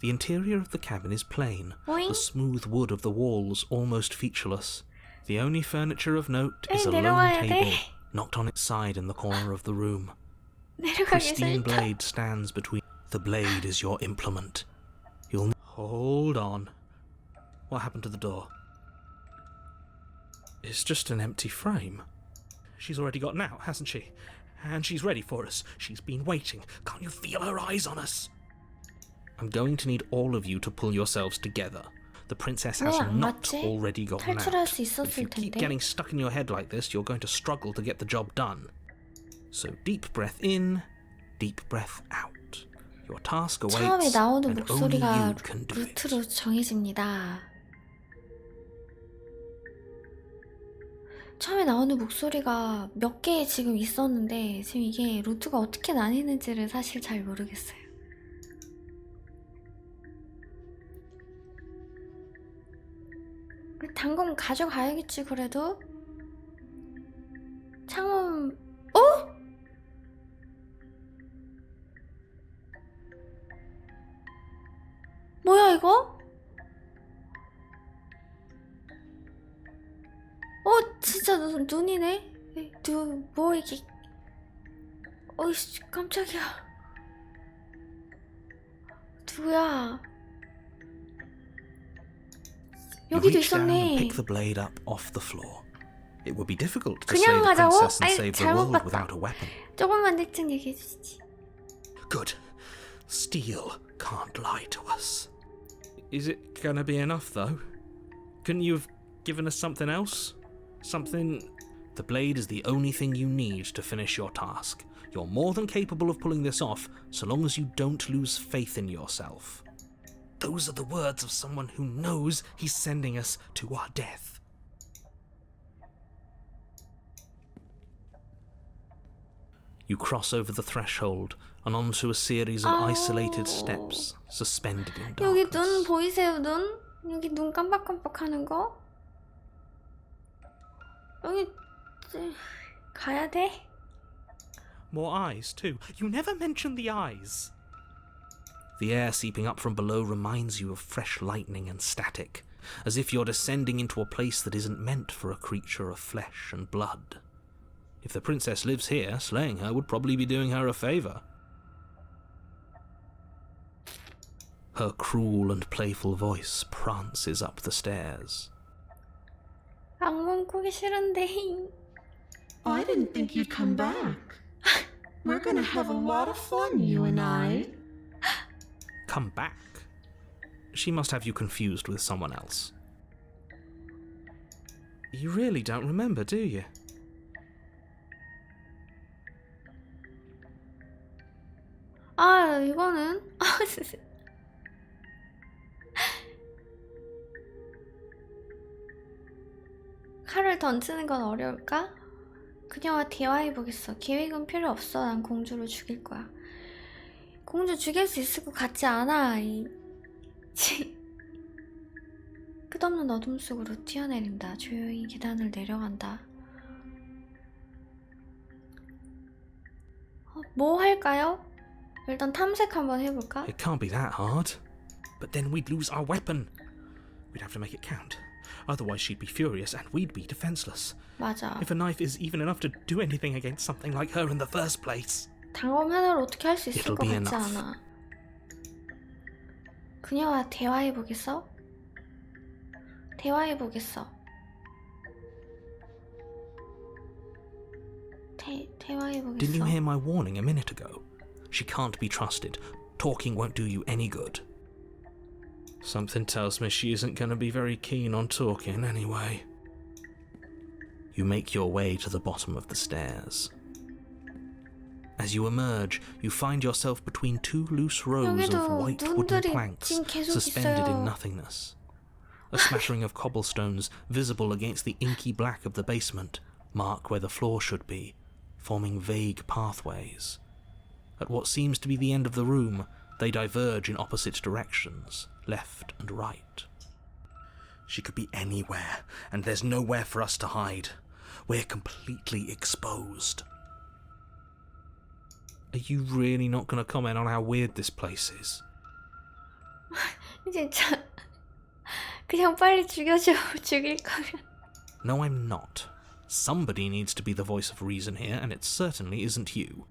S2: The interior of the cabin is plain,
S1: Oink.
S2: the smooth wood of the walls almost featureless. The only furniture of note is a lone
S1: 내려와야
S2: table,
S1: 돼.
S2: knocked on its side in the corner of the room.
S1: 내려가기
S2: Pristine
S1: 싫다.
S2: blade stands between. The blade is your implement. You'll hold on. What happened to the door? It's just an empty frame. She's already gotten out, hasn't she? And she's ready for us. She's been waiting. Can't you feel her eyes on us? I'm going to need all of you to pull yourselves together. The princess has
S1: 왜 안
S2: not
S1: 맞지?
S2: already gotten out.
S1: 탈출할 수
S2: But if you
S1: 있었을
S2: keep
S1: 텐데.
S2: getting stuck in your head like this, you're going to struggle to get the job done. So deep breath in, deep breath out. Your task
S1: 처음에
S2: awaits,
S1: 나오는
S2: and only
S1: 목소리가
S2: you can do it.
S1: 루트로 정해집니다. 처음에 나오는 목소리가 몇 개 지금 있었는데 지금 이게 루트가 어떻게 나뉘는지를 사실 잘 모르겠어요. 당근 가져가야겠지 그래도. 창문... 어? 뭐야 이거? 진짜 눈이네? 뭐 이게... 어이씨 깜짝이야. 누구야?
S2: You
S1: 여기도
S2: reach down and
S1: 있었네.
S2: pick the blade up off the floor. It would be difficult to
S1: 그냥
S2: slay the
S1: 가자고?
S2: princess and
S1: 아이,
S2: save the
S1: 잘못
S2: world
S1: 봤다.
S2: without a weapon.
S1: 조금만 대충 얘기해 주시지.
S2: Good. Steel can't lie to us. Is it gonna be enough, though? Couldn't you have given us something else? Something... The blade is the only thing you need to finish your task. You're more than capable of pulling this off, so long as you don't lose faith in yourself. Those are the words of someone who knows he's sending us to our death. You cross over the threshold and onto a series of isolated steps suspended in
S1: 여기
S2: darkness.
S1: 눈 보이세요 눈? 여기 눈 깜빡깜빡하는 거? 여기 가야 돼?
S2: More eyes, too. You never mention the eyes. The air seeping up from below reminds you of fresh lightning and static, as if you're descending into a place that isn't meant for a creature of flesh and blood. If the princess lives here, slaying her would probably be doing her a favour. Her cruel and playful voice prances up the stairs.
S1: 악몽 꾸기 싫은데.
S4: I didn't think you'd come back. We're gonna have a lot of fun, you and I.
S2: Come back? She must have you confused with someone else. You really don't remember, do you?
S1: 이거는 칼을 던지는 건 어려울까? 그녀와 대화해보겠어. 계획은 필요 없어. 난 공주를 죽일 거야. 공주 죽일 수 있을 것 같지 않아. 끝없는 어둠 속으로 뛰어내린다. 조용히 계단을 내려간다. 뭐 할까요? 일단 탐색 한번 해볼까?
S2: It can't be that hard. But then we'd lose our weapon.
S6: We'd have to make it count. Otherwise she'd be furious and we'd be defenseless.
S1: 맞아.
S6: If a knife is even enough to do anything against something like her in the first place.
S1: 단검 하나로 어떻게 할 수 있을
S6: It'll
S1: 것
S6: be
S1: 같지
S6: enough.
S1: 않아. 그녀와 대화해보겠어? 대화해보겠어. 대화해보겠어.
S6: Didn't you hear my warning a minute ago? She can't be trusted. Talking won't do you any good. Something tells me she isn't going to be very keen on talking anyway. You make your way to the bottom of the stairs. As you emerge, you find yourself between two loose rows of
S1: 여기도
S6: white wooden
S1: 눈들이
S6: planks
S1: 지금 계속
S6: suspended
S1: 있어요.
S6: in nothingness. A smattering of cobblestones visible against the inky black of the basement mark where the floor should be, forming vague pathways. At what seems to be the end of the room, they diverge in opposite directions, left and right. She could be anywhere, and there's nowhere for us to hide. We're completely exposed. Are you really not going to comment on how weird this place is?
S1: 진짜 그냥 빨리 죽여줘. 죽일 거면.
S6: No, I'm not. Somebody needs to be the voice of reason here, and it certainly isn't you.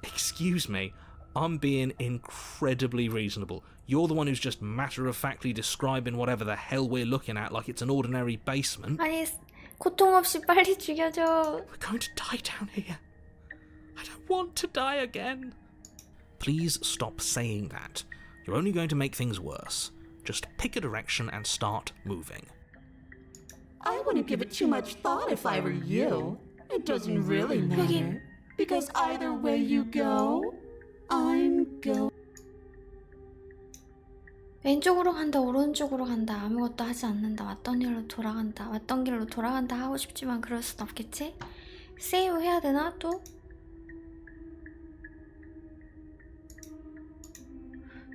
S6: Excuse me, I'm being incredibly reasonable. You're the one who's just matter-of-factly describing whatever the hell we're looking at like it's an ordinary basement.
S1: 아니 고통 없이 빨리 죽여줘.
S6: We're going to die down here. I don't want to die again. Please stop saying that. You're only going to make things worse. Just pick a direction and start moving.
S8: I wouldn't give it too much thought if I were you. It doesn't really matter. Because either way you go, I'm go.
S1: 왼쪽으로 간다, 오른쪽으로 간다, 아무것도 하지 않는다, 왔던 길로 돌아간다, 왔던 길로 돌아간다 하고 싶지만 그럴 순 없겠지? 세이브 해야 되나 또?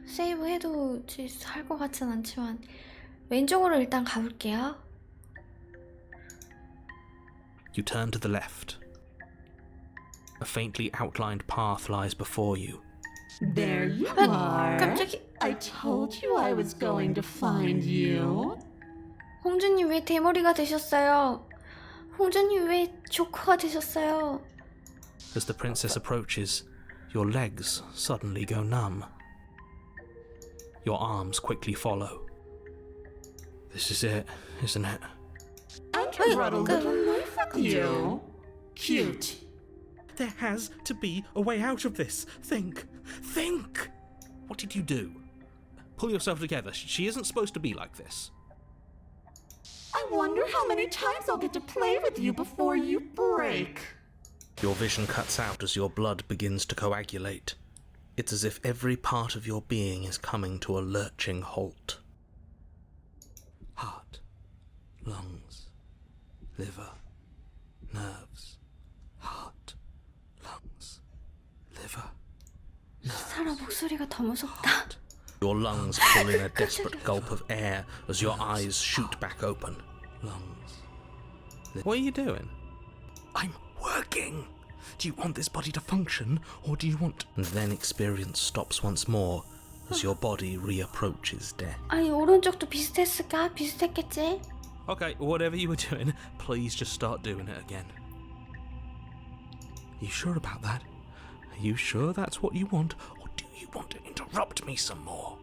S1: 세이브 해도 할 것 같진 않지만 왼쪽으로 일단 가볼게요.
S6: You turn to the left. A faintly outlined path lies before you.
S8: There you
S1: 아,
S8: are.
S1: 깜짝이.
S8: I told you I was going to find you.
S1: 홍주님 왜 대머리가 되셨어요? 홍주님 왜 조커가 되셨어요?
S6: As the princess approaches, your legs suddenly go numb. Your arms quickly follow. This is it, isn't it?
S8: I brought a little knife with you. Cute.
S6: There has to be a way out of this. Think! Think! What did you do? Pull yourself together. She isn't supposed to be like this.
S8: I wonder how many times I'll get to play with you before you break.
S6: Your vision cuts out as your blood begins to coagulate. It's as if every part of your being is coming to a lurching halt. Heart, lungs, liver, nerves, heart, lungs, liver,
S1: 사람 목소리가 더 무섭다.
S6: Your lungs pull in a desperate gulp of air as your eyes shoot back open. Lungs. What are you doing? I'm working! Do you want this body to function, or do you want... And then experience stops once more as your body reapproaches death.
S1: 아니 오른쪽도 비슷했을까? 비슷했겠지?
S6: Okay, whatever you were doing, please just start doing it again. You sure about that? Are you sure that's what you want, or do you want to interrupt me some more?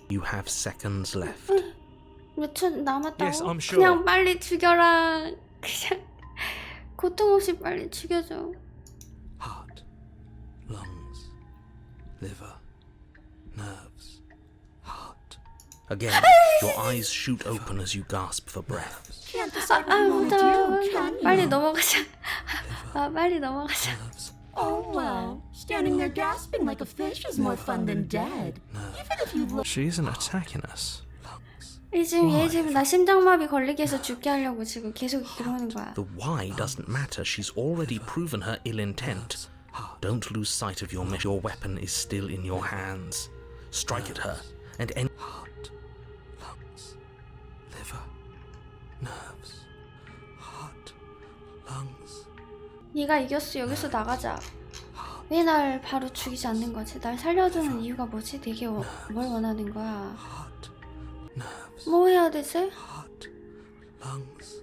S6: You have seconds left.
S1: 몇 초 남았다고?
S6: Yes, I'm sure.
S1: 그냥 빨리 죽여라. 그냥 고통 없이 빨리 죽여줘.
S6: Heart, lungs, liver, nerves, heart. Again, your eyes shoot open as you gasp for breath.
S8: Can't decide what you want to do, can you?
S1: 빨리 넘어가자. 빨리 넘어가자.
S6: Nerves,
S8: Oh well, standing there gasping like a fish is more fun than dead. Even if you look.
S6: She isn't attacking us.
S1: 얘 지금 나 심장마비 걸리게 해서 죽게 하려고 지금 계속 이러는 거야.
S6: The why doesn't matter. She's already proven her ill intent. Don't lose sight of your mission. Your weapon is still in your hands. Strike at her and end. Heart, lungs, liver, nerves, heart, lungs.
S1: 네가 이겼어. 여기서 나가자. 왜 날 바로 죽이지 않는 거지? 날 살려주는 이유가 뭐지? 되게 뭘 원하는 거야?
S6: Heart,
S2: nerves,
S1: 뭐 해야 되지?
S2: heart, lungs,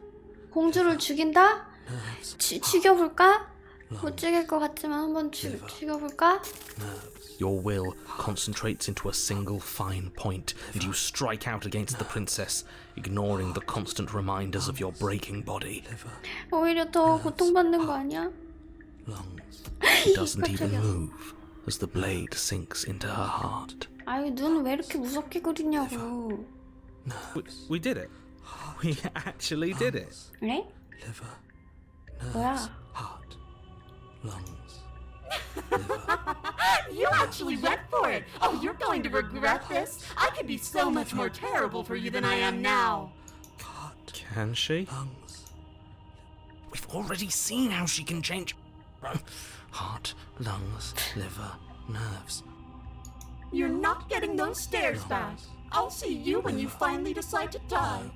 S1: 공주를 죽인다?
S2: nerves,
S1: 죽여볼까? 못 죽일 것 같지만 한번 죽여볼까?
S2: nerves.
S6: Your will concentrates into a single fine point, and you strike out against the princess, ignoring the constant reminders of your breaking body.
S1: 오히려 더 고통받는 거 아니야?
S2: Lungs.
S6: She doesn't even
S1: 깜짝이야.
S6: move as the blade sinks into her heart.
S1: 아유, 눈 왜 이렇게 무섭게 그리냐고.
S6: We did it. We actually did it.
S1: 네?
S2: Liver,
S1: 뭐야?
S2: heart, lungs.
S8: You actually went for it! Oh, you're going to regret this! I could be so much more terrible for you than I am now!
S6: Can she?
S2: Lungs.
S6: We've already seen how she can change.
S2: Heart, lungs, liver, nerves.
S8: You're not getting those stairs back! I'll see you when you finally decide to die!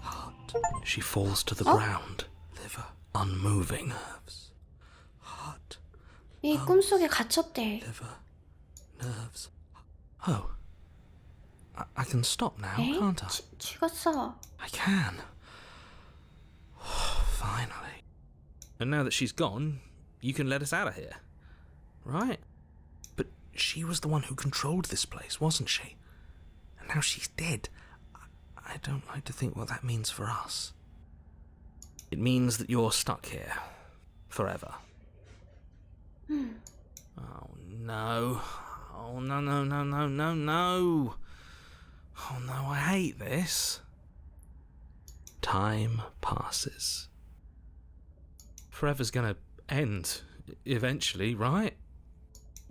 S2: Heart,
S6: She falls to the ground,
S2: liver,
S6: unmoving.
S2: nerves. Heart,
S1: 이 꿈속에 갇혔대.
S2: liver, nerves.
S6: Oh. I can stop now,
S1: 에?
S6: can't I?
S1: 죽었어.
S6: I can. Finally. And now that she's gone, you can let us out of here. Right?
S2: But she was the one who controlled this place, wasn't she? And now she's dead. I don't like to think what that means for us.
S6: It means that you're stuck here. Forever. Oh no. Oh no, no, no, no, no, no. Oh no, I hate this. Time passes. Forever's gonna end eventually, right?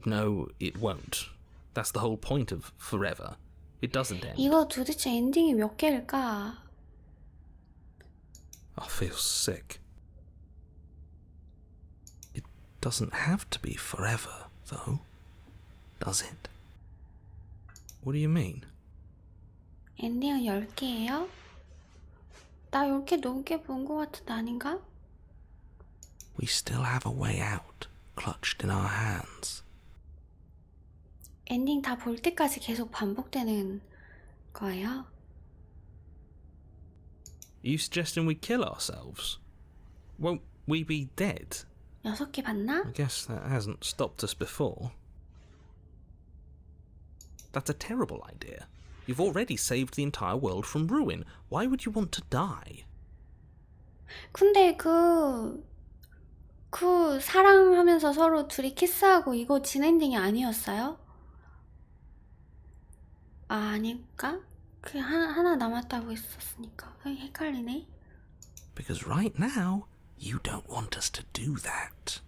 S6: No, it won't. That's the whole point of forever. It doesn't end.
S1: 이거 도대체 엔딩이 몇 개일까?
S6: I feel sick. It doesn't have to be forever, though, does it? What do you mean?
S1: 엔딩은 10개예요? 나 10개 넘게 본 것 같은데 아닌가?
S2: We still have a way out, clutched in our hands.
S1: 엔딩 다 볼 때까지 계속 반복되는 거예요?
S6: Are you suggesting we kill ourselves? Won't we be dead?
S1: 6개 봤나?
S6: I guess that hasn't stopped us before. That's a terrible idea. You've already saved the entire world from ruin. Why would you want to die?
S1: 근데 사랑하면서 서로 둘이 키스하고 이거 진엔딩이 아니었어요? 아, 아닐까? 그 하나 남았다고 했었으니까 헷갈리네.
S2: Because right now, you don't want us to do that.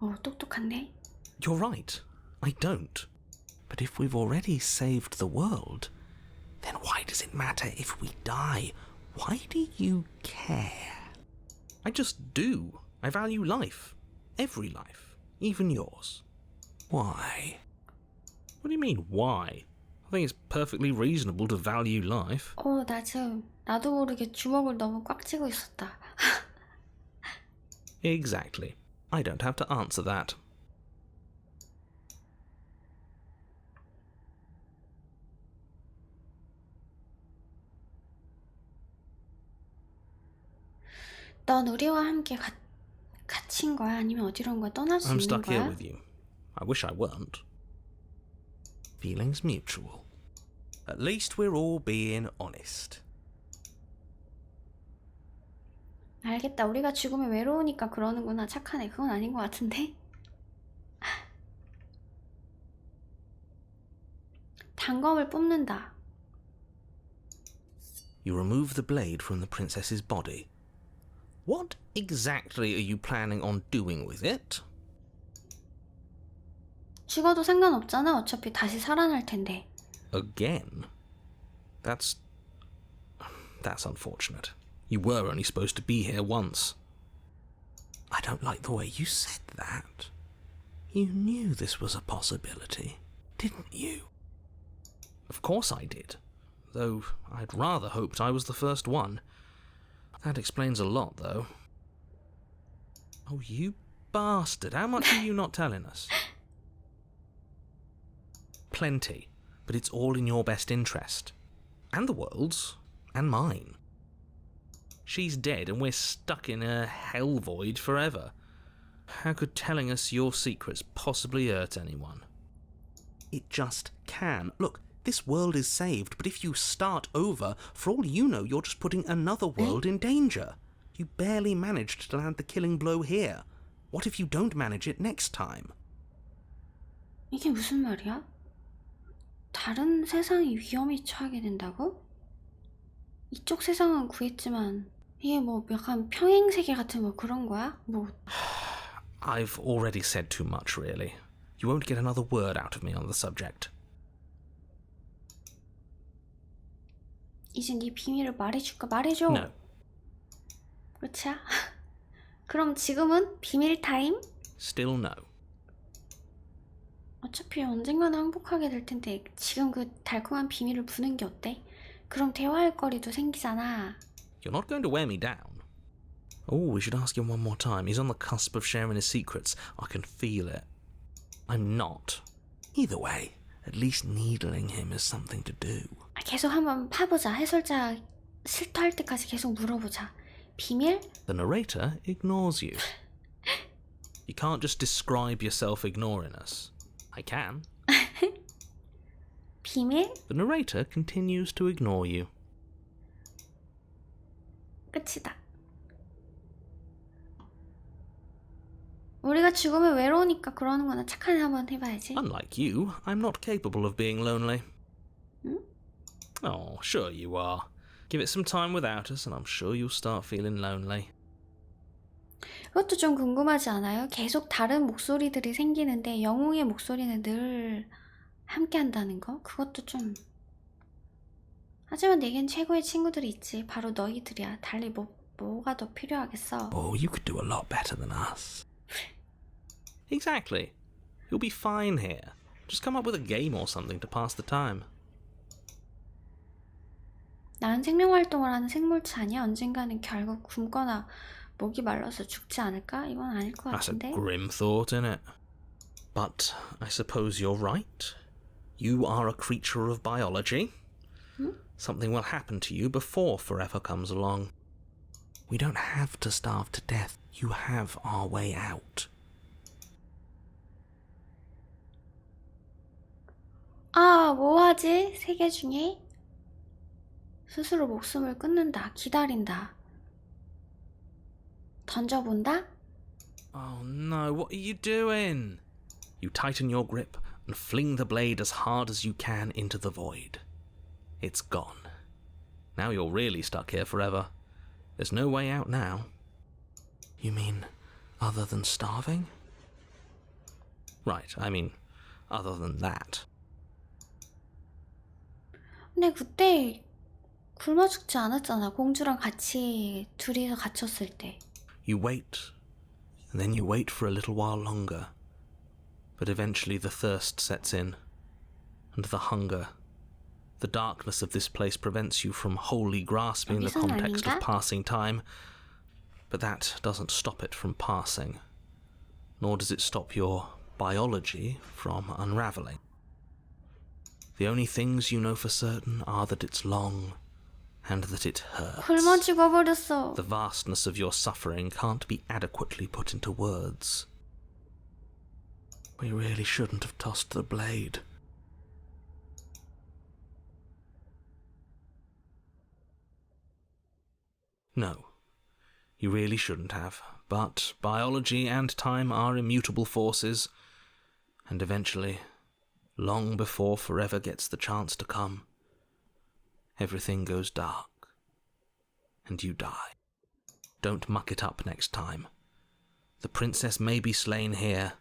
S1: 똑똑한데?
S6: You're right. I don't.
S2: But if we've already saved the world, then why does it matter if we die? Why do you care?
S6: I just do. I value life. Every life. Even yours.
S2: Why?
S6: What do you mean, why? I think it's perfectly reasonable to value life.
S1: 나 지금 나도 모르게 주먹을 너무 꽉 쥐고 있었다.
S6: Exactly. I don't have to answer that.
S1: 넌 우리와 함께 갇힌 거야? 아니면 어디론가 떠날 수
S6: I'm
S1: 있는
S6: stuck here
S1: 거야?
S6: with you. I wish I weren't.
S2: Feelings mutual.
S6: At least we're all being honest.
S1: 알겠다. 우리가 죽으면 외로우니까 그러는구나. 착하네. 그건 아닌 것 같은데. 단검을 뽑는다.
S2: You remove the blade from the princess's body.
S6: What exactly are you planning on doing with it?
S1: 죽어도 상관없잖아. 어차피 다시 살아날 텐데.
S6: Again? That's unfortunate. You were only supposed to be here once.
S2: I don't like the way you said that. You knew this was a possibility, didn't you?
S6: Of course I did. Though I'd rather hoped I was the first one. That explains a lot, though. Oh, you bastard. How much are you not telling us? Plenty. But it's all in your best interest. And the world's. And mine. She's dead and we're stuck in a hell void forever. How could telling us your secrets possibly hurt anyone?
S2: It just can. Look, this world is saved, but if you start over, for all you know, you're just putting another world in danger. You barely managed to land the killing blow here. What if you don't manage it next time?
S1: 이게 무슨 말이야? 다른 세상이 위험에 처하게 된다고? 이쪽 세상은 구했지만 이게 뭐 약간 평행세계 같은 뭐 그런 거야? 뭐
S6: I've already said too much, really. You won't get another word out of me on the subject.
S1: 이제 네 비밀을 말해줄까? 말해줘.
S6: No.
S1: 그렇지야? 그럼 지금은 비밀 타임?
S6: Still no.
S1: 어차피 언젠가는 항복하게 될 텐데 지금 그 달콤한 비밀을 부는 게 어때? 그럼 대화할 거리도 생기잖아.
S6: You're not going to wear me down. Oh, we should ask him one more time. He's on the cusp of sharing his secrets. I can feel it. I'm not.
S2: Either way, at least needling him is something to do.
S1: 계속 한번 파보자. 해설자 싫다 할 때까지 계속 물어보자. 비밀?
S6: The narrator ignores you. You can't just describe yourself ignoring us. I can.
S1: 비밀?
S6: The narrator continues to ignore you.
S1: 끝이다. 우리가 죽으면 외로우니까 그러는 거나 착한 애 한번 해봐야지.
S6: Unlike you, I'm not capable of being lonely.
S1: 응?
S6: Oh, sure you are. Give it some time without us and I'm sure you'll start feeling lonely.
S1: 그것도 좀 궁금하지 않아요? 계속 다른 목소리들이 생기는데 영웅의 목소리는 늘 함께 한다는 거? 그것도 좀... 하지만 내겐 최고의 친구들이 있지. 바로 너희들이야. 달리 뭐가 더 필요하겠어.
S2: Oh, you could do a lot better than us.
S6: Exactly. You'll be fine here. Just come up with a game or something to pass the time.
S1: 나는 생명활동을 하는 생물체 아니야? 언젠가는 결국 굶거나 목이 말라서 죽지 않을까? 이건 아닐 것
S6: That's a
S1: 같은데?
S6: grim thought, isn't it? But I suppose you're right. You are a creature of biology. Something will happen to you before forever comes along.
S2: We don't have to starve to death. You have our way out.
S1: 아, 뭐 하지? 세 개 중에? 스스로 목숨을 끊는다. 기다린다. 던져본다?
S6: Oh no, what are you doing? You tighten your grip and fling the blade as hard as you can into the void. It's gone. Now you're really stuck here forever. There's no way out now.
S2: You mean other than starving?
S6: Right, I mean, other than that.
S1: 근데 그때 굶어 죽지 않았잖아. 공주랑 같이 둘이서 갇혔을 때.
S2: You wait, and then you wait for a little while longer.
S6: But eventually the thirst sets in, and the hunger. The darkness of this place prevents you from wholly grasping the
S1: 여기선
S6: context
S1: 아닌가?
S6: of passing time, but that doesn't stop it from passing, nor does it stop your biology from unraveling. The only things you know for certain are that it's long and that it hurts.
S1: 굶어 죽어버렸어.
S6: The vastness of your suffering can't be adequately put into words.
S2: We really shouldn't have tossed the blade.
S6: No, you really shouldn't have. But biology and time are immutable forces, and eventually, long before forever gets the chance to come, everything goes dark, and you die. Don't muck it up next time. The princess may be slain here,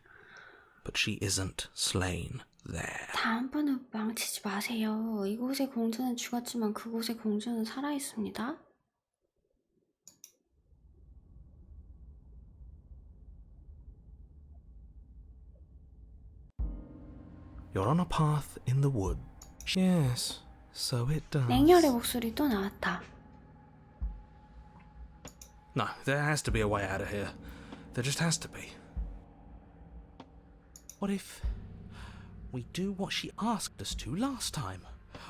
S6: but she isn't slain there.
S1: 다음번은 망치지 마세요. 이곳의 공주는 죽었지만 그곳의 공주는 살아있습니다.
S2: You're on a path in the wood.
S6: Yes, so it does.
S1: 냉혈의 목소리 또 나왔다.
S6: No, there has to be a way out of here. There just has to be.
S2: What if we do what she asked us to last time?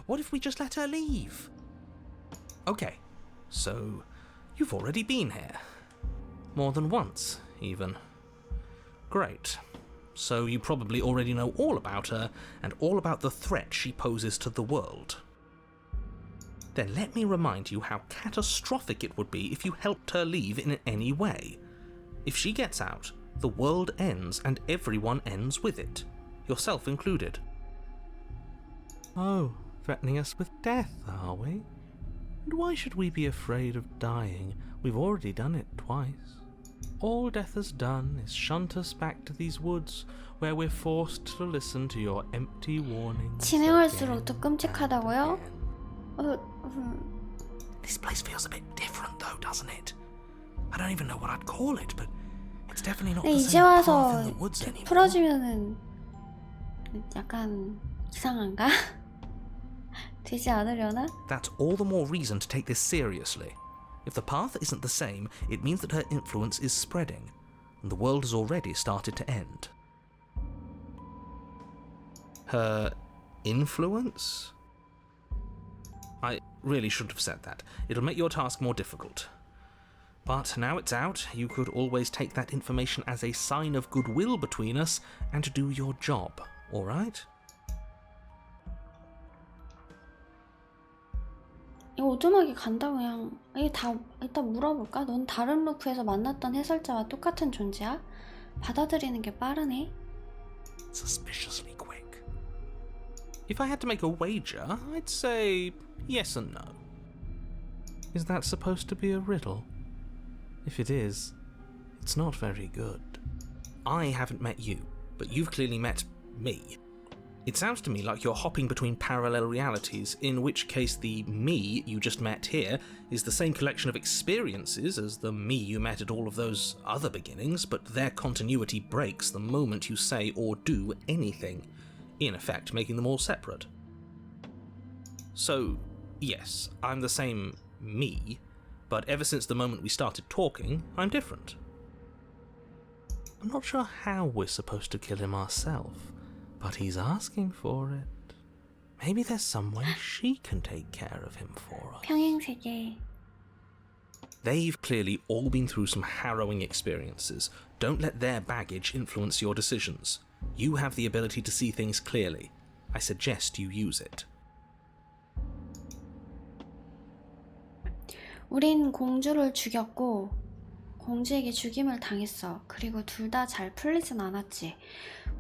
S2: What if we just let her leave? Okay, so you've already been here. More than once, even. Great. So you probably already know all about her and all about the threat she poses to the world. Then let me remind you how catastrophic it would be if you helped her leave in any way. If she gets out, the world ends and everyone ends with it, yourself included. Oh, threatening us with death, are we? And why should we be afraid of dying? We've already done it twice. All death has done is shunt us back to these woods, where we're forced to listen to your empty warnings.
S1: 진행할수록 더 끔찍하다고요?
S2: This place feels a bit different though, doesn't it? I don't even know what I'd call it, but it's definitely not the
S1: 이제
S2: same path
S1: 와서
S2: in the woods anymore.
S1: 풀어주면은 약간 이상한가? 되지 않으려나?
S2: That's all the more reason to take this seriously. If the path isn't the same, it means that her influence is spreading, and the world has already started to end. Her influence? I really shouldn't have said that. It'll make your task more difficult. But now it's out, you could always take that information as a sign of goodwill between us and do your job, alright?
S1: 이거 오두막에 간다 그냥. 이게 다 일단 물어볼까? 넌 다른 루프에서 만났던 해설자와 똑같은 존재야? 받아들이는 게 빠르네.
S2: Suspiciously quick. If I had to make a wager, I'd say yes and no. Is that supposed to be a riddle? If it is, it's not very good. I haven't met you, but you've clearly met me. It sounds to me like you're hopping between parallel realities, in which case the me you just met here is the same collection of experiences as the me you met at all of those other beginnings, but their continuity breaks the moment you say or do anything, in effect making them all separate. So, yes, I'm the same me, but ever since the moment we started talking, I'm different. I'm not sure how we're supposed to kill him ourselves, but he's asking for it. Maybe there's some way she can take care of him for us.
S1: 평행세계.
S2: They've clearly all been through some harrowing experiences. Don't let their baggage influence your decisions. You have the ability to see things clearly. I suggest you use it.
S1: 우린 공주를 죽였고 공주에게 죽임을 당했어. 그리고 둘 다 잘 풀리진 않았지.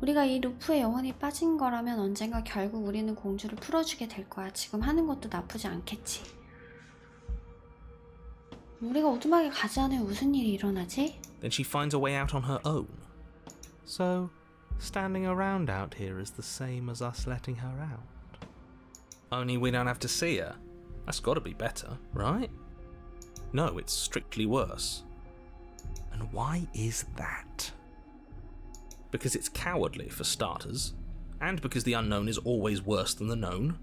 S1: 우리가 이 루프에 영원히 빠진 거라면 언젠가 결국 우리는 공주를 풀어주게 될 거야. 지금 하는 것도 나쁘지 않겠지. 우리가 오두막에 가지 않으면 무슨 일이 일어나지?
S2: Then she finds a way out on her own. So, standing around out here is the same as us letting her out. Only we don't have to see her. That's gotta be better, right? No, it's strictly worse. And why is that? Because it's cowardly, for starters, and because the unknown is always worse than the known.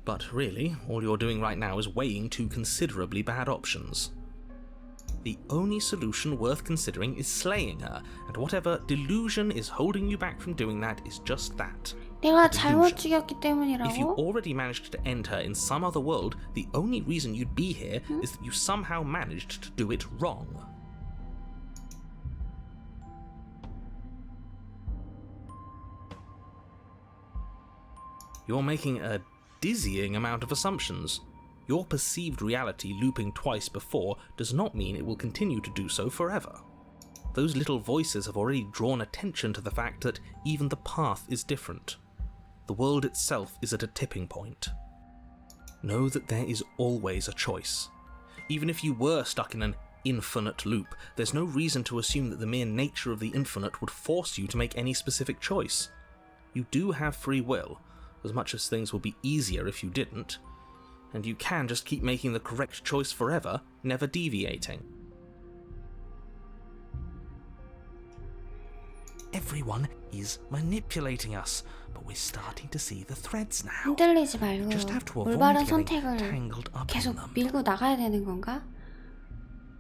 S2: But really, all you're doing right now is weighing two considerably bad options. The only solution worth considering is slaying her, and whatever delusion is holding you back from doing that is just that.
S1: 내가 잘못 죽였기 때문이라고?
S2: If you already managed to end her in some other world, the only reason you'd be here is that you somehow managed to do it wrong. You're making a dizzying amount of assumptions. Your perceived reality looping twice before does not mean it will continue to do so forever. Those little voices have already drawn attention to the fact that even the path is different. The world itself is at a tipping point. Know that there is always a choice. Even if you were stuck in an infinite loop, there's no reason to assume that the mere nature of the infinite would force you to make any specific choice. You do have free will, as much as things would be easier if you didn't, and you can just keep making the correct choice forever, never deviating. Everyone is manipulating us, but we're starting to see the threads now.
S1: 흔들리지 말고
S2: Just have to avoid
S1: 올바른
S2: getting
S1: 선택을
S2: tangled up in
S1: 계속
S2: them.
S1: 밀고 나가야 되는 건가?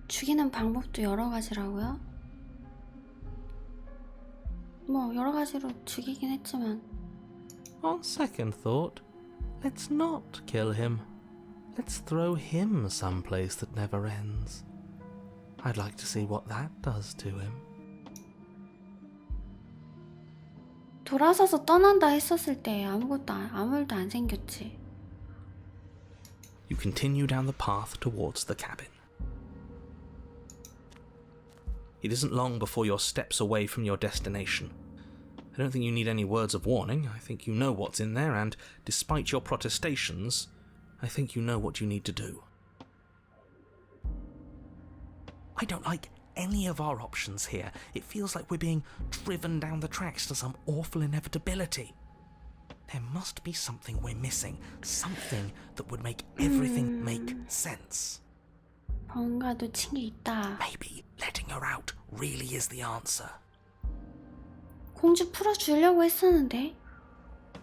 S1: 죽이는 방법도 여러 가지라고요? 뭐 여러 가지로 죽이긴 했지만
S2: On second thought,
S6: Let's not kill him. Let's throw him someplace that never ends. I'd like to see what that does to him.
S1: 돌아서서 떠난다 했었을 때 아무 일도 안 생겼지.
S6: You continue down the path towards the cabin. It isn't long before you're steps away from your destination. I don't think you need any words of warning. I think you know what's in there, and despite your protestations, I think you know what you need to do. I don't like any of our options here. It feels like we're being driven down the tracks to some awful inevitability. There must be something we're missing, something that would make everything make sense.
S1: 뭔가 놓친 게 있다.
S6: Maybe letting her out really is the answer.
S1: 공주 풀어주려고 했었는데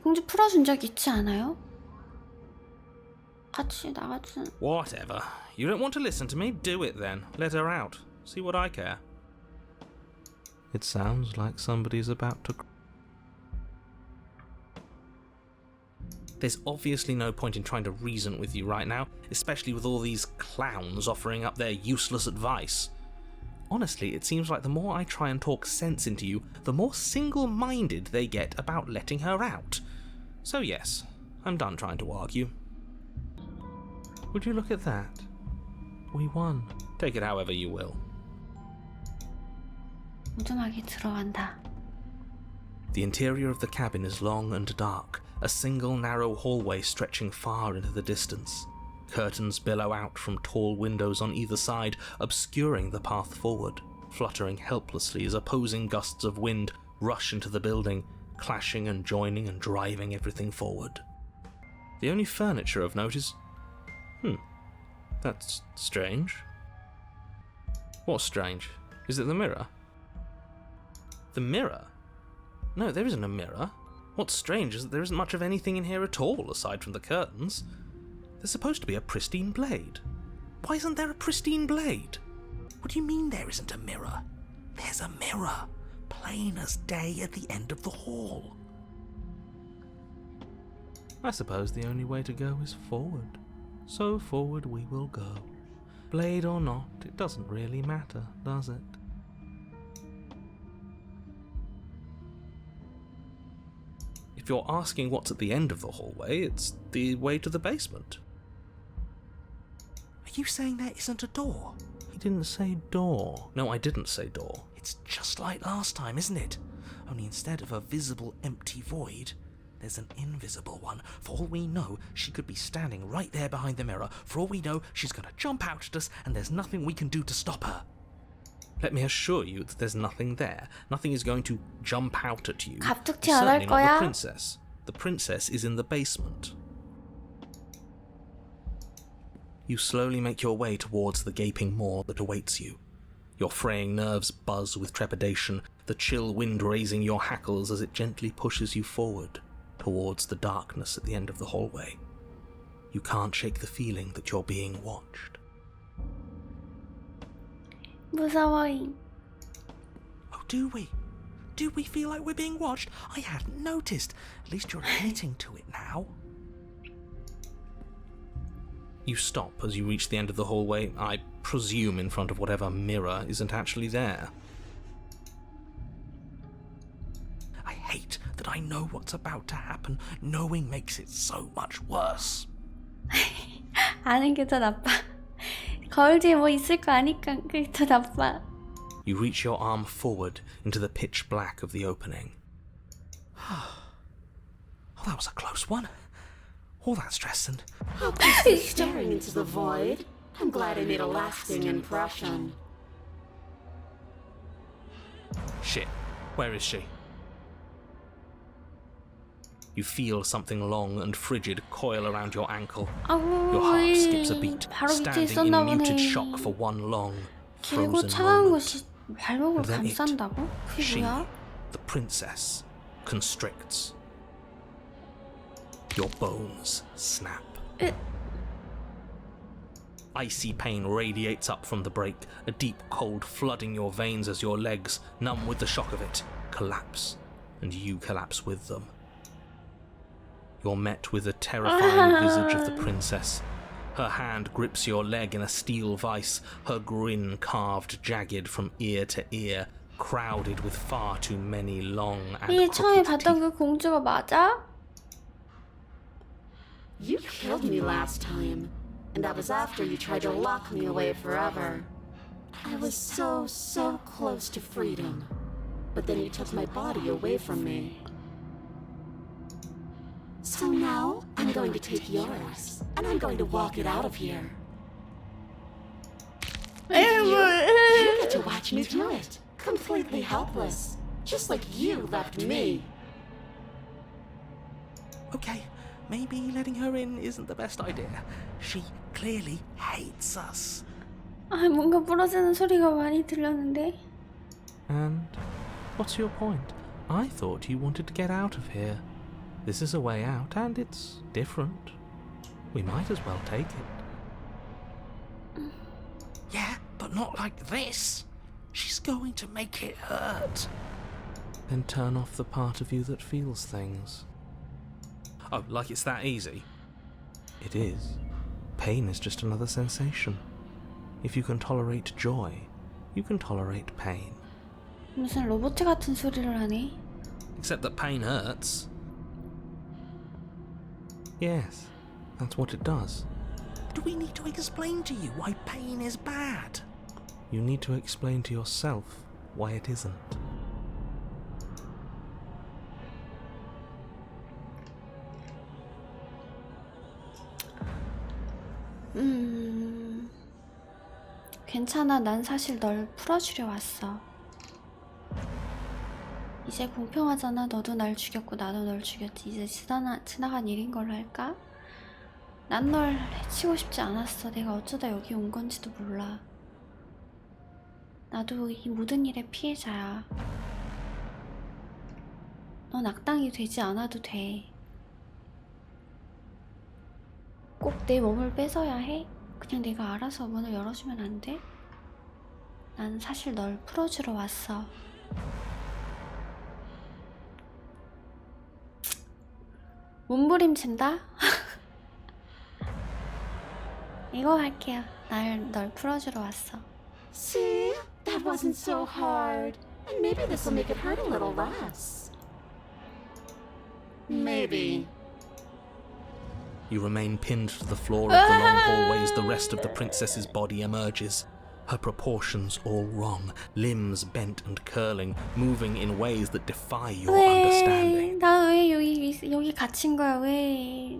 S1: 공주 풀어준 적 있지 않아요? 같이 나가준...
S6: Whatever. You don't want to listen to me? Do it then. Let her out. See what I care. It sounds like somebody's about to... There's obviously no point in trying to reason with you right now, especially with all these clowns offering up their useless advice. Honestly, it seems like the more I try and talk sense into you, the more single-minded they get about letting her out. So yes, I'm done trying to argue. Would you look at that? We won. Take it however you will.
S1: 무던하게 들어간다.
S6: The interior of the cabin is long and dark, a single narrow hallway stretching far into the distance. Curtains billow out from tall windows on either side, obscuring the path forward, fluttering helplessly as opposing gusts of wind rush into the building, clashing and joining and driving everything forward. The only furniture of note is... that's strange. What's strange? Is it the mirror? The mirror? No, there isn't a mirror. What's strange is that there isn't much of anything in here at all, aside from the curtains. There's supposed to be a pristine blade. Why isn't there a pristine blade? What do you mean there isn't a mirror? There's a mirror, plain as day at the end of the hall. I suppose the only way to go is forward. So forward we will go. Blade or not, it doesn't really matter, does it? If you're asking what's at the end of the hallway, it's the way to the basement. Are you saying there isn't a door? He didn't say door. No, I didn't say door. It's just like last time, isn't it? Only instead of a visible empty void, there's an invisible one. For all we know, she could be standing right there behind the mirror. For all we know, she's going to jump out at us, and there's nothing we can do to stop her. Let me assure you that there's nothing there. Nothing is going to jump out at you.
S1: 갑툭튀 안
S6: Certainly
S1: 할
S6: not the
S1: 거야?
S6: princess. The princess is in the basement. You slowly make your way towards the gaping maw that awaits you. Your fraying nerves buzz with trepidation, the chill wind raising your hackles as it gently pushes you forward, towards the darkness at the end of the hallway. You can't shake the feeling that you're being watched.
S1: 무서워잉.
S6: Oh, do we? Do we feel like we're being watched? I hadn't noticed. At least you're admitting to it now. You stop as you reach the end of the hallway, I presume in front of whatever mirror isn't actually there. I hate that I know what's about to happen. Knowing makes it so much worse.
S1: 아는 게 더 나빠. 거울 뒤에 뭐 있을 거 아니까 그게 더 나빠.
S6: You reach your arm forward into the pitch black of the opening. Oh, that was a close one. All that stress and...
S8: How could you staring into the void? I'm glad I made a lasting impression.
S6: Shit, where is she? You feel something long and frigid coil around your ankle. Your heart skips a beat,
S1: 바로 밑에
S6: standing in
S1: 있었나
S6: muted
S1: 보네.
S6: shock for one long,
S1: 길고
S6: frozen
S1: 차가운
S6: moment.
S1: 것이 발목을
S6: And then it,
S1: 감싼다고? 그게
S6: she,
S1: 뭐야?
S6: the princess, constricts. Your bones snap. Icy pain radiates up from the break, a deep cold flooding your veins as your legs, numb with the shock of it, collapse, and you collapse with them. You're met with the terrifying visage of the princess. Her hand grips your leg in a steel vice, her grin carved jagged from ear to ear, crowded with far too many long and
S1: 이 처음에
S6: crooked
S1: 봤던
S6: teeth.
S1: 그 공주가 맞아?
S8: You killed me last time, and that was after you tried to lock me away forever. I was so close to freedom, but then you took my body away from me. So now, I'm going to take yours, and I'm going to walk it out of here. And you get to watch me do it, completely helpless, just like you left me.
S2: Okay, maybe letting her in isn't the best idea. She clearly hates us.
S1: 아, 뭔가 부러지는 소리가 많이 들렸는데.
S6: And what's your point? I thought you wanted to get out of here. This is a way out, and it's different. We might as well take it.
S2: Yeah, but not like this. She's going to make it hurt.
S6: Then turn off the part of you that feels things. Oh, like it's that easy? It is. Pain is just another sensation. If you can tolerate joy, you can tolerate pain.
S1: 무슨 로봇 같은 소리를 하네.
S6: Except that pain hurts. Yes, that's what it does.
S2: Do we need to explain to you why pain is bad?
S6: You need to explain to yourself why it isn't.
S1: 괜찮아. 난 사실 널 풀어주려 왔어. 이제 공평하잖아. 너도 날 죽였고 나도 널 죽였지. 이제 지나간 일인 걸로 할까? 난 널 해치고 싶지 않았어. 내가 어쩌다 여기 온 건지도 몰라. 나도 이 모든 일의 피해자야. 넌 악당이 되지 않아도 돼. 꼭 내 몸을 뺏어야 해? 그냥 내가 알아서 문을 열어주면 안 돼? 난 사실 널 풀어주러 왔어. 몸부림친다? 이거 할게요. 널 풀어주러 왔어.
S8: See? That wasn't so hard. And maybe this'll make it hurt a little less. Maybe.
S6: You remain pinned to the floor of the long hallway as the rest of the princess's body emerges. Her proportions all wrong, limbs bent and curling, moving in ways that defy your understanding.
S1: 나 왜 여기 갇힌 거야? 왜?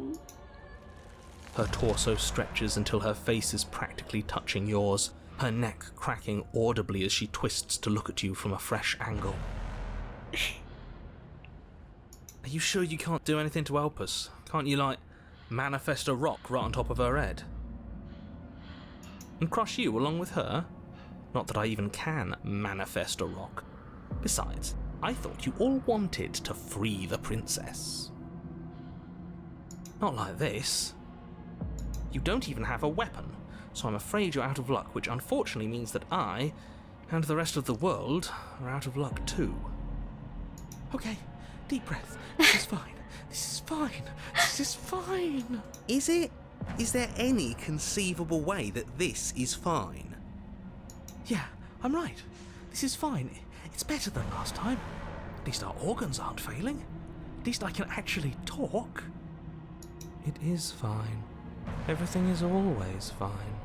S6: Her torso stretches until her face is practically touching yours, her neck cracking audibly as she twists to look at you from a fresh angle. Are you sure you can't do anything to help us? Can't you, like, manifest a rock right on top of her head? And crush you along with her? Not that I even can manifest a rock. Besides, I thought you all wanted to free the princess. Not like this. You don't even have a weapon, so I'm afraid you're out of luck, which unfortunately means that I, and the rest of the world, are out of luck too.
S2: Okay, deep breath. This is fine. This is fine. This is fine. Is it? Is there any conceivable way that this is fine? Yeah, I'm right. This is fine. It's better than last time. At least our organs aren't failing. At least I can actually talk.
S6: It is fine. Everything is always fine.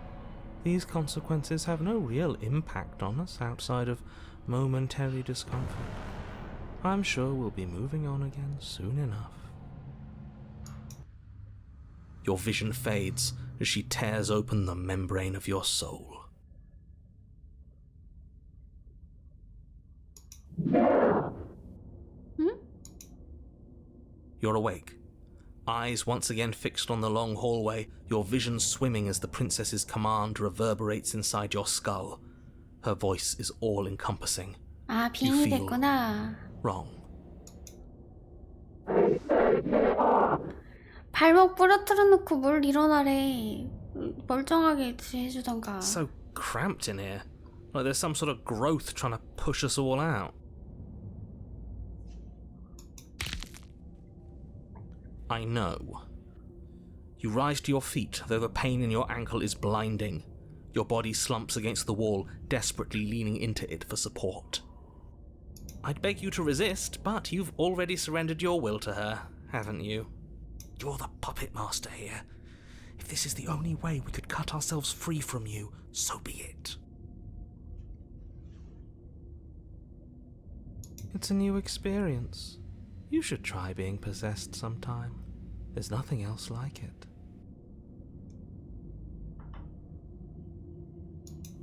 S6: These consequences have no real impact on us outside of momentary discomfort. I'm sure we'll be moving on again soon enough. Your vision fades as she tears open the membrane of your soul. You're awake. Eyes once again fixed on the long hallway, your vision swimming as the princess's command reverberates inside your skull. Her voice is all-encompassing.
S1: 아, 빙이 됐구나.
S6: Wrong.
S1: 발목 부러뜨려 놓고 뭘 일어나래. 멀쩡하게 해주던가.
S6: So cramped in here. Like there's some sort of growth trying to push us all out. I know. You rise to your feet, though the pain in your ankle is blinding. Your body slumps against the wall, desperately leaning into it for support. I'd beg you to resist, but you've already surrendered your will to her, haven't you? You're the puppet master here. If this is the only way we could cut ourselves free from you, so be it. It's a new experience. You should try being possessed sometime. There's nothing else like it.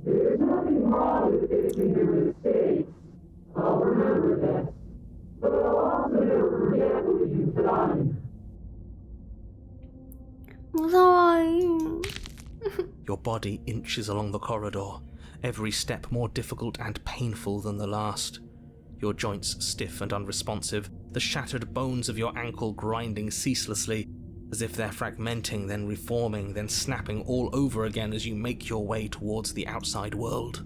S4: There's nothing wrong with fixing your mistakes. I'll remember this. But I'll also never forget what you've done.
S1: 무서워.
S6: Your body inches along the corridor, every step more difficult and painful than the last. Your joints stiff and unresponsive, the shattered bones of your ankle grinding ceaselessly, as if they're fragmenting, then reforming, then snapping all over again as you make your way towards the outside world.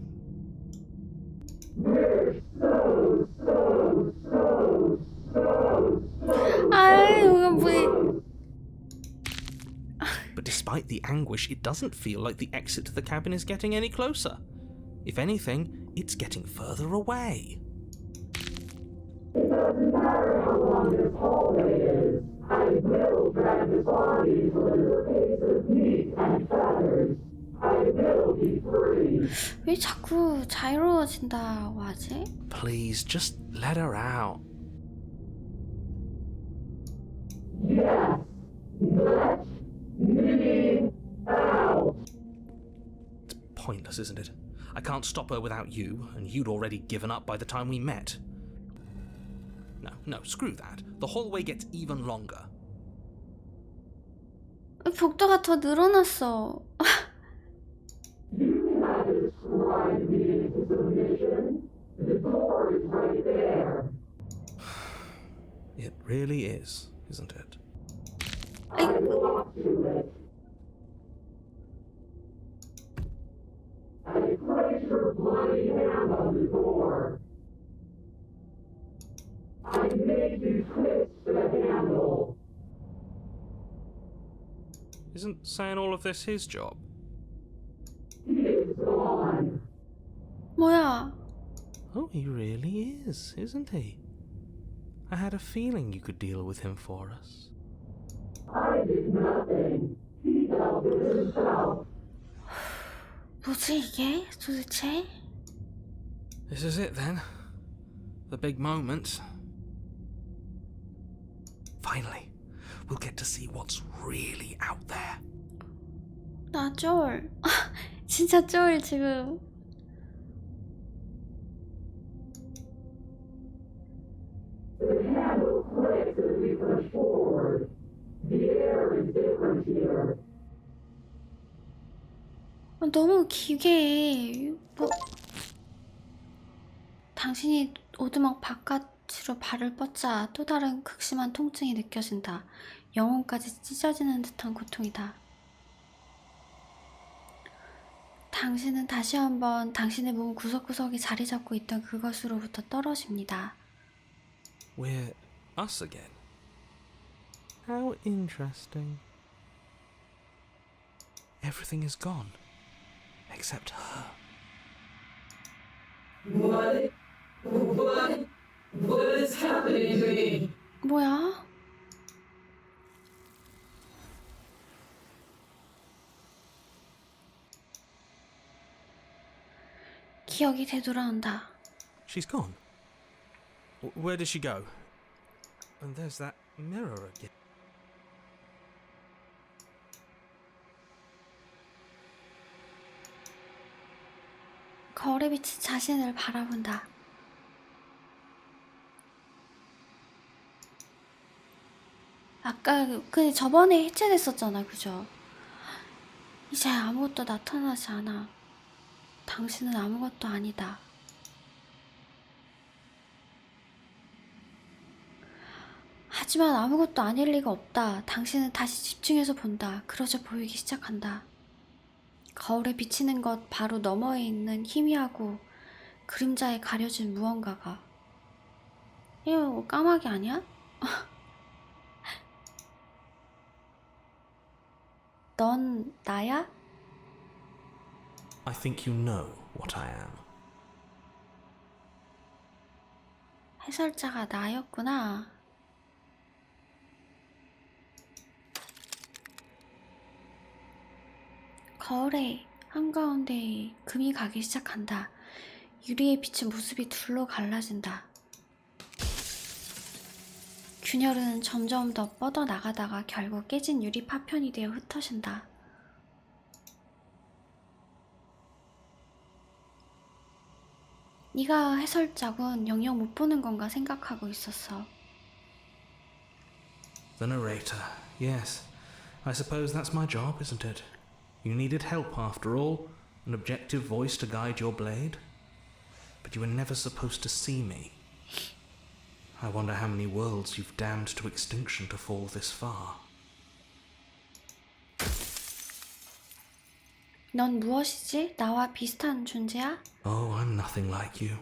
S6: But despite the anguish, it doesn't feel like the exit to the cabin is getting any closer. If anything, it's getting further away.
S4: It doesn't matter how long this hallway is. I will drag the body to a case of meat and feathers. I will be free.
S1: 왜 자꾸 자유로워진다고 하지?
S6: Please, just let her out.
S4: Yes, let me out.
S6: It's pointless, isn't it? I can't stop her without you, and you'd already given up by the time we met. No, screw that. The hallway gets even longer.
S1: 벽도가 더 늘어났어.
S4: You had to slide me into submission. The door is right there.
S6: It really is, isn't it?
S4: I walk to it. I place your bloody hand on the door. I made you twist the handle.
S6: Isn't saying all of this his job?
S4: He is gone.
S1: 뭐야?
S6: Oh, he really is, isn't he? I had a feeling you could deal with him for us.
S4: I did nothing. He dealt with himself.
S1: 뭐지 이게 도대체?
S6: This is it then. The big moment. Finally, we'll get to see what's really out there.
S1: 나 쫄. 진짜 쫄 지금.
S4: The handle clicks as we push forward. The air is different here.
S1: 너무 기게 해. 뭐... 당신이 오두막 바깥으로 발을 뻗자 또 다른 극심한 통증이 느껴진다. 영혼까지 찢어지는 듯한 고통이다. 당신은 다시 한번 당신의 몸 구석구석이 자리 잡고 있던 그것으로부터 떨어집니다.
S6: We're us again. How interesting. Everything is gone. Except her.
S4: What is happening to me?
S1: 뭐야? 기억이 되돌아온다.
S6: She's gone. Where did she go? And there's that mirror again.
S1: 거울에 비친 자신을 바라본다. 아까 근데 저번에 해체됐었잖아, 그죠? 이제 아무것도 나타나지 않아. 당신은 아무것도 아니다. 하지만 아무것도 아닐 리가 없다. 당신은 다시 집중해서 본다. 그러자 보이기 시작한다. 거울에 비치는 것 바로 너머에 있는 희미하고 그림자에 가려진 무언가가. 이거 까마귀 아니야? 넌 나야?
S6: I think you know what I am.
S1: 해설자가 나였구나. 거울의 한가운데 금이 가기 시작한다. 유리에 비친 모습이 둘로 갈라진다. 균열은 점점 더 뻗어나가다가 결국 깨진 유리 파편이 되어 흩어진다. 네가 해설자군. 영영 못 보는 건가 생각하고 있었어.
S6: The narrator. Yes. I suppose that's my job, isn't it? You needed help after all, an objective voice to guide your blade. But you were never supposed to see me. I wonder how many worlds you've damned to extinction to fall this far.
S1: 넌 무엇이지? 나와 비슷한 존재야?
S6: Oh, I'm nothing like you.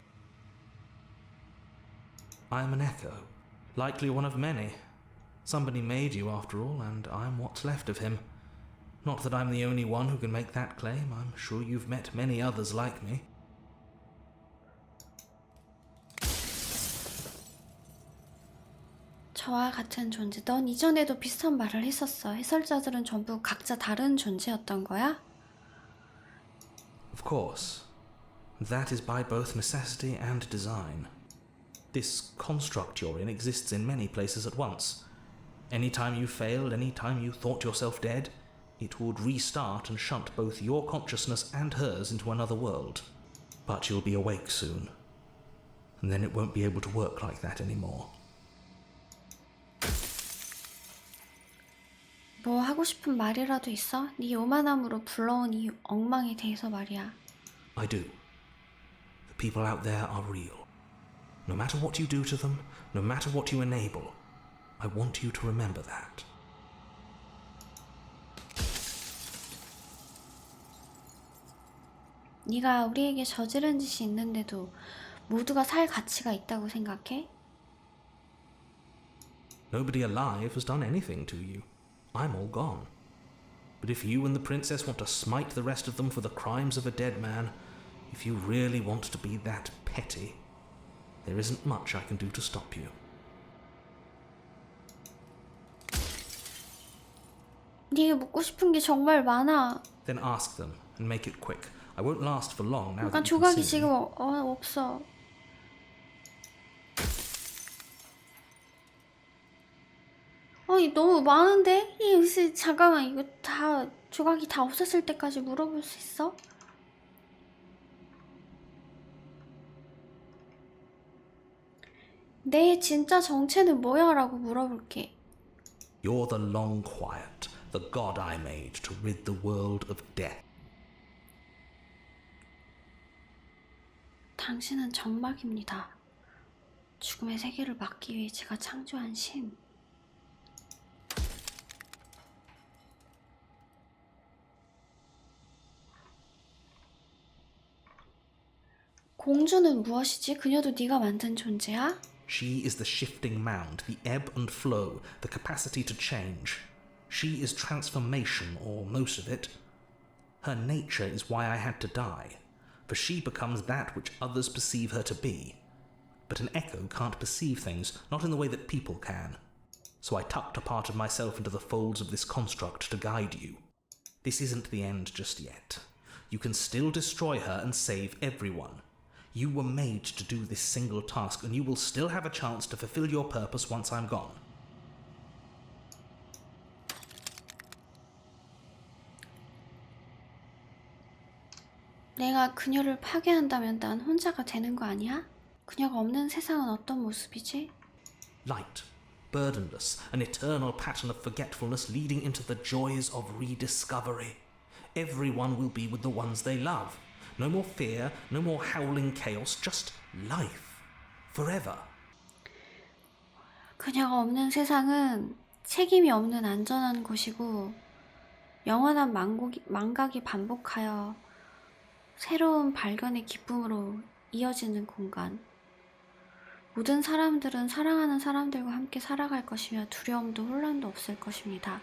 S6: I'm an echo, likely one of many. Somebody made you after all, and I'm what's left of him. Not that I'm the only one who can make that claim. I'm sure you've met many others like me.
S1: 저와 같은 존재. 넌 이전에도 비슷한 말을 했었어. 해설자들은 전부 각자 다른 존재였던 거야?
S6: Of course. That is by both necessity and design. This construct you're in exists in many places at once. Any time you failed, any time you thought yourself dead, it would restart and shunt both your consciousness and hers into another world. But you'll be awake soon. And then it won't be able to work like that anymore.
S1: 뭐 하고 싶은 말이라도 있어? 네 요만함으로 불러온 이 엉망에 대해서 말이야.
S6: I do. The people out there are real. No matter what you do to them, no matter what you enable, I want you to remember that.
S1: 네가 우리에게 저지른 짓이 있는데도 모두가 살 가치가 있다고 생각해?
S6: Nobody alive has done anything to you. I'm all gone. But if you and the princess want to smite the rest of them for the crimes of a dead man, if you really want to be that petty, there isn't much I can do to stop you.
S1: 네게 묻고 싶은 게 정말 많아.
S6: Then ask them and make it quick. I won't last for long now
S1: 약간
S6: that you can
S1: 조각이
S6: see
S1: 지금
S6: me.
S1: 없어. 너무 많은데? 잠깐만, 이거 다 조각이 다 없었을 때까지 물어볼 수 있어? 내 진짜 정체는 뭐야? 라고 물어볼게.
S6: You're the long quiet, the god I made to rid the world of death.
S1: 당신은 점막입니다. 죽음의 세계를 막기 위해 제가 창조한 신. 공주는 무엇이지? 그녀도 네가 만든 존재야?
S6: She is the shifting mound, the ebb and flow, the capacity to change. She is transformation, or most of it. Her nature is why I had to die, for she becomes that which others perceive her to be. But an echo can't perceive things, not in the way that people can. So I tucked a part of myself into the folds of this construct to guide you. This isn't the end just yet. You can still destroy her and save everyone. You were made to do this single task, and you will still have a chance to fulfill your purpose once I'm gone.
S1: 내가 그녀를 파괴한다면 난 혼자가 되는 거 아니야? 그녀가 없는 세상은 어떤 모습이지?
S6: Light, burdenless, an eternal pattern of forgetfulness leading into the joys of rediscovery. Everyone will be with the ones they love. No more fear, no more howling chaos, just life. Forever.
S1: 그녀가 없는 세상은 책임이 없는 안전한 곳이고 영원한 망각이 반복하여 새로운 발견의 기쁨으로 이어지는 공간. 모든 사람들은 사랑하는 사람들과 함께 살아갈 것이며 두려움도 혼란도 없을 것입니다.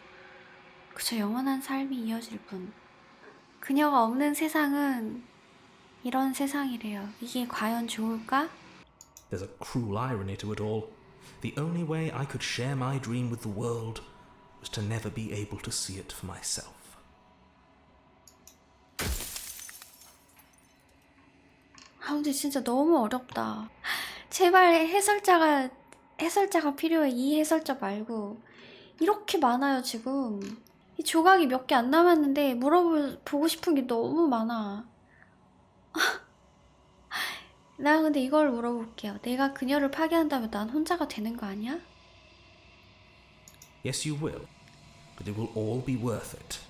S1: 그저 영원한 삶이 이어질 뿐. 그녀가 없는 세상은 이런 세상이래요. 이게 과연 좋을까?
S6: There's a cruel irony to it all. The only way I could share my dream with the world was to never be able to see it for myself.
S1: 아, 근데 진짜 너무 어렵다. 제발 해설자가 필요해. 이 해설자 말고. 이렇게 많아요, 지금. 이 조각이 몇 개 안 남았는데 보고 싶은 게 너무 많아. 나 근데 이걸 물어볼게요. 내가 그녀를 파괴한다면 난 혼자가 되는 거 아니야?
S6: Yes, you will, but it will all be worth it.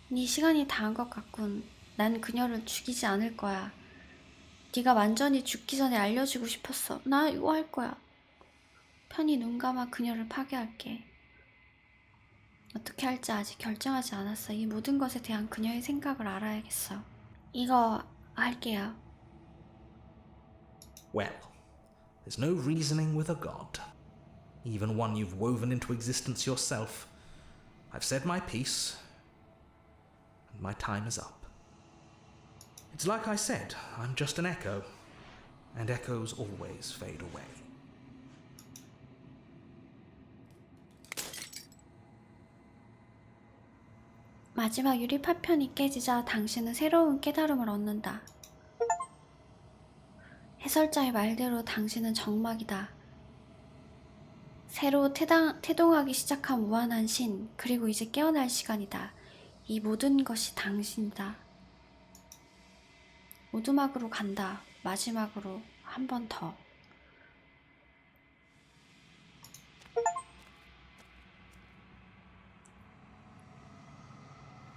S1: 네 시간이 다한 것 같군. 난 그녀를 죽이지 않을 거야. 네가 완전히 죽기 전에 알려주고 싶었어. 나 이거 할 거야. 편히 눈 감아 그녀를 파괴할게. 어떻게 할지 아직 결정하지 않았어. 이 모든 것에 대한 그녀의 생각을 알아야겠어. 이거 할게요.
S6: Well, there's no reasoning with a god. Even one you've woven into existence yourself. I've said my piece, and my time is up. It's like I said, I'm just an echo, and echoes always fade away.
S1: 마지막 유리 파편이 깨지자 당신은 새로운 깨달음을 얻는다. 해설자의 말대로 당신은 정막이다. 새로 태동하기 시작한 무한한 신, 그리고 이제 깨어날 시간이다. 이 모든 것이 당신이다. 오두막으로 간다. 마지막으로 한 번 더.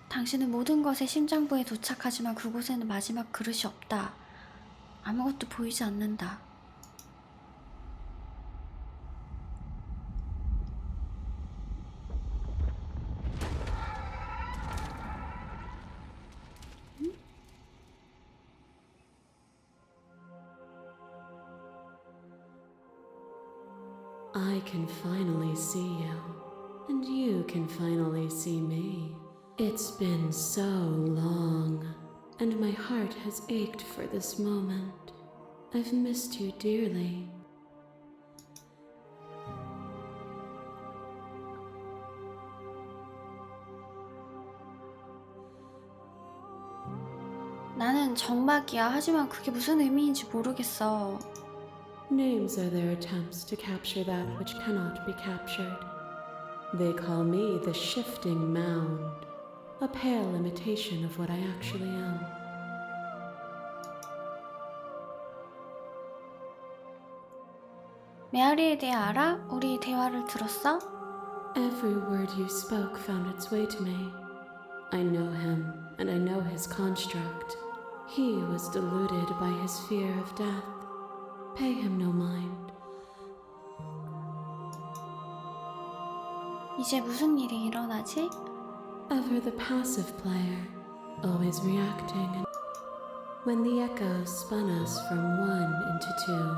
S1: 당신은 모든 것의 심장부에 도착하지만 그곳에는 마지막 그릇이 없다. 아무것도 보이지 않는다.
S7: I can finally see you, and you can finally see me. It's been so long, and my heart has ached for this moment. I've missed you dearly.
S1: 나는 정막이야. 하지만 그게 무슨 의미인지 모르겠어.
S7: Names are their attempts to capture that which cannot be captured. They call me the shifting mound, a pale imitation of what I actually am.
S1: 메아리에 대해 알아? 우리 대화를 들었어?
S7: Every word you spoke found its way to me. I know him, and I know his construct. He was deluded by his fear of death. Pay him no mind.
S1: 이제 무슨 일이 일어나지?
S7: Ever the passive player, always reacting. And when the echoes spun us from one into two,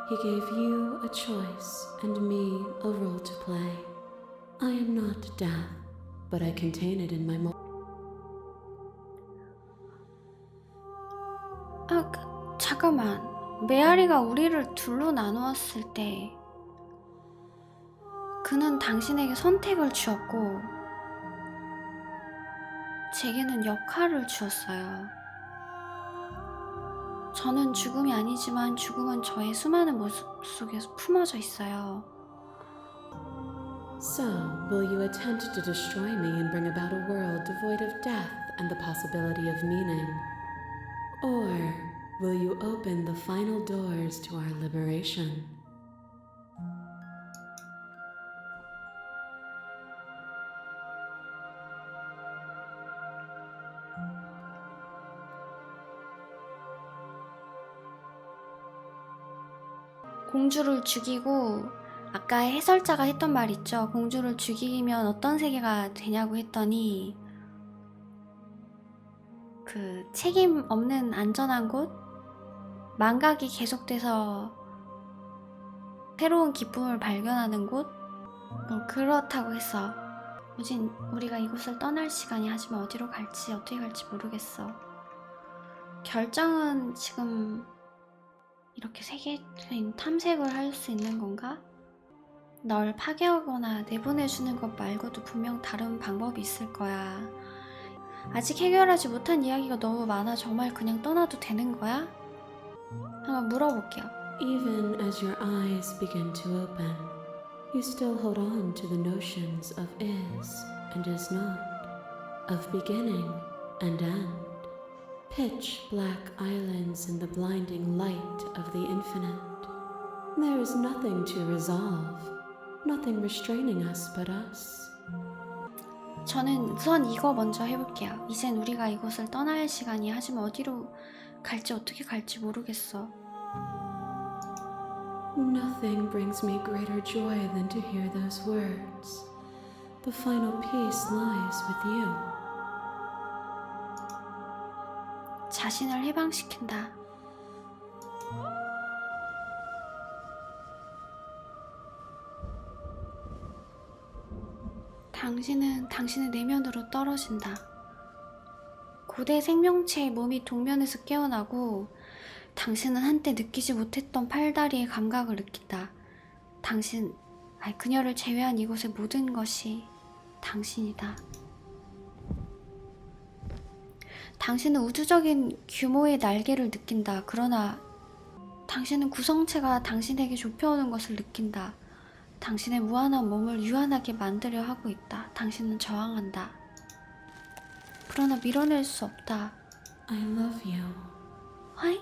S7: he gave you a choice and me a role to play. I am not death, but I contain it in my
S1: 잠깐만. 메아리가 우리를 둘로 나누었을 때 그는 당신에게 선택을 주었고 제게는 역할을 주었어요. 저는 죽음이 아니지만 죽음은 저의 수많은 모습 속에 품어져 있어요.
S7: So, will you attempt to destroy me and bring about a world devoid of death and the possibility of meaning? Or will you open the final doors to our liberation?
S1: 공주를 죽이고 아까 해설자가 했던 말 있죠. 공주를 죽이면 어떤 세계가 되냐고 했더니 그 책임 없는 안전한 곳? 망각이 계속돼서 새로운 기쁨을 발견하는 곳? 그렇다고 해서 우리가 이곳을 떠날 시간이, 하지만 어디로 갈지 어떻게 갈지 모르겠어. 결정은 지금 이렇게 세계적인 탐색을 할 수 있는 건가? 널 파괴하거나 내보내주는 것 말고도 분명 다른 방법이 있을 거야. 아직 해결하지 못한 이야기가 너무 많아. 정말 그냥 떠나도 되는 거야? 한번 물어볼게요.
S7: Even as your eyes begin to open, you still hold on to the notions of is and is not, of beginning and end. Pitch black islands in the blinding light of the infinite. There is nothing to resolve, nothing restraining us but us.
S1: 저는 우선 이거 먼저 해볼게요. 이젠 우리가 이곳을 떠날 시간이, 하지만 어디로 갈지 어떻게 갈지 모르겠어.
S7: Nothing brings me greater joy than to hear those words. The final peace lies with you.
S1: 자신을 해방시킨다. 당신은 당신의 내면으로 떨어진다. 고대 생명체의 몸이 동면에서 깨어나고 당신은 한때 느끼지 못했던 팔다리의 감각을 느낀다. 그녀를 제외한 이곳의 모든 것이 당신이다. 당신은 우주적인 규모의 날개를 느낀다. 그러나 당신은 구성체가 당신에게 좁혀오는 것을 느낀다. 당신의 무한한 몸을 유한하게 만들려 하고 있다. 당신은 저항한다. 그러나 밀어낼 수 없다.
S7: I love you.
S1: 하이?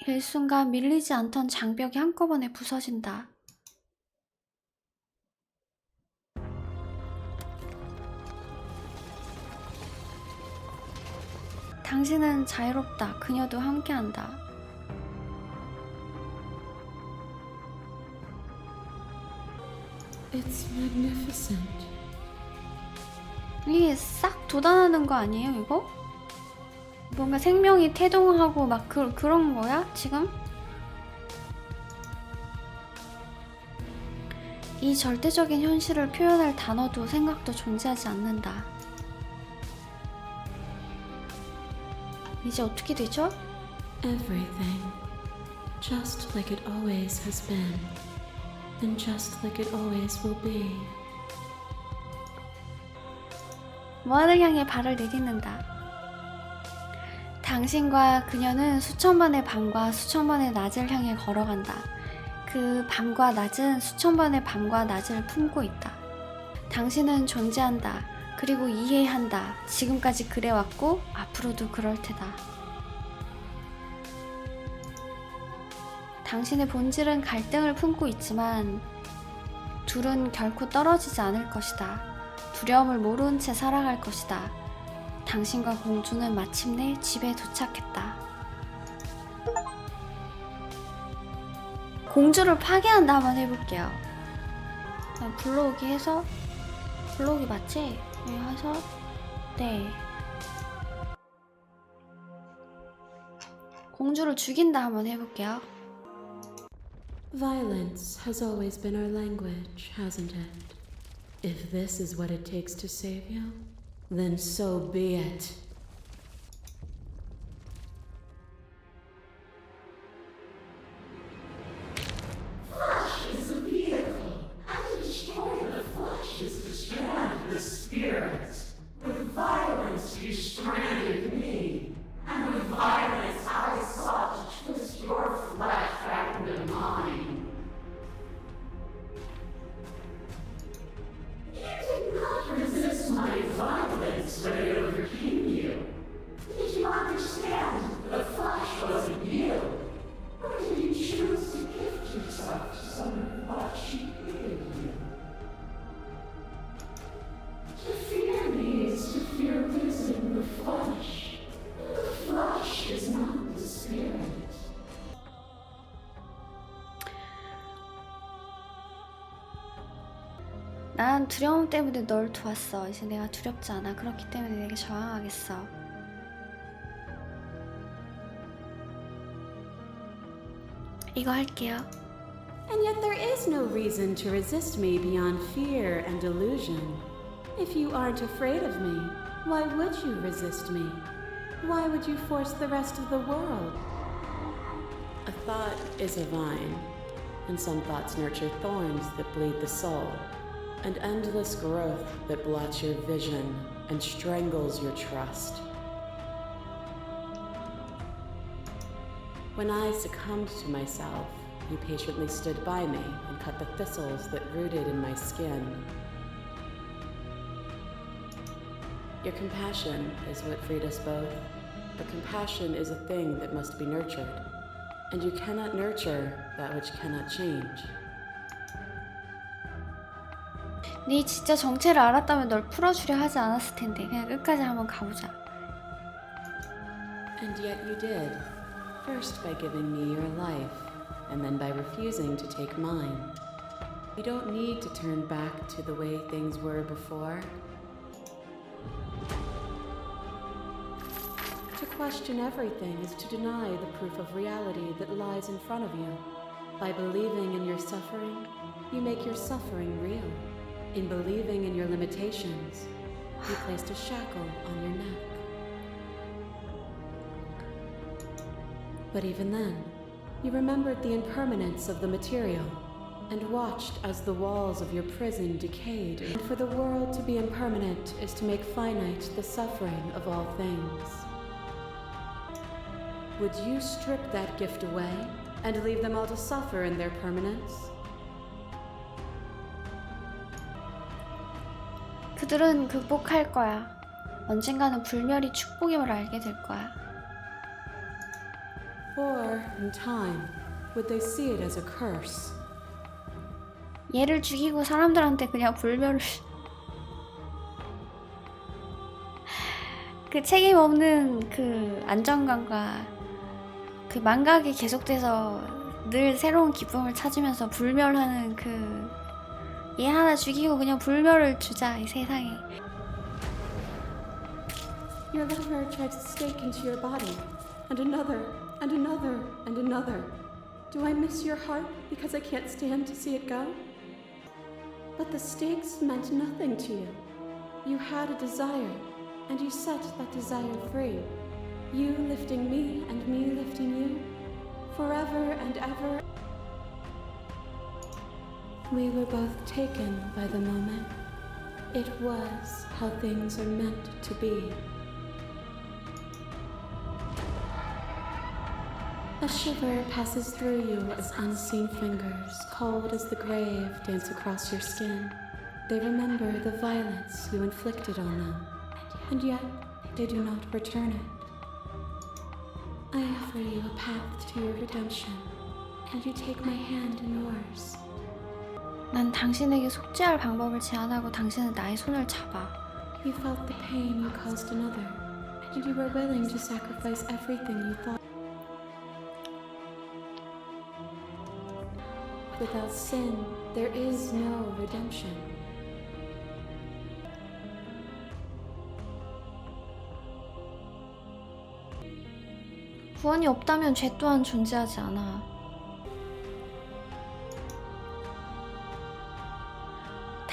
S1: 일순간 밀리지 않던 장벽이 한꺼번에 부서진다. 당신은 자유롭다. 그녀도 함께한다.
S7: It's magnificent.
S1: 이게 싹 돋아나는 거 아니에요, 이거? 뭔가 생명이 태동하고 막 그런 거야, 지금? 이 절대적인 현실을 표현할 단어도 생각도 존재하지 않는다. 이제 어떻게 되죠?
S7: Everything. Just like it always has been. And just like it always will be.
S1: 무한을 향해 발을 내딛는다. 당신과 그녀는 수천 번의 밤과 수천 번의 낮을 향해 걸어간다. 그 밤과 낮은 수천 번의 밤과 낮을 품고 있다. 당신은 존재한다. 그리고 이해한다. 지금까지 그래왔고 앞으로도 그럴 테다. 당신의 본질은 갈등을 품고 있지만 둘은 결코 떨어지지 않을 것이다. 두려움을 모른 채 살아갈 것이다. 당신과 공주는 마침내 집에 도착했다. 공주를 파괴한다 한번 해볼게요. 불러오기 해서, 불러오기 맞지? 네, 해서 네. 공주를 죽인다 한번 해볼게요.
S7: Violence has always been our language, hasn't it? If this is what it takes to save you, then so be it.
S1: 난 두려움 때문에 널 두었어. 이제 내가 두렵지 않아. 그렇기 때문에 내게 저항하겠어. 이거 할게요.
S3: And yet there is no reason to resist me beyond fear and delusion. If you aren't afraid of me, why would you resist me? Why would you force the rest of the world? A thought is a vine, and some thoughts nurture thorns that bleed the soul, and endless growth that blots your vision and strangles your trust. When I succumbed to myself, you patiently stood by me and cut the thistles that rooted in my skin. Your compassion is what freed us both, but compassion is a thing that must be nurtured, and you cannot nurture that which cannot change.
S1: 네 진짜 정체를 알았다면 널 풀어주려 하지 않았을 텐데 그냥 끝까지 한번 가보자.
S3: And yet you did, first by giving me your life, and then by refusing to take mine. You don't need to turn back to the way things were before. To question everything is to deny the proof of reality that lies in front of you. By believing in your suffering, you make your suffering real. In believing in your limitations, you placed a shackle on your neck. But even then, you remembered the impermanence of the material and watched as the walls of your prison decayed. And for the world to be impermanent is to make finite the suffering of all things. Would you strip that gift away and leave them all to suffer in their permanence?
S1: 그들은 극복할 거야. 언젠가는 불멸이 축복임을 알게 될 거야.
S3: Or, in time, would they see it as a curse?
S1: 얘를 죽이고 사람들한테 그냥 불멸을 그 책임 없는 그 안정감과 그 망각이 계속돼서 늘 새로운 기쁨을 찾으면서 불멸하는 그 얘 하나 죽이고 그냥 불멸을 주자 이 세상에.
S3: Your lover tried to stake into your body, and another, and another, and another. Do I miss your heart because I can't stand to see it go? But the stakes meant nothing to you. You had a desire, and you set that desire free. You lifting me and me lifting you, forever and ever. We were both taken by the moment. It was how things are meant to be. A shiver passes through you as unseen fingers, cold as the grave, dance across your skin. They remember the violence you inflicted on them, and yet they do not return it. I offer you a path to your redemption, and you take my hand in yours.
S1: 난 당신에게 속죄할 방법을 제안하고 당신은 나의 손을 잡아.
S3: You felt the pain you caused another, and you were willing to sacrifice everything you thought. Without sin, there is no redemption.
S1: 구원이 없다면 죄 또한 존재하지 않아.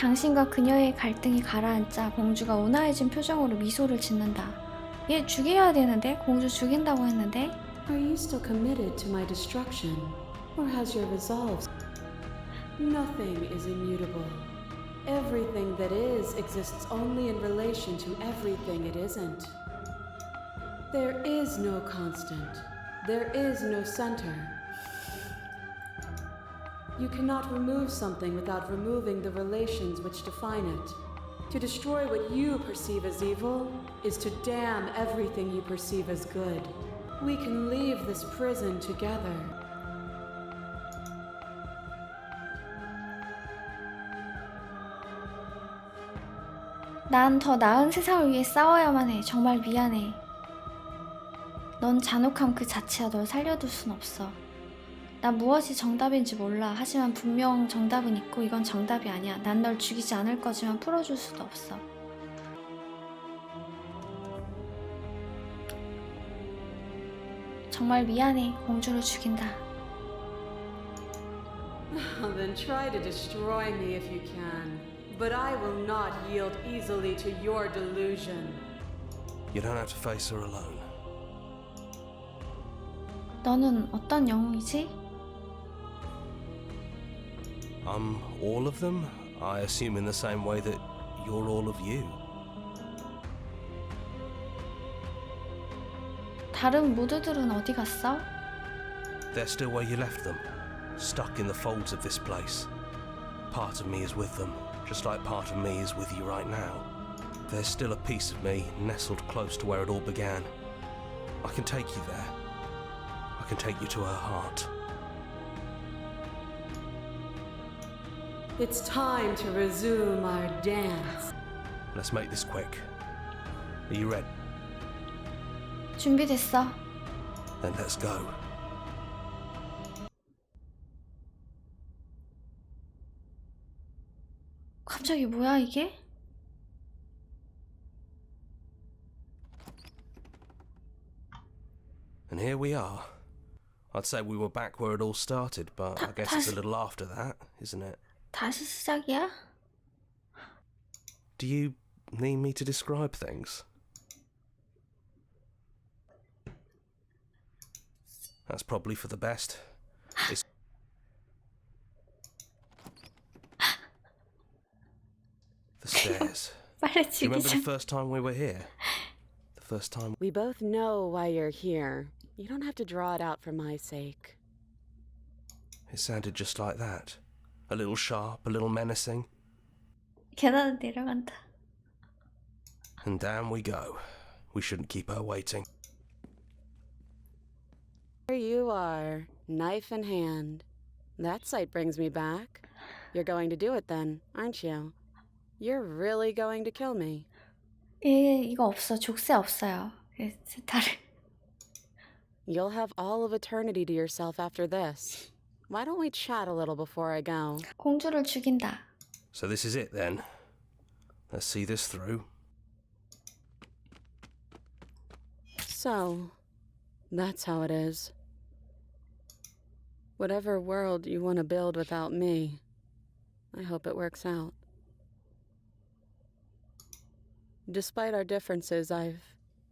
S1: 당신과 그녀의 갈등이 가라앉자 공주가 온화해진 표정으로 미소를 짓는다. 얘 죽여야 되는데? 공주 죽인다고 했는데?
S3: Are you still committed to my destruction? Or has your resolve? Nothing is immutable. Everything that is exists only in relation to everything it isn't. There is no constant. There is no center. You cannot remove something without removing the relations which define it. To destroy what you perceive as evil is to damn everything you perceive as good. We can leave this prison together.
S1: 난 더 나은 세상을 위해 싸워야만 해. 정말 미안해. 넌 잔혹함 그 자체야. 널 살려둘 순 없어. 난 무엇이 정답인지 몰라. 하지만 분명 정답은 있고 이건 정답이 아니야. 난 널 죽이지 않을 거지만 풀어줄 수도 없어. 정말 미안해. 공주를 죽인다.
S3: Then try to destroy me if you can. But I will not yield easily to your delusion.
S9: You don't have to face her alone.
S1: 너는 어떤 영웅이지?
S9: I'm all of them, I assume in the same way that you're all of you.
S1: 다른 모두들은 어디 갔어?
S9: They're still where you left them, stuck in the folds of this place. Part of me is with them, just like part of me is with you right now. There's still a piece of me nestled close to where it all began. I can take you there. I can take you to her heart.
S3: It's time to resume our dance.
S9: Let's make this quick. Are you ready?
S1: 준비됐어.
S9: Then let's go.
S1: 갑자기 뭐야 이게?
S9: And here we are. I'd say we were back where it all started, but I guess it's a little after that, isn't it?
S1: 다시 시작이야?
S9: Do you need me to describe things? That's probably for the best. It's the stairs.
S1: 빨리
S9: Do you remember the
S1: 죽이자.
S9: first time we were here? The first time.
S3: We both know why you're here. You don't have to draw it out for my sake.
S9: It sounded just like that. A little sharp, a little menacing.
S1: 계단은 내려간다.
S9: And down we go. We shouldn't keep her waiting.
S3: Here you are, knife in hand. That sight brings me back. You're going to do it then, aren't you? You're really going to kill me.
S1: 이거 없어. 족쇄 없어요. 다른.
S3: You'll have all of eternity to yourself after this. Why don't we chat a little before I go?
S1: 공주를 죽인다.
S9: So this is it then. Let's see this through.
S3: So, that's how it is. Whatever world you want to build without me, I hope it works out. Despite our differences, I've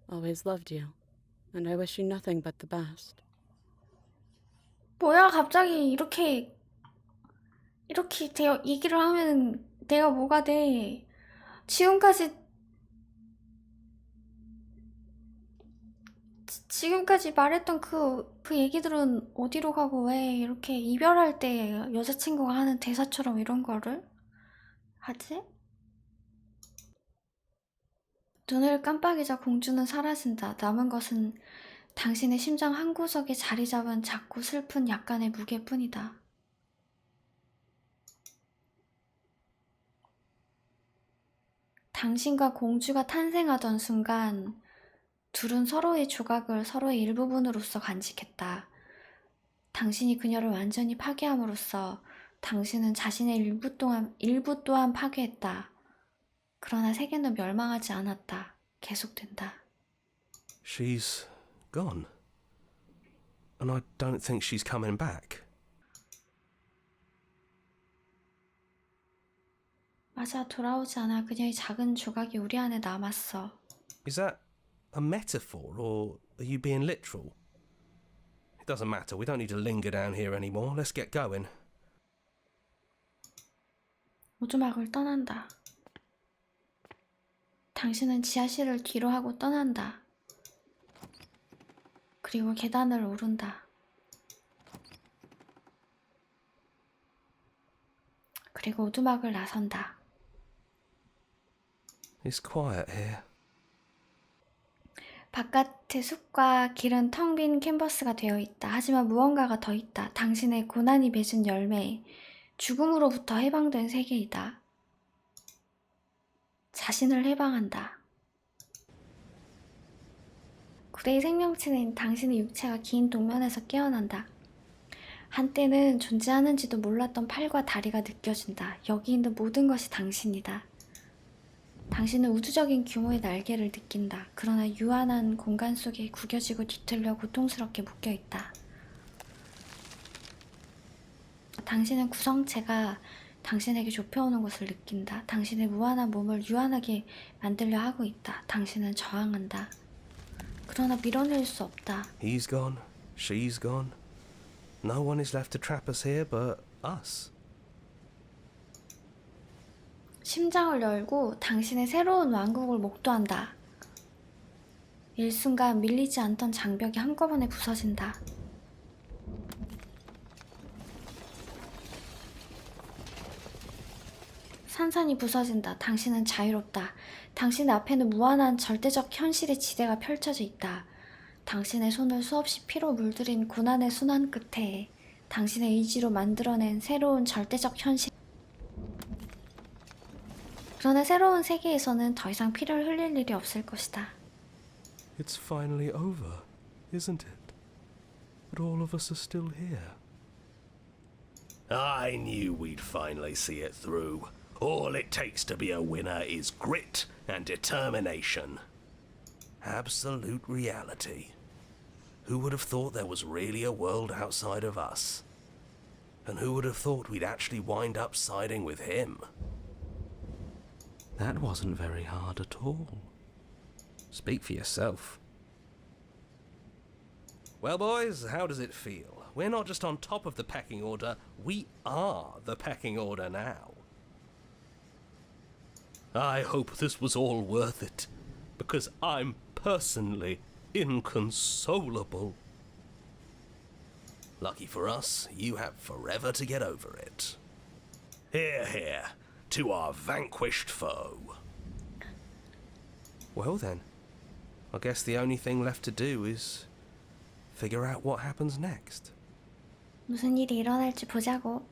S3: always loved you, and I wish you nothing but the best.
S1: 뭐야 갑자기 이렇게 얘기를 하면 내가 뭐가 돼? 지금까지 말했던 그 얘기들은 어디로 가고 왜 이렇게 이별할 때 여자친구가 하는 대사처럼 이런 거를 하지? 눈을 깜빡이자 공주는 사라진다. 남은 것은 당신의 심장 한 구석에 자리 잡은 작고 슬픈 약간의 무게뿐이다. 당신과 공주가 탄생하던 순간 둘은 서로의 조각을 서로의 일부분으로서 간직했다. 당신이 그녀를 완전히 파괴함으로써 당신은 자신의 일부 또한 파괴했다. 그러나 세계는 멸망하지 않았다. 계속된다.
S9: She's gone. And I don't think she's coming back.
S1: 맞아, 돌아오지 않아. 그녀의 작은 조각이 우리 안에 남았어.
S9: Is that a metaphor or are you being literal? It doesn't matter. We don't need to linger down here anymore. Let's get going.
S1: 오두막을 떠난다. 당신은 지하실을 뒤로 하고 떠난다. 그리고 계단을 오른다. 그리고 오두막을 나선다.
S9: It's quiet here.
S1: 바깥의 숲과 길은 텅 빈 캔버스가 되어 있다. 하지만 무언가가 더 있다. 당신의 고난이 맺은 열매, 죽음으로부터 해방된 세계이다. 자신을 해방한다. 구레의 생명체는 당신의 육체가 긴 동면에서 깨어난다. 한때는 존재하는지도 몰랐던 팔과 다리가 느껴진다. 여기 있는 모든 것이 당신이다. 당신은 우주적인 규모의 날개를 느낀다. 그러나 유한한 공간 속에 구겨지고 뒤틀려 고통스럽게 묶여있다. 당신은 구성체가 당신에게 좁혀오는 것을 느낀다. 당신의 무한한 몸을 유한하게 만들려 하고 있다. 당신은 저항한다. 그러나 밀어낼 수 없다.
S9: He's gone. She's gone. No one is left to trap us here but us.
S1: 심장을 열고 당신의 새로운 왕국을 목도한다. 일순간 밀리지 않던 장벽이 한꺼번에 부서진다. 산산이 부서진다. 당신은 자유롭다. 당신 앞에는 무한한 절대적 현실의 지대가 펼쳐져 있다. 당신의 손을 수없이 피로 물들인 고난의 순환 끝에 당신의 의지로 만들어낸 새로운 절대적 현실. 그러나 새로운 세계에서는 더 이상 피를 흘릴 일이 없을 것이다.
S9: It's finally over, isn't it? But all of us are still here.
S10: I knew we'd finally see it through. All it takes to be a winner is grit and determination.
S9: Absolute reality. Who would have thought there was really a world outside of us? And who would have thought we'd actually wind up siding with him?
S2: That wasn't very hard at all. Speak for yourself.
S9: Well, boys, how does it feel? We're not just on top of the pecking order, we are the pecking order now.
S10: I hope this was all worth it, because I'm personally inconsolable.
S9: Lucky for us, you have forever to get over it.
S10: Hear, hear, to our vanquished foe.
S9: Well then, I guess the only thing left to do is figure out what happens next.
S1: 무슨 일이 일어날지 보자고.